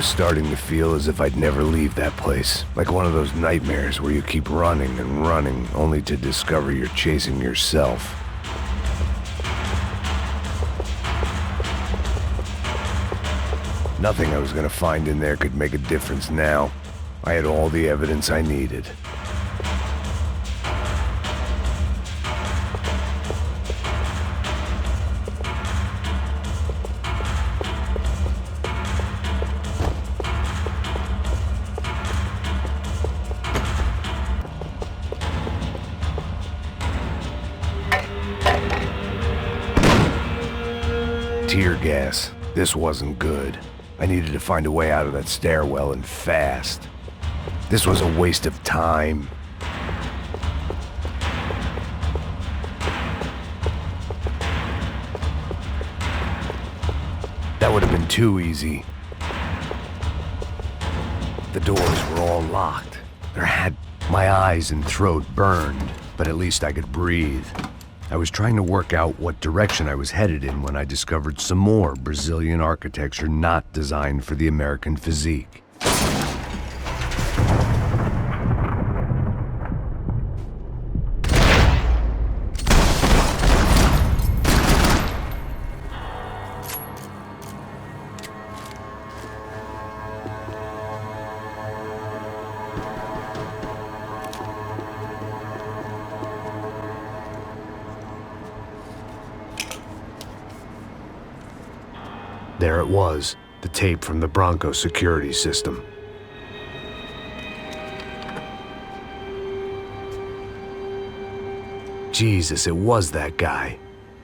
Starting to feel as if I'd never leave that place. Like one of those nightmares where you keep running and running, only to discover you're chasing yourself. Nothing I was gonna find in there could make a difference now. I had all the evidence I needed. Tear gas. This wasn't good. I needed to find a way out of that stairwell and fast. This was a waste of time. That would have been too easy. The doors were all locked. My eyes and throat burned, but at least I could breathe. I was trying to work out what direction I was headed in when I discovered some more Brazilian architecture not designed for the American physique. There it was, the tape from the Bronco security system. Jesus, it was that guy.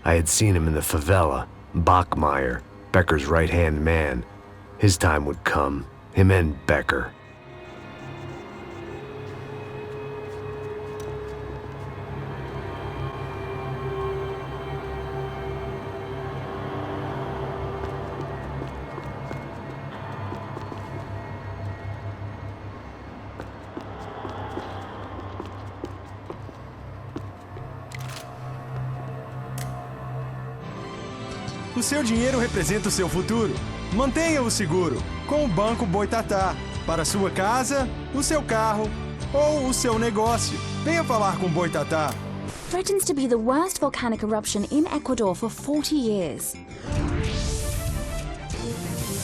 I had seen him in the favela, Bachmeyer, Becker's right-hand man. His time would come, him and Becker. O seu dinheiro representa o seu futuro. Mantenha-o seguro com o Banco Boitatá. Para a sua casa, o seu carro ou o seu negócio. Venha falar com Boitatá. Threatens to be the worst volcanic eruption in Ecuador for 40 years.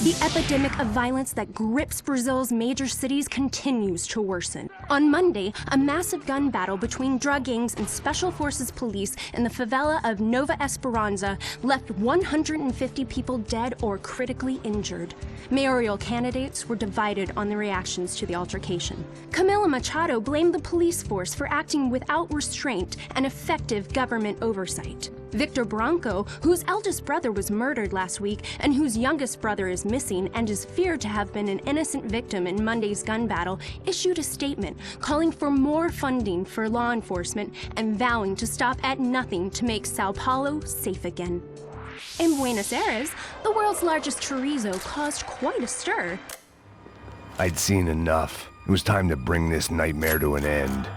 The epidemic of violence that grips Brazil's major cities continues to worsen. On Monday, a massive gun battle between drug gangs and special forces police in the favela of Nova Esperança left 150 people dead or critically injured. Mayoral candidates were divided on the reactions to the altercation. Camila Machado blamed the police force for acting without restraint and effective government oversight. Victor Branco, whose eldest brother was murdered last week and whose youngest brother is missing and is feared to have been an innocent victim in Monday's gun battle, issued a statement calling for more funding for law enforcement and vowing to stop at nothing to make Sao Paulo safe again. In Buenos Aires, the world's largest chorizo caused quite a stir. I'd seen enough. It was time to bring this nightmare to an end.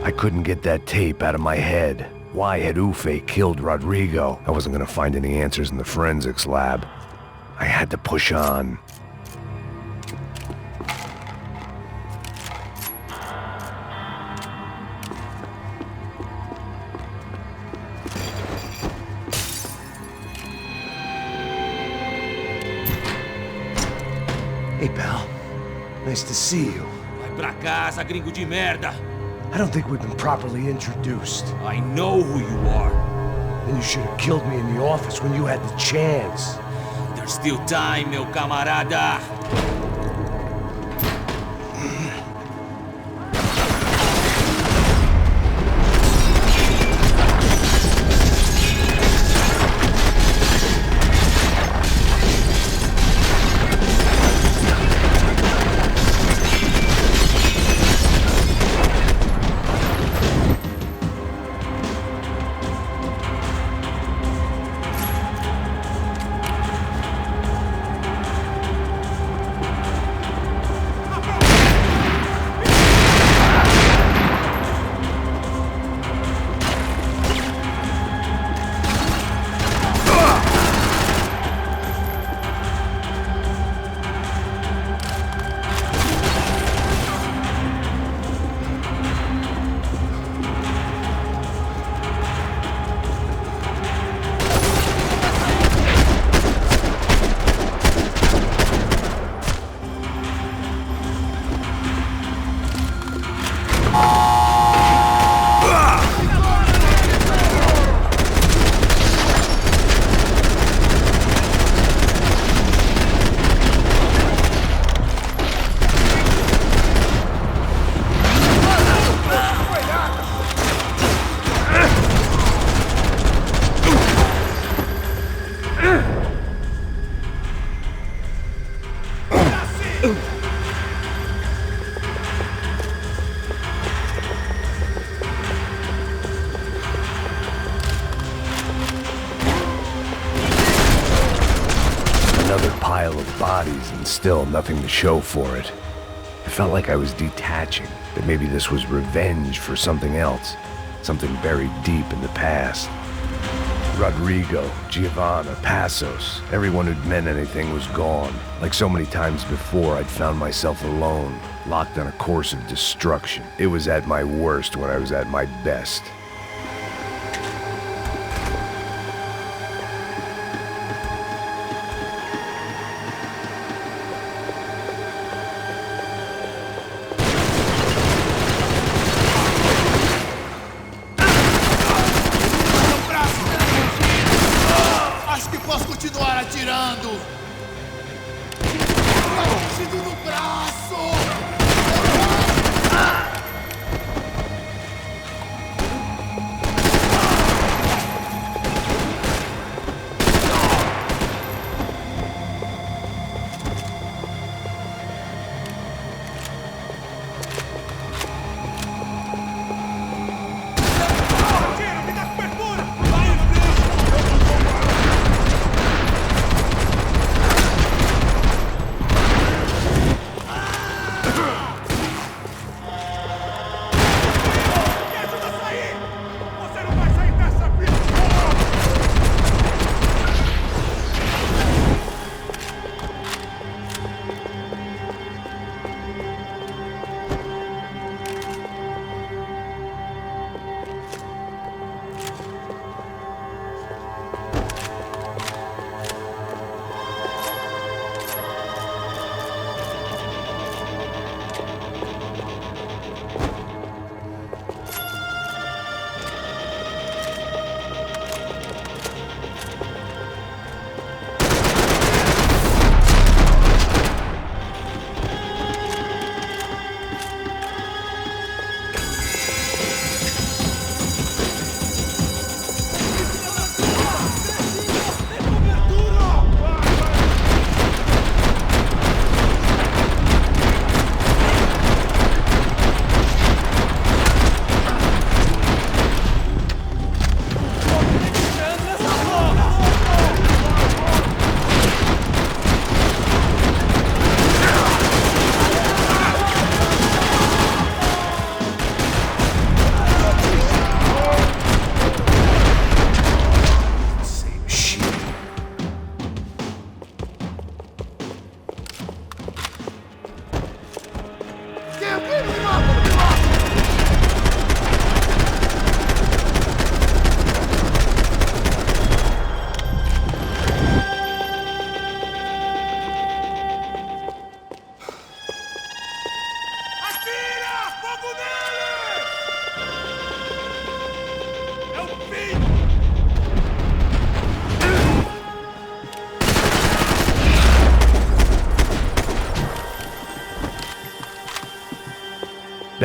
I couldn't get that tape out of my head. Why had Ufe killed Rodrigo? I wasn't gonna find any answers in the forensics lab. I had to push on. Hey, pal. Nice to see you. Vai pra casa, gringo de merda! I don't think we've been properly introduced. I know who you are. Then you should have killed me in the office when you had the chance. There's still time, meu camarada. Another pile of bodies and still nothing to show for it. I felt like I was detaching, that maybe this was revenge for something else, something buried deep in the past. Rodrigo, Giovanna, Passos, everyone who'd meant anything was gone. Like so many times before, I'd found myself alone, locked on a course of destruction. It was at my worst when I was at my best. Acho que posso continuar atirando! Batido no braço!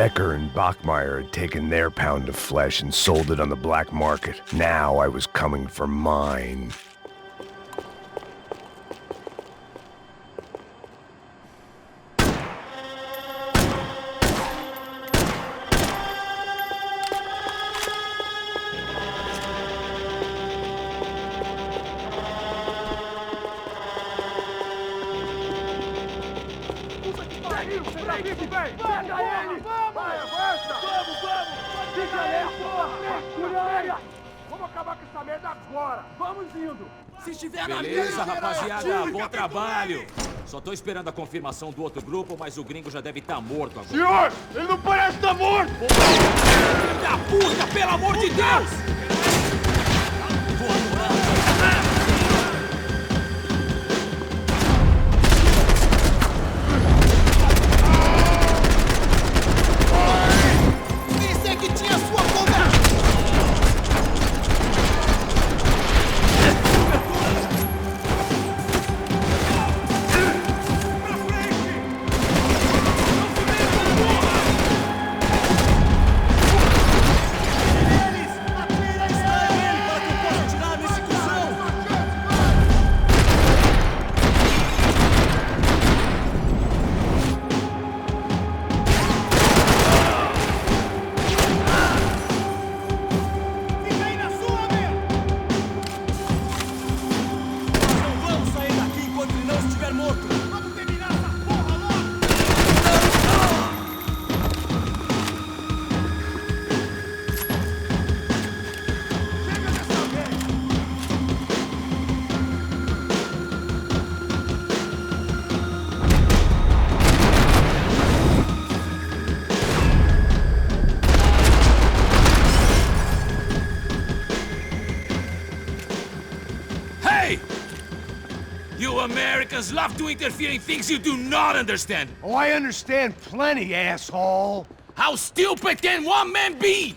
Becker and Bachmeyer had taken their pound of flesh and sold it on the black market. Now I was coming for mine. Beleza, rapaziada, bom trabalho. Só tô esperando a confirmação do outro grupo, mas o gringo já deve estar morto agora. Senhor, ele não parece estar morto! Filho da puta, pelo amor de Deus! Pensei que tinha sua conversa! You Americans love to interfere in things you do not understand. Oh, I understand plenty, asshole. How stupid can one man be?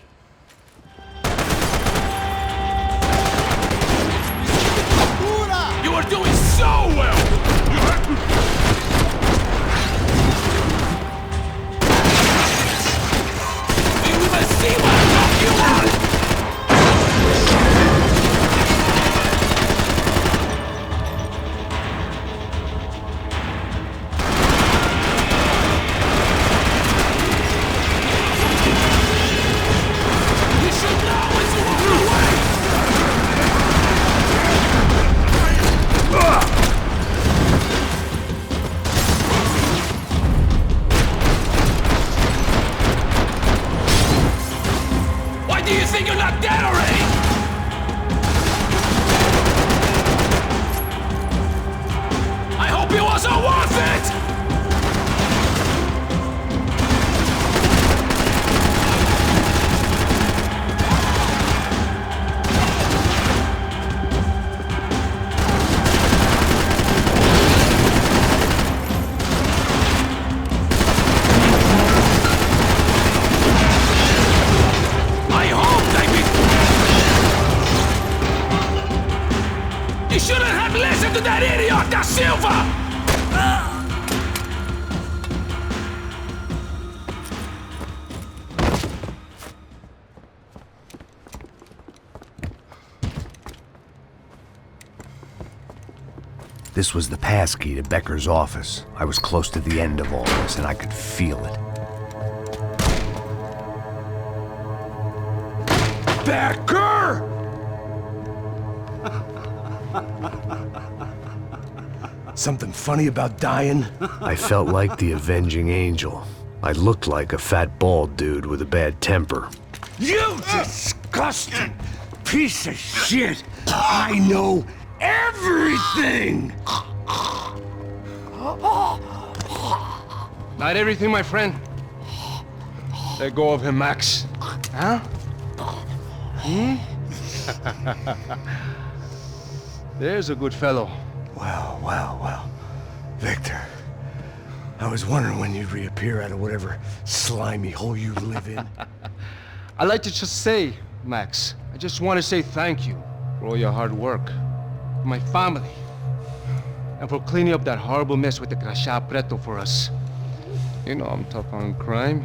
You are doing so well! Do you even see what fuck you are? Do you think you're not dead already? I hope it wasn't worth it! You shouldn't have listened to that idiot, Da Silva! This was the passkey to Becker's office. I was close to the end of all this, and I could feel it. Becker! Something funny about dying? I felt like the avenging angel. I looked like a fat bald dude with a bad temper. You disgusting piece of shit! I know everything! Not everything, my friend. Let go of him, Max. Huh? There's a good fellow. Well, well, well. Victor, I was wondering when you'd reappear out of whatever slimy hole you live in. I'd like to just say, Max, I just want to say thank you for all your hard work, for my family, and for cleaning up that horrible mess with the Crachá Preto for us. You know I'm tough on crime.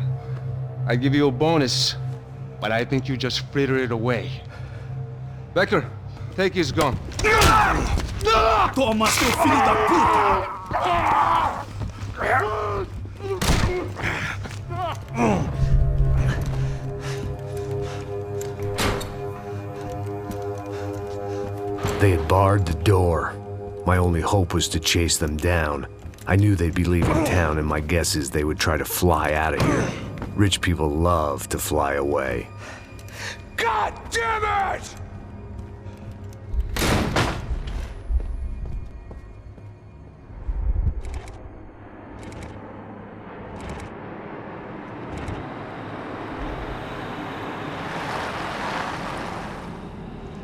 I give you a bonus, but I think you just fritter it away. Becker, take his gun. Toma, seu filho da puta! They had barred the door. My only hope was to chase them down. I knew they'd be leaving town, and my guess is they would try to fly out of here. Rich people love to fly away. God damn it!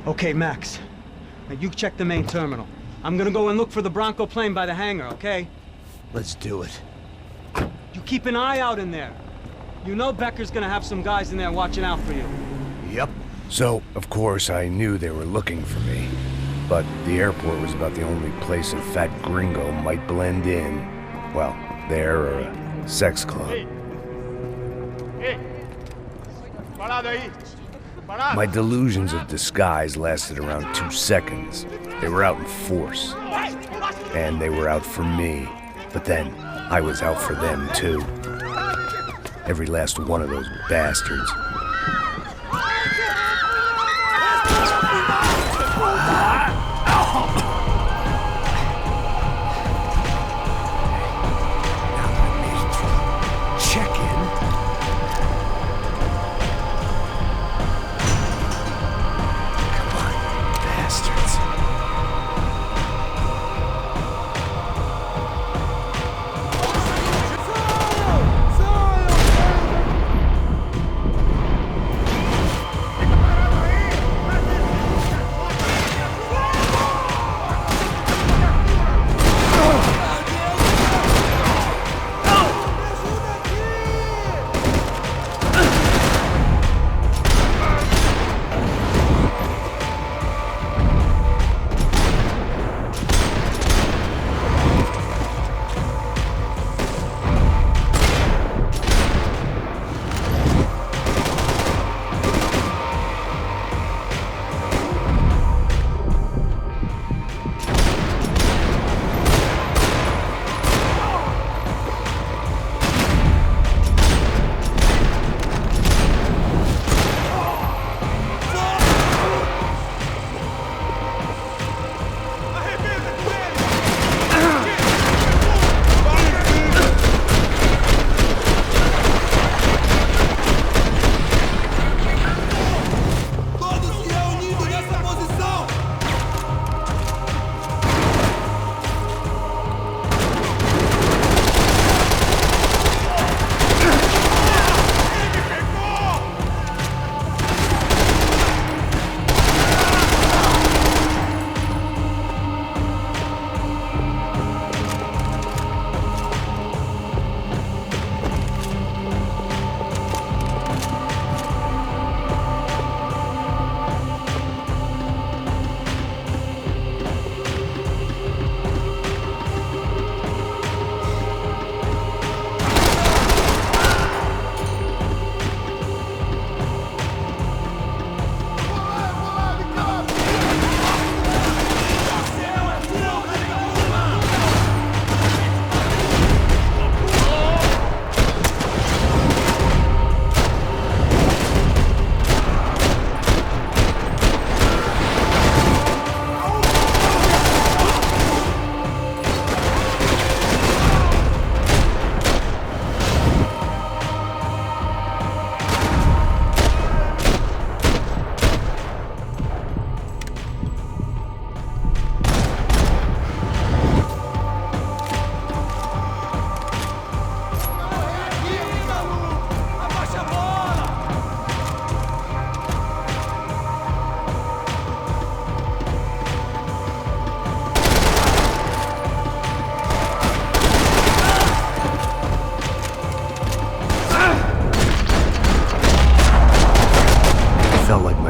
Okay, Max. Now you check the main terminal. I'm gonna go and look for the Bronco plane by the hangar, okay? Let's do it. You keep an eye out in there. You know Becker's gonna have some guys in there watching out for you. Yep. So, of course, I knew they were looking for me. But the airport was about the only place a fat gringo might blend in. Well, there or a sex club. My delusions of disguise lasted around 2 seconds. They were out in force. And they were out for me. But then, I was out for them too. Every last one of those bastards.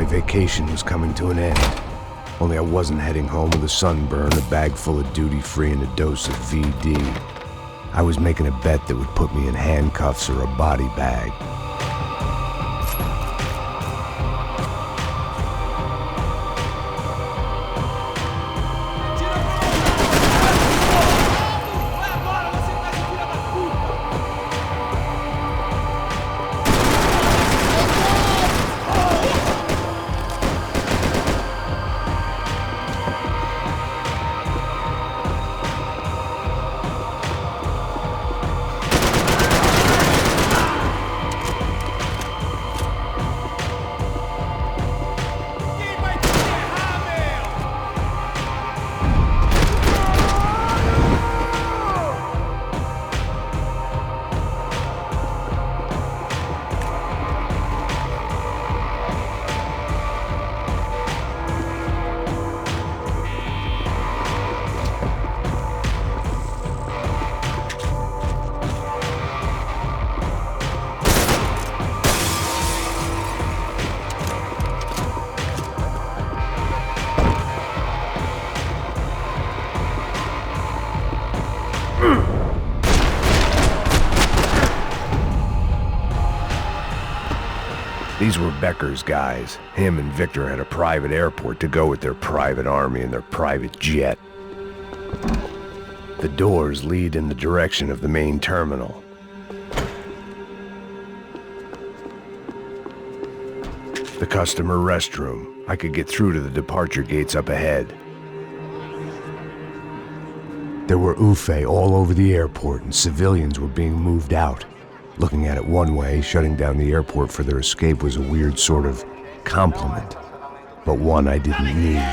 Vacation was coming to an end. Only I wasn't heading home with a sunburn, a bag full of duty-free, and a dose of VD. I was making a bet that would put me in handcuffs or a body bag. These were Becker's guys. Him and Victor had a private airport to go with their private army and their private jet. The doors lead in the direction of the main terminal. The customer restroom. I could get through to the departure gates up ahead. There were UFE all over the airport, and civilians were being moved out. Looking at it one way, shutting down the airport for their escape was a weird sort of compliment, but one I didn't need.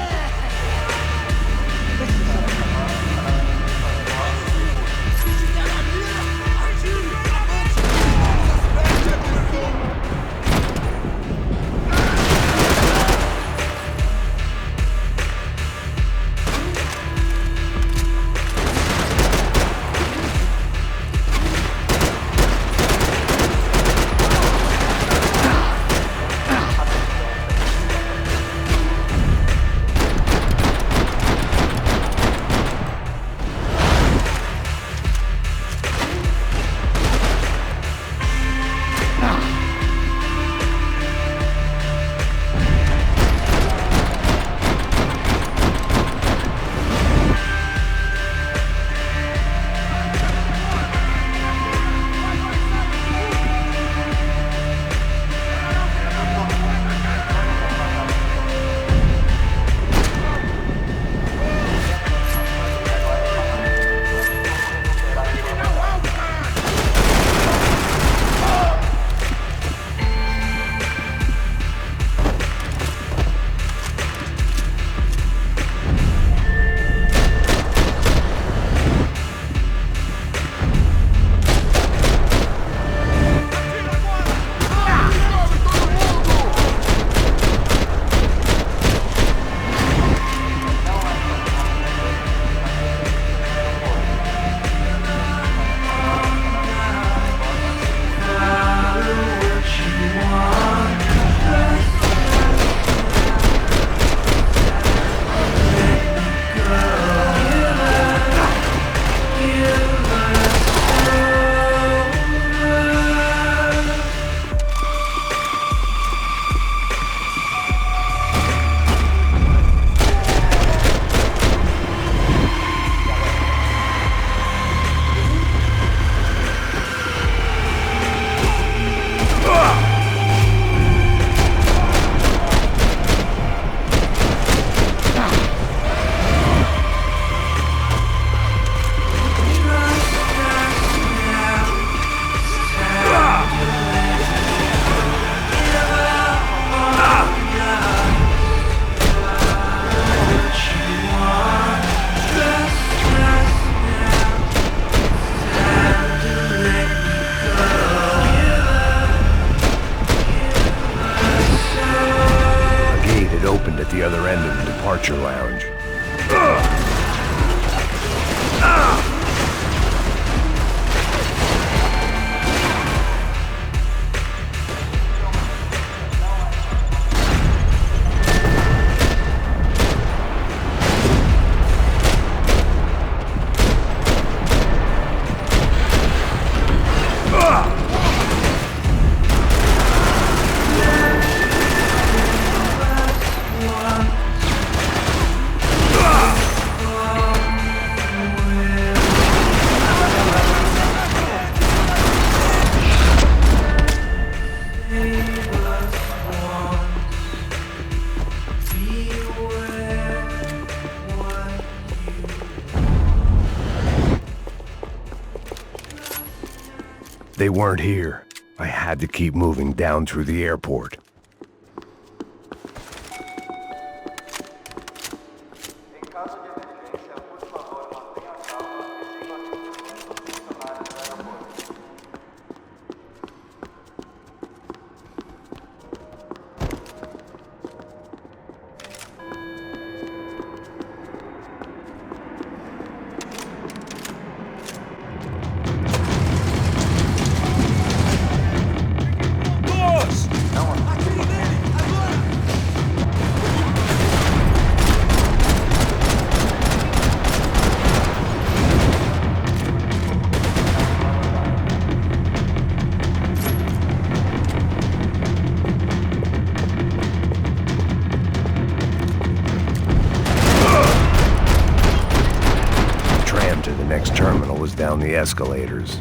The other end of the departure lounge. They weren't here. I had to keep moving down through the airport. down the escalators.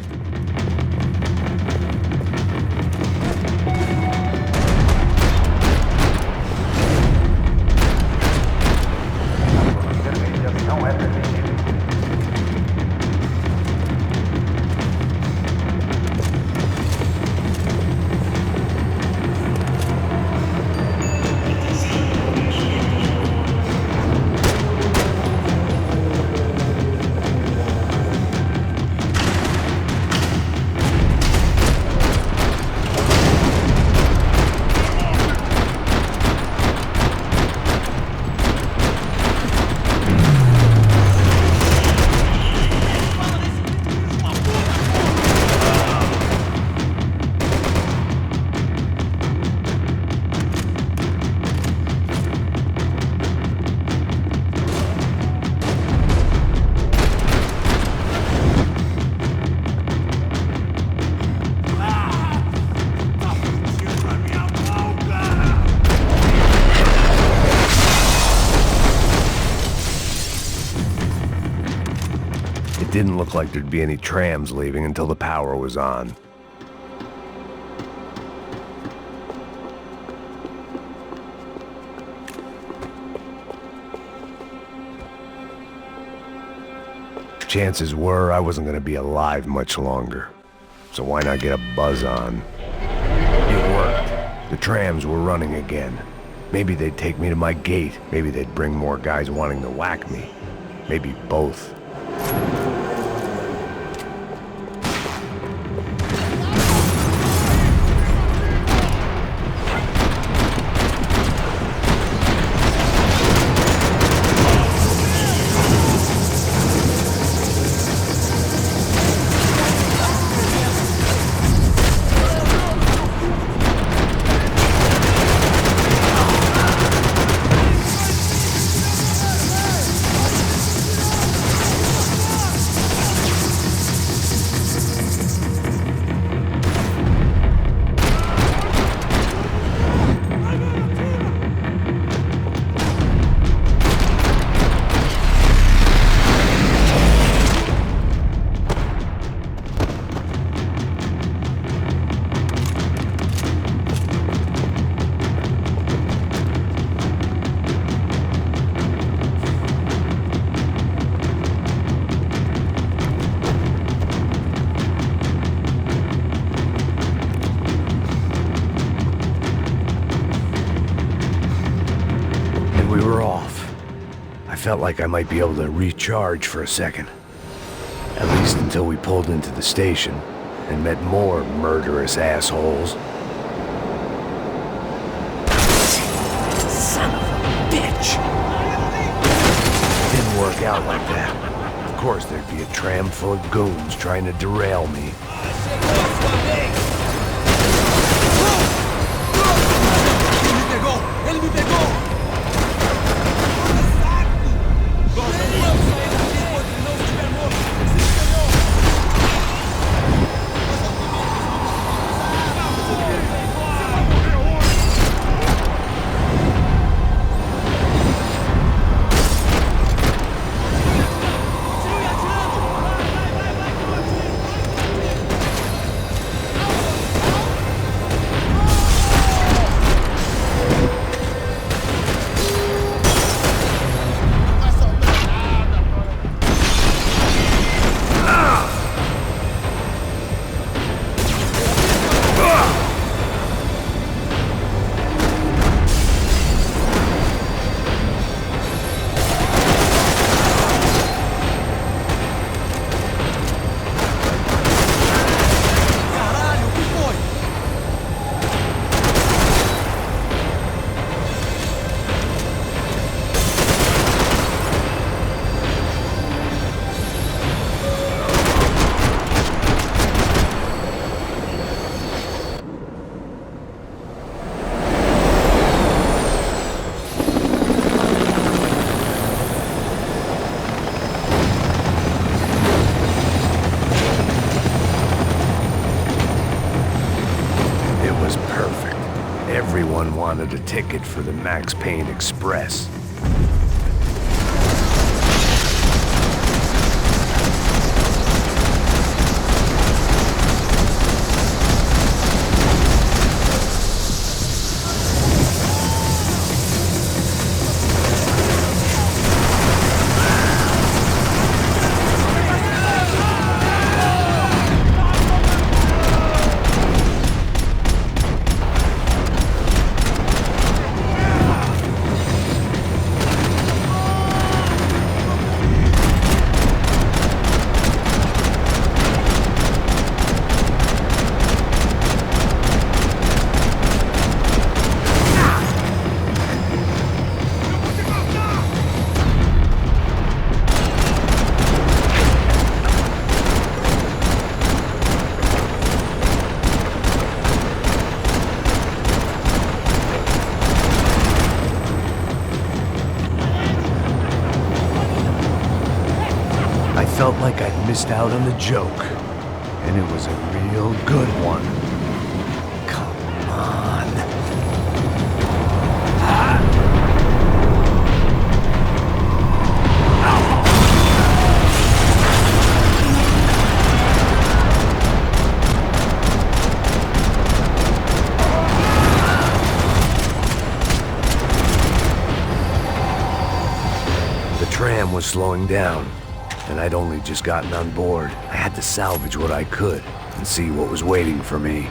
Didn't look like there'd be any trams leaving until the power was on. Chances were I wasn't gonna be alive much longer, so why not get a buzz on? It worked. The trams were running again. Maybe they'd take me to my gate. Maybe they'd bring more guys wanting to whack me. Maybe both. Felt like I might be able to recharge for a second. At least until we pulled into the station and met more murderous assholes. Son of a bitch! Didn't work out like that. Of course there'd be a tram full of goons trying to derail me. Ele me pegou! Everyone wanted a ticket for the Max Payne Express. felt like I'd missed out on the joke. And it was a real good one. Come on. The tram was slowing down, and I'd only just gotten on board. I had to salvage what I could and see what was waiting for me.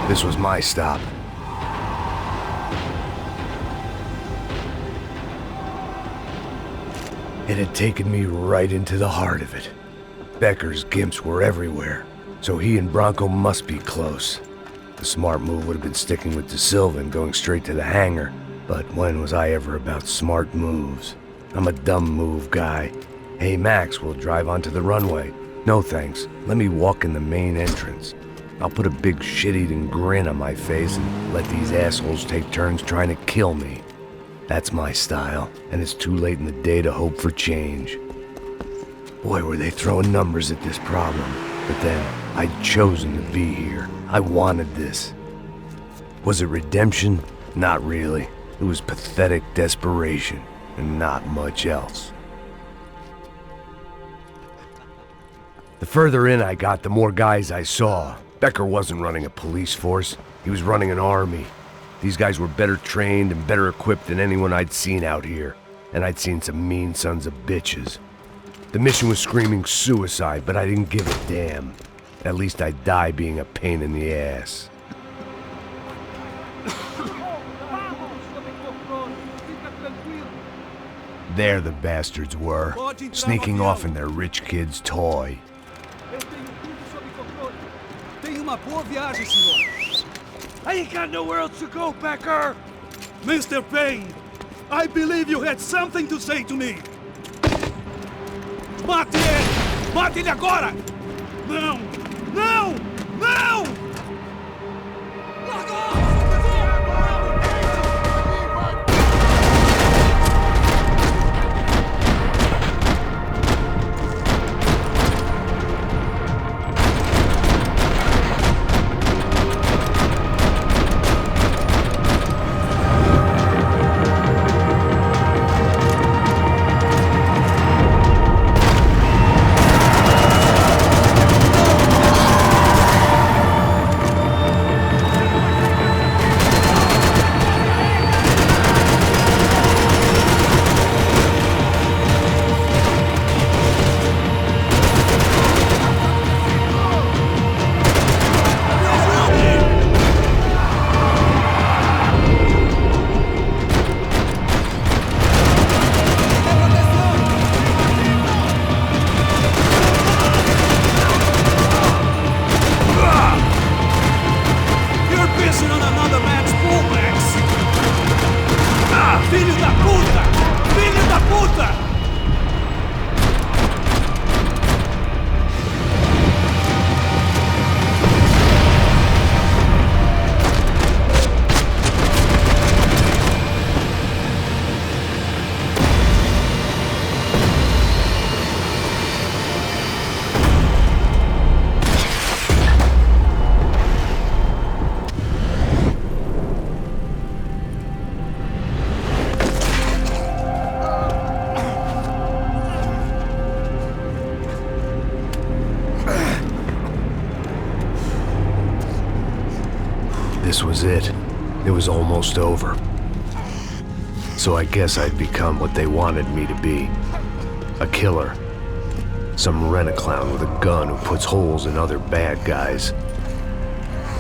This was my stop. It had taken me right into the heart of it. Becker's gimps were everywhere, so he and Bronco must be close. The smart move would have been sticking with De Silva and going straight to the hangar, but when was I ever about smart moves? I'm a dumb move guy. Hey Max, we'll drive onto the runway. No thanks, let me walk in the main entrance. I'll put a big shit-eating grin on my face and let these assholes take turns trying to kill me. That's my style, and it's too late in the day to hope for change. Boy, were they throwing numbers at this problem. But then, I'd chosen to be here. I wanted this. Was it redemption? Not really. It was pathetic desperation, and not much else. The further in I got, the more guys I saw. Becker wasn't running a police force. He was running an army. These guys were better trained and better equipped than anyone I'd seen out here. And I'd seen some mean sons of bitches. The mission was screaming suicide, but I didn't give a damn. At least I'd die being a pain in the ass. There the bastards were, sneaking off in their rich kid's toy. Tenha uma boa viagem, senhor. I ain't got nowhere else to go, Becker! Mr. Payne, I believe you had something to say to me. Mate ele! Mate ele agora! Não! Não! Não! This was it. It was almost over. So I guess I'd become what they wanted me to be. A killer. Some rent-a-clown with a gun who puts holes in other bad guys.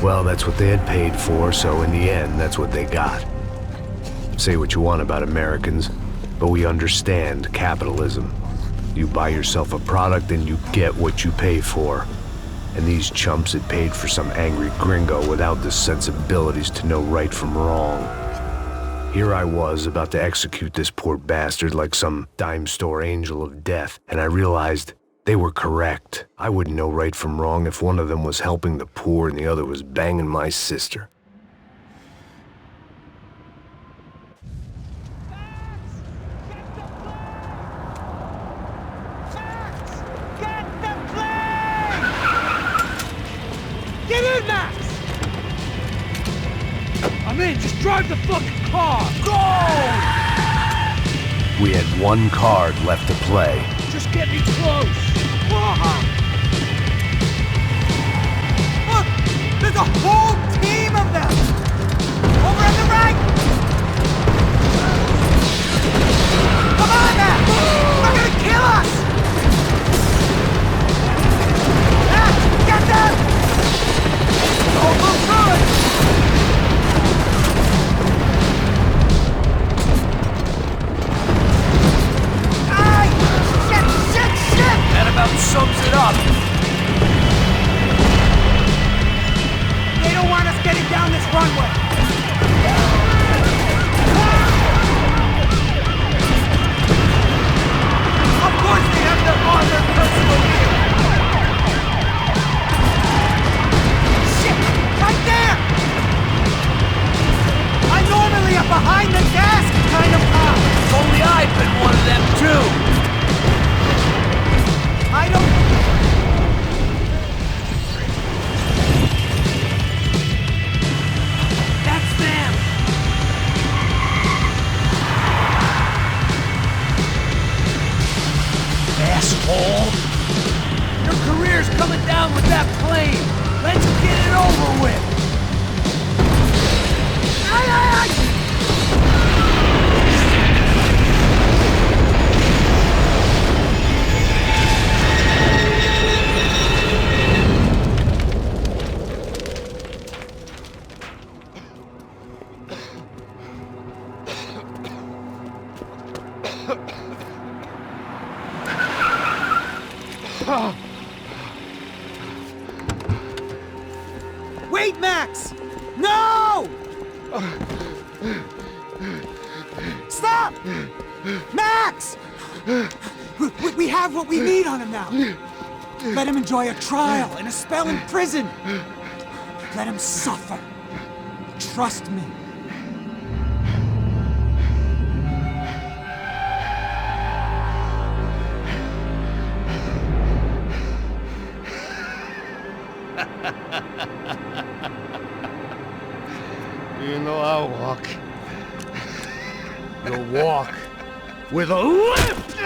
Well, that's what they had paid for, so in the end, that's what they got. Say what you want about Americans, but we understand capitalism. You buy yourself a product and you get what you pay for. And these chumps had paid for some angry gringo without the sensibilities to know right from wrong. Here I was, about to execute this poor bastard like some dime store angel of death, and I realized They were correct. I wouldn't know right from wrong if one of them was helping the poor and the other was banging my sister. Get in, Max! I'm in, just drive the fucking car! Go! We had one card left to play. Just get me close! Look! There's a whole team of them! Over on the right! Come on, Max! They're gonna kill us! Max, get them! Almost good! That about sums it up. They don't want us getting down this runway. Of course they have their armored personal gear. Shit! Right there! I'm normally a behind-the-desk kind of cop. If only I'd been one of them too. I don't... That's them! Asshole! Your career's coming down with that plane! Let's get it over with! Aye, aye, aye! Wait, Max! No! Stop! Max! We have what we need on him now. Let him enjoy a trial and a spell in prison. Let him suffer. Trust me. You know I'll walk. You'll walk with a lift!